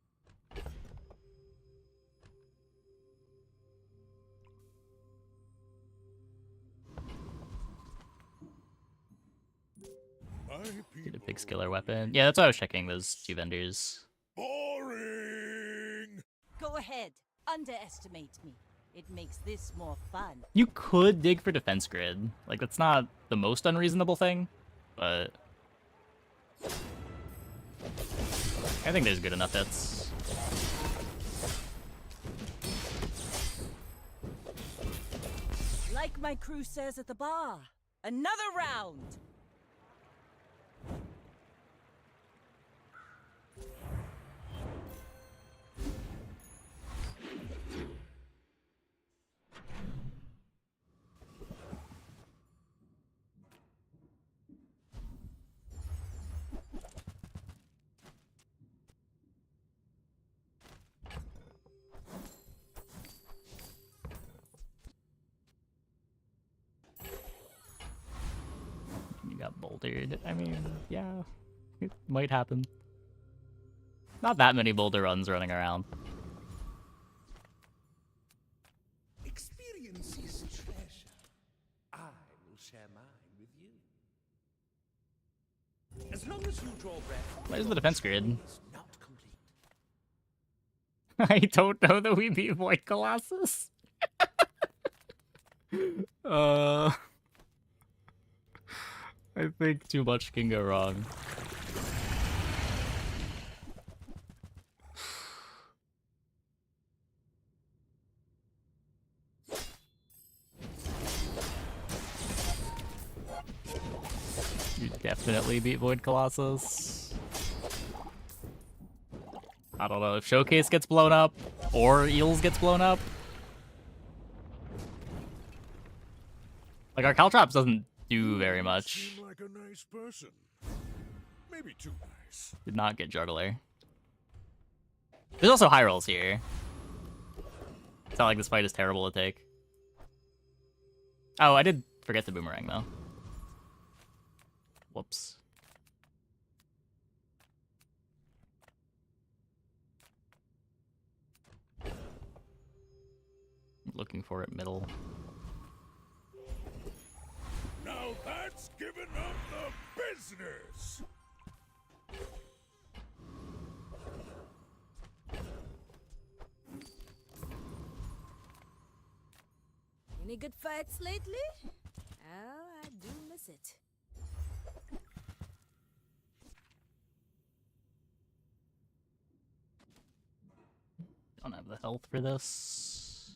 Get a big skiller weapon. Yeah, that's why I was checking those two vendors. Boring! Go ahead. Underestimate me. It makes this more fun. You could dig for defense grid. Like, that's not the most unreasonable thing, but I think there's good enough hits. Like my crew says at the bar, another round. You got bouldered. I mean, yeah, it might happen. Not that many boulder runs running around. Experience is treasure. I will share mine with you. As long as you draw breath. Where's the defense grid? Not complete. I don't know that we beat Void Colossus. I think too much can go wrong. You definitely beat Void Colossus. I don't know if Showcase gets blown up or Eels gets blown up. Like, our Caltrops doesn't do very much. Seem like a nice person. Maybe Maybe too nice. Did not get juggler. There's also high rolls here. It's not like this fight is terrible to take. Oh, I did forget the boomerang though. Whoops. Looking for it middle. Now that's giving up the business! Any good fights lately? Oh, I do miss it. Don't have the health for this.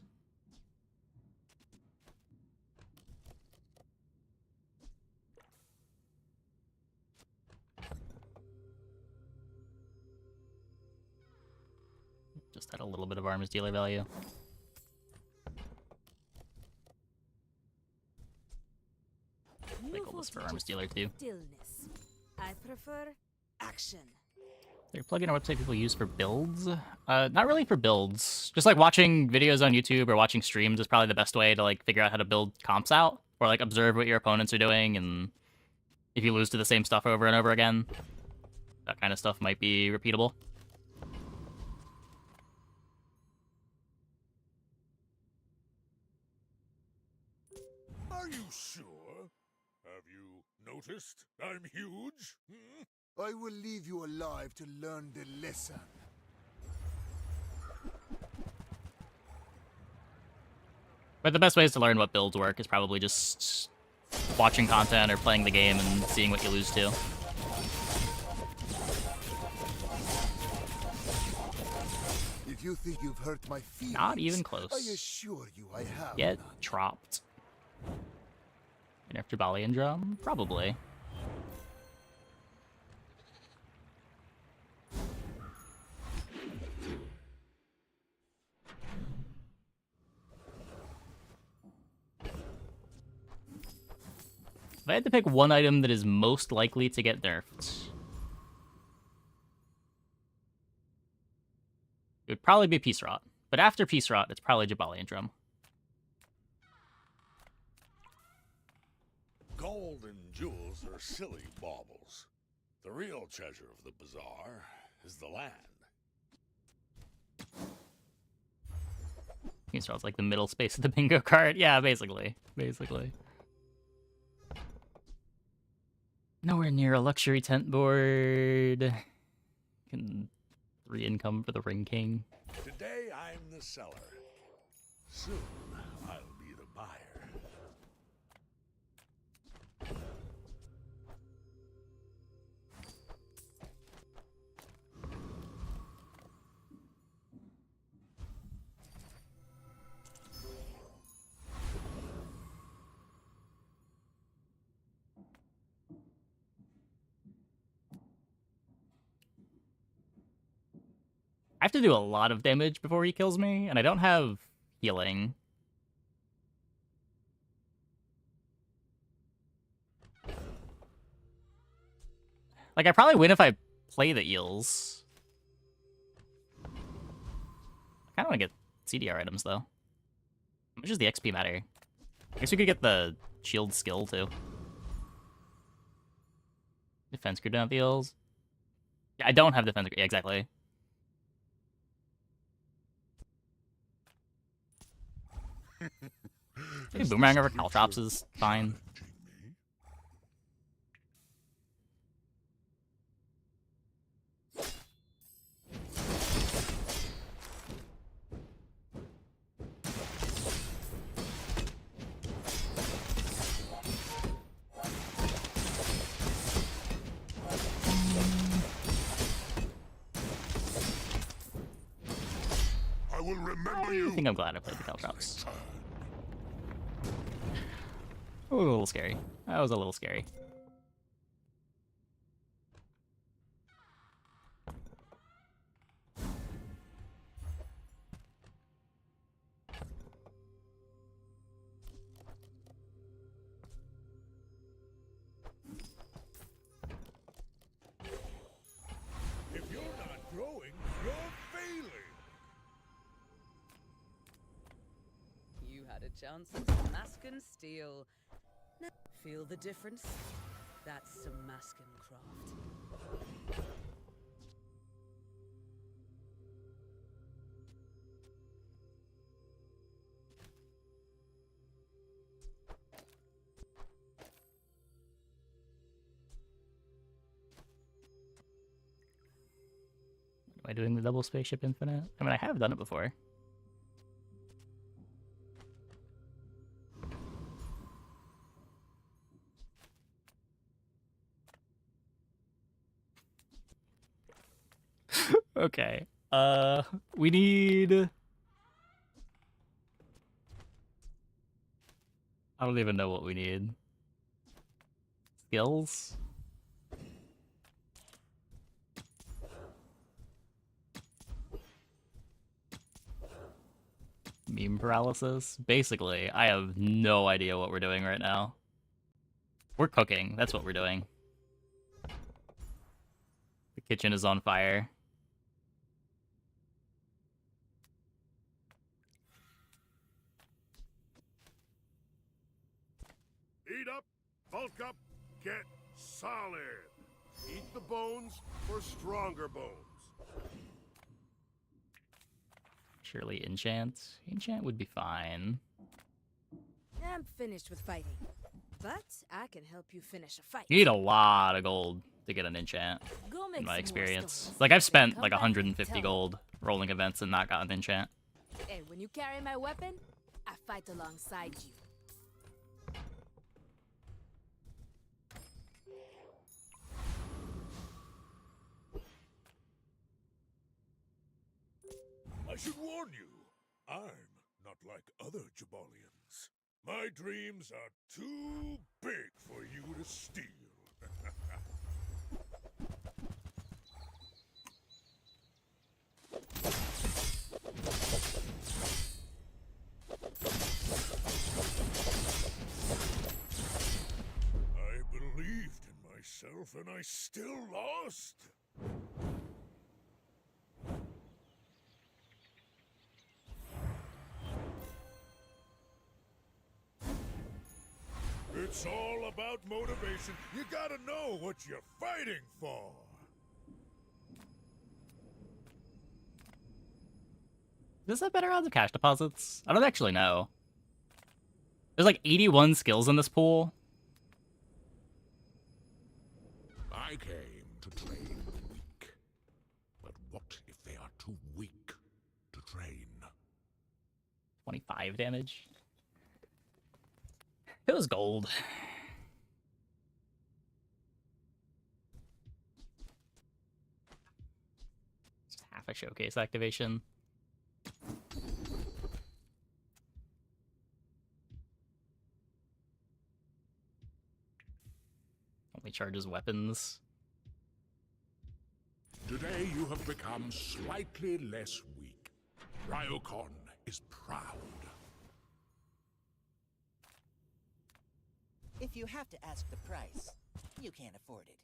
Just had a little bit of arms dealer value. Make all this for arms dealer too. Stillness. I prefer action. They're plugin or website people use for builds? Not really for builds. Just like watching videos on YouTube or watching streams is probably the best way to like figure out how to build comps out or like observe what your opponents are doing, and if you lose to the same stuff over and over again, that kind of stuff might be repeatable. Are you sure? Have you noticed I'm huge? Hmm? I will leave you alive to learn the lesson. But the best ways to learn what builds work is probably just watching content or playing the game and seeing what you lose to. If you think you've hurt my feelings, Not even close. I assure you I have. Get dropped. And after Balian Drum? Probably. If I had to pick one item that is most likely to get nerfed, it would probably be Peace Rot. But after Peace Rot, it's probably Jabalian Drum. Gold and jewels are silly baubles. The real treasure of the bazaar is the land. Peace Rot's like the middle space of the bingo card. Yeah, basically. Basically. Nowhere near a luxury tent board. Can 3 income for the Ring King. Today I'm the seller. Soon I'll be the buyer. I have to do a lot of damage before he kills me, and I don't have healing. Like, I probably win if I play the eels. I kind of want to get CDR items, though. How much does the XP matter? I guess we could get the shield skill, too. Defense grid down the eels. Yeah, I don't have defense grid. Yeah, exactly. Maybe boomerang over Caltrops is fine. I will remember you. I think I'm glad I played the Caltrops. A little scary. That was a little scary. throwing, you're failing. You had a chance at mask and steel. Now, feel the difference? That's some masking craft. Am I doing the double spaceship infinite? I mean, I have done it before. Okay. We need... I don't even know what we need. Skills? Meme paralysis? Basically, I have no idea what we're doing right now. We're cooking. That's what we're doing. The kitchen is on fire. Eat up, bulk up, get solid. Eat the bones for stronger bones. Surely enchant. Enchant would be fine. I'm finished with fighting, but I can help you finish a fight. You need a lot of gold to get an enchant, Go make in my some more experience. stones. Like, I've Then spent come like back and 150 tell me. gold rolling events and not gotten an enchant. And when you carry my weapon, I fight alongside you. I should warn you, I'm not like other Jabalians. My dreams are too big for you to steal. I believed in myself and I still lost. It's all about motivation. You gotta know what you're fighting for. Does that better odds of cash deposits? I don't actually know. There's like 81 skills in this pool. I came to train the weak. But what if they are too weak to train? 25 damage. It was gold. Just half a showcase activation. Only charges weapons. Today you have become slightly less weak. Ryokon is proud. If you have to ask the price, you can't afford it.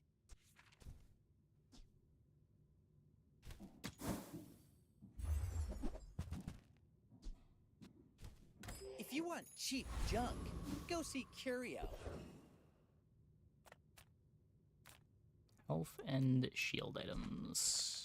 If you want cheap junk, go see Curio. Health and shield items.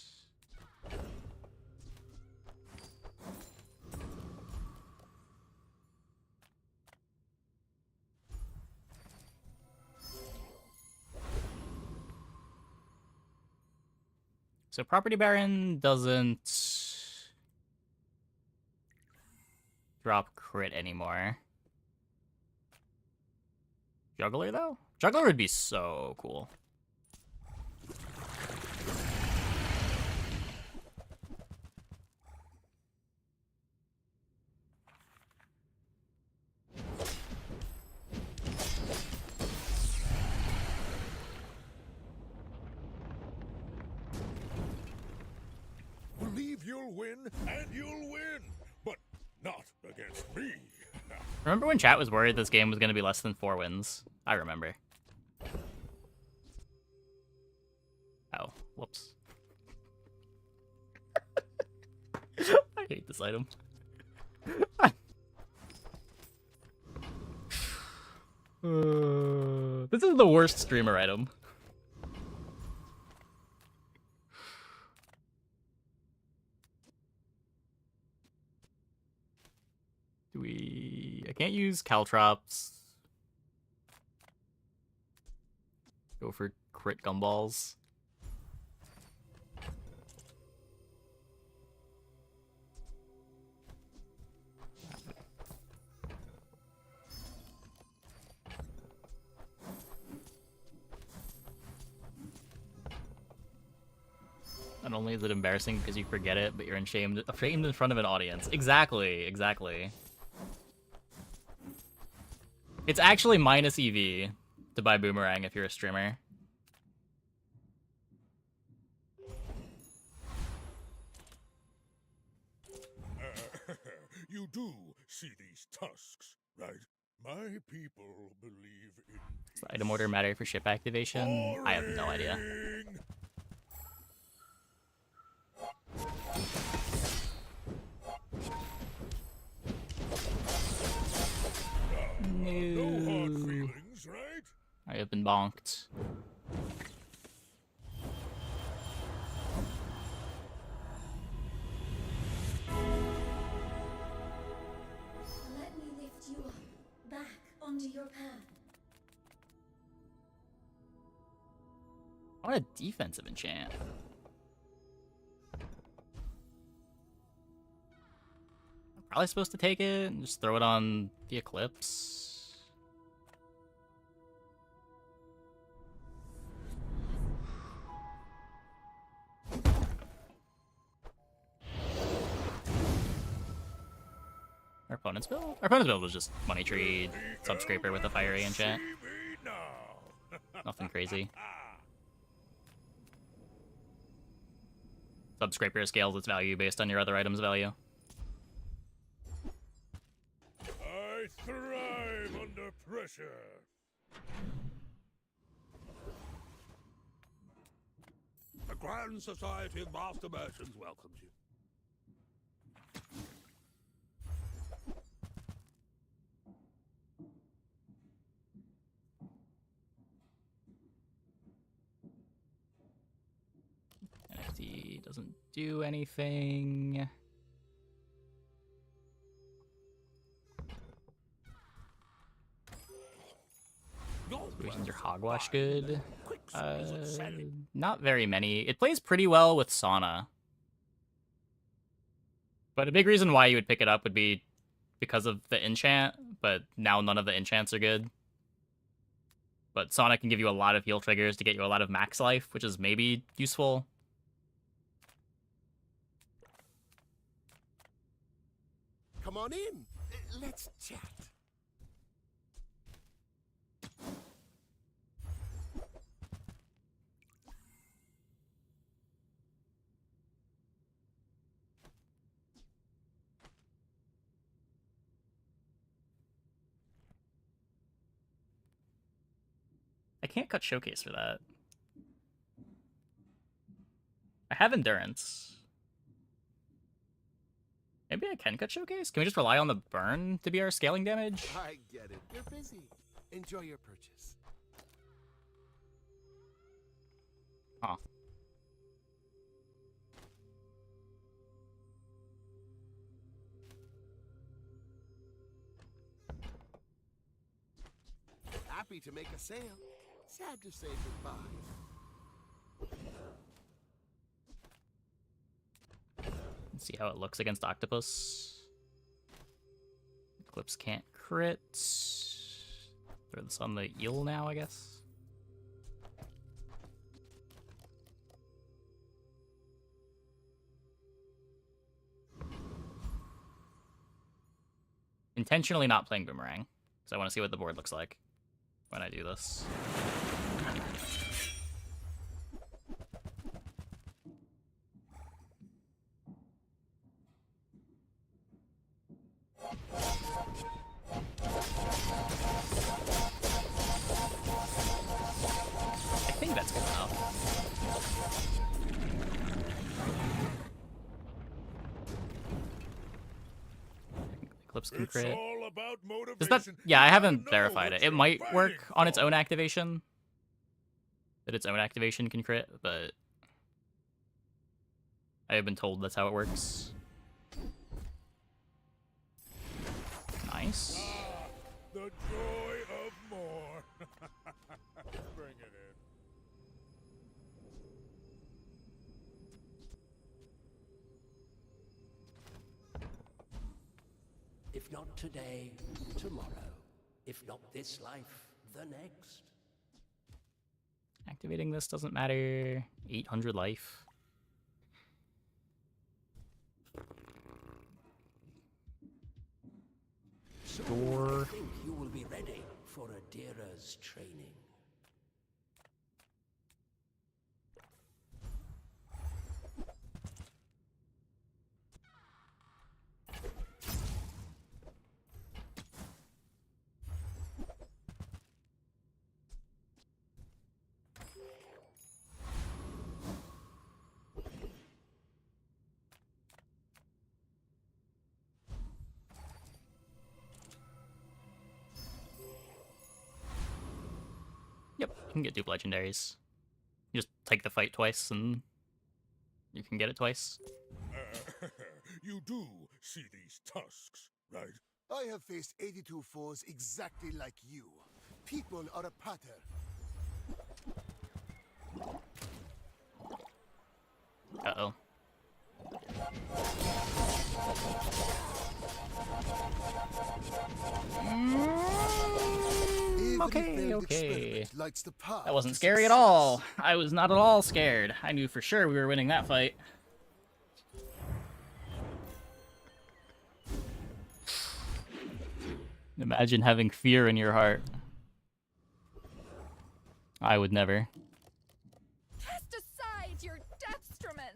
So Property Baron doesn't drop crit anymore. Juggler, though? Juggler would be so cool. Believe you'll win, and you'll win. But not against me. Remember when chat was worried this game was going to be less than 4 wins? I remember. Oh, whoops. hate this item. This is the worst streamer item. I can't use caltrops. Go for crit gumballs. Not only is it embarrassing because you forget it, but you're ashamed in front of an audience. Exactly, exactly. It's actually minus EV to buy Boomerang if you're a streamer. You do see these tusks, right? My people believe in Does the item order matter for ship activation? I have no idea. No hard feelings, right? I have been bonked. Let me lift you up, back onto your path. I want a defensive enchant. I'm probably supposed to take it and just throw it on the Eclipse. Our opponent's build? Our opponent's build was just money tree, subscraper with a fiery enchant. Nothing crazy. Subscraper scales its value based on your other item's value. I thrive under pressure. The Grand Society of Master Merchants welcomes you. NFT doesn't do anything. Situations are hogwash good. Not very many. It plays pretty well with Sauna. But a big reason why you would pick it up would be because of the enchant, but now none of the enchants are good. But Sauna can give you a lot of heal triggers to get you a lot of max life, which is maybe useful. Come on in. Let's chat. I can't cut Showcase for that. I have Endurance. Maybe I can cut Showcase? Can we just rely on the burn to be our scaling damage? I get it. You're busy. Enjoy your purchase. Huh. Happy to make a sale. Sad to say goodbye. Let's see how it looks against Octopus. Eclipse can't crit. Throw this on the eel now, I guess. Intentionally not playing Boomerang, because I want to see what the board looks like when I do this. I think that's good enough. Eclipse can It's crit. all about Does that? motivation. Yeah, I You haven't gotta know verified what it. It you're might work fighting on its for. own activation. That its own activation can crit, but I have been told that's how it works. Nice. Ah, the joy of more. Bring it in. If not today, tomorrow. If not this life, the next. Activating this doesn't matter. 800 life. Soon, I think you will be ready for Adira's training. Yep, you can get dupe legendaries. You just take the fight twice and you can get it twice. You do see these tusks, right? I have faced 82 foes exactly like you. People are a pattern. Uh-oh. Okay. That wasn't scary at all. I was not at all scared. I knew for sure we were winning that fight. Imagine having fear in your heart. I would never. Cast aside your deathstruments!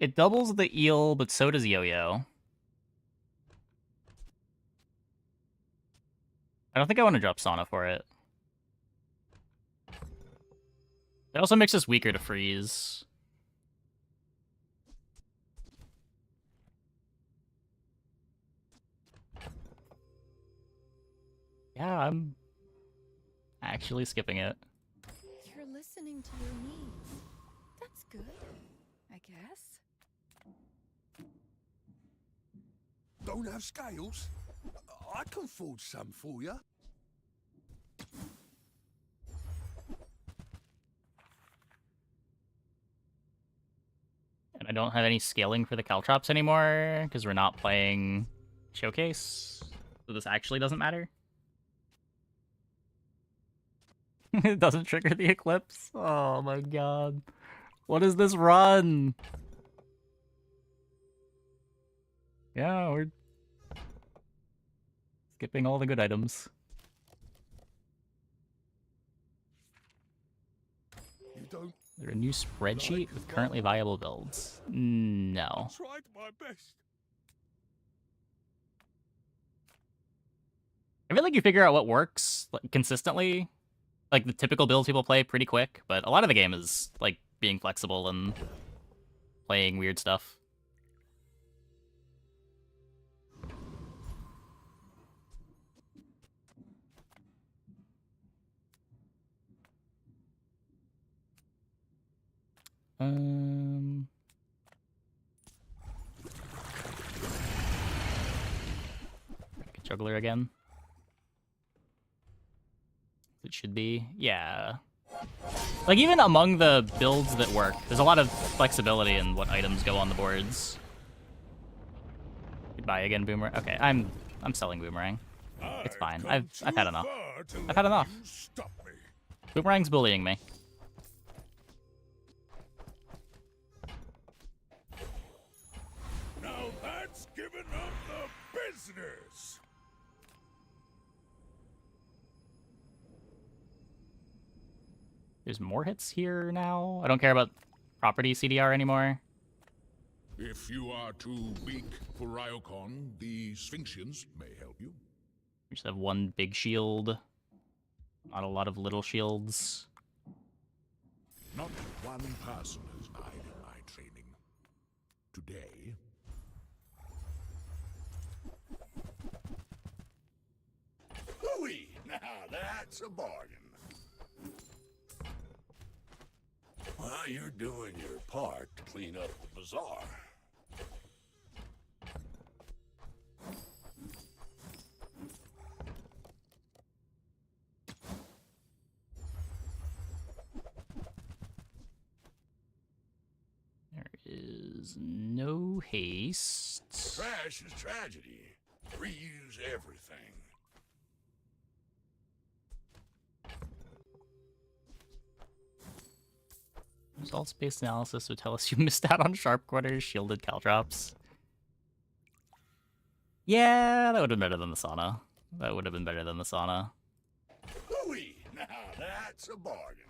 It doubles the eel, but so does Yo-Yo. I don't think I want to drop Sauna for it. It also makes us weaker to freeze. Yeah, I'm actually skipping it. You're listening to your needs. That's good, I guess. Don't have scales? I can forge some for you. And I don't have any scaling for the Caltrops anymore, because we're not playing Showcase. So this actually doesn't matter. It doesn't trigger the Eclipse. Oh my god. What is this run? Yeah, we're skipping all the good items. You don't. Is there a new spreadsheet with currently viable builds? No. Tried my best. I feel like you figure out what works like, consistently. Like the typical builds people play pretty quick, but a lot of the game is like being flexible and playing weird stuff. Juggler again. It should be, yeah. Like even among the builds that work, there's a lot of flexibility in what items go on the boards. Goodbye again, Boomerang. Okay, I'm selling Boomerang. It's fine. I've had enough. I've had enough. Boomerang's bullying me. Now that's giving up the business. There's more hits here now. I don't care about property CDR anymore. If you are too weak for Ryokon, the Sphinxians may help you. We just have one big shield. Not a lot of little shields. Not one person has died in my training. Today. Hooey! Now that's a bargain. Well, you're doing your part to clean up the bazaar. There is no haste. Trash is tragedy. Reuse everything. Results-based analysis would tell us you missed out on sharp corners, shielded caltrops. Yeah, that would have been better than the sauna. That would have been better than the sauna. Hooey! Now that's a bargain.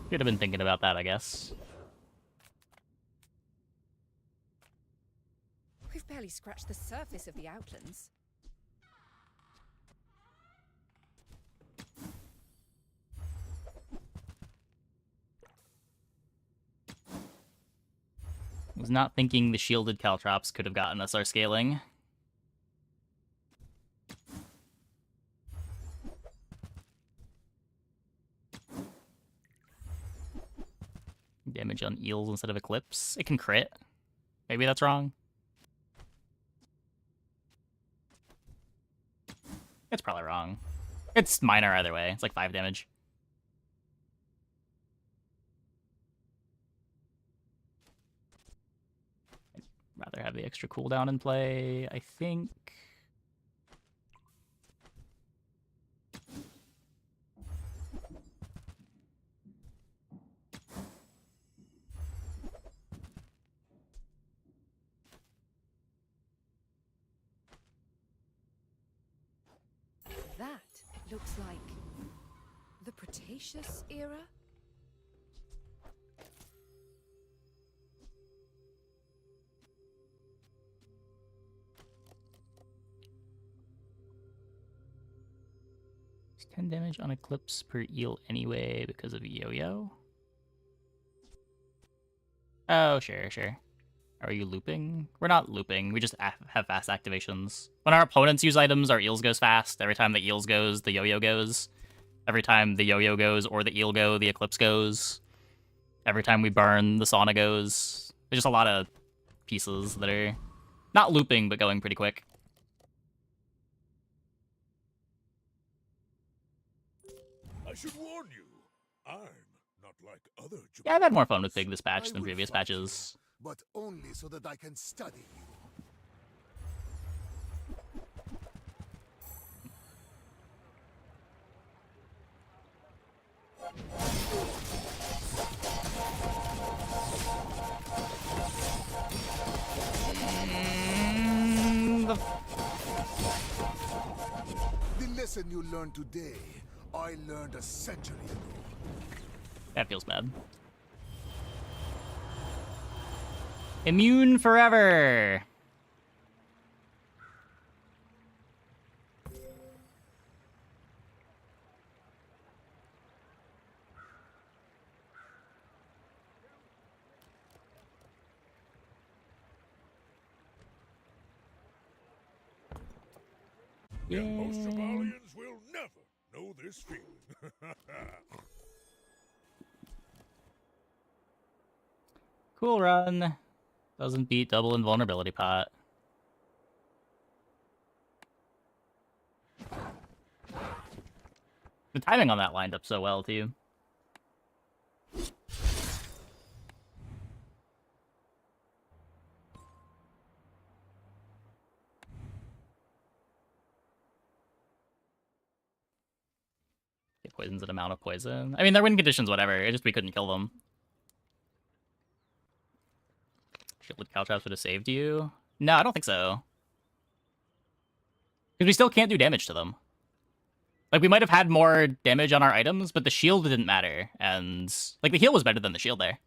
Could have been thinking about that, I guess. We've barely scratched the surface of the Outlands. Was not thinking the shielded caltrops could have gotten us our scaling. Damage on eels instead of eclipse. It can crit. Maybe that's wrong. It's probably wrong. It's minor either way. It's like 5 damage. I'd rather have the extra cooldown in play, I think. That looks like the Cretaceous era? It's 10 damage on eclipse per eel anyway because of yo-yo. Oh, sure. Are you looping? We're not looping. We just have fast activations. When our opponents use items, our eels goes fast. Every time the eels goes, the yo-yo goes. Every time the yo-yo goes or the eel go, the eclipse goes. Every time we burn, the sauna goes. There's just a lot of pieces that are not looping, but going pretty quick. I should warn you, I'm not like other Yeah, I've had more fun with Pig this patch than previous patches. But only so that I can study you. The lesson you learned today, I learned a century ago. That feels bad. Immune forever! Yeah, most Jabalians will never know this feeling. Cool run. Doesn't beat double invulnerability pot. The timing on that lined up so well, too. Get poisons an amount of poison. I mean, their win conditions, whatever. It's just we couldn't kill them. Shielded Caltrops would have saved you? No, I don't think so. Because we still can't do damage to them. Like, we might have had more damage on our items, but the shield didn't matter. And, like, the heal was better than the shield there.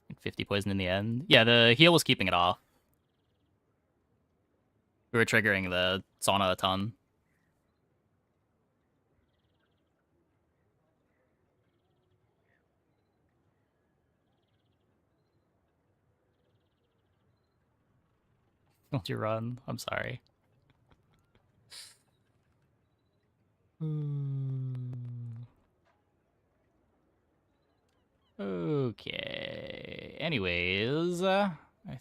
And 50 poison in the end. Yeah, the heal was keeping it off. We were triggering the sauna a ton. Don't you run? I'm sorry. Okay. Anyways, I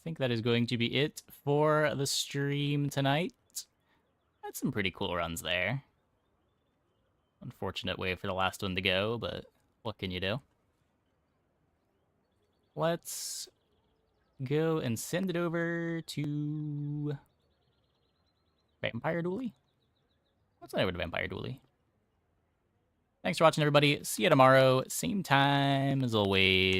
think that is going to be it for the stream tonight. Had some pretty cool runs there. Unfortunate way for the last one to go, but what can you do? Let's go and send it over to Vampire Dually. Let's send it over to Vampire Dually. Thanks for watching, everybody. See you tomorrow. Same time as always.